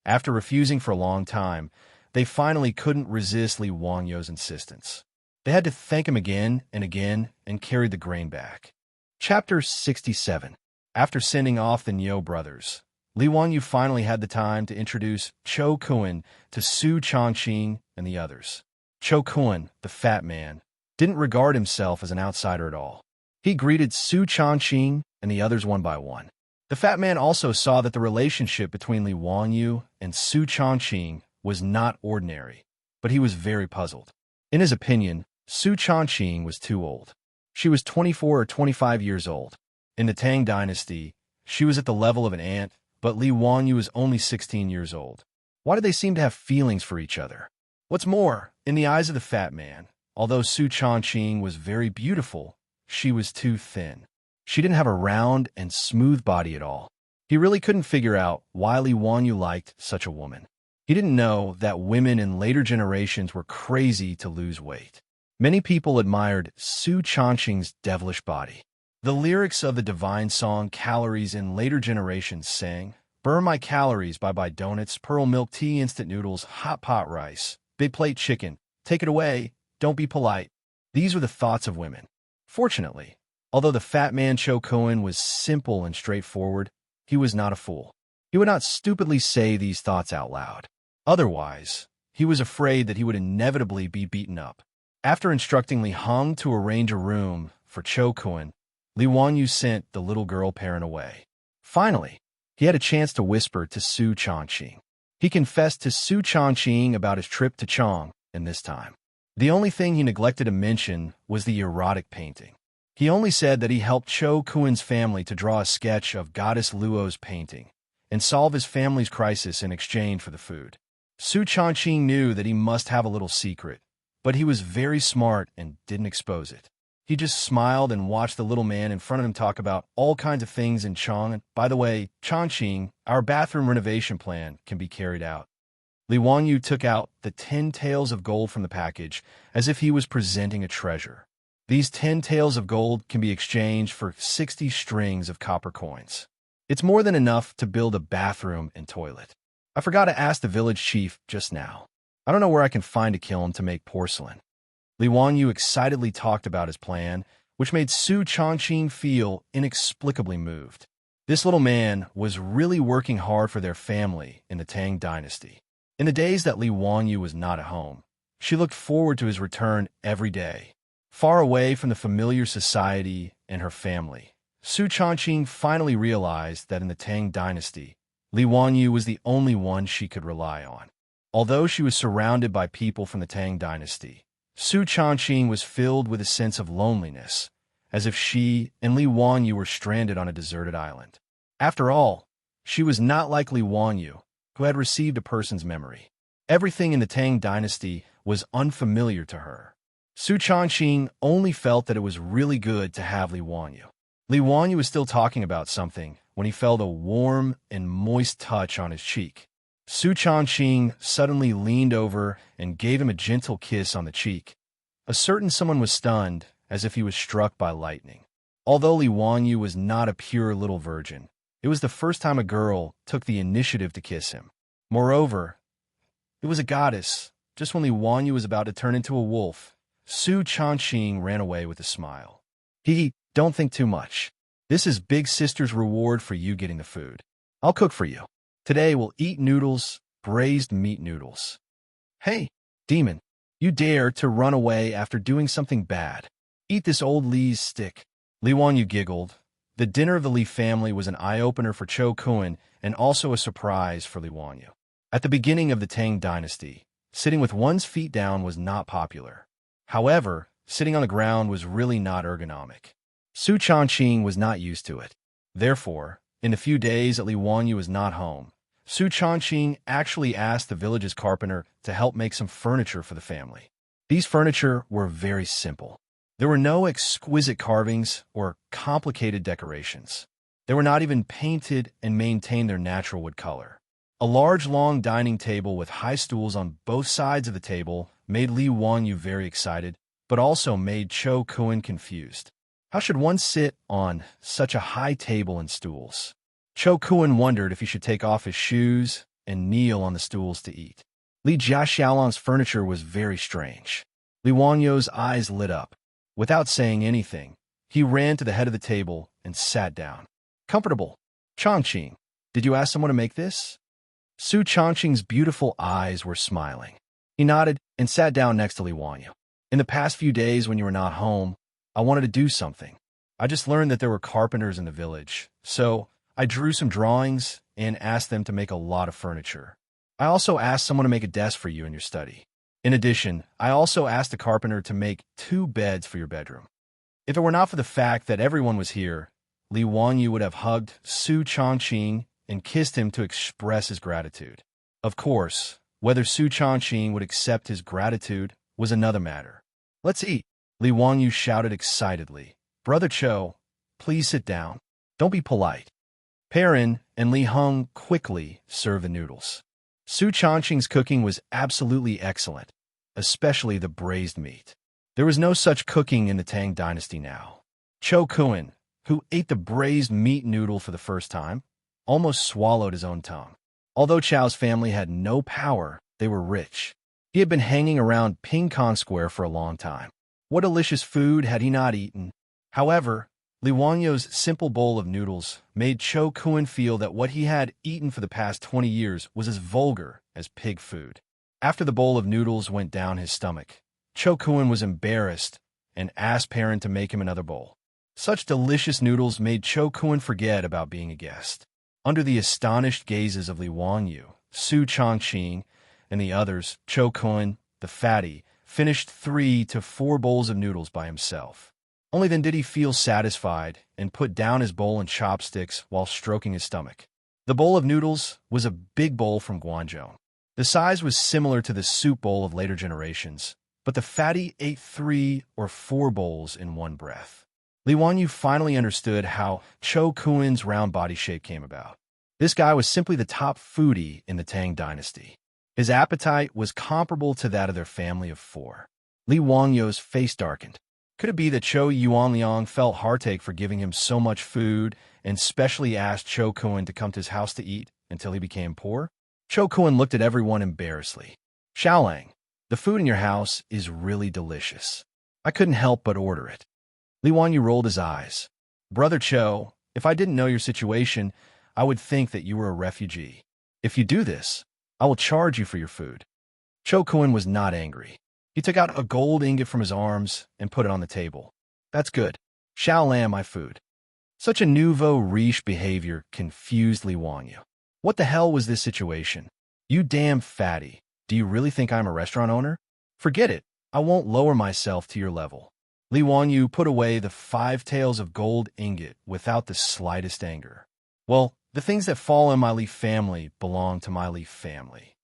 After refusing for a long time, they finally couldn't resist Li Wanyu's insistence. They had to thank him again and carried the grain back. Chapter 67. After sending off the Niu brothers, Li Wanyu finally had the time to introduce Chou Kuan to Su Changqing and the others. Chou Kuan, the fat man, didn't regard himself as an outsider at all. He greeted Su Changqing and the others one by one. The fat man also saw that the relationship between Li Wanyu and Su Changqing was not ordinary, but he was very puzzled. In his opinion, Su Changqing was too old. She was 24 or 25 years old. In the Tang dynasty, she was at the level of an aunt, but Li Wanyu was only 16 years old. Why did they seem to have feelings for each other? What's more, in the eyes of the fat man, although Su Changqing was very beautiful, she was too thin. She didn't have a round and smooth body at all. He really couldn't figure out why Li Wanyu liked such a woman. He didn't know that women in later generations were crazy to lose weight. Many people admired Su Changqing's devilish body. The lyrics of the divine song Calories in later generations sang, "Burn my calories, bye-bye donuts, pearl milk tea, instant noodles, hot pot rice, big plate chicken, take it away, don't be polite." These were the thoughts of women. Fortunately, although the fat man Chou Kuan was simple and straightforward, he was not a fool. He would not stupidly say these thoughts out loud. Otherwise, he was afraid that he would inevitably be beaten up. After instructing Li Hong to arrange a room for Chou Kuan, Li Wanyu sent the little girl parent away. Finally, he had a chance to whisper to Su Changqing. He confessed to Su Changqing about his trip to Chang, and this time, the only thing he neglected to mention was the erotic painting. He only said that he helped Chou Kuan's family to draw a sketch of Goddess Luo's painting and solve his family's crisis in exchange for the food. Su Changqing knew that he must have a little secret, but he was very smart and didn't expose it. He just smiled and watched the little man in front of him talk about all kinds of things in Chang. And by the way, Changqing, our bathroom renovation plan can be carried out. Li Wanyu took out the 10 taels of gold from the package as if he was presenting a treasure. These 10 taels of gold can be exchanged for 60 strings of copper coins. It's more than enough to build a bathroom and toilet. I forgot to ask the village chief just now. I don't know where I can find a kiln to make porcelain. Li Wanyu excitedly talked about his plan, which made Su Changqing feel inexplicably moved. This little man was really working hard for their family in the Tang dynasty. In the days that Li Wanyu was not at home, she looked forward to his return every day. Far away from the familiar society and her family, Su Changqing finally realized that in the Tang dynasty, Li Wanyu was the only one she could rely on. Although she was surrounded by people from the Tang dynasty, Su Changqing was filled with a sense of loneliness, as if she and Li Wanyu were stranded on a deserted island. After all, she was not like Li Wanyu, who had received a person's memory. Everything in the Tang dynasty was unfamiliar to her. Su Changqing only felt that it was really good to have Li Wanyu. Li Wanyu was still talking about something when he felt a warm and moist touch on his cheek. Su Changqing suddenly leaned over and gave him a gentle kiss on the cheek. A certain someone was stunned, as if he was struck by lightning. Although Li Wanyu was not a pure little virgin, it was the first time a girl took the initiative to kiss him. Moreover, it was a goddess. Just when Li Wanyu was about to turn into a wolf, Su Changqing ran away with a smile. Don't think too much. This is Big Sister's reward for you getting the food. I'll cook for you. Today we'll eat noodles, braised meat noodles. Hey, demon, you dare to run away after doing something bad. Eat this old Li's stick. Li Wanyu giggled. The dinner of the Li family was an eye-opener for Chou Kuan and also a surprise for Li Wanyu. At the beginning of the Tang dynasty, sitting with one's feet down was not popular. However, sitting on the ground was really not ergonomic. Su Changqing was not used to it. Therefore, in the few days that Li Wanyu was not home, Su Changqing actually asked the village's carpenter to help make some furniture for the family. These furniture were very simple. There were no exquisite carvings or complicated decorations. They were not even painted and maintained their natural wood color. A large, long dining table with high stools on both sides of the table made Li Wanyu very excited, but also made Cho Kun confused. How should one sit on such a high table and stools? Cho Kun wondered if he should take off his shoes and kneel on the stools to eat. Li Jiaxiaolong's furniture was very strange. Li Wanyu's eyes lit up. Without saying anything, he ran to the head of the table and sat down. Comfortable. Changqing, did you ask someone to make this? Su Changqing's beautiful eyes were smiling. He nodded and sat down next to Li Wanyu. In the past few days when you were not home, I wanted to do something. I just learned that there were carpenters in the village, so I drew some drawings and asked them to make a lot of furniture. I also asked someone to make a desk for you in your study. In addition, I also asked a carpenter to make 2 beds for your bedroom. If it were not for the fact that everyone was here, Li Wanyu would have hugged Su Changqing and kissed him to express his gratitude. Of course, whether Su Changqing would accept his gratitude was another matter. Let's eat, Li Wanyu shouted excitedly. Brother Cho, please sit down. Don't be polite. Perrin and Li Heng quickly served the noodles. Su Changqing's cooking was absolutely excellent, especially the braised meat. There was no such cooking in the Tang dynasty now. Cho Kun, who ate the braised meat noodle for the first time, almost swallowed his own tongue. Although Chao's family had no power, they were rich. He had been hanging around Ping Kong Square for a long time. What delicious food had he not eaten? However, Li Wanyu's simple bowl of noodles made Cho Kun feel that what he had eaten for the past 20 years was as vulgar as pig food. After the bowl of noodles went down his stomach, Cho Kun was embarrassed and asked Perrin to make him another bowl. Such delicious noodles made Cho Kun forget about being a guest. Under the astonished gazes of Li Wanyu, Su Changqing, and the others, Cho Kun, the fatty, finished 3 to 4 bowls of noodles by himself. Only then did he feel satisfied and put down his bowl and chopsticks while stroking his stomach. The bowl of noodles was a big bowl from Guangzhou. The size was similar to the soup bowl of later generations, but the fatty ate 3 or 4 bowls in one breath. Li Wanyu finally understood how Cho Kun's round body shape came about. This guy was simply the top foodie in the Tang dynasty. His appetite was comparable to that of their family of 4. Li Wanyu's face darkened. Could it be that Cho Yuanliang felt heartache for giving him so much food and specially asked Cho Kun to come to his house to eat until he became poor? Cho Kun looked at everyone embarrassedly. Xiaolang, the food in your house is really delicious. I couldn't help but order it. Li Wanyu rolled his eyes. Brother Cho, if I didn't know your situation, I would think that you were a refugee. If you do this, I will charge you for your food. Cho Kun was not angry. He took out a gold ingot from his arms and put it on the table. That's good. Xiaolang, my food. Such a nouveau riche behavior confused Li Wanyu. What the hell was this situation? You damn fatty. Do you really think I'm a restaurant owner? Forget it. I won't lower myself to your level. Li Wanyu put away the 5 taels of gold ingot without the slightest anger. Well, the things that fall in my Li family belong to my Li family.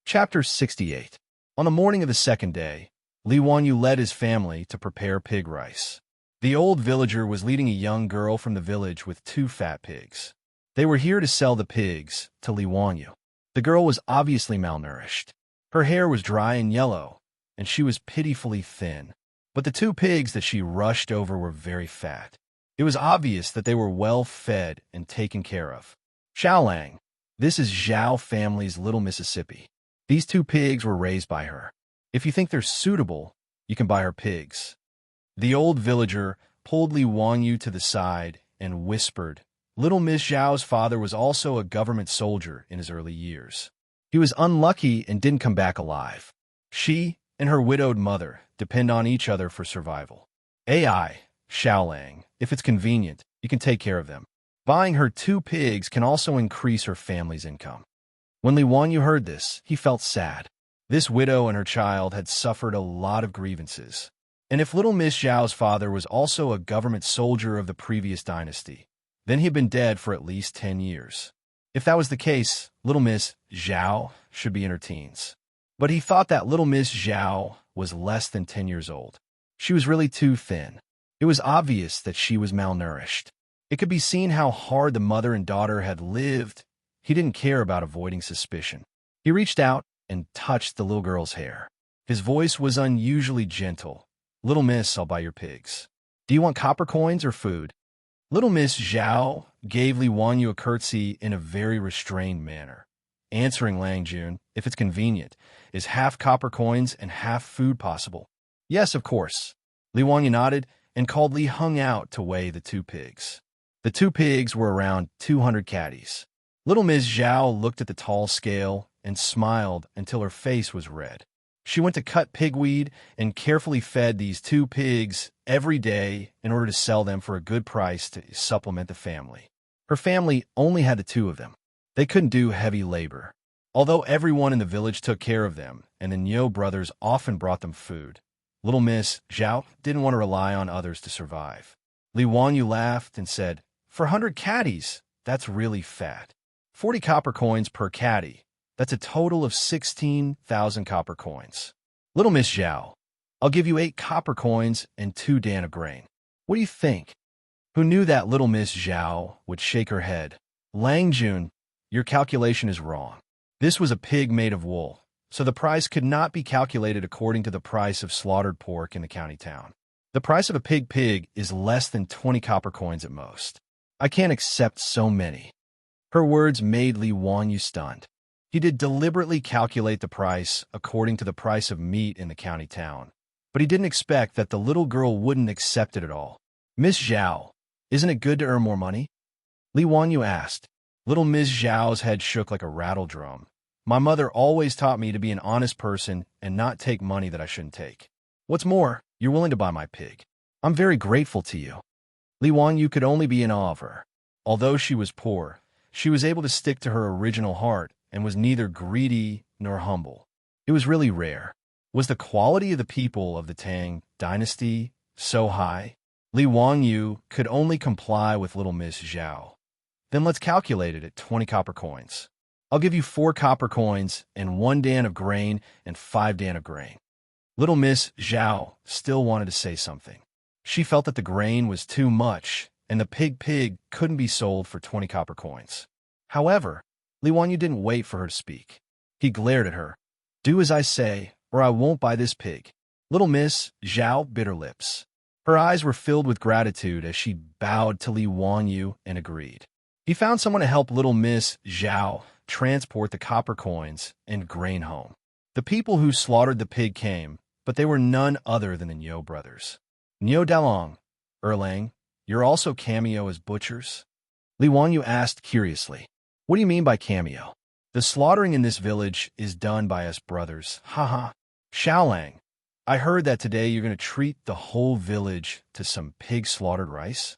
Chapter 68. On the morning of the second day, Li Wanyu led his family to prepare pig rice. The old villager was leading a young girl from the village with 2 fat pigs. They were here to sell the pigs to Li Wanyu. The girl was obviously malnourished. Her hair was dry and yellow, and she was pitifully thin. But the 2 pigs that she rushed over were very fat. It was obvious that they were well fed and taken care of. Xiaolang, this is Zhao family's little Mississippi. These 2 pigs were raised by her. If you think they're suitable, you can buy her pigs. The old villager pulled Li Wanyu to the side and whispered, Little Miss Zhao's father was also a government soldier in his early years. He was unlucky and didn't come back alive. She and her widowed mother depend on each other for survival. AI, Xiaolang, if it's convenient, you can take care of them. Buying her 2 pigs can also increase her family's income. When Li Wanyu heard this, he felt sad. This widow and her child had suffered a lot of grievances. And if little Miss Zhao's father was also a government soldier of the previous dynasty, then he had been dead for at least 10 years. If that was the case, little Miss Zhao should be in her teens. But he thought that little Miss Zhao was less than 10 years old. She was really too thin. It was obvious that she was malnourished. It could be seen how hard the mother and daughter had lived. He didn't care about avoiding suspicion. He reached out and touched the little girl's hair. His voice was unusually gentle. "Little miss, I'll buy your pigs. Do you want copper coins or food?" Little Miss Zhao gave Li Wanyu a curtsy in a very restrained manner, answering Lang Jun, "If it's convenient, is half copper coins and half food possible?" "Yes, of course." Li Wanyu nodded and called Li Hung out to weigh the 2 pigs. The 2 pigs were around 200 catties. Little Miss Zhao looked at the tall scale and smiled until her face was red. She went to cut pigweed and carefully fed these 2 pigs every day in order to sell them for a good price to supplement the family. Her family only had the 2 of them. They couldn't do heavy labor. Although everyone in the village took care of them, and the Niu brothers often brought them food, little Miss Zhao didn't want to rely on others to survive. Li Wanyu laughed and said, "For 100 catties, that's really fat. 40 copper coins per catty. That's a total of 16,000 copper coins. Little Miss Zhao, I'll give you 8 copper coins and 2 dan of grain. What do you think?" Who knew that little Miss Zhao would shake her head? "Lang Jun, your calculation is wrong. This was a pig made of wool, so the price could not be calculated according to the price of slaughtered pork in the county town. The price of a pig is less than 20 copper coins at most. I can't accept so many." Her words made Li Wanyu stunned. He did deliberately calculate the price according to the price of meat in the county town, but he didn't expect that the little girl wouldn't accept it at all. "Miss Zhao, isn't it good to earn more money?" Li Wanyu asked. Little Miss Zhao's head shook like a rattle drum. "My mother always taught me to be an honest person and not take money that I shouldn't take. What's more, you're willing to buy my pig. I'm very grateful to you." Li Wanyu could only be in awe of her. Although she was poor, she was able to stick to her original heart and was neither greedy nor humble. It was really rare. Was the quality of the people of the Tang dynasty so high? Li Wanyu could only comply with little Miss Zhao. "Then let's calculate it at 20 copper coins. I'll give you 4 copper coins and 1 dan of grain and 5 dan of grain." Little Miss Zhao still wanted to say something. She felt that the grain was too much and the pig couldn't be sold for 20 copper coins. However, Li Wanyu didn't wait for her to speak. He glared at her. "Do as I say, or I won't buy this pig." Little Miss Zhao bit her lips. Her eyes were filled with gratitude as she bowed to Li Wanyu and agreed. He found someone to help little Miss Zhao transport the copper coins and grain home. The people who slaughtered the pig came, but they were none other than the Niu brothers. "Niu Dalong, Erlang, you're also cameo as butchers?" Li Wanyu asked curiously. "What do you mean by cameo?" "The slaughtering in this village is done by us brothers. Haha. Xiaolang, I heard that today you're going to treat the whole village to some pig slaughtered rice?"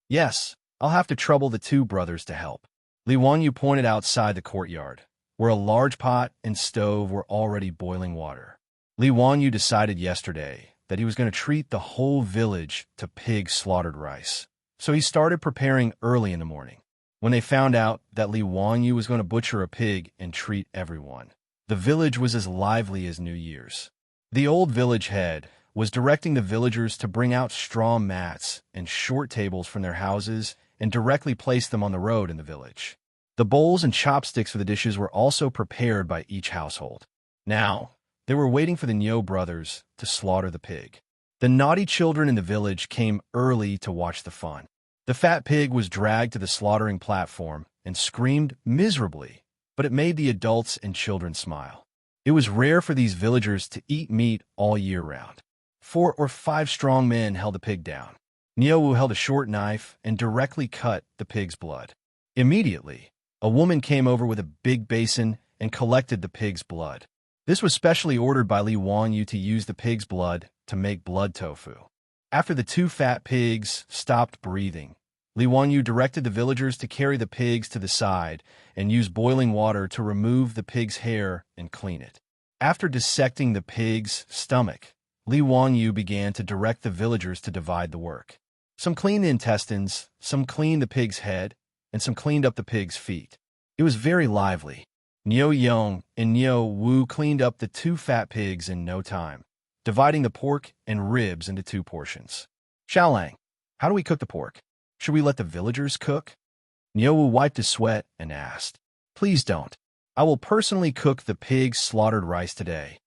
"Yes, I'll have to trouble the 2 brothers to help." Li Wanyu pointed outside the courtyard, where a large pot and stove were already boiling water. Li Wanyu decided yesterday that he was going to treat the whole village to pig slaughtered rice, so he started preparing early in the morning. When they found out that Li Wanyu was going to butcher a pig and treat everyone, the village was as lively as New Year's. The old village head was directing the villagers to bring out straw mats and short tables from their houses and directly place them on the road in the village. The bowls and chopsticks for the dishes were also prepared by each household. Now, they were waiting for the Niu brothers to slaughter the pig. The naughty children in the village came early to watch the fun. The fat pig was dragged to the slaughtering platform and screamed miserably, but it made the adults and children smile. It was rare for these villagers to eat meat all year round. 4 or 5 strong men held the pig down. Niu held a short knife and directly cut the pig's blood. Immediately, a woman came over with a big basin and collected the pig's blood. This was specially ordered by Li Wanyu to use the pig's blood to make blood tofu. After the 2 fat pigs stopped breathing, Li Wanyu directed the villagers to carry the pigs to the side and use boiling water to remove the pig's hair and clean it. After dissecting the pig's stomach, Li Wanyu began to direct the villagers to divide the work. Some cleaned the intestines, some cleaned the pig's head, and some cleaned up the pig's feet. It was very lively. Niu Yong and Niu Wu cleaned up the 2 fat pigs in no time, dividing the pork and ribs into 2 portions. Xiaolang, how do we cook the pork? Should we let the villagers cook? Niu Wu wiped his sweat and asked. Please don't. I will personally cook the pig's slaughtered rice today.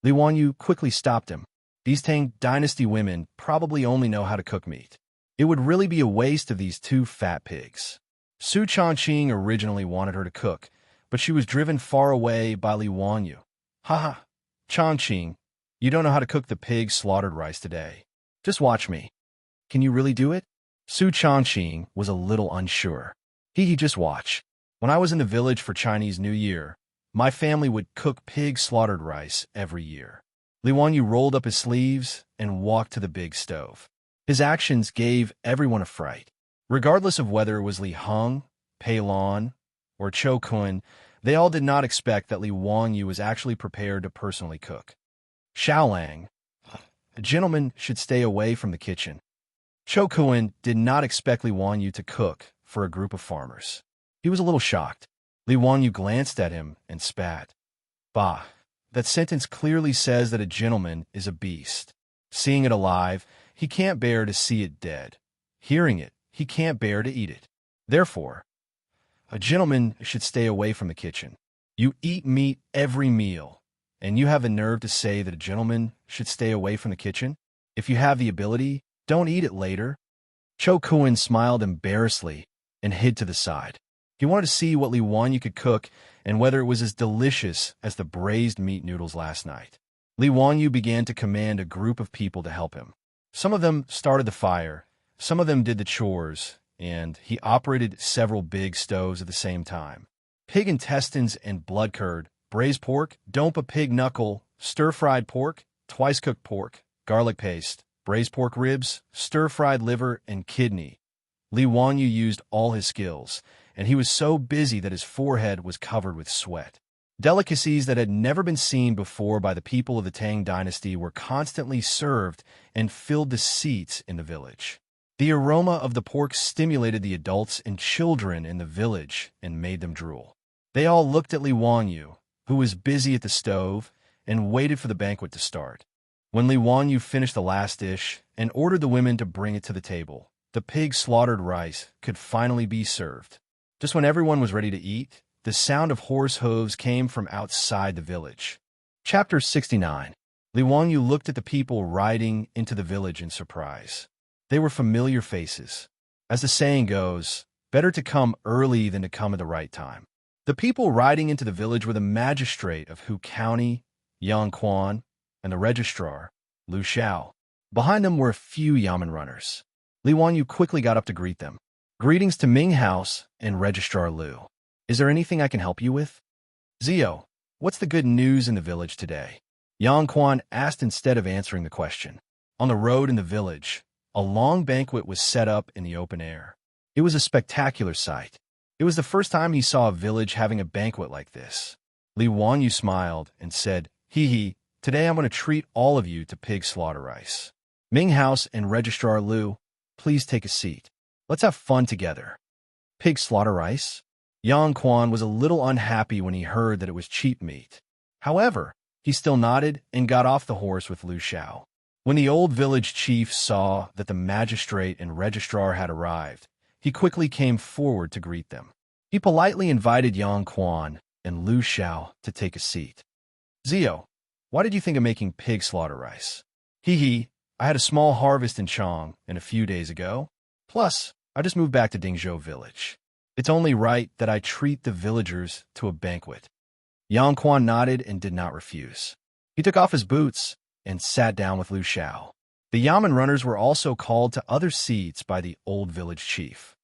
Li Wanyu quickly stopped him. These Tang dynasty women probably only know how to cook meat. It would really be a waste of these 2 fat pigs. Su Changqing originally wanted her to cook, but she was driven far away by Li Wanyu. Haha, Changqing, you don't know how to cook the pig's slaughtered rice today. Just watch me. Can you really do it? Su Changqing was a little unsure. Just watch. When I was in the village for Chinese New Year, my family would cook pig slaughtered rice every year. Li Wanyu rolled up his sleeves and walked to the big stove. His actions gave everyone a fright. Regardless of whether it was Li Heng, Pei Lon, or Cho Kun, they all did not expect that Li Wanyu was actually prepared to personally cook. Xiaolang, a gentleman should stay away from the kitchen. Cho Kun did not expect Li Wanyu to cook for a group of farmers. He was a little shocked. Li Wanyu glanced at him and spat. Bah, that sentence clearly says that a gentleman is a beast. Seeing it alive, he can't bear to see it dead. Hearing it, he can't bear to eat it. Therefore, a gentleman should stay away from the kitchen. You eat meat every meal, and you have the nerve to say that a gentleman should stay away from the kitchen? If you have the ability, don't eat it later. Cho Kun smiled embarrassedly and hid to the side. He wanted to see what Li Wanyu could cook and whether it was as delicious as the braised meat noodles last night. Li Wanyu began to command a group of people to help him. Some of them started the fire, some of them did the chores, and he operated several big stoves at the same time. Pig intestines and blood curd, braised pork, dompa pig knuckle, stir-fried pork, twice-cooked pork, garlic paste, braised pork ribs, stir-fried liver, and kidney. Li Wanyu used all his skills, and he was so busy that his forehead was covered with sweat. Delicacies that had never been seen before by the people of the Tang dynasty were constantly served and filled the seats in the village. The aroma of the pork stimulated the adults and children in the village and made them drool. They all looked at Li Wanyu, who was busy at the stove, and waited for the banquet to start. When Li Wanyu finished the last dish and ordered the women to bring it to the table, the pig slaughtered rice could finally be served. Just when everyone was ready to eat, the sound of horse hooves came from outside the village. Chapter 69. Li Wanyu looked at the people riding into the village in surprise. They were familiar faces. As the saying goes, better to come early than to come at the right time. The people riding into the village were the magistrate of Hu County, Yang Quan, and the registrar, Lu Xiao. Behind them were a few yamen runners. Li Wanyu quickly got up to greet them. Greetings to Ming House and Registrar Lu. Is there anything I can help you with? Zio, what's the good news in the village today? Yang Quan asked instead of answering the question. On the road in the village, a long banquet was set up in the open air. It was a spectacular sight. It was the first time he saw a village having a banquet like this. Li Wanyu smiled and said, today I'm going to treat all of you to pig slaughter rice. Ming House and Registrar Lu, please take a seat. Let's have fun together. Pig slaughter rice? Yang Quan was a little unhappy when he heard that it was cheap meat. However, he still nodded and got off the horse with Lu Xiao. When the old village chief saw that the magistrate and registrar had arrived, he quickly came forward to greet them. He politely invited Yang Quan and Lu Xiao to take a seat. Zio, why did you think of making pig slaughter rice? I had a small harvest in Chang a few days ago. Plus, I just moved back to Dingzhou village. It's only right that I treat the villagers to a banquet. Yang Quan nodded and did not refuse. He took off his boots and sat down with Lu Xiao. The yamen runners were also called to other seats by the old village chief.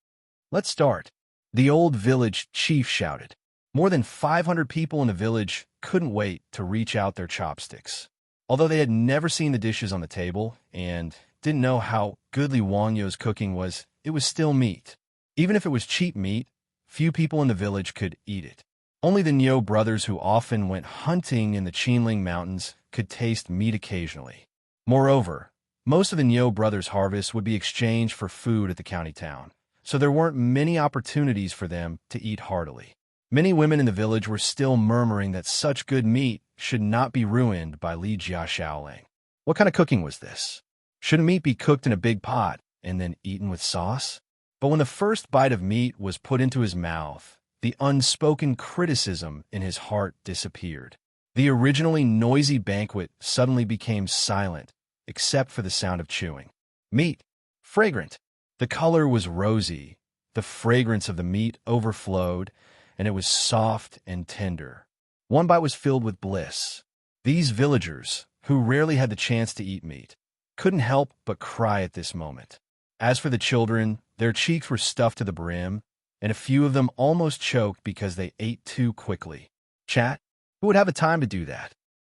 Let's start. The old village chief shouted. More than 500 people in the village couldn't wait to reach out their chopsticks. Although they had never seen the dishes on the table and didn't know how good Li Wanyu's cooking was, it was still meat. Even if it was cheap meat, few people in the village could eat it. Only the Niu brothers who often went hunting in the Qinling Mountains could taste meat occasionally. Moreover, Most of the Nyo brothers' harvests would be exchanged for food at the county town, so there weren't many opportunities for them to eat heartily. Many women in the village were still murmuring that such good meat should not be ruined by Li Jia Shaoling. What kind of cooking was this? Shouldn't meat be cooked in a big pot and then eaten with sauce? But when the first bite of meat was put into his mouth, the unspoken criticism in his heart disappeared. The originally noisy banquet suddenly became silent, except for the sound of chewing. Meat. Fragrant. The color was rosy. The fragrance of the meat overflowed, and it was soft and tender. One bite was filled with bliss. These villagers, who rarely had the chance to eat meat, couldn't help but cry at this moment. As for the children, their cheeks were stuffed to the brim, and a few of them almost choked because they ate too quickly. Chat? Who would have the time to do that?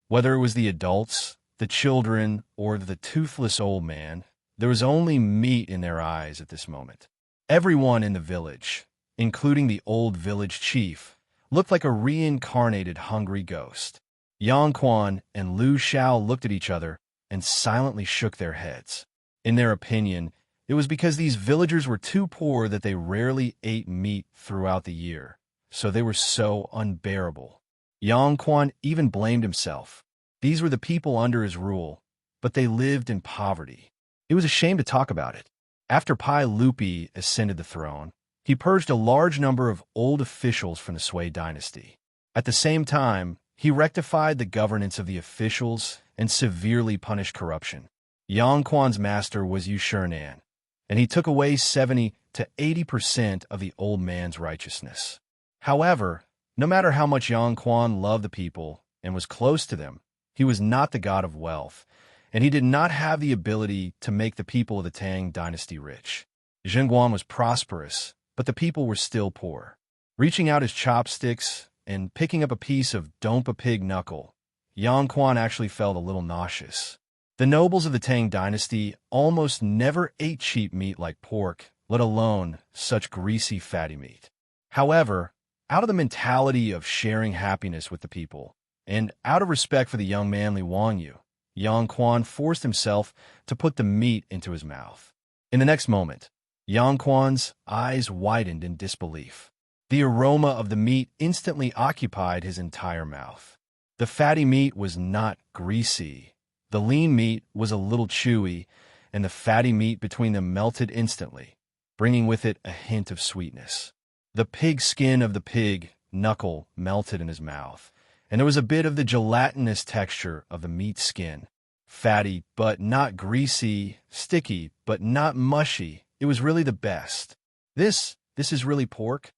Whether it was the adults, the children, or the toothless old man, there was only meat in their eyes at this moment. Everyone in the village, including the old village chief, looked like a reincarnated hungry ghost. Yang Quan and Lu Xiao looked at each other and silently shook their heads. In their opinion, it was because these villagers were too poor that they rarely ate meat throughout the year, so they were so unbearable. Yang Quan even blamed himself. These were the people under his rule, but they lived in poverty. It was a shame to talk about it. After Pai Lupi ascended the throne, he purged a large number of old officials from the Sui dynasty. At the same time, he rectified the governance of the officials and severely punished corruption. Yang Quan's master was Yu Shernan, and he took away 70 to 80% of the old man's righteousness. However, no matter how much Yang Quan loved the people and was close to them, he was not the god of wealth, and he did not have the ability to make the people of the Tang dynasty rich. Zhenguan was prosperous, but the people were still poor. Reaching out his chopsticks and picking up a piece of Dompa pig knuckle, Yang Quan actually felt a little nauseous. The nobles of the Tang dynasty almost never ate cheap meat like pork, let alone such greasy, fatty meat. However, out of the mentality of sharing happiness with the people, and out of respect for the young man Li Wangyu, Yang Quan forced himself to put the meat into his mouth. In the next moment, Yang Quan's eyes widened in disbelief. The aroma of the meat instantly occupied his entire mouth. The fatty meat was not greasy. The lean meat was a little chewy, and the fatty meat between them melted instantly, bringing with it a hint of sweetness. The pig skin of the pig knuckle melted in his mouth, and there was a bit of the gelatinous texture of the meat skin. Fatty, but not greasy, sticky, but not mushy. It was really the best. This is really pork?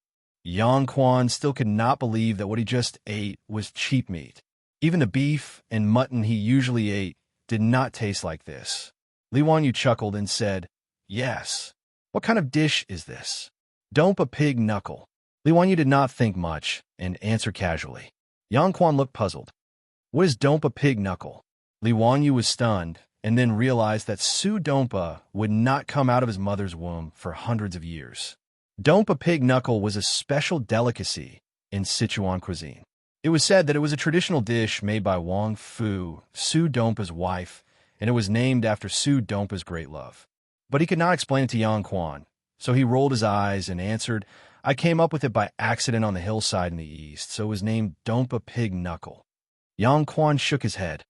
Yang Quan still could not believe that what he just ate was cheap meat. Even the beef and mutton he usually ate did not taste like this. Li Wangyu chuckled and said, "Yes. What kind of dish is this?" "Dompa pig knuckle." Li Wangyu did not think much and answered casually. Yang Quan looked puzzled. "What is Dompa pig knuckle?" Li Wangyu was stunned and then realized that Su Dompa would not come out of his mother's womb for hundreds of years. Dompa pig knuckle was a special delicacy in Sichuan cuisine. It was said that it was a traditional dish made by Wang Fu, Su Dompa's wife, and it was named after Su Dompa's great love. But he could not explain it to Yang Quan, so he rolled his eyes and answered, "I came up with it by accident on the hillside in the east, so it was named Dompa pig knuckle." Yang Quan shook his head.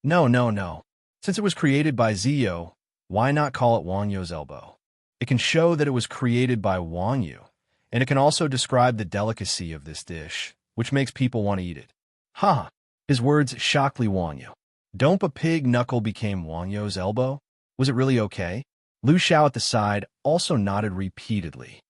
No. Since it was created by Zio, why not call it Wang Yu's elbow? It can show that it was created by Wang Yu, and it can also describe the delicacy of this dish, which makes people want to eat it. Ha! His words shocked Li Wangyu. Dompa pig knuckle became Wang Yu's elbow? Was it really okay? Lu Xiao at the side also nodded repeatedly.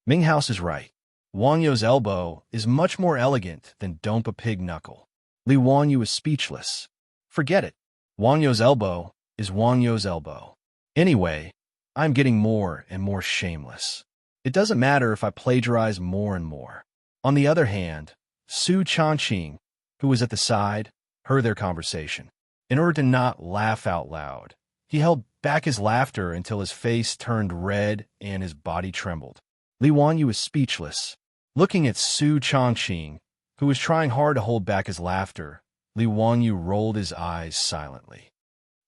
Ming House is right. Wang Yu's elbow is much more elegant than Dompa pig knuckle. Li Wangyu is speechless. Forget it. Wang Yu's elbow is Wang Yu's elbow. Anyway, I'm getting more and more shameless. It doesn't matter if I plagiarize more and more. On the other hand, Su Changqing, who was at the side, heard their conversation. In order to not laugh out loud, he held back his laughter until his face turned red and his body trembled. Li Wangyu was speechless. Looking at Su Changqing, who was trying hard to hold back his laughter, Li Wangyu rolled his eyes silently.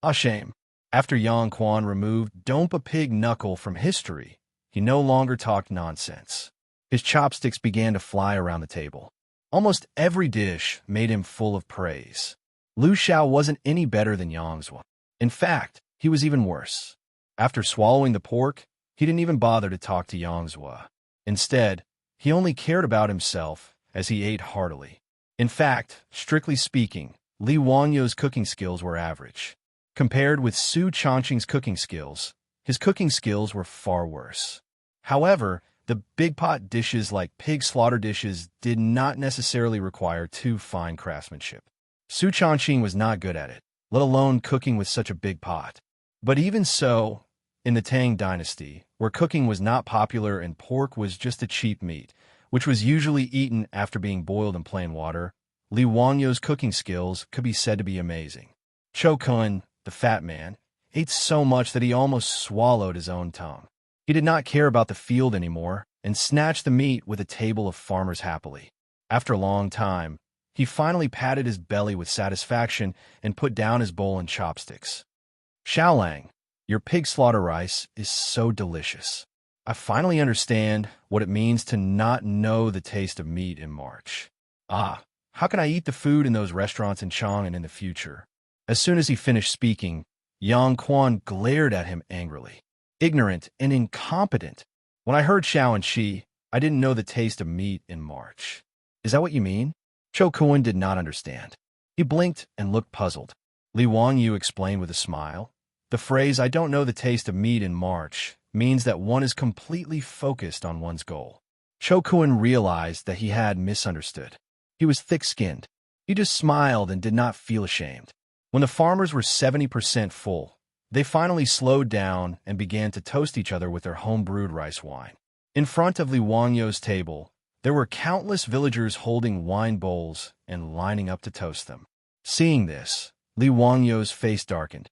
"Ah, shame." After Yang Quan removed "Don't a pig knuckle" from history, he no longer talked nonsense. His chopsticks began to fly around the table. Almost every dish made him full of praise. Lu Xiao wasn't any better than Yangzua. In fact, he was even worse. After swallowing the pork, he didn't even bother to talk to Yangzua. Instead, he only cared about himself as he ate heartily. In fact, strictly speaking, Li Wanyo's cooking skills were average. Compared with Su Changqing's cooking skills, his cooking skills were far worse. However, the big pot dishes like pig slaughter dishes did not necessarily require too fine craftsmanship. Su Changqing was not good at it, let alone cooking with such a big pot. But even so, in the Tang dynasty, where cooking was not popular and pork was just a cheap meat, which was usually eaten after being boiled in plain water, Li Wanyo's cooking skills could be said to be amazing. Cho Kun, the fat man, ate so much that he almost swallowed his own tongue. He did not care about the field anymore and snatched the meat with a table of farmers happily. After a long time, he finally patted his belly with satisfaction and put down his bowl and chopsticks. Xiaolang, your pig slaughter rice is so delicious. I finally understand what it means to not know the taste of meat in March. Ah, how can I eat the food in those restaurants in Chang'an in the future? As soon as he finished speaking, Yang Quan glared at him angrily. Ignorant and incompetent. When I heard Xianxia, I didn't know the taste of meat in March. Is that what you mean? Cho Kun did not understand. He blinked and looked puzzled. Li Wanyu explained with a smile. The phrase, "I don't know the taste of meat in March," means that one is completely focused on one's goal. Cho Kun realized that he had misunderstood. He was thick-skinned. He just smiled and did not feel ashamed. When the farmers were 70% full, they finally slowed down and began to toast each other with their home-brewed rice wine. In front of Li Wanyo's table, there were countless villagers holding wine bowls and lining up to toast them. Seeing this, Li Wanyo's face darkened.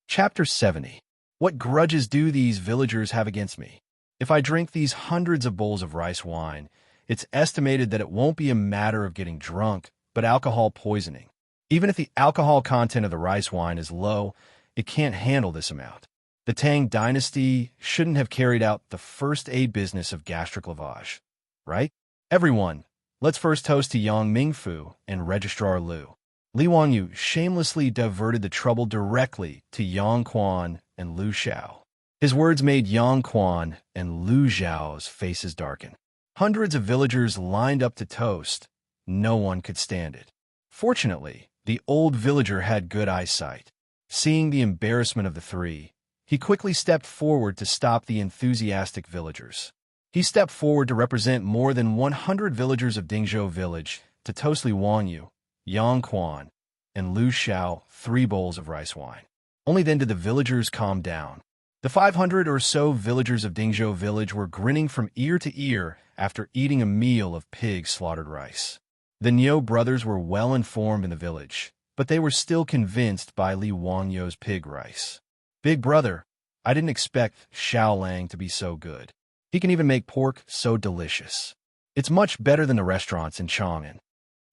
Chapter 70. What grudges do these villagers have against me? If I drink these hundreds of bowls of rice wine, it's estimated that it won't be a matter of getting drunk, but alcohol poisoning. Even if the alcohol content of the rice wine is low, it can't handle this amount. The Tang dynasty shouldn't have carried out the first aid business of gastric lavage, right? Everyone, let's first toast to Yang Mingfu and Registrar Lu. Li Wanyu shamelessly diverted the trouble directly to Yang Quan and Lu Xiao. His words made Yang Quan and Lu Xiao's faces darken. Hundreds of villagers lined up to toast. No one could stand it. Fortunately, the old villager had good eyesight. Seeing the embarrassment of the three, he quickly stepped forward to stop the enthusiastic villagers. He stepped forward to represent more than 100 villagers of Dingzhou village to toast Li Wanyu, Yang Quan, and Lu Xiao 3 bowls of rice wine. Only then did the villagers calm down. The 500 or so villagers of Dingzhou village were grinning from ear to ear after eating a meal of pig slaughtered rice. The Niu brothers were well informed in the village, but they were still convinced by Li Wanyo's pig rice. Big brother, I didn't expect Xiaolang to be so good. He can even make pork so delicious. It's much better than the restaurants in Chang'an.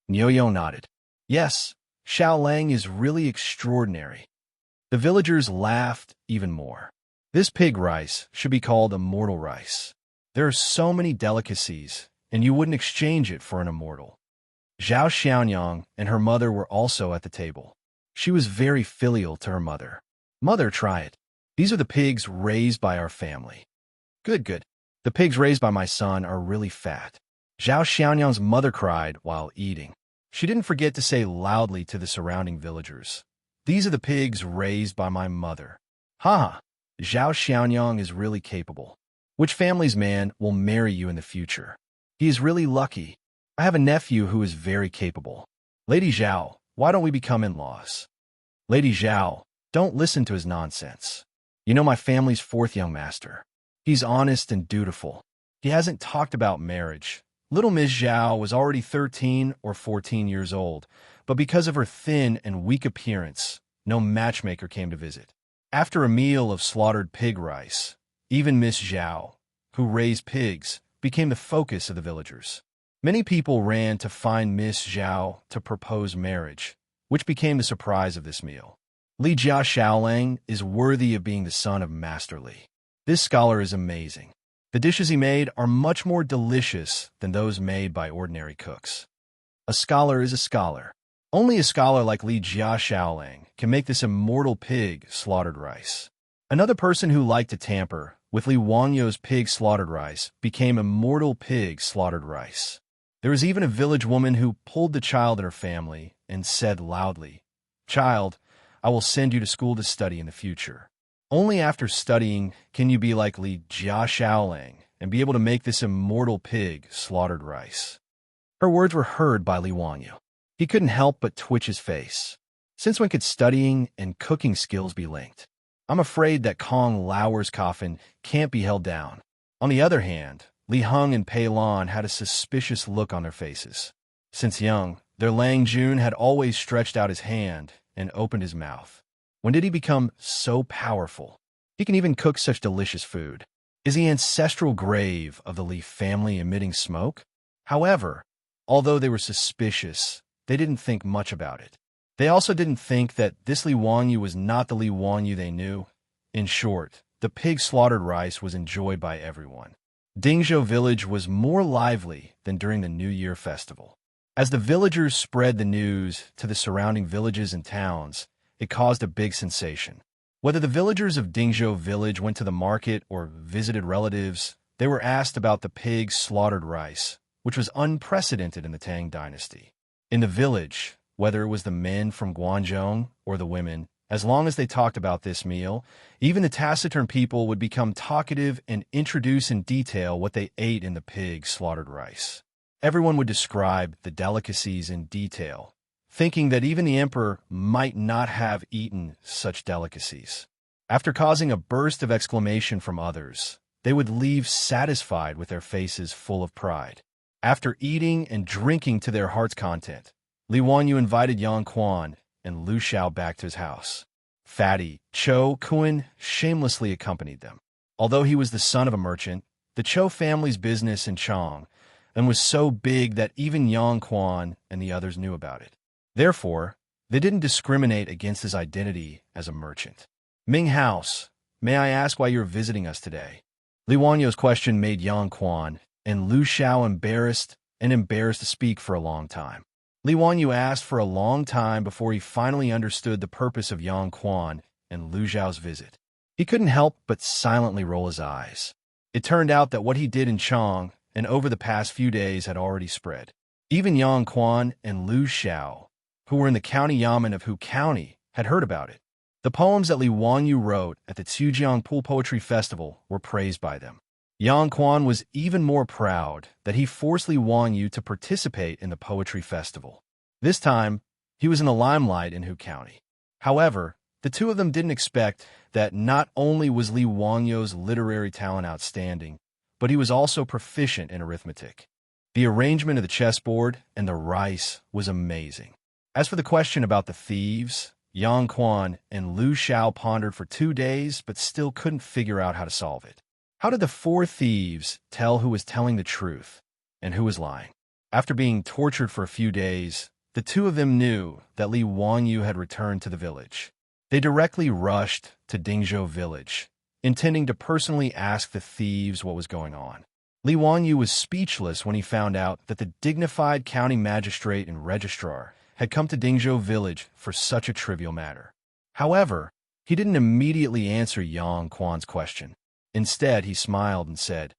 Niu nodded. Yes, Xiaolang is really extraordinary. The villagers laughed even more. This pig rice should be called immortal rice. There are so many delicacies, and you wouldn't exchange it for an immortal. Zhao Xianyang and her mother were also at the table. She was very filial to her mother. Mother, try it. These are the pigs raised by our family. Good, good. The pigs raised by my son are really fat. Zhao Xianyang's mother cried while eating. She didn't forget to say loudly to the surrounding villagers, "These are the pigs raised by my mother." Ha! Zhao Xianyang is really capable. Which family's man will marry you in the future? He is really lucky. I have a nephew who is very capable. Lady Zhao, why don't we become in-laws? Lady Zhao, don't listen to his nonsense. You know my family's 4th young master. He's honest and dutiful. He hasn't talked about marriage. Little Miss Zhao was already 13 or 14 years old, but because of her thin and weak appearance, no matchmaker came to visit. After a meal of slaughtered pig rice, even Miss Zhao, who raised pigs, became the focus of the villagers. Many people ran to find Miss Zhao to propose marriage, which became the surprise of this meal. Li Jia Xiaolang is worthy of being the son of Master Li. This scholar is amazing. The dishes he made are much more delicious than those made by ordinary cooks. A scholar is a scholar. Only a scholar like Li Jia Xiaolang can make this immortal pig slaughtered rice. Another person who liked to tamper with Li Wanyo's pig slaughtered rice became immortal pig slaughtered rice. There was even a village woman who pulled the child in her family and said loudly, "Child, I will send you to school to study in the future. Only after studying can you be like Li Jia Xiaolang and be able to make this immortal pig slaughtered rice." Her words were heard by Li Wanyu. He couldn't help but twitch his face. Since when could studying and cooking skills be linked? I'm afraid that Kong Lauer's coffin can't be held down. On the other hand, Li Heng and Pei Lan had a suspicious look on their faces. Since young, their Lang Jun had always stretched out his hand and opened his mouth. When did he become so powerful? He can even cook such delicious food. Is the ancestral grave of the Li family emitting smoke? However, although they were suspicious, they didn't think much about it. They also didn't think that this Li Wanyu was not the Li Wanyu they knew. In short, the pig slaughtered rice was enjoyed by everyone. Dingzhou village was more lively than during the New Year festival. As the villagers spread the news to the surrounding villages and towns, it caused a big sensation. Whether the villagers of Dingzhou village went to the market or visited relatives, they were asked about the pig slaughtered rice, which was unprecedented in the Tang dynasty. In the village, whether it was the men from Guangzhou or the women, as long as they talked about this meal, even the taciturn people would become talkative and introduce in detail what they ate in the pig slaughtered rice. Everyone would describe the delicacies in detail, thinking that even the emperor might not have eaten such delicacies. After causing a burst of exclamation from others, they would leave satisfied with their faces full of pride. After eating and drinking to their heart's content, Li Wanyu invited Yang Quan and Lu Xiao back to his house. Fatty Cho Kun shamelessly accompanied them. Although he was the son of a merchant, the Cho family's business in Chang and was so big that even Yang Quan and the others knew about it. Therefore, they didn't discriminate against his identity as a merchant. "Ming House, may I ask why you're visiting us today?" Li Wanyu's question made Yang Quan and Lu Xiao embarrassed to speak for a long time. Li Wanyu asked for a long time before he finally understood the purpose of Yang Quan and Lu Xiao's visit. He couldn't help but silently roll his eyes. It turned out that what he did in Chang and over the past few days had already spread. Even Yang Quan and Lu Xiao, who were in the county yamen of Hu County, had heard about it. The poems that Li Wanyu wrote at the Zhujiang Pool Poetry Festival were praised by them. Yang Quan was even more proud that he forced Li Wanyu to participate in the poetry festival. This time, he was in the limelight in Hu County. However, the two of them didn't expect that not only was Li Wanyu's literary talent outstanding, but he was also proficient in arithmetic. The arrangement of the chessboard and the rice was amazing. As for the question about the thieves, Yang Quan and Lu Xiao pondered for 2 days but still couldn't figure out how to solve it. How did the 4 thieves tell who was telling the truth and who was lying? After being tortured for a few days, the two of them knew that Li Wanyu had returned to the village. They directly rushed to Dingzhou village, intending to personally ask the thieves what was going on. Li Wanyu was speechless when he found out that the dignified county magistrate and registrar had come to Dingzhou village for such a trivial matter. However, he didn't immediately answer Yang Quan's question. Instead, he smiled and said,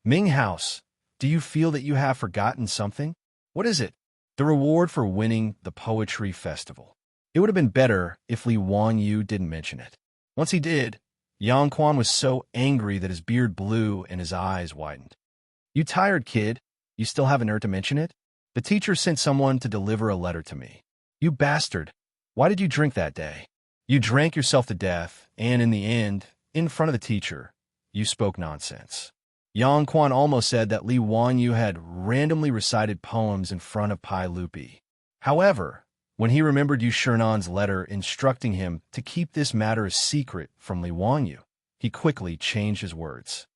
"Ming House, do you feel that you have forgotten something? What is it?" "The reward for winning the poetry festival." It would have been better if Li Wanyu didn't mention it. Once he did, Yang Quan was so angry that his beard blew and his eyes widened. "You tired kid? You still haven't heard to mention it? The teacher sent someone to deliver a letter to me." "You bastard! Why did you drink that day? You drank yourself to death, and in the end, in front of the teacher, you spoke nonsense." Yang Quan almost said that Li Wanyu had randomly recited poems in front of Pai Lupi. However, when he remembered Yu Shernan's letter instructing him to keep this matter a secret from Li Wanyu, he quickly changed his words.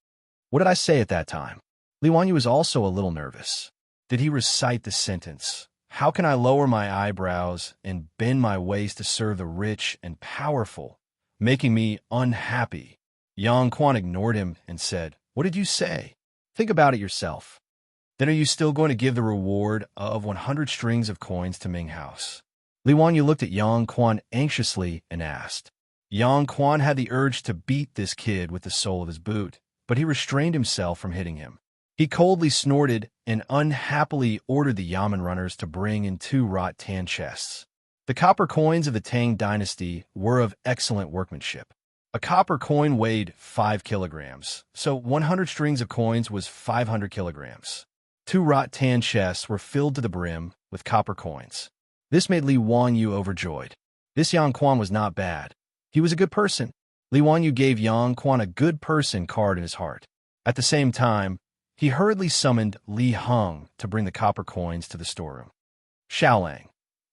"What did I say at that time?" Li Wanyu was also a little nervous. Did he recite the sentence, How can I lower my eyebrows and bend my waist to serve the rich and powerful, making me unhappy? Yang Quan ignored him and said, "What did you say? Think about it yourself. Then are you still going to give the reward of 100 strings of coins to Ming House?" Li Wanyu looked at Yang Quan anxiously and asked. Yang Quan had the urge to beat this kid with the sole of his boot, but he restrained himself from hitting him. He coldly snorted and unhappily ordered the Yamen runners to bring in 2 wrought tan chests. The copper coins of the Tang dynasty were of excellent workmanship. A copper coin weighed 5 kilograms, so 100 strings of coins was 500 kilograms. 2 wrought tan chests were filled to the brim with copper coins. This made Li Wanyu overjoyed. This Yang Quan was not bad. He was a good person. Li Wanyu gave Yang Quan a good person card in his heart. At the same time, he hurriedly summoned Li Heng to bring the copper coins to the storeroom. "Xiaolang,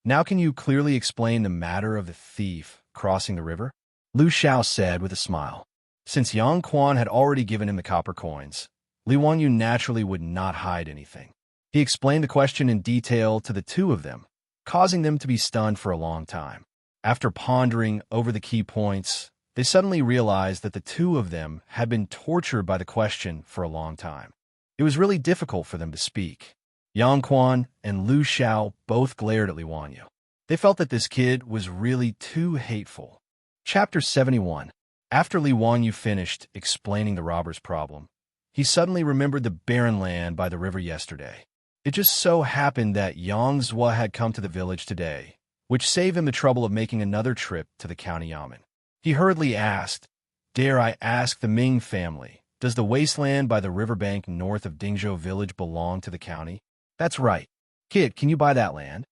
now can you clearly explain the matter of the thief crossing the river?" Lu Xiao said with a smile. Since Yang Quan had already given him the copper coins, Li Wanyu naturally would not hide anything. He explained the question in detail to the 2 of them, causing them to be stunned for a long time. After pondering over the key points, they suddenly realized that the 2 of them had been tortured by the question for a long time. It was really difficult for them to speak. Yang Quan and Lu Xiao both glared at Li Wanyu. They felt that this kid was really too hateful. Chapter 71. After Li Wanyu finished explaining the robber's problem, he suddenly remembered the barren land by the river yesterday. It just so happened that Xianxia had come to the village today, which saved him the trouble of making another trip to the county yamen. He hurriedly asked, "Dare I ask the Ming family, does the wasteland by the riverbank north of Dingzhou village belong to the county?" "That's right. Kid, can you buy that land?"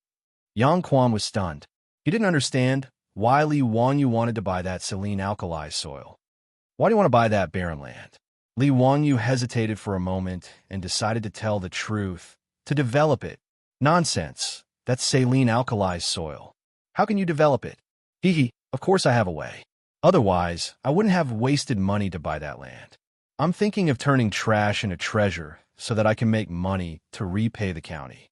Yang Quan was stunned. He didn't understand why Li Wanyu wanted to buy that saline alkali soil. "Why do you want to buy that barren land?" Li Wanyu hesitated for a moment and decided to tell the truth, to develop it. "Nonsense. That's saline alkali soil. How can you develop it?" "Hee, of course I have a way. Otherwise, I wouldn't have wasted money to buy that land. I'm thinking of turning trash into treasure so that I can make money to repay the county."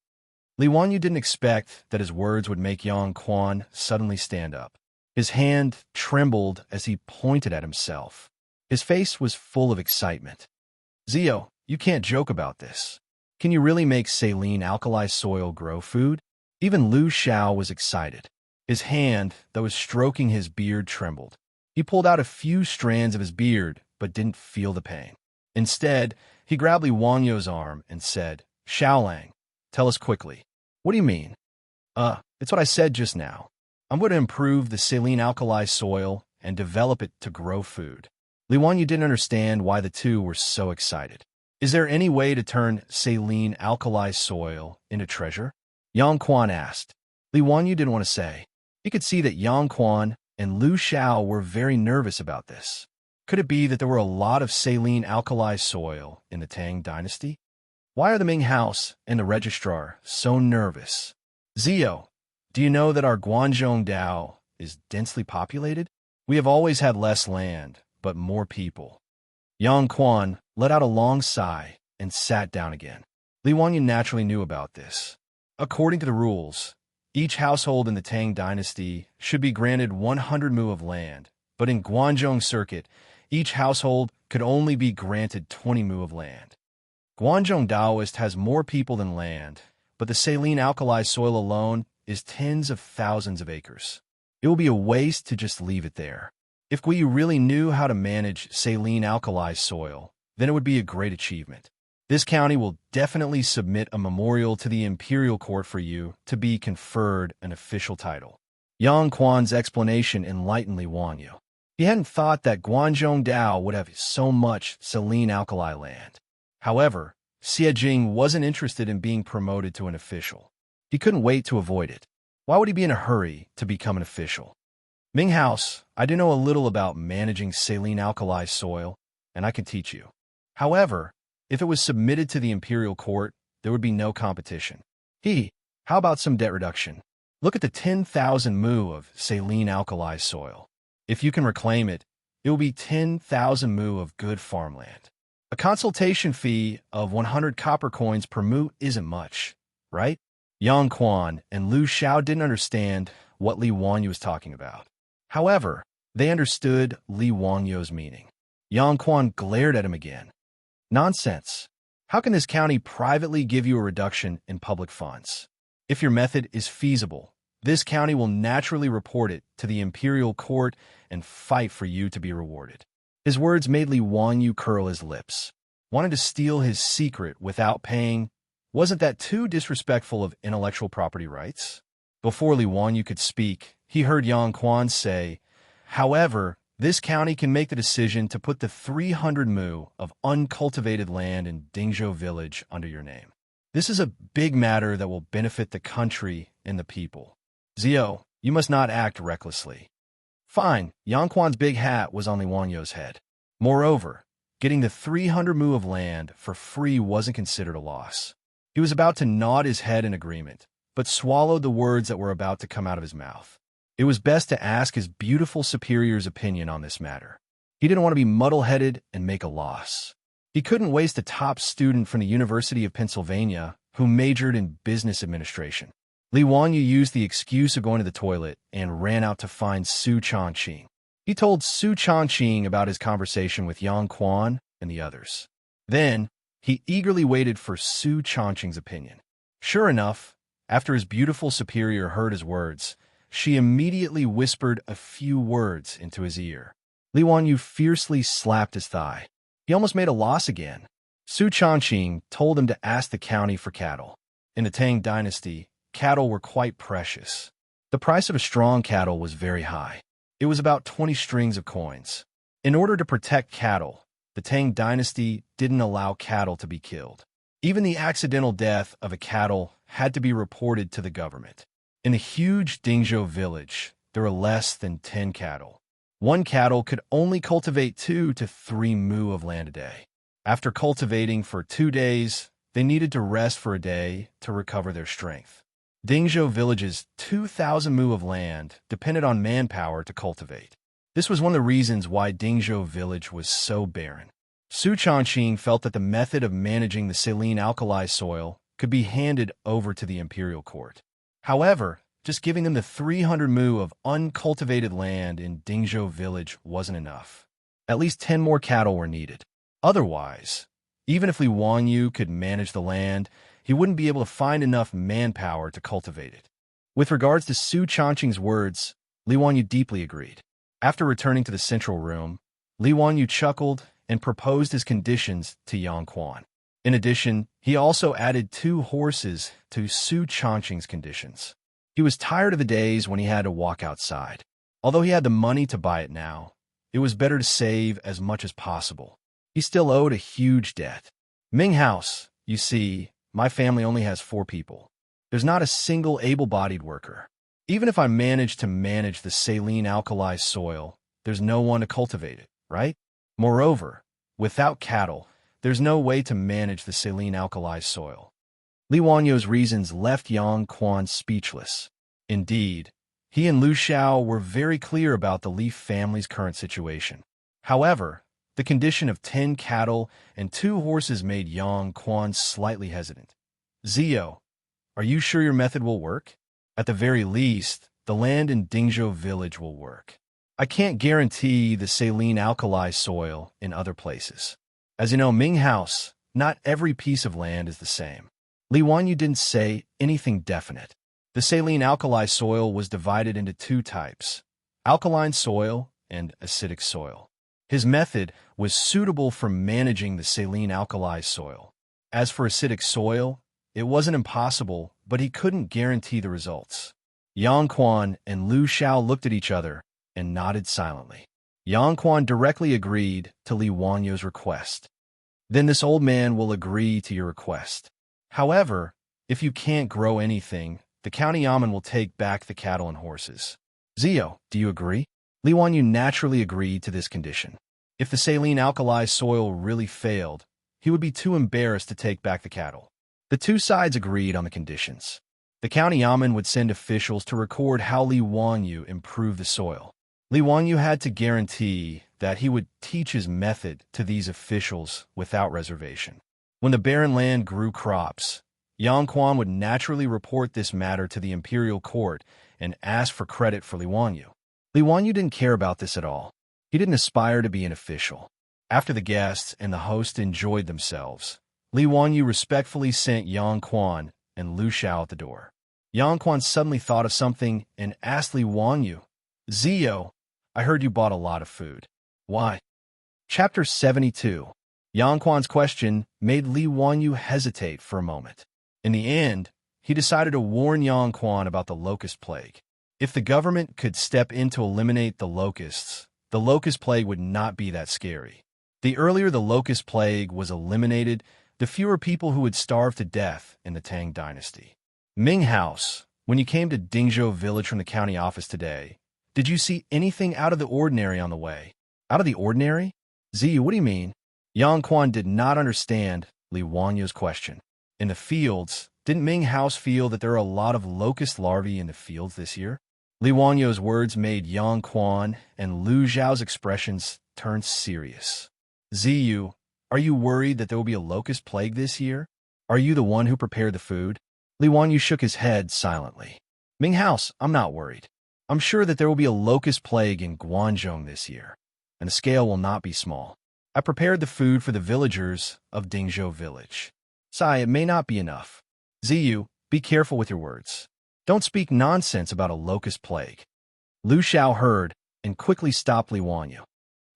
Li Wanyu didn't expect that his words would make Yang Quan suddenly stand up. His hand trembled as he pointed at himself. His face was full of excitement. "Zio, you can't joke about this. Can you really make saline alkali soil grow food?" Even Lu Xiao was excited. His hand that was stroking his beard trembled. He pulled out a few strands of his beard, but didn't feel the pain. Instead, he grabbed Li Wanyu's arm and said, "Xiaolang, tell us quickly. What do you mean?" It's what I said just now. I'm going to improve the saline alkali soil and develop it to grow food." Li Wanyu didn't understand why the 2 were so excited. "Is there any way to turn saline alkali soil into treasure?" Yang Quan asked. Li Wanyu didn't want to say. He could see that Yang Quan and Lu Xiao were very nervous about this. Could it be that there were a lot of saline alkali soil in the Tang dynasty? Why are the Ming House and the registrar so nervous? "Zio, do you know that our Guanzhong Dao is densely populated? We have always had less land, but more people." Yang Quan let out a long sigh and sat down again. Li Wanyu naturally knew about this. According to the rules, each household in the Tang dynasty should be granted 100 mu of land, but in Guanzhong Circuit, each household could only be granted 20 mu of land. Guanzhong Daoist has more people than land, but the saline alkali soil alone is tens of thousands of acres. It will be a waste to just leave it there. If Guiyu really knew how to manage saline alkali soil, then it would be a great achievement. This county will definitely submit a memorial to the imperial court for you to be conferred an official title. Yang Quan's explanation enlightened Li Wanyu. He hadn't thought that Guanzhong Dao would have so much saline alkali land. However, Xie Jing wasn't interested in being promoted to an official. He couldn't wait to avoid it. Why would he be in a hurry to become an official? "Ming House, I do know a little about managing saline alkali soil, and I can teach you. However, if it was submitted to the imperial court, there would be no competition. How about some debt reduction? Look at the 10,000 mu of saline alkali soil. If you can reclaim it, it will be 10,000 mu of good farmland. A consultation fee of 100 copper coins per mu isn't much, right?" Yang Quan and Lu Xiao didn't understand what Li Wanyu was talking about. However, they understood Li Wanyu's meaning. Yang Quan glared at him again. Nonsense. How can this county privately give you a reduction in public funds? If your method is feasible, this county will naturally report it to the imperial court and fight for you to be rewarded. His words made Li Wanyu curl his lips. Wanted to steal his secret without paying? Wasn't that too disrespectful of intellectual property rights? Before Li Wanyu could speak, he heard Yang Quan say, "However, this county can make the decision to put the 300 mu of uncultivated land in Dingzhou village under your name. This is a big matter that will benefit the country and the people. Zio, you must not act recklessly." Fine, Yang Quan's big hat was on Li Wanyu's head. Moreover, getting the 300 mu of land for free wasn't considered a loss. He was about to nod his head in agreement, but swallowed the words that were about to come out of his mouth. It was best to ask his beautiful superior's opinion on this matter. He didn't want to be muddle-headed and make a loss. He couldn't waste a top student from the University of Pennsylvania who majored in business administration. Li Wanyu used the excuse of going to the toilet and ran out to find Su Changqing. He told Su Changqing about his conversation with Yang Quan and the others. Then, he eagerly waited for Su Changqing's opinion. Sure enough, after his beautiful superior heard his words, she immediately whispered a few words into his ear. Li Wanyu fiercely slapped his thigh. He almost made a loss again. Su Changqing told him to ask the county for cattle. In the Tang dynasty, cattle were quite precious. The price of a strong cattle was very high. It was about 20 strings of coins. In order to protect cattle, the Tang dynasty didn't allow cattle to be killed. Even the accidental death of a cattle had to be reported to the government. In the huge Dingzhou village, there were less than 10 cattle. One cattle could only cultivate 2 to 3 mu of land a day. After cultivating for 2 days, they needed to rest for a day to recover their strength. Dingzhou village's 2,000 mu of land depended on manpower to cultivate. This was one of the reasons why Dingzhou village was so barren. Su Changqing felt that the method of managing the saline alkali soil could be handed over to the imperial court. However, just giving them the 300 mu of uncultivated land in Dingzhou village wasn't enough. At least 10 more cattle were needed. Otherwise, even if Li Wanyu could manage the land, he wouldn't be able to find enough manpower to cultivate it. With regards to Su Changqing's words, Li Wanyu deeply agreed. After returning to the central room, Li Wanyu chuckled and proposed his conditions to Yang Quan. In addition, he also added 2 horses to Su Changqing's conditions. He was tired of the days when he had to walk outside. Although he had the money to buy it now, it was better to save as much as possible. He still owed a huge debt. Ming House, you see, my family only has 4 people. There's not a single able-bodied worker. Even if I manage to manage the saline alkali soil, there's no one to cultivate it, right? Moreover, without cattle, there's no way to manage the saline alkali soil. Li Wanyu's reasons left Yang Quan speechless. Indeed, he and Lu Xiao were very clear about the Li family's current situation. However, the condition of 10 cattle and 2 horses made Yang Quan slightly hesitant. Zio, are you sure your method will work? At the very least, the land in Dingzhou village will work. I can't guarantee the saline alkali soil in other places. As you know, Ming House, not every piece of land is the same. Li Wanyu didn't say anything definite. The saline alkali soil was divided into 2 types, alkaline soil and acidic soil. His method was suitable for managing the saline alkali soil. As for acidic soil, it wasn't impossible, but he couldn't guarantee the results. Yang Quan and Lu Xiao looked at each other and nodded silently. Yang Quan directly agreed to Li Wanyu's request. Then this old man will agree to your request. However, if you can't grow anything, the county yamen will take back the cattle and horses. Zio, do you agree? Li Wanyu naturally agreed to this condition. If the saline alkali soil really failed, he would be too embarrassed to take back the cattle. The 2 sides agreed on the conditions. The county yamen would send officials to record how Li Wanyu improved the soil. Li Wanyu had to guarantee that he would teach his method to these officials without reservation. When the barren land grew crops, Yang Quan would naturally report this matter to the imperial court and ask for credit for Li Wanyu. Li Wanyu didn't care about this at all. He didn't aspire to be an official. After the guests and the host enjoyed themselves, Li Wanyu respectfully sent Yang Quan and Lu Xiao at the door. Yang Quan suddenly thought of something and asked Li Wanyu, "Zio, I heard you bought a lot of food. Why?" Chapter 72. Yang Quan's question made Li Wanyu hesitate for a moment. In the end, he decided to warn Yang Quan about the locust plague. If the government could step in to eliminate the locust plague would not be that scary. The earlier the locust plague was eliminated, the fewer people who would starve to death in the Tang dynasty. Ming House, when you came to Dingzhou village from the county office today, did you see anything out of the ordinary on the way? Out of the ordinary? Ziyu, what do you mean? Yang Quan did not understand Li Wanyu's question. In the fields, didn't Ming House feel that there are a lot of locust larvae in the fields this year? Li Wanyu's words made Yang Quan and Lu Zhao's expressions turn serious. Ziyu, are you worried that there will be a locust plague this year? Are you the one who prepared the food? Li Wanyu shook his head silently. Ming House, I'm not worried. I'm sure that there will be a locust plague in Guangzhou this year, and the scale will not be small. I prepared the food for the villagers of Dingzhou village. Sai, it may not be enough. Ziyu, be careful with your words. Don't speak nonsense about a locust plague. Lu Xiao heard and quickly stopped Li Wanyu.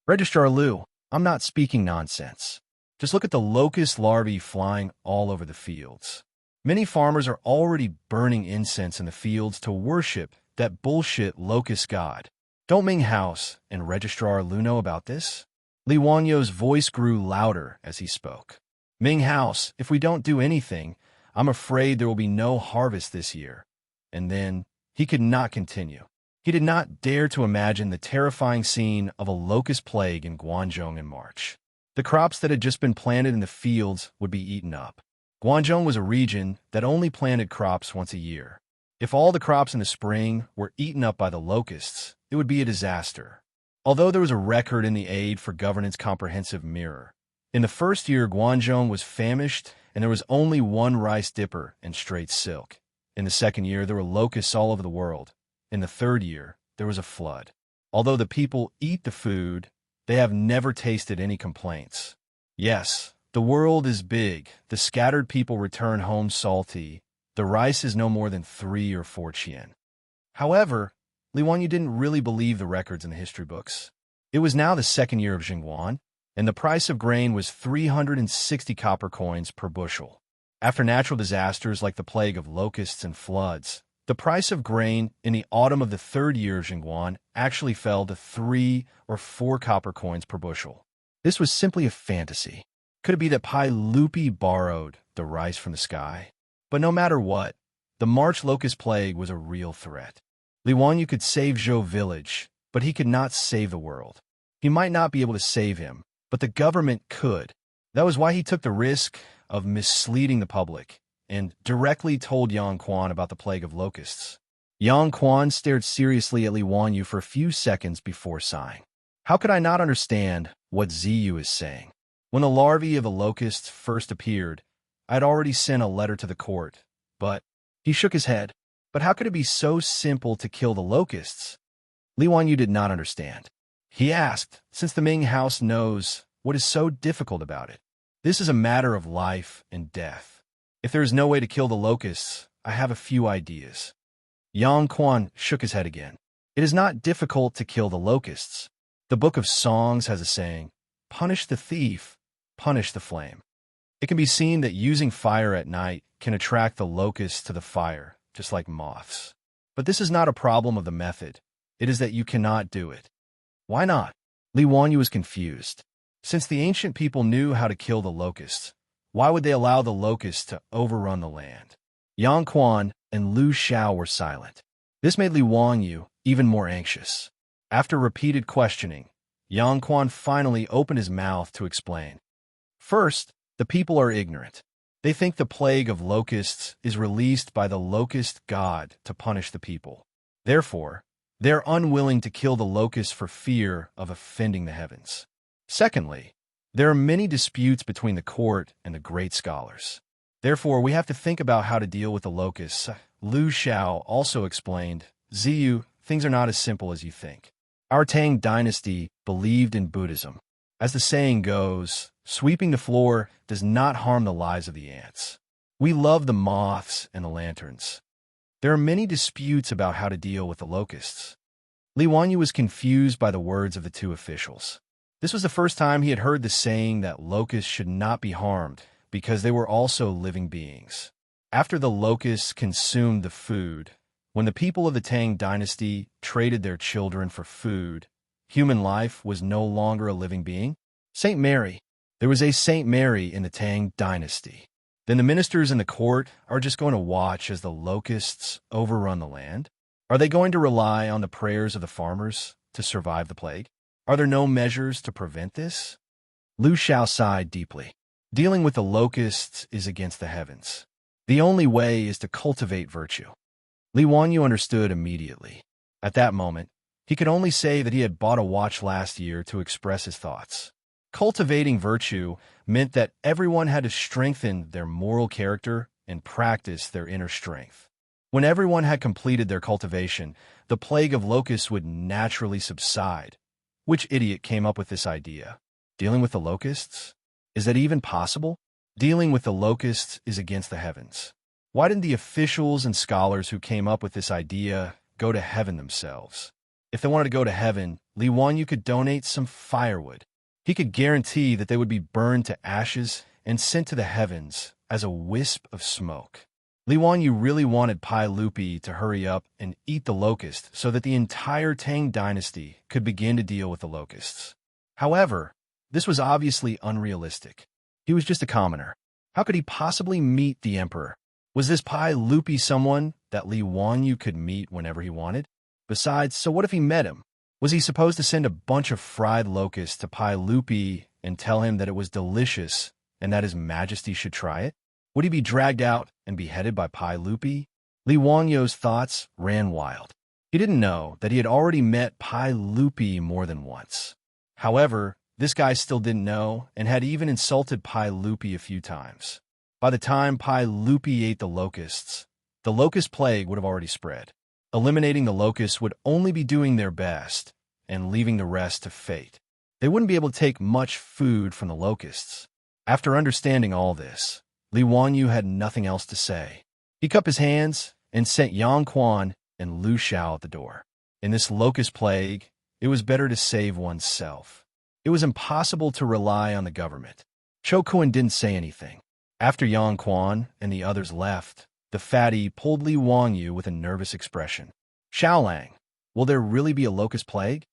Registrar Lu, I'm not speaking nonsense. Just look at the locust larvae flying all over the fields. Many farmers are already burning incense in the fields to worship that bullshit locust god. Don't Ming House and Registrar Lu know about this? Li Wanyu's voice grew louder as he spoke. Ming House, if we don't do anything, I'm afraid there will be no harvest this year. And then he could not continue. He did not dare to imagine the terrifying scene of a locust plague in Guangzhou in March. The crops that had just been planted in the fields would be eaten up. Guangzhou was a region that only planted crops once a year. If all the crops in the spring were eaten up by the locusts, it would be a disaster. Although there was a record in the Aid for Governance Comprehensive Mirror, in the first year Guangzhou was famished and there was only one rice dipper and straight silk. In the second year, there were locusts all over the world. In the third year, there was a flood. Although the people eat the food, they have never tasted any complaints. Yes, the world is big. The scattered people return home salty. The rice is no more than 3 or 4 qian. However, Li Wanyu didn't really believe the records in the history books. It was now the second year of Jingguan, and the price of grain was 360 copper coins per bushel. After natural disasters like the plague of locusts and floods, the price of grain in the autumn of the third year of Jingguan actually fell to 3 or 4 copper coins per bushel. This was simply a fantasy. Could it be that Pai Lupi borrowed the rice from the sky? But no matter what, the March locust plague was a real threat. Li Wanyu could save Zhou village, but he could not save the world. He might not be able to save him, but the government could. That was why he took the risk of misleading the public and directly told Yang Quan about the plague of locusts. Yang Quan stared seriously at Li Wanyu for a few seconds before sighing. How could I not understand what Ziyu is saying? When the larvae of the locusts first appeared, I had already sent a letter to the court, but he shook his head. But how could it be so simple to kill the locusts? Li Wanyu did not understand. He asked, since the Ming House knows what is so difficult about it. This is a matter of life and death. If there is no way to kill the locusts, I have a few ideas. Yang Quan shook his head again. It is not difficult to kill the locusts. The Book of Songs has a saying, punish the thief, punish the flame. It can be seen that using fire at night can attract the locusts to the fire, just like moths. But this is not a problem of the method. It is that you cannot do it. Why not? Li Wanyu was confused. Since the ancient people knew how to kill the locusts, why would they allow the locusts to overrun the land? Yang Quan and Lu Xiao were silent. This made Li Wanyu even more anxious. After repeated questioning, Yang Quan finally opened his mouth to explain. First, the people are ignorant. They think the plague of locusts is released by the locust god to punish the people. Therefore, they are unwilling to kill the locusts for fear of offending the heavens. Secondly, there are many disputes between the court and the great scholars. Therefore, we have to think about how to deal with the locusts. Lu Xiao also explained, Ziyu, things are not as simple as you think. Our Tang dynasty believed in Buddhism. As the saying goes, sweeping the floor does not harm the lives of the ants. We love the moths and the lanterns. There are many disputes about how to deal with the locusts. Li Wanyu was confused by the words of the two officials. This was the first time he had heard the saying that locusts should not be harmed because they were also living beings. After the locusts consumed the food, when the people of the Tang dynasty traded their children for food, human life was no longer a living being. Saint Mary. There was a Saint Mary in the Tang dynasty. Then the ministers in the court are just going to watch as the locusts overrun the land? Are they going to rely on the prayers of the farmers to survive the plague? Are there no measures to prevent this? Lu Xiao sighed deeply. Dealing with the locusts is against the heavens. The only way is to cultivate virtue. Li Wanyu understood immediately. At that moment, he could only say that he had bought a watch last year to express his thoughts. Cultivating virtue meant that everyone had to strengthen their moral character and practice their inner strength. When everyone had completed their cultivation, the plague of locusts would naturally subside. Which idiot came up with this idea? Dealing with the locusts? Is that even possible? Dealing with the locusts is against the heavens. Why didn't the officials and scholars who came up with this idea go to heaven themselves? If they wanted to go to heaven, Li Wanyu could donate some firewood. He could guarantee that they would be burned to ashes and sent to the heavens as a wisp of smoke. Li Wanyu really wanted Pai Lupi to hurry up and eat the locust so that the entire Tang dynasty could begin to deal with the locusts. However, this was obviously unrealistic. He was just a commoner. How could he possibly meet the emperor? Was this Pai Lupi someone that Li Wanyu could meet whenever he wanted? Besides, so what if he met him? Was he supposed to send a bunch of fried locusts to Pai Lupi and tell him that it was delicious and that his majesty should try it? Would he be dragged out and beheaded by Pai Lupi? Li Wanyu's thoughts ran wild. He didn't know that he had already met Pai Lupi more than once. However, this guy still didn't know and had even insulted Pai Lupi a few times. By the time Pai Lupi ate the locusts, the locust plague would have already spread. Eliminating the locusts would only be doing their best and leaving the rest to fate. They wouldn't be able to take much food from the locusts. After understanding all this, Li Wanyu had nothing else to say. He cupped his hands and sent Yang Quan and Lu Xiao at the door. In this locust plague, it was better to save oneself. It was impossible to rely on the government. Cho Kuan didn't say anything. After Yang Quan and the others left, the fatty pulled Li Wanyu with a nervous expression. Xiaolang, will there really be a locust plague?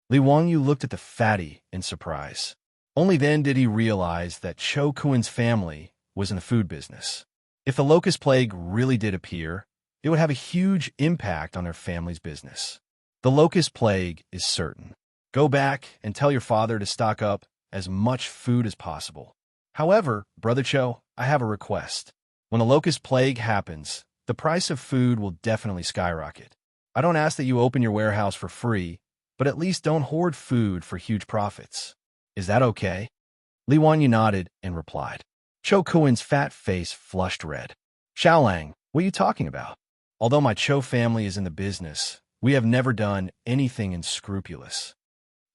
Li Wanyu looked at the fatty in surprise. Only then did he realize that Cho Kuan's family was in the food business. If the locust plague really did appear, it would have a huge impact on their family's business. The locust plague is certain. Go back and tell your father to stock up as much food as possible. However, Brother Cho, I have a request. When the locust plague happens, the price of food will definitely skyrocket. I don't ask that you open your warehouse for free, but at least don't hoard food for huge profits. Is that okay? Li Wanyu nodded and replied. Cho Kuan's fat face flushed red. Xiaolang, what are you talking about? Although my Cho family is in the business, we have never done anything unscrupulous.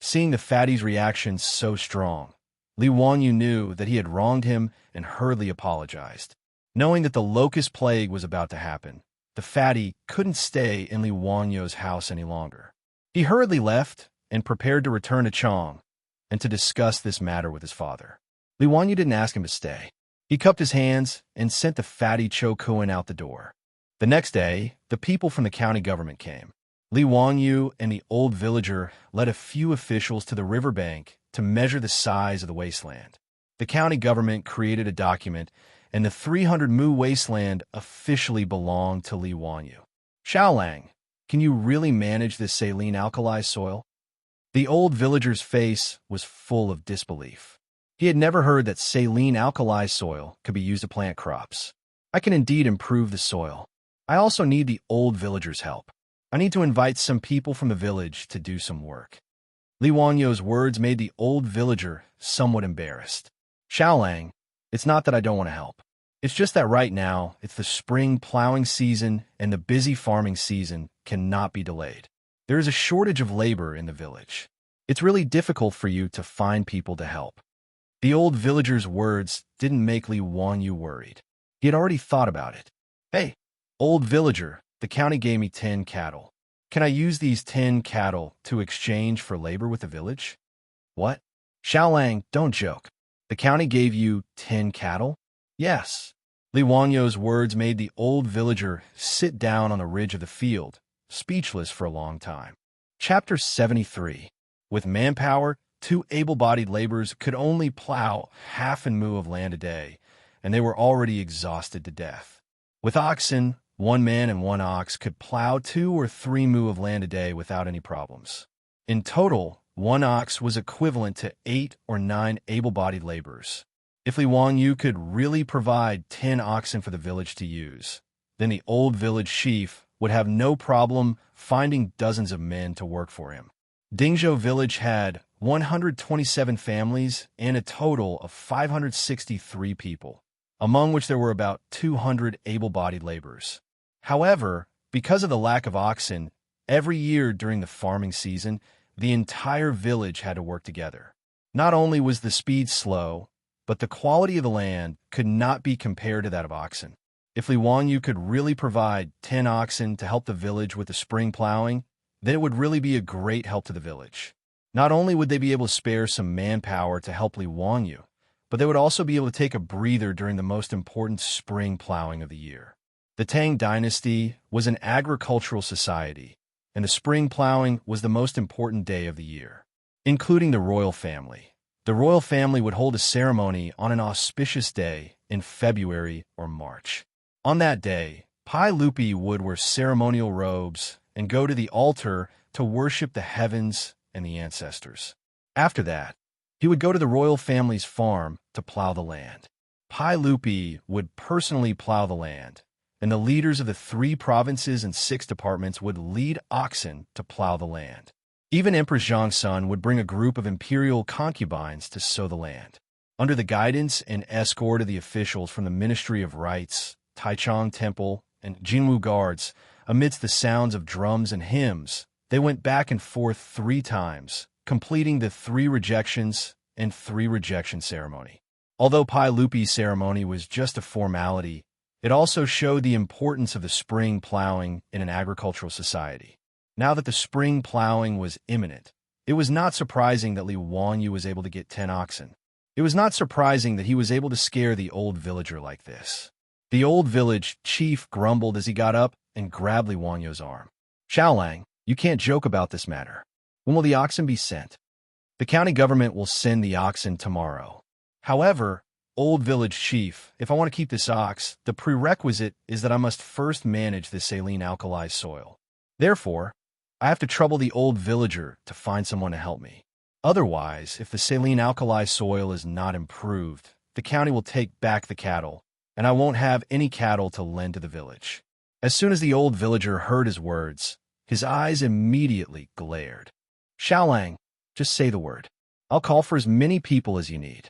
Seeing the fatty's reaction so strong, Li Wanyu knew that he had wronged him and hurriedly apologized. Knowing that the locust plague was about to happen, the fatty couldn't stay in Li Wanyu's house any longer. He hurriedly left and prepared to return to Chang and to discuss this matter with his father. Li Wanyu didn't ask him to stay. He cupped his hands and sent the fatty Cho Kuan out the door. The next day, the people from the county government came. Li Wanyu and the old villager led a few officials to the riverbank to measure the size of the wasteland. The county government created a document, and the 300 mu wasteland officially belonged to Li Wanyu. Xiaolang, can you really manage this saline alkali soil? The old villager's face was full of disbelief. He had never heard that saline alkali soil could be used to plant crops. I can indeed improve the soil. I also need the old villager's help. I need to invite some people from the village to do some work. Li Wanyu's words made the old villager somewhat embarrassed. Xiaolang, it's not that I don't want to help. It's just that right now, it's the spring plowing season and the busy farming season cannot be delayed. There is a shortage of labor in the village. It's really difficult for you to find people to help. The old villager's words didn't make Li Wanyu worried. He had already thought about it. Hey, old villager, the county gave me 10 cattle. Can I use these 10 cattle to exchange for labor with the village? What? Xiaolang, don't joke. The county gave you 10 cattle? Yes. Li Wanyu's words made the old villager sit down on the ridge of the field, speechless for a long time. Chapter 73. With manpower, 2 able-bodied laborers could only plow half an mu of land a day, and they were already exhausted to death. With oxen, 1 man and 1 ox could plow 2 or 3 mu of land a day without any problems. In total, 1 ox was equivalent to 8 or 9 able-bodied laborers. If Li Wanyu could really provide 10 oxen for the village to use, then the old village chief would have no problem finding dozens of men to work for him. Dingzhou village had 127 families and a total of 563 people, among which there were about 200 able-bodied laborers. However, because of the lack of oxen, every year during the farming season, the entire village had to work together. Not only was the speed slow, but the quality of the land could not be compared to that of oxen. If Li Wanyu could really provide 10 oxen to help the village with the spring plowing, then it would really be a great help to the village. Not only would they be able to spare some manpower to help Li Wanyu, but they would also be able to take a breather during the most important spring plowing of the year. The Tang dynasty was an agricultural society, and the spring plowing was the most important day of the year, including the royal family. The royal family would hold a ceremony on an auspicious day in February or March. On that day, Pai Lupi would wear ceremonial robes and go to the altar to worship the heavens and the ancestors. After that, he would go to the royal family's farm to plow the land. Pai Lupi would personally plow the land, and the leaders of the 3 provinces and 6 departments would lead oxen to plow the land. Even Empress Xianxia would bring a group of imperial concubines to sow the land. Under the guidance and escort of the officials from the Ministry of Rites, Taichung Temple, and Jinwu Guards, amidst the sounds of drums and hymns, they went back and forth 3 times, completing the 3 rejections and 3 rejection ceremony. Although Pai Lupi's ceremony was just a formality, it also showed the importance of the spring plowing in an agricultural society. Now that the spring plowing was imminent, it was not surprising that Li Wanyu was able to get 10 oxen. It was not surprising that he was able to scare the old villager like this. The old village chief grumbled as he got up and grabbed Li Wanyu's arm. Xiaolang, you can't joke about this matter. When will the oxen be sent? The county government will send the oxen tomorrow. However, old village chief, if I want to keep this ox, the prerequisite is that I must first manage the saline alkali soil. Therefore, I have to trouble the old villager to find someone to help me. Otherwise, if the saline alkali soil is not improved, the county will take back the cattle, and I won't have any cattle to lend to the village. As soon as the old villager heard his words, his eyes immediately glared. Xiaolang, just say the word. I'll call for as many people as you need.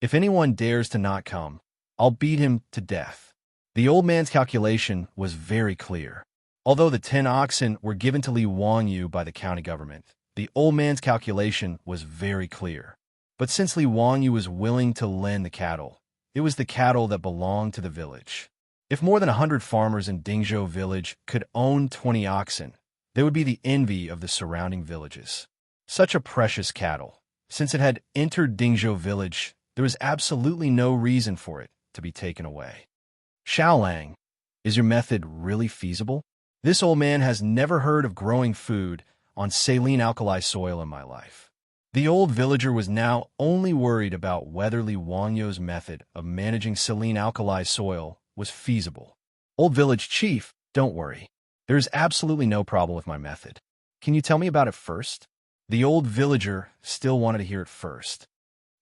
If anyone dares to not come, I'll beat him to death. The old man's calculation was very clear. Although the 10 oxen were given to Li Wanyu by the county government, the old man's calculation was very clear. But since Li Wanyu was willing to lend the cattle, it was the cattle that belonged to the village. If more than 100 farmers in Dingzhou village could own 20 oxen, they would be the envy of the surrounding villages. Such a precious cattle. Since it had entered Dingzhou village, there was absolutely no reason for it to be taken away. Xiaolang, is your method really feasible? This old man has never heard of growing food on saline alkali soil in my life. The old villager was now only worried about whether Li Wanyu's method of managing saline alkali soil was feasible. Old village chief, don't worry. There is absolutely no problem with my method. Can you tell me about it first? The old villager still wanted to hear it first.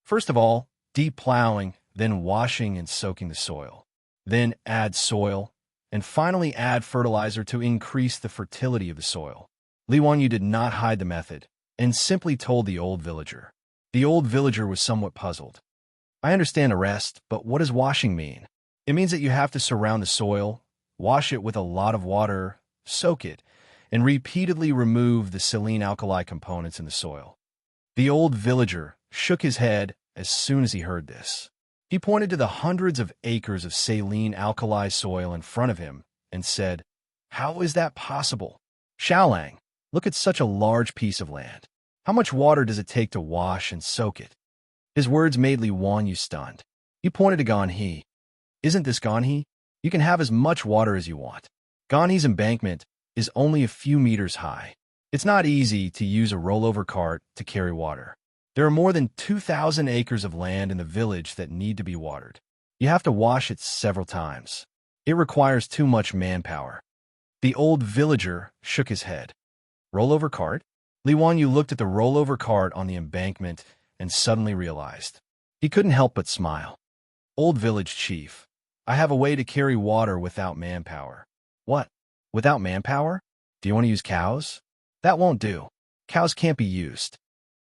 First of all, deep plowing, then washing and soaking the soil. Then add soil, and finally add fertilizer to increase the fertility of the soil. Li Wanyu did not hide the method, and simply told the old villager. The old villager was somewhat puzzled. I understand the rest, but what does washing mean? It means that you have to surround the soil, wash it with a lot of water, soak it, and repeatedly remove the saline alkali components in the soil. The old villager shook his head as soon as he heard this. He pointed to the hundreds of acres of saline alkali soil in front of him and said, "How is that possible? Xiaolang, look at such a large piece of land. How much water does it take to wash and soak it?" His words made Li Wanyu stunned. He pointed to Ganhe. "Isn't this Ganhe? You can have as much water as you want. Ganhe's embankment is only a few meters high. It's not easy to use a rollover cart to carry water. There are more than 2,000 acres of land in the village that need to be watered. You have to wash it several times. It requires too much manpower." The old villager shook his head. Rollover cart? Li Wanyu looked at the rollover cart on the embankment and suddenly realized. He couldn't help but smile. "Old village chief, I have a way to carry water without manpower." "What? Without manpower? Do you want to use cows?" "That won't do. Cows can't be used."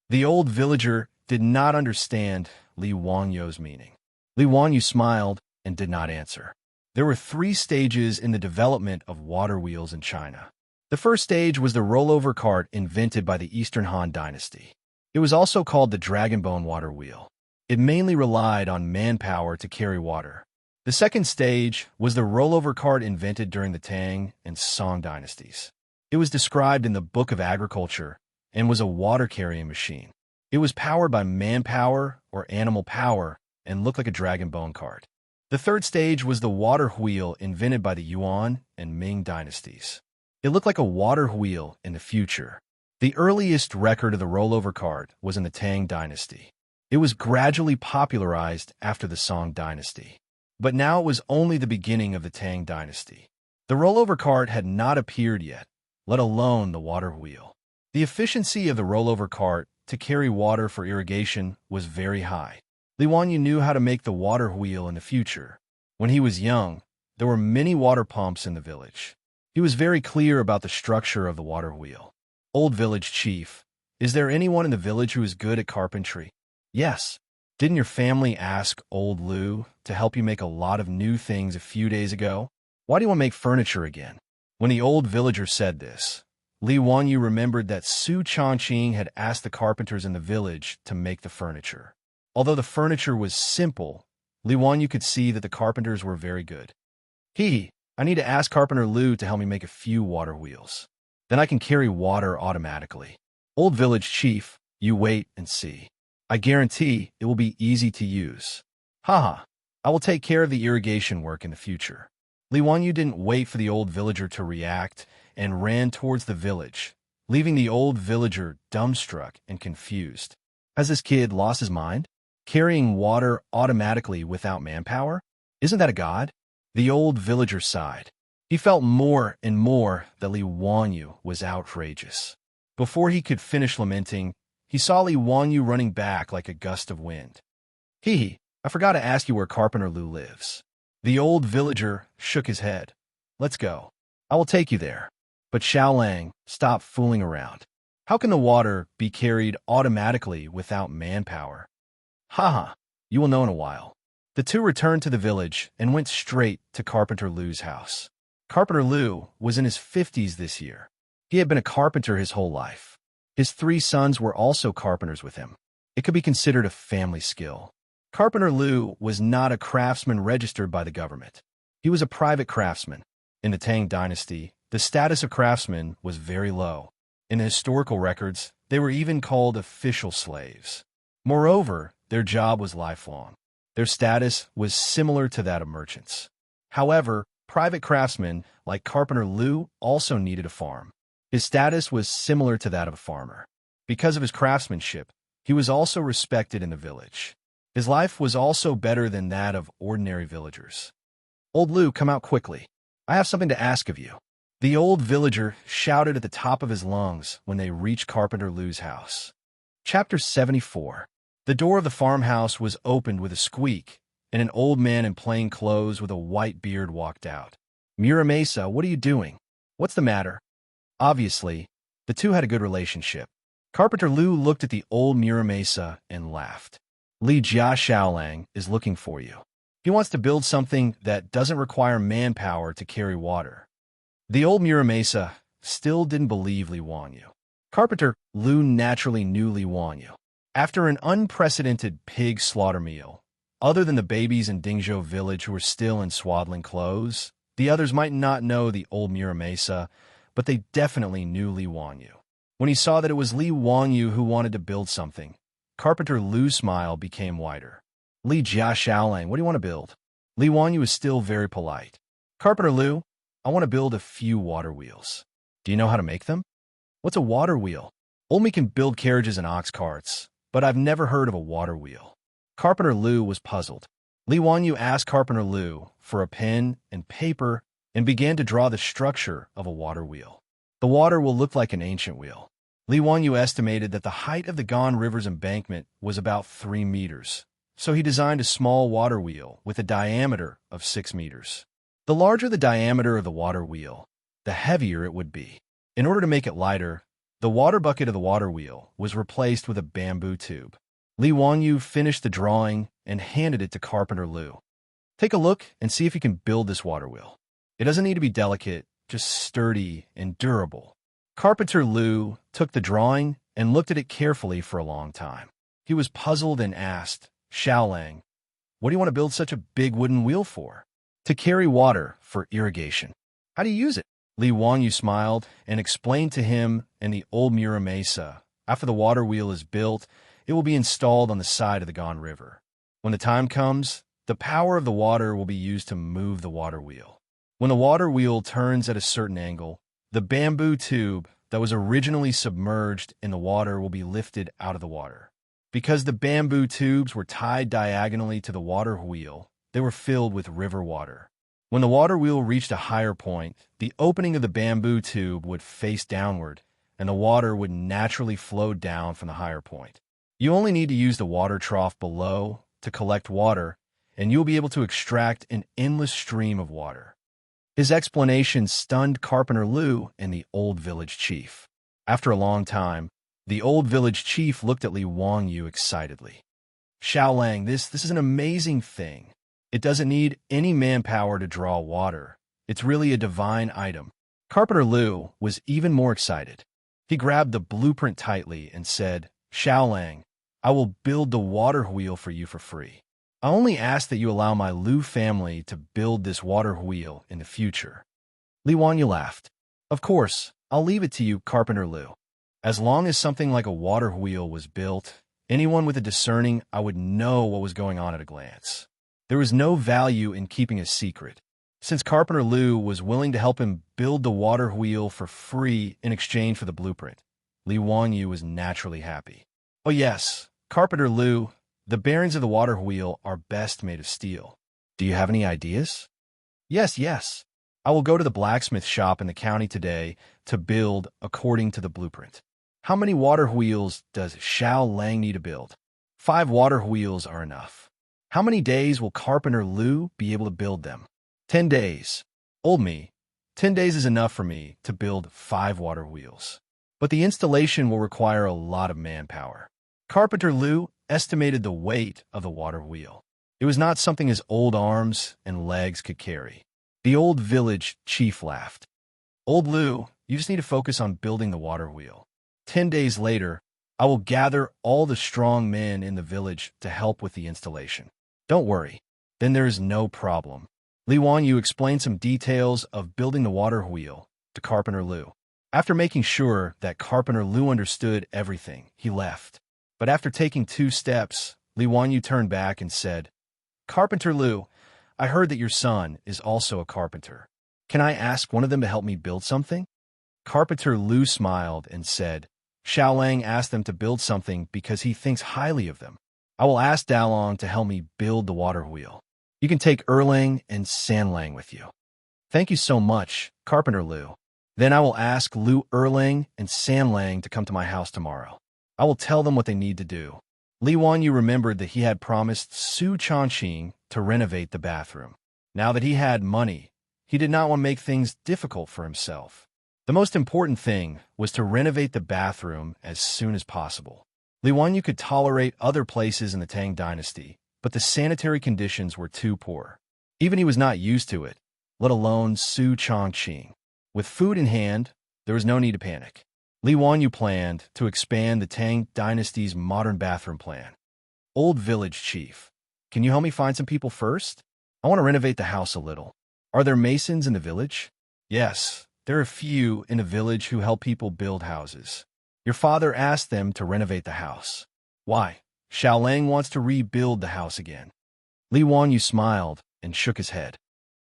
The old villager did not understand Li Wanyu's meaning. Li Wanyu smiled and did not answer. There were 3 stages in the development of water wheels in China. The first stage was the rollover cart invented by the Eastern Han Dynasty. It was also called the Dragonbone water wheel. It mainly relied on manpower to carry water. The second stage was the rollover cart invented during the Tang and Song dynasties. It was described in the Book of Agriculture and was a water-carrying machine. It was powered by manpower or animal power and looked like a dragon-bone cart. The third stage was the water wheel invented by the Yuan and Ming dynasties. It looked like a water wheel in the future. The earliest record of the rollover cart was in the Tang dynasty. It was gradually popularized after the Song dynasty. But now it was only the beginning of the Tang dynasty. The rollover cart had not appeared yet, let alone the water wheel. The efficiency of the rollover cart to carry water for irrigation was very high. Li Wanyu knew how to make the water wheel in the future. When he was young, there were many water pumps in the village. He was very clear about the structure of the water wheel. "Old village chief, is there anyone in the village who is good at carpentry?" "Yes. Didn't your family ask old Lu to help you make a lot of new things a few days ago? Why do you want to make furniture again?" When the old villager said this, Li Wanyu remembered that Su Changqing had asked the carpenters in the village to make the furniture. Although the furniture was simple, Li Wanyu could see that the carpenters were very good. I need to ask Carpenter Lu to help me make a few water wheels. Then I can carry water automatically." "Old village chief, you wait and see. I guarantee it will be easy to use. Haha, I will take care of the irrigation work in the future." Li Wanyu didn't wait for the old villager to react and ran towards the village, leaving the old villager dumbstruck and confused. Has this kid lost his mind? Carrying water automatically without manpower? Isn't that a god? The old villager sighed. He felt more and more that Li Wanyu was outrageous. Before he could finish lamenting, he saw Li Wanyu running back like a gust of wind. I forgot to ask you where Carpenter Lu lives." The old villager shook his head. "Let's go. I will take you there. But Xiaolang, stop fooling around. How can the water be carried automatically without manpower?" "Haha, you will know in a while." The two returned to the village and went straight to Carpenter Lu's house. Carpenter Lu was in his 50s this year. He had been a carpenter his whole life. His 3 sons were also carpenters with him. It could be considered a family skill. Carpenter Lu was not a craftsman registered by the government. He was a private craftsman. In the Tang dynasty, the status of craftsmen was very low. In the historical records, they were even called official slaves. Moreover, their job was lifelong. Their status was similar to that of merchants. However, private craftsmen like Carpenter Lu also needed a farm. His status was similar to that of a farmer. Because of his craftsmanship, he was also respected in the village. His life was also better than that of ordinary villagers. "Old Lu, come out quickly. I have something to ask of you." The old villager shouted at the top of his lungs when they reached Carpenter Lu's house. Chapter 74. The door of the farmhouse was opened with a squeak, and an old man in plain clothes with a white beard walked out. "Muramesa, what are you doing? What's the matter?" Obviously, the two had a good relationship. Carpenter Lu looked at the old Muramesa and laughed. "Li Jia Xiaolang is looking for you." He wants to build something that doesn't require manpower to carry water. The old Muramasa still didn't believe Li Wanyu. Carpenter Lu naturally knew Li Wanyu. After an unprecedented pig slaughter meal, other than the babies in Dingzhou village who were still in swaddling clothes, the others might not know the old Muramasa, but they definitely knew Li Wanyu. When he saw that it was Li Wanyu who wanted to build something, Carpenter Lu's smile became wider. Li Jia Xiaolang, what do you want to build? Li Wanyu is still very polite. Carpenter Lu, I want to build a few water wheels. Do you know how to make them? What's a water wheel? Old me can build carriages and ox carts, but I've never heard of a water wheel. Carpenter Lu was puzzled. Li Wanyu asked Carpenter Lu for a pen and paper and began to draw the structure of a water wheel. The water will look like an ancient wheel. Li Wanyu estimated that the height of the Gan River's embankment was about 3 meters, so he designed a small water wheel with a diameter of 6 meters. The larger the diameter of the water wheel, the heavier it would be. In order to make it lighter, the water bucket of the water wheel was replaced with a bamboo tube. Li Wanyu finished the drawing and handed it to Carpenter Lu. Take a look and see if you can build this water wheel. It doesn't need to be delicate, just sturdy and durable. Carpenter Lu took the drawing and looked at it carefully for a long time. He was puzzled and asked, Xiaolang, what do you want to build such a big wooden wheel for? To carry water for irrigation. How do you use it? Li Wanyu smiled and explained to him and the old Muramasa, after the water wheel is built, it will be installed on the side of the Gan River. When the time comes, the power of the water will be used to move the water wheel. When the water wheel turns at a certain angle, the bamboo tube that was originally submerged in the water will be lifted out of the water. Because the bamboo tubes were tied diagonally to the water wheel, they were filled with river water. When the water wheel reached a higher point, the opening of the bamboo tube would face downward, and the water would naturally flow down from the higher point. You only need to use the water trough below to collect water, and you'll be able to extract an endless stream of water. His explanation stunned Carpenter Lu and the old village chief. After a long time, the old village chief looked at Li Wanyu excitedly. Xiaolang, this is an amazing thing. It doesn't need any manpower to draw water. It's really a divine item. Carpenter Lu was even more excited. He grabbed the blueprint tightly and said, Xiaolang, I will build the water wheel for you for free. I only ask that you allow my Lu family to build this water wheel in the future. Li Wanyu laughed. Of course, I'll leave it to you, Carpenter Lu. As long as something like a water wheel was built, anyone with a discerning eye would know what was going on at a glance. There was no value in keeping a secret. Since Carpenter Lu was willing to help him build the water wheel for free in exchange for the blueprint, Li Wanyu was naturally happy. Oh yes, Carpenter Lu, the bearings of the water wheel are best made of steel. Do you have any ideas? Yes. I will go to the blacksmith shop in the county today to build according to the blueprint. How many water wheels does Xiaolang need to build? 5 water wheels are enough. How many days will Carpenter Lu be able to build them? 10 days. Old me, 10 days is enough for me to build 5 water wheels. But the installation will require a lot of manpower. Carpenter Lu estimated the weight of the water wheel. It was not something his old arms and legs could carry. The old village chief laughed. Old Lu, you just need to focus on building the water wheel. 10 days later, I will gather all the strong men in the village to help with the installation. Don't worry, then there is no problem. Li Wanyu explained some details of building the water wheel to Carpenter Lu. After making sure that Carpenter Lu understood everything, he left. But after taking 2 steps, Li Wanyu turned back and said, Carpenter Lu, I heard that your son is also a carpenter. Can I ask one of them to help me build something? Carpenter Lu smiled and said, Xiaolang asked them to build something because he thinks highly of them. I will ask Dalong to help me build the water wheel. You can take Erlang and Sanlang with you. Thank you so much, Carpenter Lu. Then I will ask Lu Erlang and Sanlang to come to my house tomorrow. I will tell them what they need to do. Li Wanyu remembered that he had promised Su Changqing to renovate the bathroom. Now that he had money, he did not want to make things difficult for himself. The most important thing was to renovate the bathroom as soon as possible. Li Wanyu could tolerate other places in the Tang dynasty, but the sanitary conditions were too poor. Even he was not used to it, let alone Su Chongqing. With food in hand, there was no need to panic. Li Wanyu planned to expand the Tang dynasty's modern bathroom plan. Old village chief, can you help me find some people first? I want to renovate the house a little. Are there masons in the village? Yes, there are a few in the village who help people build houses. Your father asked them to renovate the house. Why? Xiaolang wants to rebuild the house again. Li Wanyu smiled and shook his head.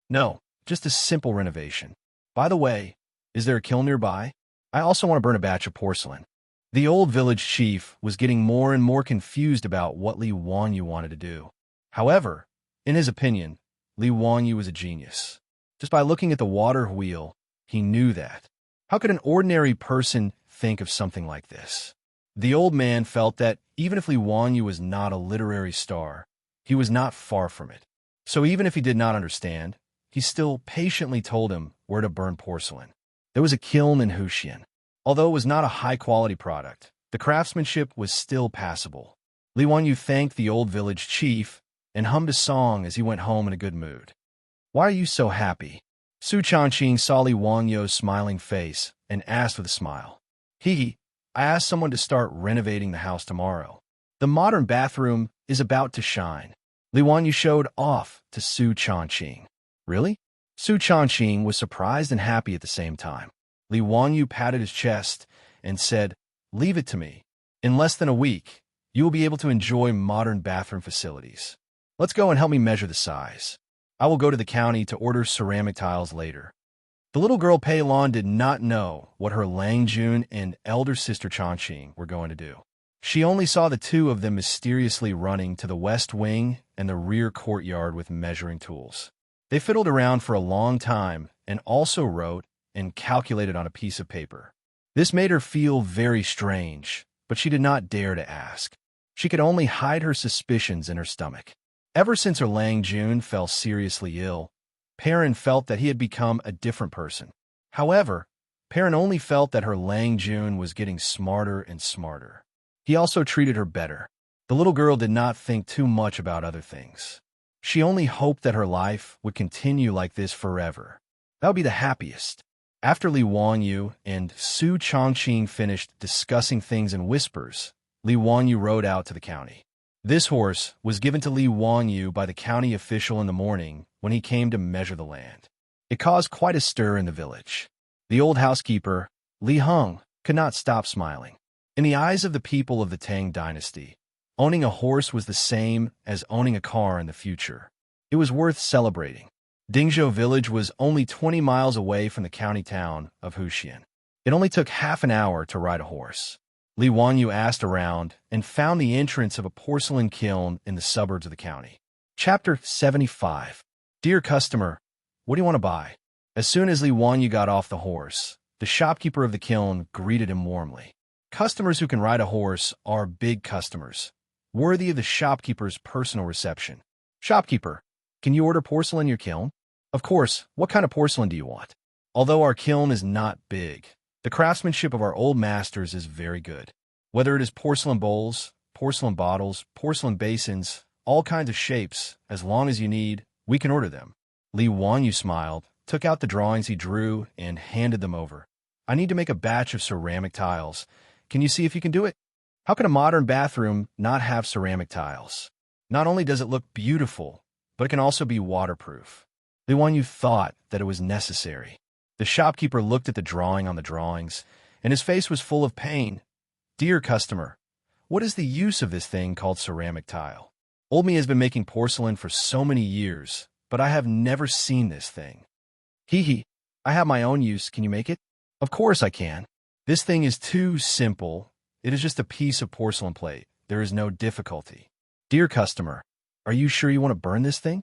No, just a simple renovation. By the way, is there a kiln nearby? I also want to burn a batch of porcelain. The old village chief was getting more and more confused about what Li Wanyu wanted to do. However, in his opinion, Li Wanyu was a genius. Just by looking at the water wheel, he knew that. How could an ordinary person think of something like this? The old man felt that even if Li Wanyu was not a literary star, he was not far from it. So even if he did not understand, he still patiently told him where to burn porcelain. There was a kiln in Huxian. Although it was not a high-quality product, the craftsmanship was still passable. Li Wanyu thanked the old village chief and hummed a song as he went home in a good mood. Why are you so happy? Su Chongqing saw Li Wanyu's smiling face and asked with a smile. I asked someone to start renovating the house tomorrow. The modern bathroom is about to shine. Li Wanyu showed off to Su Chongqing. Really? Su Chongqing was surprised and happy at the same time. Li Wanyu patted his chest and said, "Leave it to me. In less than a week, you will be able to enjoy modern bathroom facilities. Let's go and help me measure the size. I will go to the county to order ceramic tiles later." The little girl Pei Lan did not know what her Lang Jun and elder sister Chongqing were going to do. She only saw the two of them mysteriously running to the west wing and the rear courtyard with measuring tools. They fiddled around for a long time and also wrote and calculated on a piece of paper. This made her feel very strange, but she did not dare to ask. She could only hide her suspicions in her stomach. Ever since her Lang Jun fell seriously ill, Perrin felt that he had become a different person. However, Perrin only felt that her Lang Jun was getting smarter and smarter. He also treated her better. The little girl did not think too much about other things. She only hoped that her life would continue like this forever. That would be the happiest. After Li Wanyu and Su Chongqing finished discussing things in whispers, Li Wanyu rode out to the county. This horse was given to Li Wanyu by the county official in the morning when he came to measure the land. It caused quite a stir in the village. The old housekeeper, Li Heng, could not stop smiling. In the eyes of the people of the Tang dynasty, owning a horse was the same as owning a car in the future. It was worth celebrating. Dingzhou village was only 20 miles away from the county town of Huxian. It only took half an hour to ride a horse. Li Wanyu asked around and found the entrance of a porcelain kiln in the suburbs of the county. Chapter 75. Dear customer, what do you want to buy? As soon as Li Wanyu got off the horse, the shopkeeper of the kiln greeted him warmly. Customers who can ride a horse are big customers, worthy of the shopkeeper's personal reception. Shopkeeper, can you order porcelain in your kiln? Of course, what kind of porcelain do you want? Although our kiln is not big, the craftsmanship of our old masters is very good. Whether it is porcelain bowls, porcelain bottles, porcelain basins, all kinds of shapes, as long as you need, we can order them. Li Wanyu smiled, took out the drawings he drew, and handed them over. I need to make a batch of ceramic tiles. Can you see if you can do it? How can a modern bathroom not have ceramic tiles? Not only does it look beautiful, but it can also be waterproof. Li Wanyu thought that it was necessary. The shopkeeper looked at the drawing on the drawings, and his face was full of pain. Dear customer, what is the use of this thing called ceramic tile? Old me has been making porcelain for so many years, but I have never seen this thing. I have my own use. Can you make it? Of course I can. This thing is too simple. It is just a piece of porcelain plate. There is no difficulty. Dear customer, are you sure you want to burn this thing?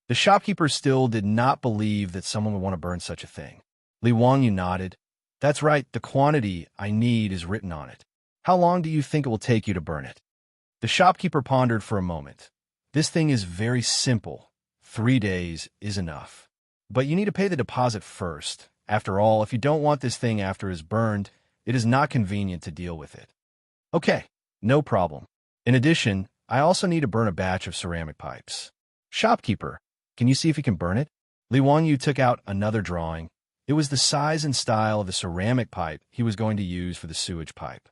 The shopkeeper still did not believe that someone would want to burn such a thing. Li Wanyu nodded. That's right, the quantity I need is written on it. How long do you think it will take you to burn it? The shopkeeper pondered for a moment. This thing is very simple. 3 days is enough. But you need to pay the deposit first. After all, if you don't want this thing after it is burned, it is not convenient to deal with it. Okay, no problem. In addition, I also need to burn a batch of ceramic pipes. Shopkeeper, can you see if you can burn it? Li Wanyu took out another drawing. It was the size and style of the ceramic pipe he was going to use for the sewage pipe.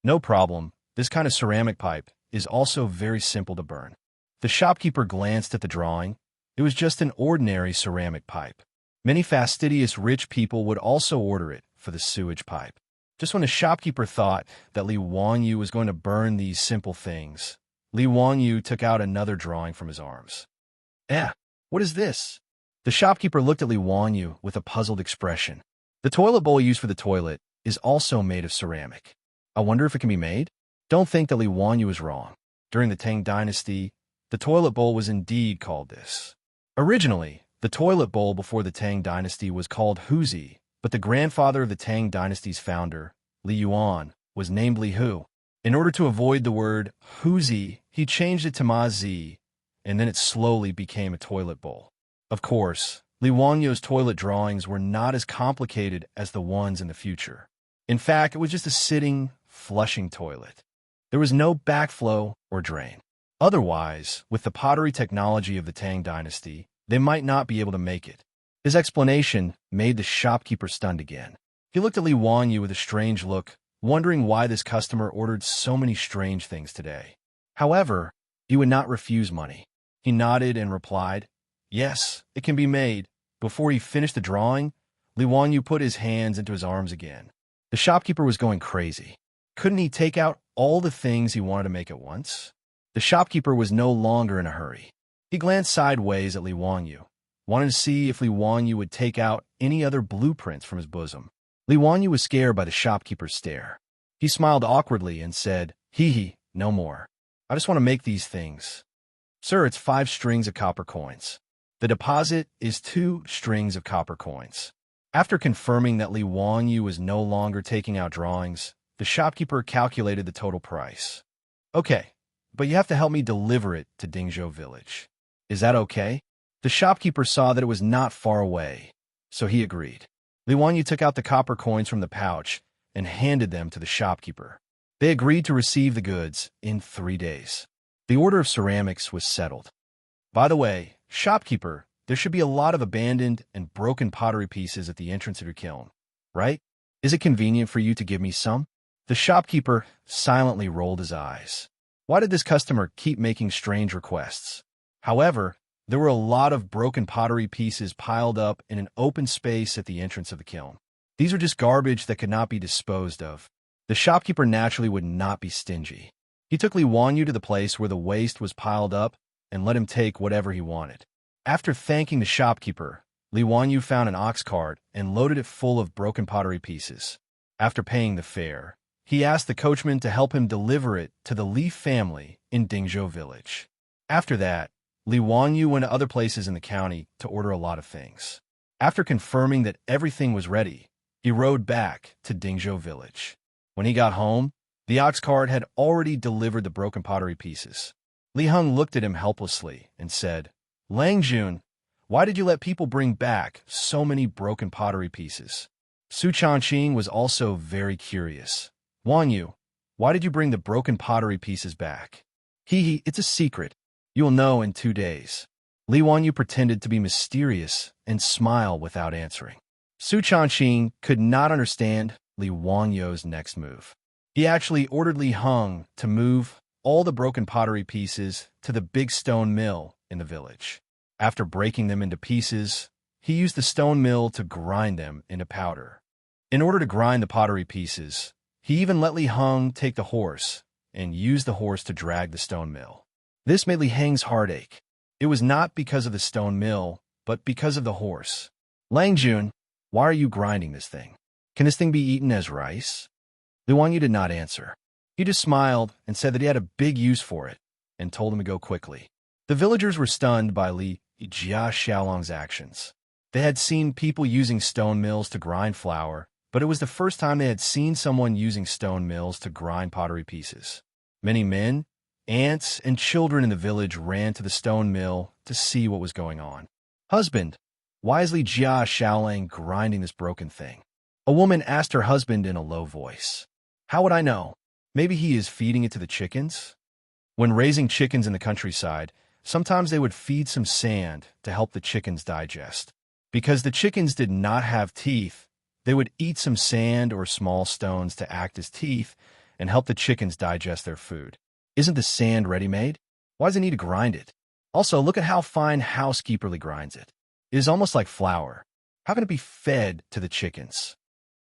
No problem, this kind of ceramic pipe is also very simple to burn. The shopkeeper glanced at the drawing. It was just an ordinary ceramic pipe. Many fastidious rich people would also order it for the sewage pipe. Just when the shopkeeper thought that Li Wanyu was going to burn these simple things, Li Wanyu took out another drawing from his arms. What is this? The shopkeeper looked at Li Wanyu with a puzzled expression. The toilet bowl used for the toilet is also made of ceramic. I wonder if it can be made? Don't think that Li Wanyu is wrong. During the Tang dynasty, the toilet bowl was indeed called this. Originally, the toilet bowl before the Tang dynasty was called Huzi, but the grandfather of the Tang dynasty's founder, Li Yuan, was named Li Hu. In order to avoid the word Huzi, he changed it to Ma Zi, and then it slowly became a toilet bowl. Of course, Li Wanyu's toilet drawings were not as complicated as the ones in the future. In fact, it was just a sitting, flushing toilet. There was no backflow or drain. Otherwise, with the pottery technology of the Tang dynasty, they might not be able to make it. His explanation made the shopkeeper stunned again. He looked at Li Wanyu with a strange look, wondering why this customer ordered so many strange things today. However, he would not refuse money. He nodded and replied, "Yes, it can be made." Before he finished the drawing, Li Wanyu put his hands into his arms again. The shopkeeper was going crazy. Couldn't he take out all the things he wanted to make at once? The shopkeeper was no longer in a hurry. He glanced sideways at Li Wanyu, wanted to see if Li Wanyu would take out any other blueprints from his bosom. Li Wanyu was scared by the shopkeeper's stare. He smiled awkwardly and said, "Hee, no more. I just want to make these things." "Sir, it's 5 strings of copper coins. The deposit is 2 strings of copper coins." After confirming that Li Wanyu was no longer taking out drawings, the shopkeeper calculated the total price. "Okay, but you have to help me deliver it to Dingzhou village. Is that okay?" The shopkeeper saw that it was not far away, so he agreed. Li Wanyu took out the copper coins from the pouch and handed them to the shopkeeper. They agreed to receive the goods in 3 days. The order of ceramics was settled. "By the way, shopkeeper, there should be a lot of abandoned and broken pottery pieces at the entrance of your kiln, right? Is it convenient for you to give me some?" The shopkeeper silently rolled his eyes. Why did this customer keep making strange requests? However, there were a lot of broken pottery pieces piled up in an open space at the entrance of the kiln. These were just garbage that could not be disposed of. The shopkeeper naturally would not be stingy. He took Li Wanyu to the place where the waste was piled up and let him take whatever he wanted. After thanking the shopkeeper, Li Wanyu found an ox cart and loaded it full of broken pottery pieces. After paying the fare, he asked the coachman to help him deliver it to the Li family in Dingzhou village. After that, Li Wanyu went to other places in the county to order a lot of things. After confirming that everything was ready, he rode back to Dingzhou village. When he got home, the ox cart had already delivered the broken pottery pieces. Li Heng looked at him helplessly and said, "Lang Jun, why did you let people bring back so many broken pottery pieces?" Su Changqing was also very curious. "Wanyu, why did you bring the broken pottery pieces back?" It's a secret. You will know in 2 days." Li Wanyu pretended to be mysterious and smile without answering. Su Changqing could not understand Li Wanyu's next move. He actually ordered Li Heng to move all the broken pottery pieces to the big stone mill in the village. After breaking them into pieces, he used the stone mill to grind them into powder. In order to grind the pottery pieces, he even let Li Heng take the horse and use the horse to drag the stone mill. This made Li Heng's heart ache. It was not because of the stone mill, but because of the horse. "Lang Jun, why are you grinding this thing? Can this thing be eaten as rice?" Li Wanyu did not answer. He just smiled and said that he had a big use for it, and told him to go quickly. The villagers were stunned by Li Jia Xiaolong's actions. They had seen people using stone mills to grind flour, but it was the first time they had seen someone using stone mills to grind pottery pieces. Many men, aunts, and children in the village ran to the stone mill to see what was going on. "Husband, why is Li Jia Xiaolong grinding this broken thing?" A woman asked her husband in a low voice. "How would I know? Maybe he is feeding it to the chickens?" When raising chickens in the countryside, sometimes they would feed some sand to help the chickens digest. Because the chickens did not have teeth, they would eat some sand or small stones to act as teeth and help the chickens digest their food. Isn't the sand ready-made? Why does it need to grind it? Also, look at how fine Housekeeperly grinds it. It is almost like flour. How can it be fed to the chickens?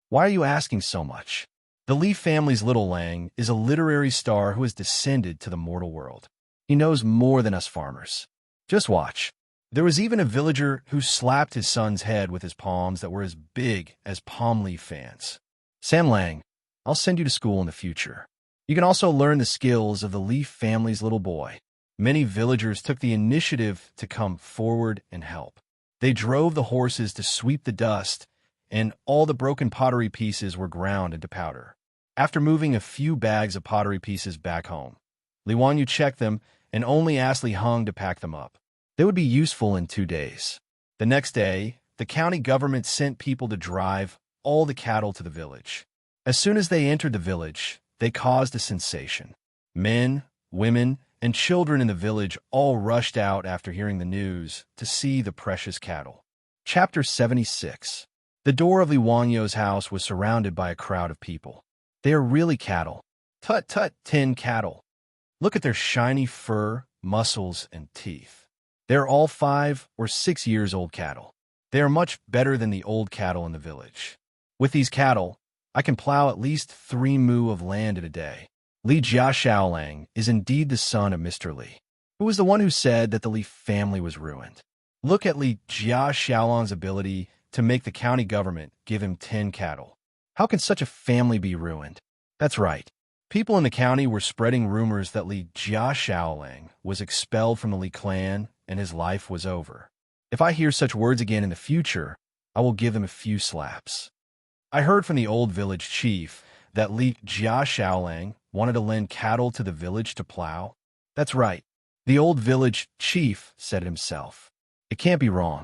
Why are you asking so much? The Lee family's little Lang is a literary star who has descended to the mortal world. He knows more than us farmers. Just watch. There was even a villager who slapped his son's head with his palms that were as big as palm leaf fans. Sam Lang, I'll send you to school in the future. You can also learn the skills of the Lee family's little boy. Many villagers took the initiative to come forward and help. They drove the horses to sweep the dust, and all the broken pottery pieces were ground into powder. After moving a few bags of pottery pieces back home, Li Wanyu checked them and only asked Li Heng to pack them up. They would be useful in 2 days. The next day, the county government sent people to drive all the cattle to the village. As soon as they entered the village, they caused a sensation. Men, women, and children in the village all rushed out after hearing the news to see the precious cattle. Chapter 76. The door of Li Wanyu's house was surrounded by a crowd of people. They are really cattle. Tut tut, 10 cattle. Look at their shiny fur, muscles, and teeth. They are all 5 or 6 years old cattle. They are much better than the old cattle in the village. With these cattle, I can plow at least 3 mu of land in a day. Li Jiaxiaolang is indeed the son of Mr. Li, who was the one who said that the Li family was ruined. Look at Li Jiaxiaolang's ability to make the county government give him 10 cattle. How can such a family be ruined? That's right. People in the county were spreading rumors that Li Jiaxiaolang was expelled from the Li clan and his life was over. If I hear such words again in the future, I will give him a few slaps. I heard from the old village chief that Li Jiaxiaolang wanted to lend cattle to the village to plow. That's right. The old village chief said it himself. It can't be wrong.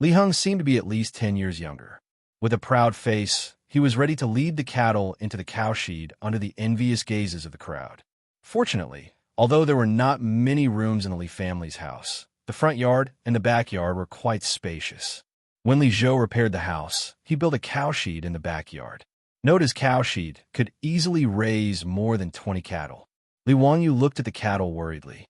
Li Heng seemed to be at least 10 years younger. With a proud face, he was ready to lead the cattle into the cowshed under the envious gazes of the crowd. Fortunately, although there were not many rooms in the Li family's house, the front yard and the backyard were quite spacious. When Li Zhou repaired the house, he built a cowshed in the backyard. Note his cowshed could easily raise more than 20 cattle. Li Wanyu looked at the cattle worriedly.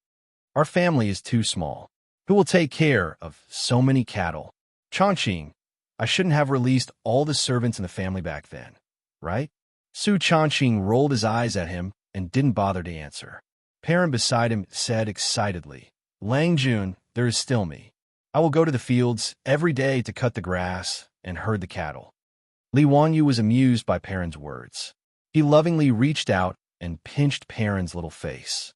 Our family is too small. Who will take care of so many cattle? Chongqing, I shouldn't have released all the servants in the family back then, right? Su Chongqing rolled his eyes at him and didn't bother to answer. Perrin beside him said excitedly, Lang Jun, there is still me. I will go to the fields every day to cut the grass and herd the cattle. Li Wanyu was amused by Perrin's words. He lovingly reached out and pinched Perrin's little face.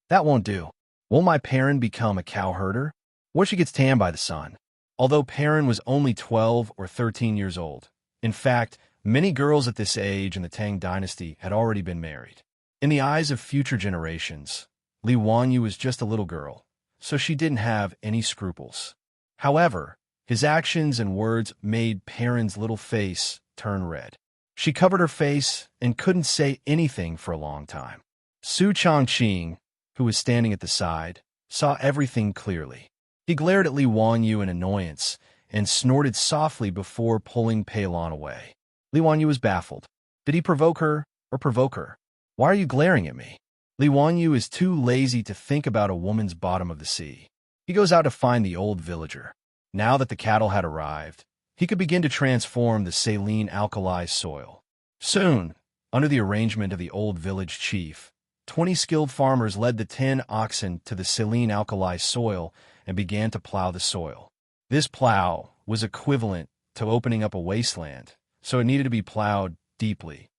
That won't do. Won't my Perrin become a cow herder? What if she gets tanned by the sun? Although Perrin was only 12 or 13 years old. In fact, many girls at this age in the Tang dynasty had already been married. In the eyes of future generations, Li Wanyu was just a little girl, so she didn't have any scruples. However, his actions and words made Perrin's little face turn red. She covered her face and couldn't say anything for a long time. Su Chongqing, who was standing at the side, saw everything clearly. He glared at Li Wanyu in annoyance and snorted softly before pulling Pei Lan away. Li Wanyu was baffled. Did he provoke her or provoke her? Why are you glaring at me? Li Wanyu is too lazy to think about a woman's bottom of the sea. He goes out to find the old villager. Now that the cattle had arrived, he could begin to transform the saline alkali soil. Soon, under the arrangement of the old village chief, 20 skilled farmers led the 10 oxen to the saline alkali soil and began to plow the soil. This plow was equivalent to opening up a wasteland, so it needed to be plowed deeply.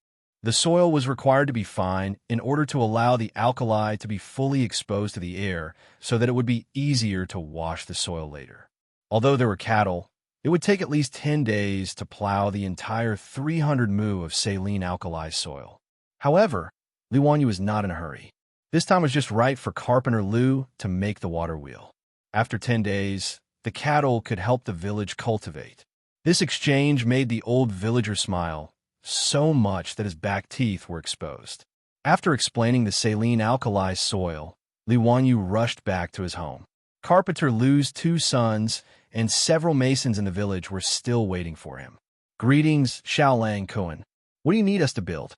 The soil was required to be fine in order to allow the alkali to be fully exposed to the air so that it would be easier to wash the soil later. Although there were cattle, it would take at least 10 days to plow the entire 300 mu of saline alkali soil. However, Li Wanyu was not in a hurry. This time was just right for Carpenter Liu to make the water wheel. After 10 days, the cattle could help the village cultivate. This exchange made the old villager smile so much that his back teeth were exposed. After explaining the saline alkali soil, Li Wanyu rushed back to his home. Carpenter Lu's 2 sons and several masons in the village were still waiting for him. "Greetings, Xiaolang Kuan. What do you need us to build?"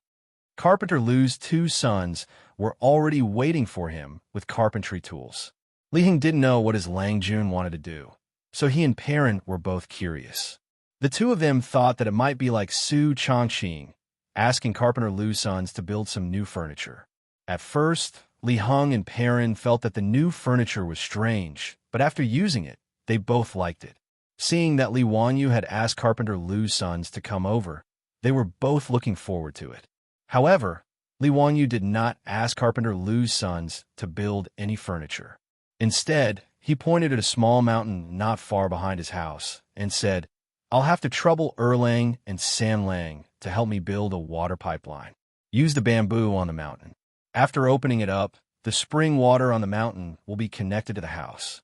Carpenter Lu's 2 sons were already waiting for him with carpentry tools. Li Hing didn't know what his Lang Jun wanted to do, so he and Perrin were both curious. The two of them thought that it might be like Su Changqing, asking Carpenter Lu's sons to build some new furniture. At first, Li Hung and Perrin felt that the new furniture was strange, but after using it, they both liked it. Seeing that Li Wanyu had asked Carpenter Lu's sons to come over, they were both looking forward to it. However, Li Wanyu did not ask Carpenter Lu's sons to build any furniture. Instead, he pointed at a small mountain not far behind his house and said, "I'll have to trouble Erlang and Sanlang to help me build a water pipeline. Use the bamboo on the mountain. After opening it up, the spring water on the mountain will be connected to the house."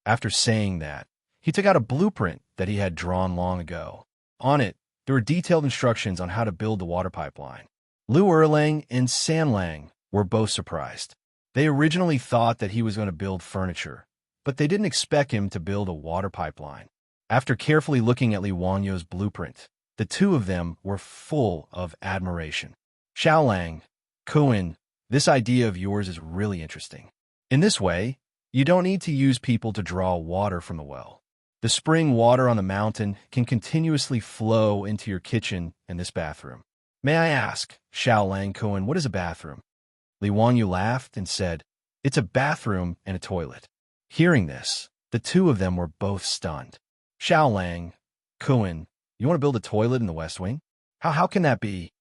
After saying that, he took out a blueprint that he had drawn long ago. On it, there were detailed instructions on how to build the water pipeline. Lu Erlang and Sanlang were both surprised. They originally thought that he was going to build furniture, but they didn't expect him to build a water pipeline. After carefully looking at Li Wanyu's blueprint, the two of them were full of admiration. "Xiaolang, Kuan, this idea of yours is really interesting. In this way, you don't need to use people to draw water from the well. The spring water on the mountain can continuously flow into your kitchen and this bathroom." "May I ask, Xiaolang Kuan, what is a bathroom?" Li Wanyu laughed and said, "It's a bathroom and a toilet." Hearing this, the two of them were both stunned. "Xiaolang, Kuan, you want to build a toilet in the West Wing? How can that be?"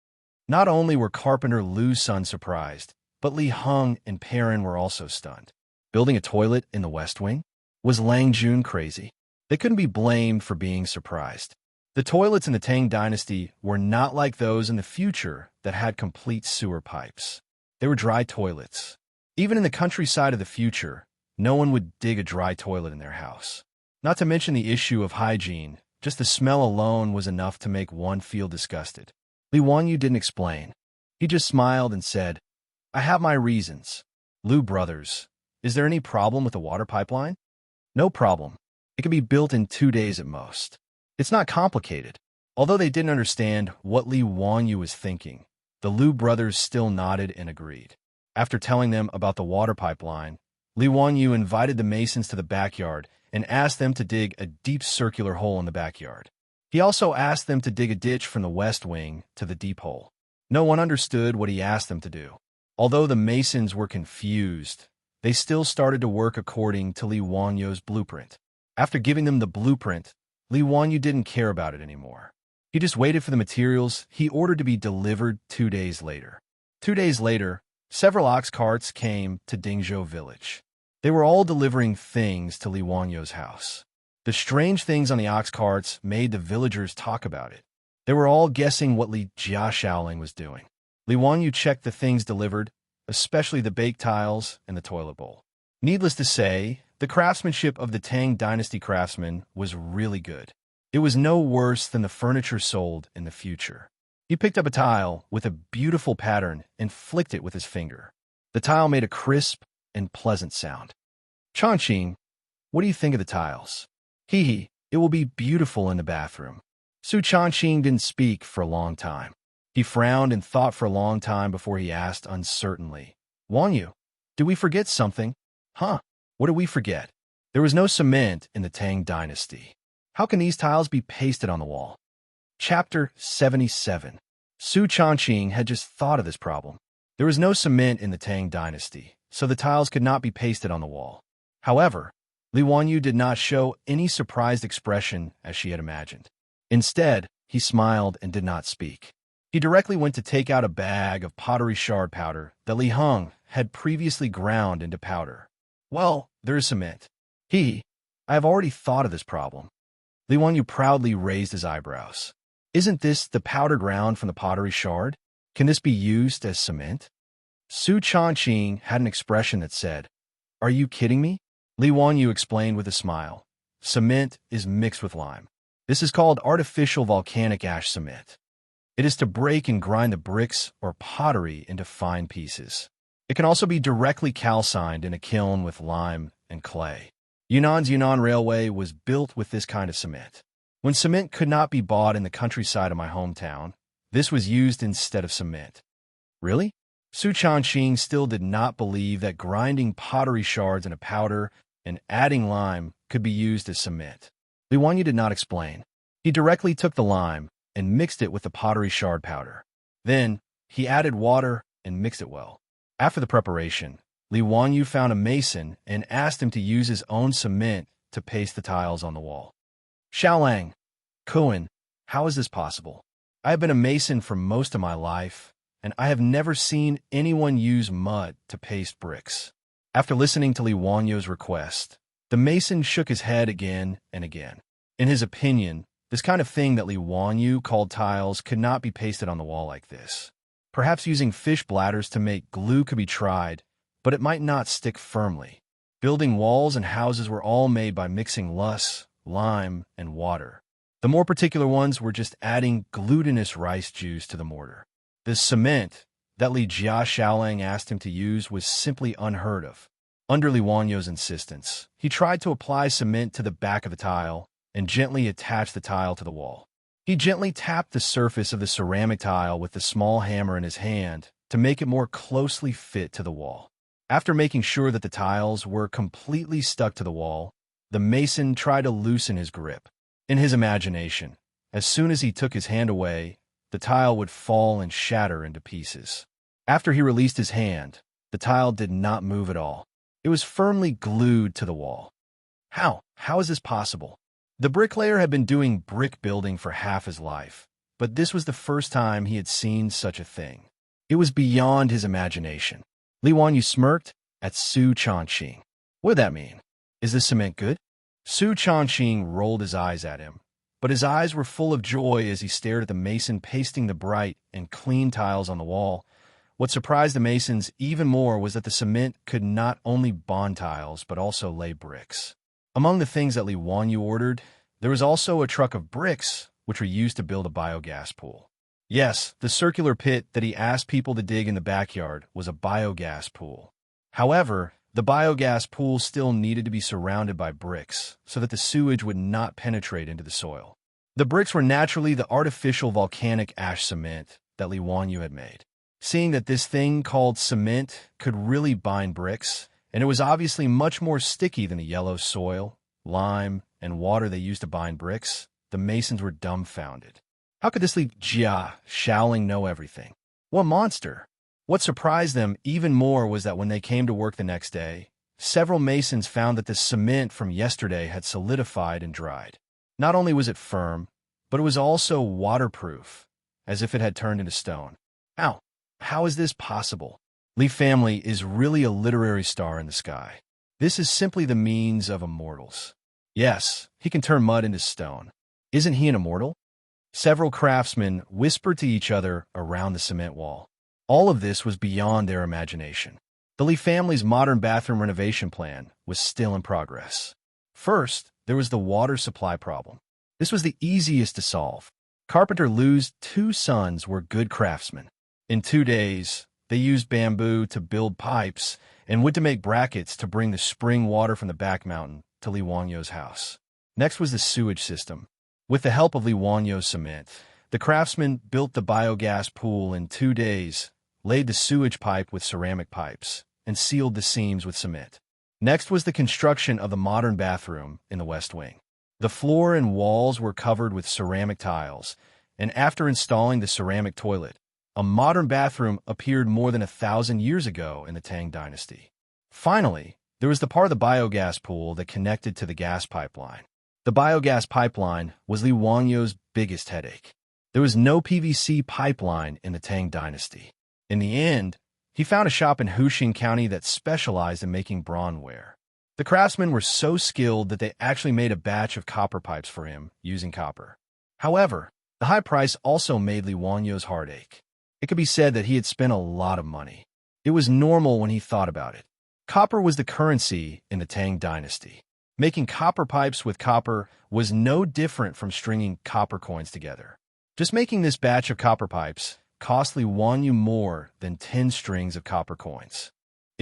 Not only were Carpenter Lu's sons surprised, but Li Hung and Perrin were also stunned. Building a toilet in the West Wing? Was Lang Jun crazy? They couldn't be blamed for being surprised. The toilets in the Tang dynasty were not like those in the future that had complete sewer pipes. They were dry toilets. Even in the countryside of the future, no one would dig a dry toilet in their house. Not to mention the issue of hygiene, just the smell alone was enough to make one feel disgusted. Li Wanyu didn't explain. He just smiled and said, "I have my reasons. Lu brothers, is there any problem with the water pipeline?" "No problem. It can be built in 2 days at most. It's not complicated." Although they didn't understand what Li Wanyu was thinking, the Lu brothers still nodded and agreed. After telling them about the water pipeline, Li Wanyu invited the masons to the backyard and asked them to dig a deep circular hole in the backyard. He also asked them to dig a ditch from the west wing to the deep hole. No one understood what he asked them to do. Although the masons were confused, they still started to work according to Li Wanyu's blueprint. After giving them the blueprint, Li Wanyu didn't care about it anymore. He just waited for the materials he ordered to be delivered 2 days later. 2 days later, several ox carts came to Dingzhou village. They were all delivering things to Li Wanyu's house. The strange things on the ox carts made the villagers talk about it. They were all guessing what Li Jiaxiaoling was doing. Li Wanyu checked the things delivered, especially the baked tiles and the toilet bowl. Needless to say, the craftsmanship of the Tang dynasty craftsmen was really good. It was no worse than the furniture sold in the future. He picked up a tile with a beautiful pattern and flicked it with his finger. The tile made a crisp and pleasant sound. "Changqing, what do you think of the tiles?" "Hee, it will be beautiful in the bathroom." Su Changqing didn't speak for a long time. He frowned and thought for a long time before he asked uncertainly, "Wanyu, did we forget something?" "Huh? What did we forget?" "There was no cement in the Tang dynasty. How can these tiles be pasted on the wall?" Chapter 77. Su Changqing had just thought of this problem. There was no cement in the Tang dynasty, so the tiles could not be pasted on the wall. However, Li Wanyu did not show any surprised expression as she had imagined. Instead, he smiled and did not speak. He directly went to take out a bag of pottery shard powder that Li Hung had previously ground into powder. "Well, there is cement. I have already thought of this problem." Li Wanyu proudly raised his eyebrows. "Isn't this the powder ground from the pottery shard? Can this be used as cement?" Su Changqing had an expression that said, "Are you kidding me?" Li Wanyu explained with a smile, "Cement is mixed with lime. This is called artificial volcanic ash cement. It is to break and grind the bricks or pottery into fine pieces. It can also be directly calcined in a kiln with lime and clay. Yunnan's Yunnan Railway was built with this kind of cement. When cement could not be bought in the countryside of my hometown, this was used instead of cement. Really? Su Changqing still did not believe that grinding pottery shards in a powder and adding lime could be used as cement. Li Wanyu did not explain. He directly took the lime and mixed it with the pottery shard powder. Then, he added water and mixed it well. After the preparation, Li Wanyu found a mason and asked him to use his own cement to paste the tiles on the wall. Xiaolang, Kuan, how is this possible? I have been a mason for most of my life, and I have never seen anyone use mud to paste bricks. After listening to Li Wanyu's request, the mason shook his head again and again. In his opinion, this kind of thing that Li Wanyu called tiles could not be pasted on the wall like this. Perhaps using fish bladders to make glue could be tried, but it might not stick firmly. Building walls and houses were all made by mixing lus, lime, and water. The more particular ones were just adding glutinous rice juice to the mortar. The cement that Li Xiaolang asked him to use was simply unheard of. Under Li Wanyu's insistence, he tried to apply cement to the back of the tile and gently attach the tile to the wall. He gently tapped the surface of the ceramic tile with the small hammer in his hand to make it more closely fit to the wall. After making sure that the tiles were completely stuck to the wall, the mason tried to loosen his grip. In his imagination, as soon as he took his hand away, the tile would fall and shatter into pieces. After he released his hand, the tile did not move at all. It was firmly glued to the wall. How? How is this possible? The bricklayer had been doing brick building for half his life, but this was the first time he had seen such a thing. It was beyond his imagination. Li Wanyu smirked at Su Changqing. What did that mean? Is this cement good? Su Changqing rolled his eyes at him, but his eyes were full of joy as he stared at the mason pasting the bright and clean tiles on the wall. What surprised the masons even more was that the cement could not only bond tiles, but also lay bricks. Among the things that Li Wanyu ordered, there was also a truck of bricks, which were used to build a biogas pool. Yes, the circular pit that he asked people to dig in the backyard was a biogas pool. However, the biogas pool still needed to be surrounded by bricks so that the sewage would not penetrate into the soil. The bricks were naturally the artificial volcanic ash cement that Li Wanyu had made. Seeing that this thing called cement could really bind bricks, and it was obviously much more sticky than the yellow soil, lime, and water they used to bind bricks, the masons were dumbfounded. How could this Li Xiaolang know everything? What monster! What surprised them even more was that when they came to work the next day, several masons found that the cement from yesterday had solidified and dried. Not only was it firm, but it was also waterproof, as if it had turned into stone. How is this possible? Li family is really a literary star in the sky. This is simply the means of immortals. Yes, he can turn mud into stone. Isn't he an immortal? Several craftsmen whispered to each other around the cement wall. All of this was beyond their imagination. The Li family's modern bathroom renovation plan was still in progress. First, there was the water supply problem. This was the easiest to solve. Carpenter Lu's two sons were good craftsmen. In 2 days, they used bamboo to build pipes and wood to make brackets to bring the spring water from the back mountain to Li Wanyu's house. Next was the sewage system. With the help of Li Wanyu's cement, the craftsmen built the biogas pool in 2 days, laid the sewage pipe with ceramic pipes, and sealed the seams with cement. Next was the construction of the modern bathroom in the West Wing. The floor and walls were covered with ceramic tiles, and after installing the ceramic toilet, a modern bathroom appeared more than 1,000 years ago in the Tang dynasty. Finally, there was the part of the biogas pool that connected to the gas pipeline. The biogas pipeline was Li Wanyu's biggest headache. There was no PVC pipeline in the Tang dynasty. In the end, he found a shop in Huxing County that specialized in making bronzeware. The craftsmen were so skilled that they actually made a batch of copper pipes for him using copper. However, the high price also made Li Wanyu's heart ache. It could be said that he had spent a lot of money. It was normal when he thought about it. Copper was the currency in the Tang dynasty. Making copper pipes with copper was no different from stringing copper coins together. Just making this batch of copper pipes cost Li Wanyu more than 10 strings of copper coins.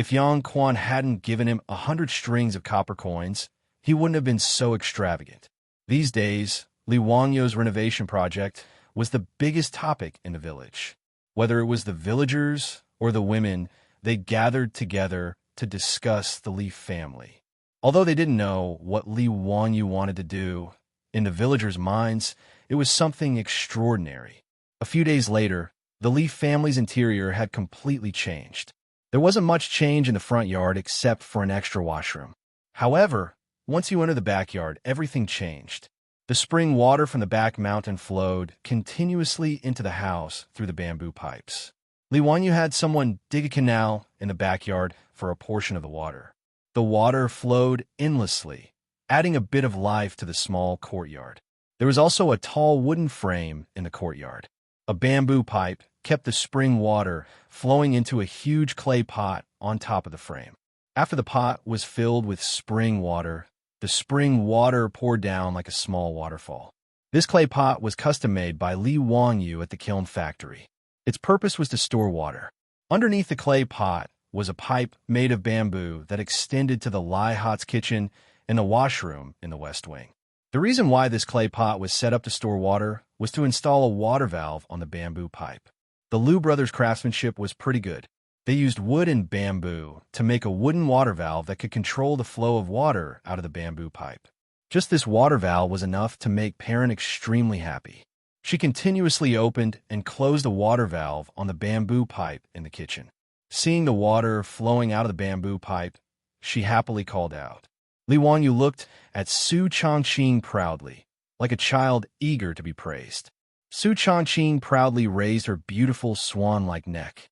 If Yang Quan hadn't given him 100 strings of copper coins, he wouldn't have been so extravagant. These days, Li Wanyu's renovation project was the biggest topic in the village. Whether it was the villagers or the women, they gathered together to discuss the Li family. Although they didn't know what Li Wanyu wanted to do, in the villagers' minds, it was something extraordinary. A few days later, the Li family's interior had completely changed. There wasn't much change in the front yard except for an extra washroom. However, once you entered the backyard, everything changed. The spring water from the back mountain flowed continuously into the house through the bamboo pipes. Li Wanyu had someone dig a canal in the backyard for a portion of the water. The water flowed endlessly, adding a bit of life to the small courtyard. There was also a tall wooden frame in the courtyard. A bamboo pipe kept the spring water flowing into a huge clay pot on top of the frame. After the pot was filled with spring water, the spring water poured down like a small waterfall. This clay pot was custom-made by Li Wanyu at the kiln factory. Its purpose was to store water. Underneath the clay pot was a pipe made of bamboo that extended to the Lai Hot's kitchen and the washroom in the west wing. The reason why this clay pot was set up to store water was to install a water valve on the bamboo pipe. The Liu brothers' craftsmanship was pretty good. They used wood and bamboo to make a wooden water valve that could control the flow of water out of the bamboo pipe. Just this water valve was enough to make Perrin extremely happy. She continuously opened and closed the water valve on the bamboo pipe in the kitchen. Seeing the water flowing out of the bamboo pipe, she happily called out. Li Wanyu looked at Su Changqing proudly, like a child eager to be praised. Su Changqing proudly raised her beautiful swan-like neck.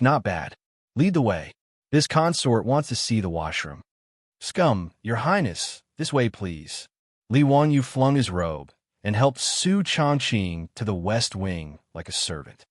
Not bad. Lead the way. This consort wants to see the washroom. Scum, Your Highness, this way please. Li Wanyu flung his robe and helped Su Changqing to the west wing like a servant.